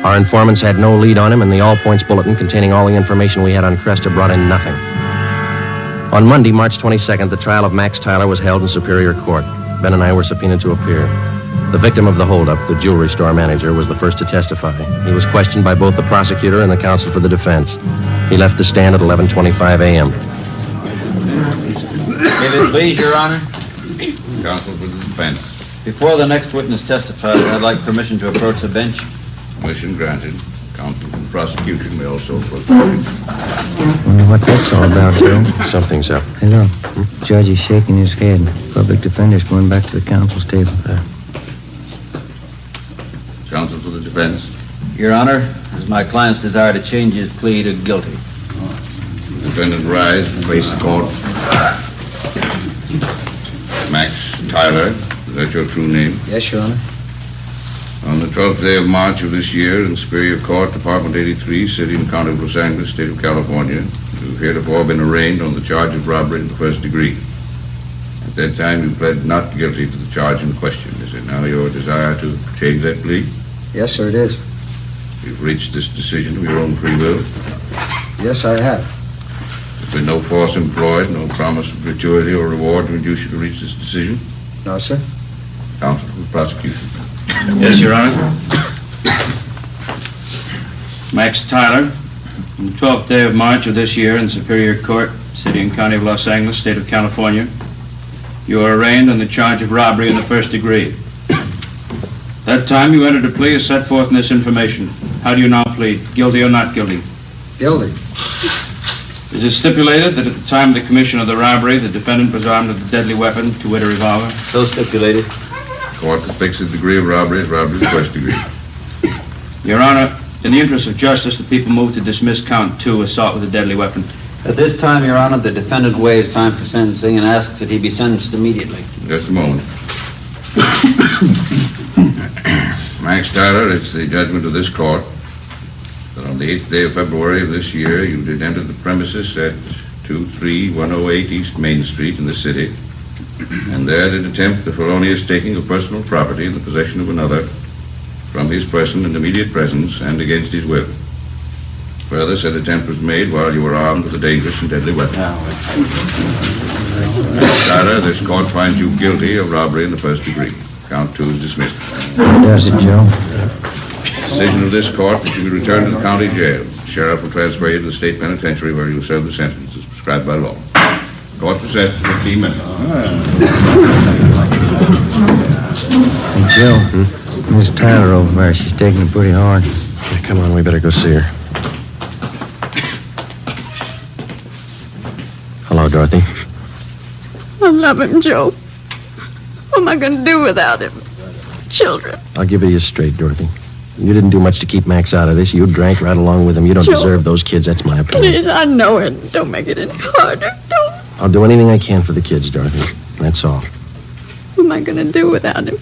Our informants had no lead on him, and the all-points bulletin containing all the information we had on Cresta brought in nothing. On Monday, March 22nd, the trial of Max Tyler was held in Superior Court. Ben and I were subpoenaed to appear. The victim of the holdup, the jewelry store manager, was the first to testify. He was questioned by both the prosecutor and the counsel for the defense. He left the stand at 11:25 a.m. If it please, Your Honor. Counsel for the defense. Before the next witness testifies, I'd like permission to approach the bench. Permission granted. Counsel for the prosecution may also approach. What that's all about, Joe? Something's up. Hello. Judge is shaking his head. Public defender's going back to the counsel's table. Counsel for the defense. Your Honor, it is my client's desire to change his plea to guilty. Defendant rise and face the court. Max Tyler, is that your true name? Yes, Your Honor. On the 12th day of March of this year, in Superior Court, Department 83, City and County of Los Angeles, State of California, you have heretofore been arraigned on the charge of robbery in the first degree. At that time, you pled not guilty to the charge in question. Is it now your desire to change that plea? Yes, sir, it is. You've reached this decision of your own free will? Yes, I have. There's been no force employed, no promise of gratuity or reward to induce you to reach this decision? No, sir. Counsel for the prosecution. Yes, Your Honor. Max Tyler, on the 12th day of March of this year in Superior Court, City and County of Los Angeles, State of California, you are arraigned on the charge of robbery in the first degree. That time you entered a plea as set forth in this information. How do you now plead? Guilty or not guilty? Guilty. Is it stipulated that at the time of the commission of the robbery, the defendant was armed with a deadly weapon, to wit a revolver? So stipulated. Court to fix the degree of robbery as robbery in the first degree. Your Honor, in the interest of justice, the people move to dismiss count 2, assault with a deadly weapon. At this time, Your Honor, the defendant waives time for sentencing and asks that he be sentenced immediately. Just a moment. Max Tyler, it's the judgment of this court that on the 8th day of February of this year, you did enter the premises at 23108 East Main Street in the city, and there did attempt the felonious taking of personal property in the possession of another from his person in immediate presence and against his will. Further, said attempt was made while you were armed with a dangerous and deadly weapon. Max Tyler, this court finds you guilty of robbery in the first degree. Count 2 is dismissed. Does it, Joe? Decision of this court that you be returned to the county jail. The sheriff will transfer you to the state penitentiary where you will serve the sentence as prescribed by law. Court recessed for 15 minutes. Hey, Joe. Miss Tyler over there, she's taking it pretty hard. Yeah, come on, we better go see her. Hello, Dorothy. I love him, Joe. What am I going to do without him? Children. I'll give it to you straight, Dorothy. You didn't do much to keep Max out of this. You drank right along with him. You don't Joe. deserve those kids. That's my opinion. Please, I know it. Don't make it any harder. Don't. I'll do anything I can for the kids, Dorothy. That's all. What am I going to do without him?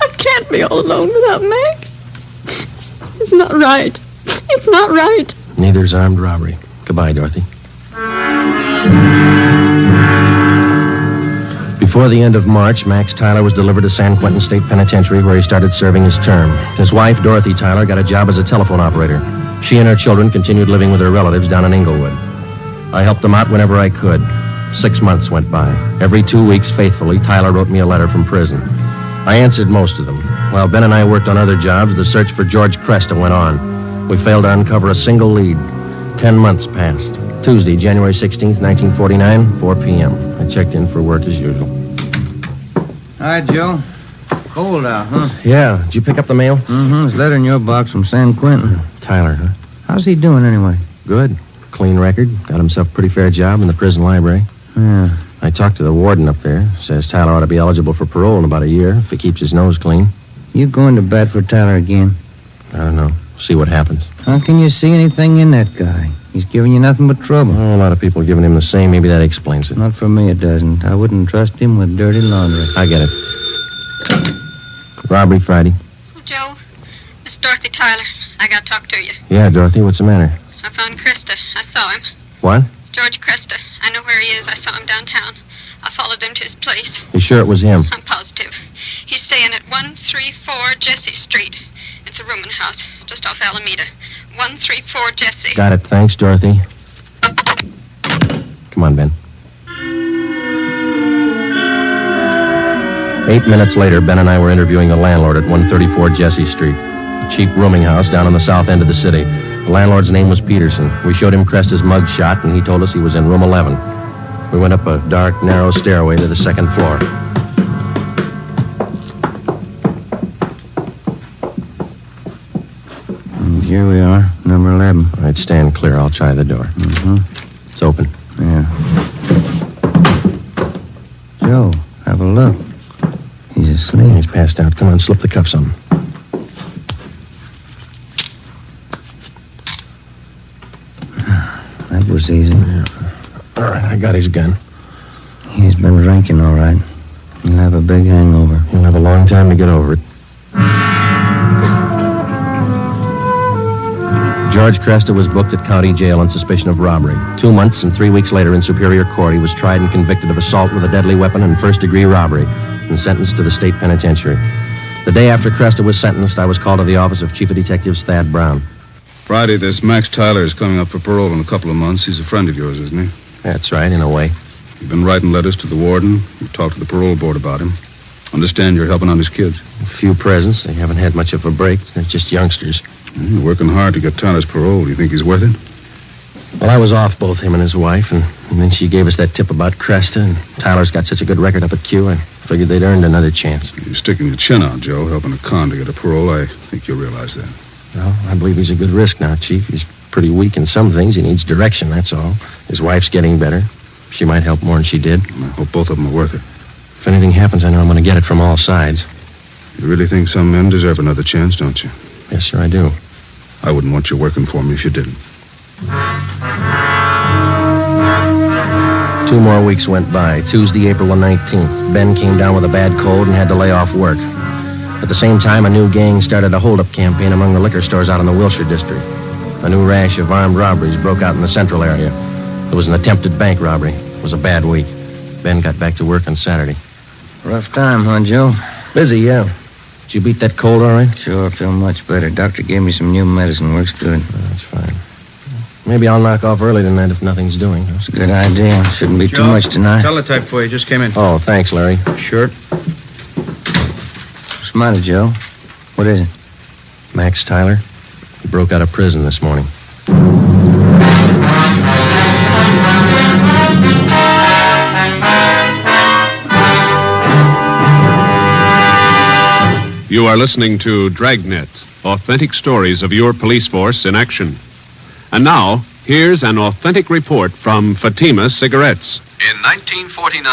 I can't be all alone without Max. It's not right. It's not right. Neither's armed robbery. Goodbye, Dorothy. Before the end of March, Max Tyler was delivered to San Quentin State Penitentiary, where he started serving his term. His wife, Dorothy Tyler, got a job as a telephone operator. She and her children continued living with their relatives down in Inglewood. I helped them out whenever I could. 6 months went by. Every 2 weeks, faithfully, Tyler wrote me a letter from prison. I answered most of them. While Ben and I worked on other jobs, the search for George Cresta went on. We failed to uncover a single lead. 10 months passed. Tuesday, January 16th, 1949, 4 p.m. I checked in for work as usual. Hi, Joe. Cold out, huh? Yeah. Did you pick up the mail? Mm-hmm. His letter in your box from San Quentin. Tyler, huh? How's he doing anyway? Good. Clean record. Got himself a pretty fair job in the prison library. Yeah. I talked to the warden up there. Says Tyler ought to be eligible for parole in about a year if he keeps his nose clean. You going to bat for Tyler again? I don't know. See what happens. How can you see anything in that guy? He's giving you nothing but trouble. Oh, a lot of people giving him the same. Maybe that explains it. Not for me, it doesn't. I wouldn't trust him with dirty laundry. I get it. Robbery Friday. Oh, Joe, it's Dorothy Tyler. I got to talk to you. Yeah, Dorothy, what's the matter? I found Cresta. I saw him. What? George Cresta. I know where he is. I saw him downtown. I followed him to his place. You sure it was him? I'm positive. He's staying at 134 Jesse Street. It's a rooming house just off Alameda. 134 Jesse. Got it. Thanks, Dorothy. Come on, Ben. 8 minutes later, Ben and I were interviewing the landlord at 134 Jesse Street, a cheap rooming house down on the south end of the city. The landlord's name was Peterson. We showed him Cresta's mug shot, and he told us he was in room 11. We went up a dark, narrow stairway to the second floor. And here we are, number 11. All right, stand clear. I'll try the door. Mm-hmm. It's open. Yeah. Joe, have a look. He's asleep. He's passed out. Come on, slip the cuffs on him. That was easy. Yeah. All right, I got his gun. He's been drinking, all right. He'll have a big hangover. He'll have a long time to get over it. George Cresta was booked at county jail on suspicion of robbery. 2 months and 3 weeks later in Superior Court, he was tried and convicted of assault with a deadly weapon and first-degree robbery and sentenced to the state penitentiary. The day after Cresta was sentenced, I was called to the office of Chief of Detectives Thad Brown. Friday, this Max Tyler is coming up for parole in a couple of months. He's a friend of yours, isn't he? That's right, in a way. You've been writing letters to the warden. You've talked to the parole board about him. Understand you're helping out his kids. A few presents. They haven't had much of a break. They're just youngsters. You're working hard to get Tyler's parole. Do you think he's worth it? Well, I was off both him and his wife, and then she gave us that tip about Cresta, and Tyler's got such a good record up at Q, I figured they'd earned another chance. You're sticking your chin out, Joe, helping a con to get a parole. I think you'll realize that. Well, I believe he's a good risk now, Chief. He's pretty weak in some things. He needs direction, that's all. His wife's getting better. She might help more than she did. I hope both of them are worth it. If anything happens, I know I'm going to get it from all sides. You really think some men deserve another chance, don't you? Yes, sir, I do. I wouldn't want you working for me if you didn't. 2 more weeks went by. Tuesday, April the 19th. Ben came down with a bad cold and had to lay off work. At the same time, a new gang started a hold-up campaign among the liquor stores out in the Wilshire district. A new rash of armed robberies broke out in the central area. There was an attempted bank robbery. It was a bad week. Ben got back to work on Saturday. Rough time, huh, Joe? Busy, yeah. Did you beat that cold all right? Sure, feel much better. Doctor gave me some new medicine. Works good. That's fine. Maybe I'll knock off early tonight if nothing's doing. That's a good idea. Shouldn't be too much tonight. Teletype for you. Just came in. Oh, thanks, Larry. Sure. What's the matter, Joe? What is it? Max Tyler. He broke out of prison this morning. You are listening to Dragnet, authentic stories of your police force in action. And now, here's an authentic report from Fatima Cigarettes. In 1949,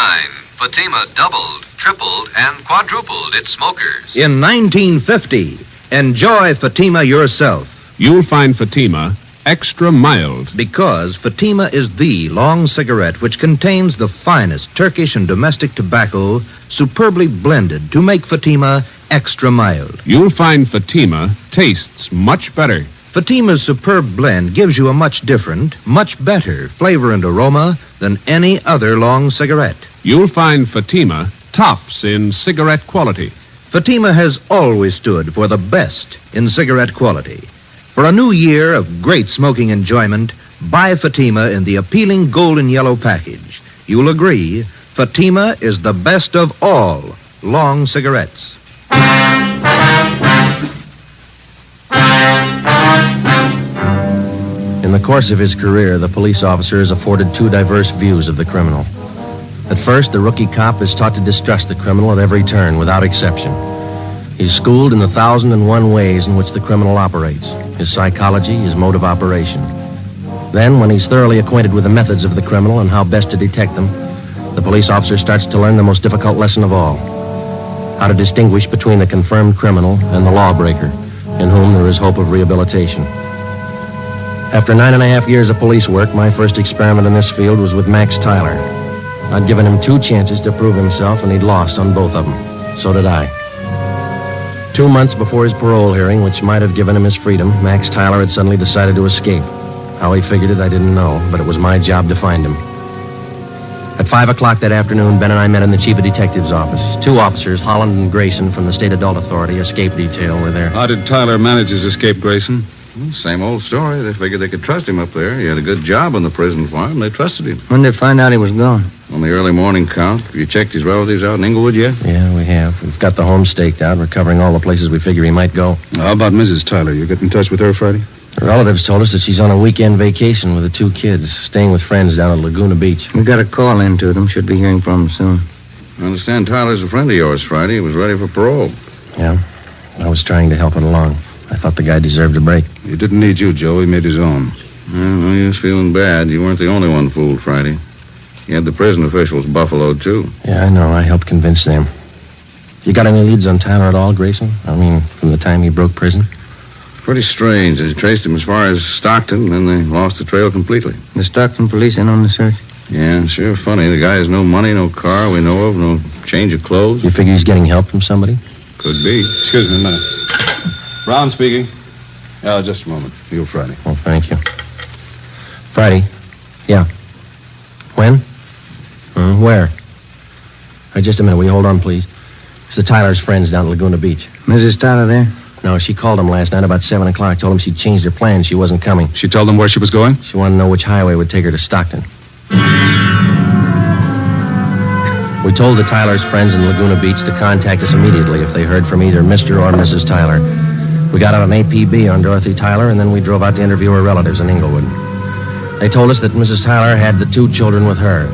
Fatima doubled, tripled, and quadrupled its smokers. In 1950, enjoy Fatima yourself. You'll find Fatima extra mild. Because Fatima is the long cigarette which contains the finest Turkish and domestic tobacco superbly blended to make Fatima extra mild. You'll find Fatima tastes much better. Fatima's superb blend gives you a much different, much better flavor and aroma than any other long cigarette. You'll find Fatima tops in cigarette quality. Fatima has always stood for the best in cigarette quality. For a new year of great smoking enjoyment, buy Fatima in the appealing golden yellow package. You'll agree, Fatima is the best of all long cigarettes. In the course of his career, the police officer is afforded two diverse views of the criminal. At first, the rookie cop is taught to distrust the criminal at every turn, without exception. He's schooled in the 1,001 ways in which the criminal operates, his psychology, his mode of operation. Then, when he's thoroughly acquainted with the methods of the criminal and how best to detect them, the police officer starts to learn the most difficult lesson of all: how to distinguish between the confirmed criminal and the lawbreaker, in whom there is hope of rehabilitation. After 9.5 years of police work, my first experiment in this field was with Max Tyler. I'd given him 2 chances to prove himself, and he'd lost on both of them. So did I. 2 months before his parole hearing, which might have given him his freedom, Max Tyler had suddenly decided to escape. How he figured it, I didn't know, but it was my job to find him. At 5 o'clock that afternoon, Ben and I met in the chief of detective's office. 2 officers, Holland and Grayson, from the State Adult Authority Escape Detail, were there. How did Tyler manage his escape, Grayson? Well, same old story. They figured they could trust him up there. He had a good job on the prison farm. They trusted him. When did they find out he was gone? On the early morning count. Have you checked his relatives out in Inglewood yet? Yeah, we have. We've got the home staked out. We're covering all the places we figure he might go. How about Mrs. Tyler? You get in touch with her, Friday? Her relatives told us that she's on a weekend vacation with the 2 kids, staying with friends down at Laguna Beach. We got a call in to them. Should be hearing from them soon. I understand Tyler's a friend of yours, Friday. He was ready for parole. Yeah, I was trying to help it along. I thought the guy deserved a break. He didn't need you, Joe. He made his own. Well, he was feeling bad. You weren't the only one fooled, Friday. You had the prison officials buffaloed, too. Yeah, I know. I helped convince them. You got any leads on Tyler at all, Grayson? I mean, from the time he broke prison? Pretty strange. They traced him as far as Stockton, and then they lost the trail completely. The Stockton police in on the search? Yeah, sure funny. The guy has no money, no car we know of, no change of clothes. You figure he's getting help from somebody? Could be. Excuse me a minute. Brown speaking. Just a moment. You, Friday. Oh, thank you. Friday? Yeah. When? Where? Just a minute. Will you hold on, please? It's the Tyler's friends down at Laguna Beach. Mrs. Tyler there? No, she called him last night about 7 o'clock. Told him she'd changed her plans. She wasn't coming. She told them where she was going? She wanted to know which highway would take her to Stockton. We told the Tyler's friends in Laguna Beach to contact us immediately if they heard from either Mr. or Mrs. Tyler. We got out an APB on Dorothy Tyler, and then we drove out to interview her relatives in Inglewood. They told us that Mrs. Tyler had the 2 children with her.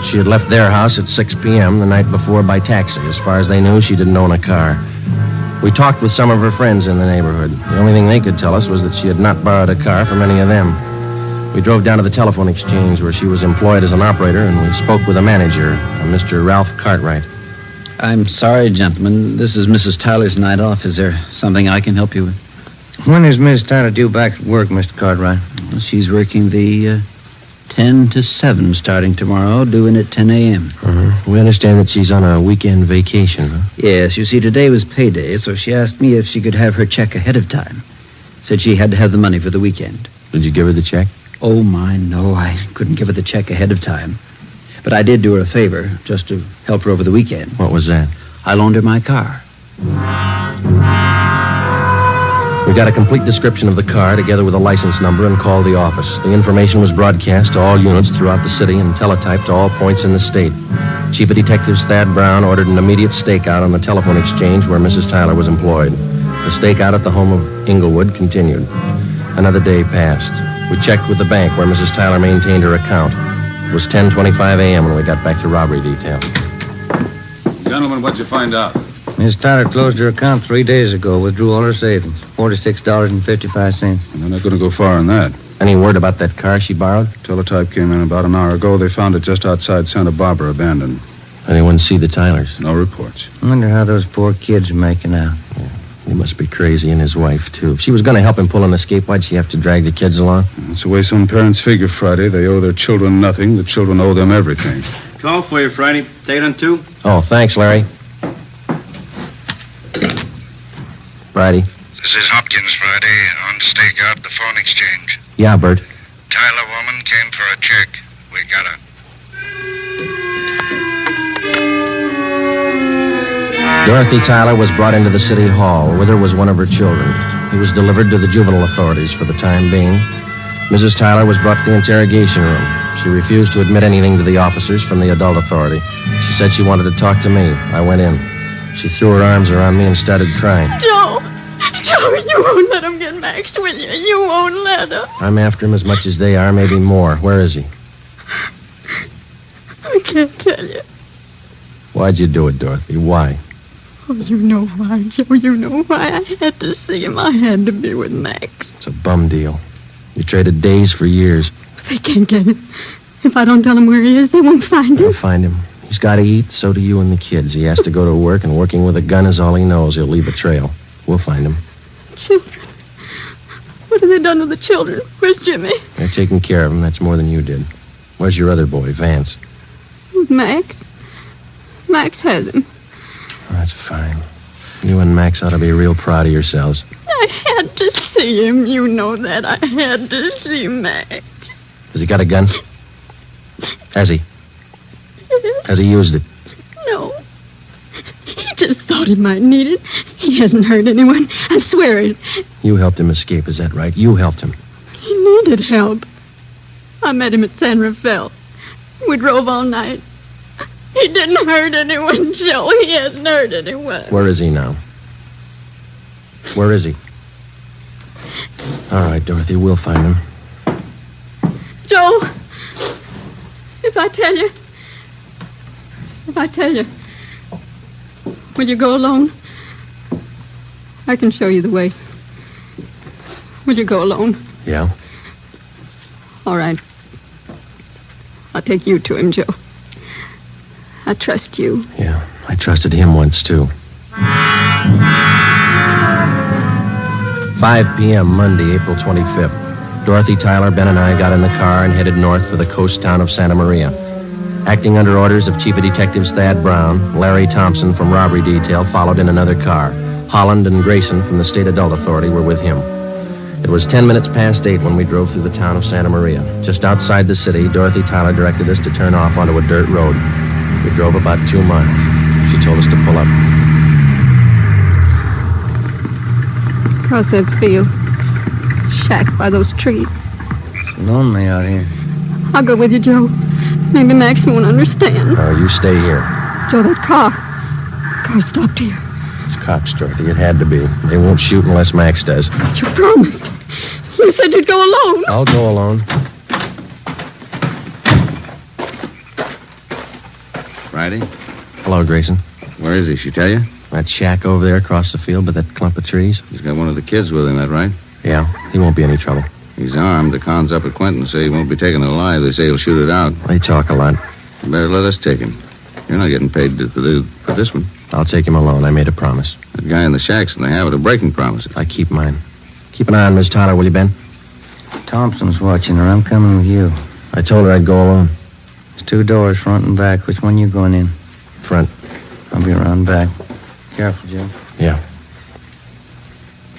She had left their house at 6 p.m. the night before by taxi. As far as they knew, she didn't own a car. We talked with some of her friends in the neighborhood. The only thing they could tell us was that she had not borrowed a car from any of them. We drove down to the telephone exchange where she was employed as an operator, and we spoke with a manager, a Mr. Ralph Cartwright. I'm sorry, gentlemen. This is Mrs. Tyler's night off. Is there something I can help you with? When is Miss Tyler due back at work, Mr. Cartwright? Well, she's working the 10 to 7 starting tomorrow, doing at 10 a.m. We understand that she's on a weekend vacation, huh? Yes, you see, today was payday, so she asked me if she could have her check ahead of time. Said she had to have the money for the weekend. Did you give her the check? Oh, my, no. I couldn't give her the check ahead of time. But I did do her a favor, just to help her over the weekend. What was that? I loaned her my car. We got a complete description of the car together with a license number and called the office. The information was broadcast to all units throughout the city and teletyped to all points in the state. Chief of Detectives Thad Brown ordered an immediate stakeout on the telephone exchange where Mrs. Tyler was employed. The stakeout at the home of Inglewood continued. Another day passed. We checked with the bank where Mrs. Tyler maintained her account. It was 10:25 a.m. when we got back to robbery detail. Gentlemen, what'd you find out? Miss Tyler closed her account 3 days ago, withdrew all her savings, $46.55. And they're not going to go far on that. Any word about that car she borrowed? Teletype came in about an hour ago. They found it just outside Santa Barbara, abandoned. Anyone see the Tylers? No reports. I wonder how those poor kids are making out. Yeah. He must be crazy, and his wife, too. If she was going to help him pull an escape, why'd she have to drag the kids along? That's the way some parents figure, Friday. They owe their children nothing. The children owe them everything. Call for you, Friday. Date on 2. Oh, thanks, Larry. Friday. This is Hopkins, Friday, on stakeout, the phone exchange. Yeah, Bert. Tyler woman came for a check. We got her. Dorothy Tyler was brought into the city hall. With her was one of her children. He was delivered to the juvenile authorities for the time being. Mrs. Tyler was brought to the interrogation room. She refused to admit anything to the officers from the adult authority. She said she wanted to talk to me. I went in. She threw her arms around me and started crying. Joe, you won't let him get Max, will you? You won't let him. I'm after him as much as they are, maybe more. Where is he? I can't tell you. Why'd you do it, Dorothy? Why? Oh, you know why, Joe. You know why. I had to see him. I had to be with Max. It's a bum deal. You traded days for years. They can't get him. If I don't tell them where he is, they won't find him. They'll find him. He's got to eat, so do you and the kids. He has to go to work, and working with a gun is all he knows. He'll leave a trail. We'll find him. Children? What have they done to the children? Where's Jimmy? They're taking care of him. That's more than you did. Where's your other boy, Vance? Max. Max has him. Oh, that's fine. You and Max ought to be real proud of yourselves. I had to see him. You know that. I had to see Max. Has he got a gun? Has he? Has he used it? No. He just thought he might need it. He hasn't hurt anyone. I swear it. You helped him escape, is that right? You helped him. He needed help. I met him at San Rafael. We drove all night. He didn't hurt anyone, Joe. He hasn't hurt anyone. Where is he now? Where is he? All right, Dorothy, we'll find him. Joe, if I tell you, will you go alone? I can show you the way. Will you go alone? Yeah. All right. I'll take you to him, Joe. I trust you. Yeah, I trusted him once, too. 5 p.m., Monday, April 25th. Dorothy, Tyler, Ben, and I got in the car and headed north for the coast town of Santa Maria. Acting under orders of Chief of Detectives Thad Brown, Larry Thompson from Robbery Detail followed in another car. Holland and Grayson from the State Adult Authority were with him. It was 10 minutes past 8 when we drove through the town of Santa Maria. Just outside the city, Dorothy Tyler directed us to turn off onto a dirt road. We drove about 2 miles. She told us to pull up. Across that field. Shack by those trees. Lonely out here. I'll go with you, Joe. Maybe Max won't understand. Oh, you stay here. Joe, that car stopped here. It's cops, Dorothy. It had to be. They won't shoot unless Max does. But you promised. You said you'd go alone. I'll go alone. Friday? Hello, Grayson. Where is he? She tell you? That shack over there across the field by that clump of trees. He's got one of the kids with him, that right? Yeah, he won't be any trouble. He's armed. The cons up at Quentin say he won't be taken alive. They say he'll shoot it out. They talk a lot. You better let us take him. You're not getting paid for this one. I'll take him alone. I made a promise. That guy in the shack's in the habit of breaking promises. I keep mine. Keep an eye on Miss Tyler, will you, Ben? Thompson's watching her. I'm coming with you. I told her I'd go alone. There's 2 doors, front and back. Which one you going in? Front. I'll be around back. Careful, Jim. Yeah.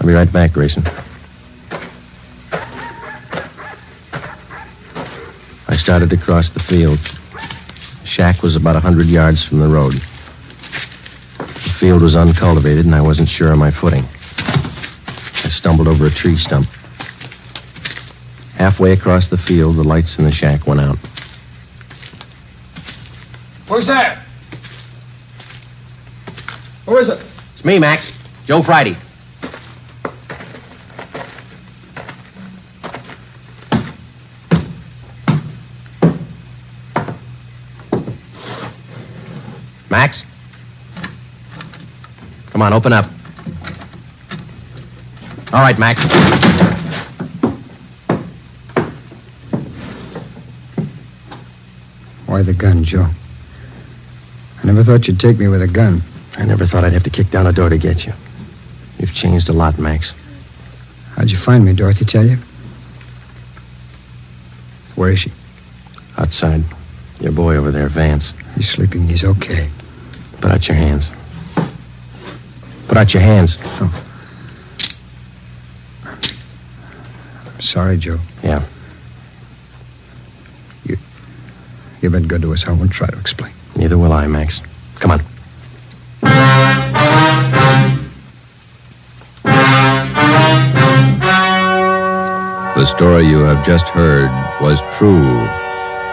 I'll be right back, Grayson. I started to cross the field. The shack was about 100 yards from the road. The field was uncultivated, and I wasn't sure of my footing. I stumbled over a tree stump. Halfway across the field, the lights in the shack went out. Who's that? Who is it? It's me, Max. Joe Friday. Max? Come on, open up. All right, Max. Why the gun, Joe? I never thought you'd take me with a gun. I never thought I'd have to kick down a door to get you. You've changed a lot, Max. How'd you find me, Dorothy tell you? Where is she? Outside. Your boy over there, Vance. He's sleeping. He's okay. Put out your hands. Put out your hands. Oh. I'm sorry, Joe. Yeah. You've been good to us. I won't try to explain. Neither will I, Max. Come on. The story you have just heard was true.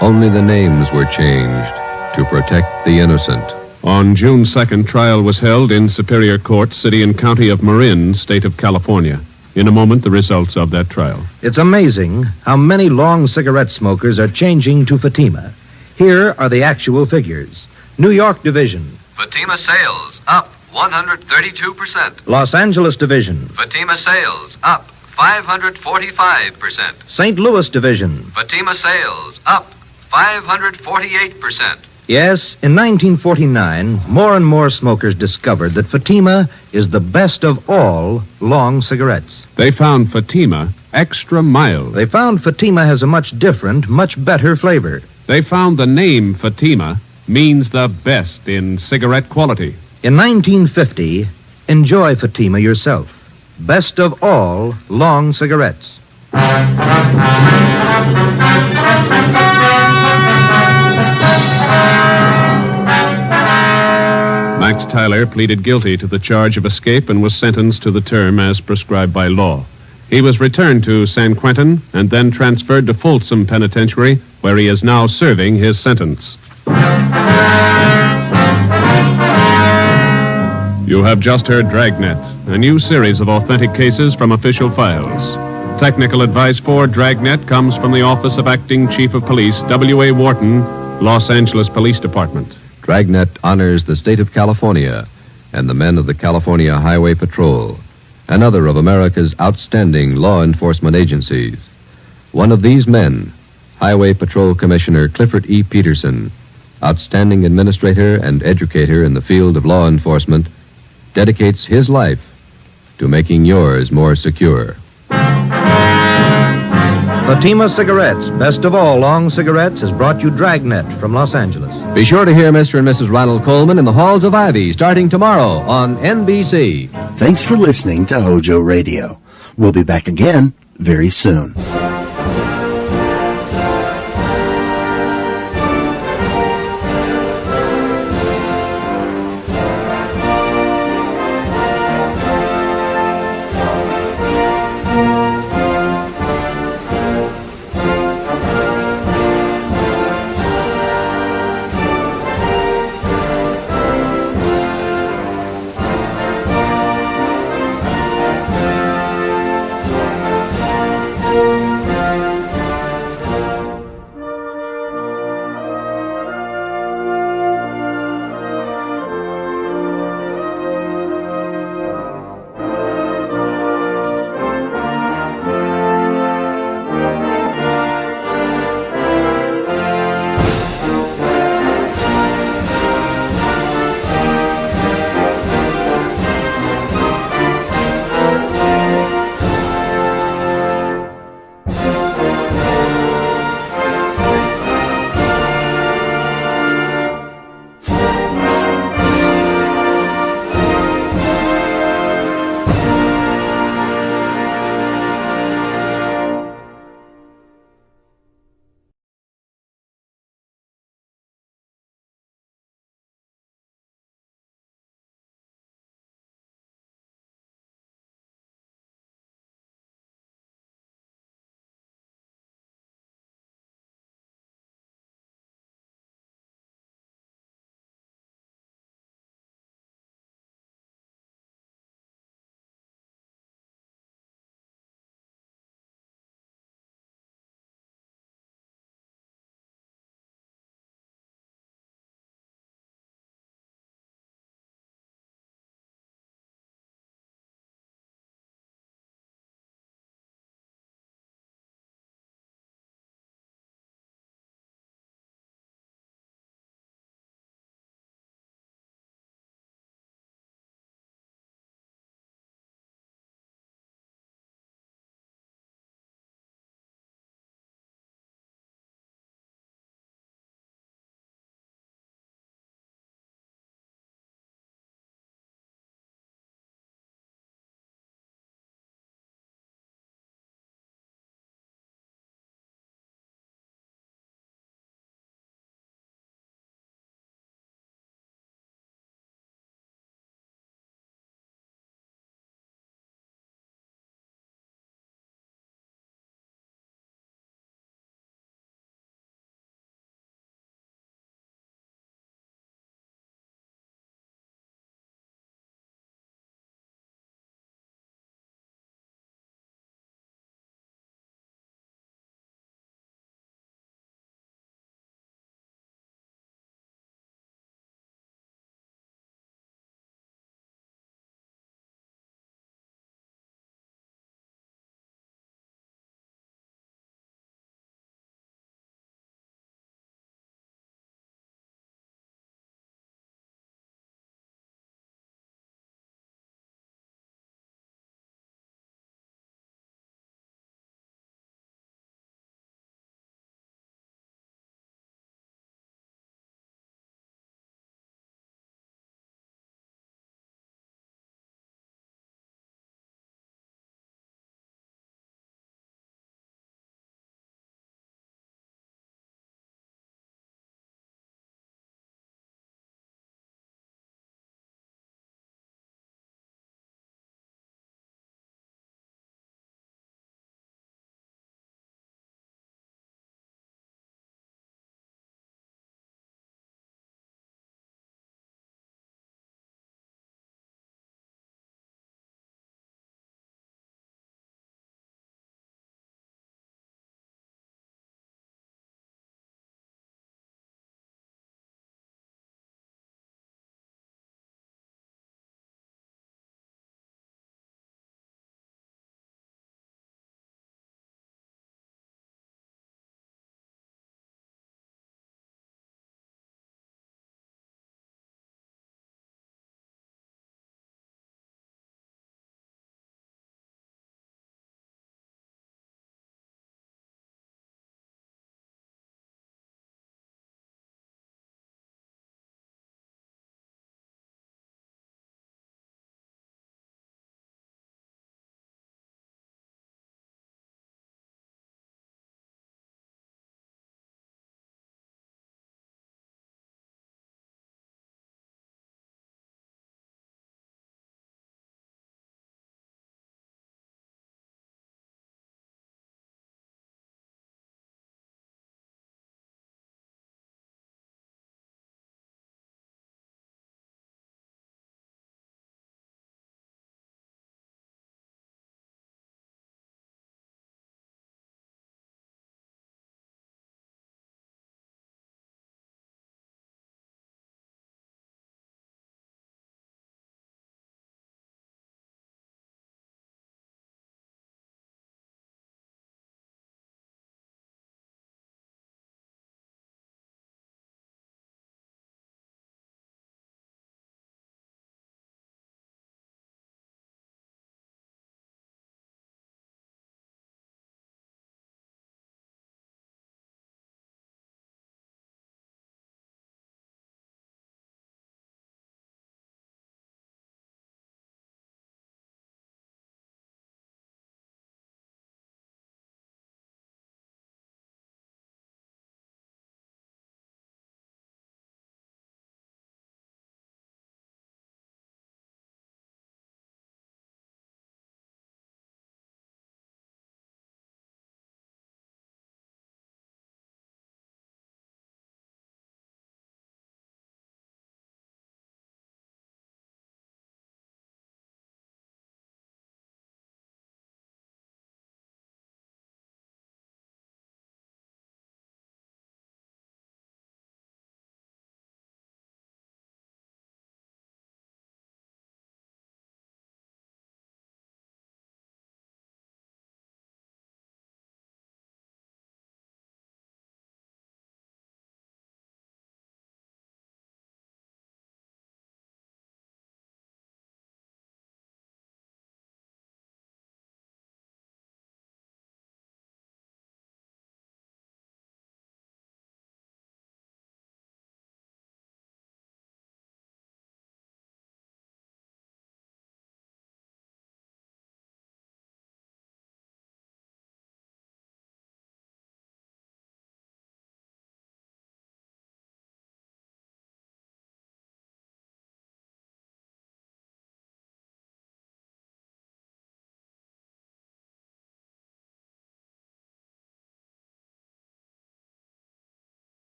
Only the names were changed to protect the innocent. On June 2nd, trial was held in Superior Court, City and County of Marin, State of California. In a moment, the results of that trial. It's amazing how many long cigarette smokers are changing to Fatima. Here are the actual figures. New York Division. Fatima sales up 132%. Los Angeles Division. Fatima sales up 545%. St. Louis Division. Fatima sales up 548%. Yes, in 1949, more and more smokers discovered that Fatima is the best of all long cigarettes. They found Fatima extra mild. They found Fatima has a much different, much better flavor. They found the name Fatima means the best in cigarette quality. In 1950, enjoy Fatima yourself. Best of all long cigarettes. Max Tyler pleaded guilty to the charge of escape and was sentenced to the term as prescribed by law. He was returned to San Quentin and then transferred to Folsom Penitentiary, where he is now serving his sentence. You have just heard Dragnet, a new series of authentic cases from official files. Technical advice for Dragnet comes from the Office of Acting Chief of Police, W.A. Wharton, Los Angeles Police Department. Dragnet honors the state of California and the men of the California Highway Patrol, another of America's outstanding law enforcement agencies. One of these men, Highway Patrol Commissioner Clifford E. Peterson, outstanding administrator and educator in the field of law enforcement, dedicates his life to making yours more secure. Fatima Cigarettes, best of all long cigarettes, has brought you Dragnet from Los Angeles. Be sure to hear Mr. and Mrs. Ronald Coleman in the Halls of Ivy starting tomorrow on NBC. Thanks for listening to HOJO Radio. We'll be back again very soon.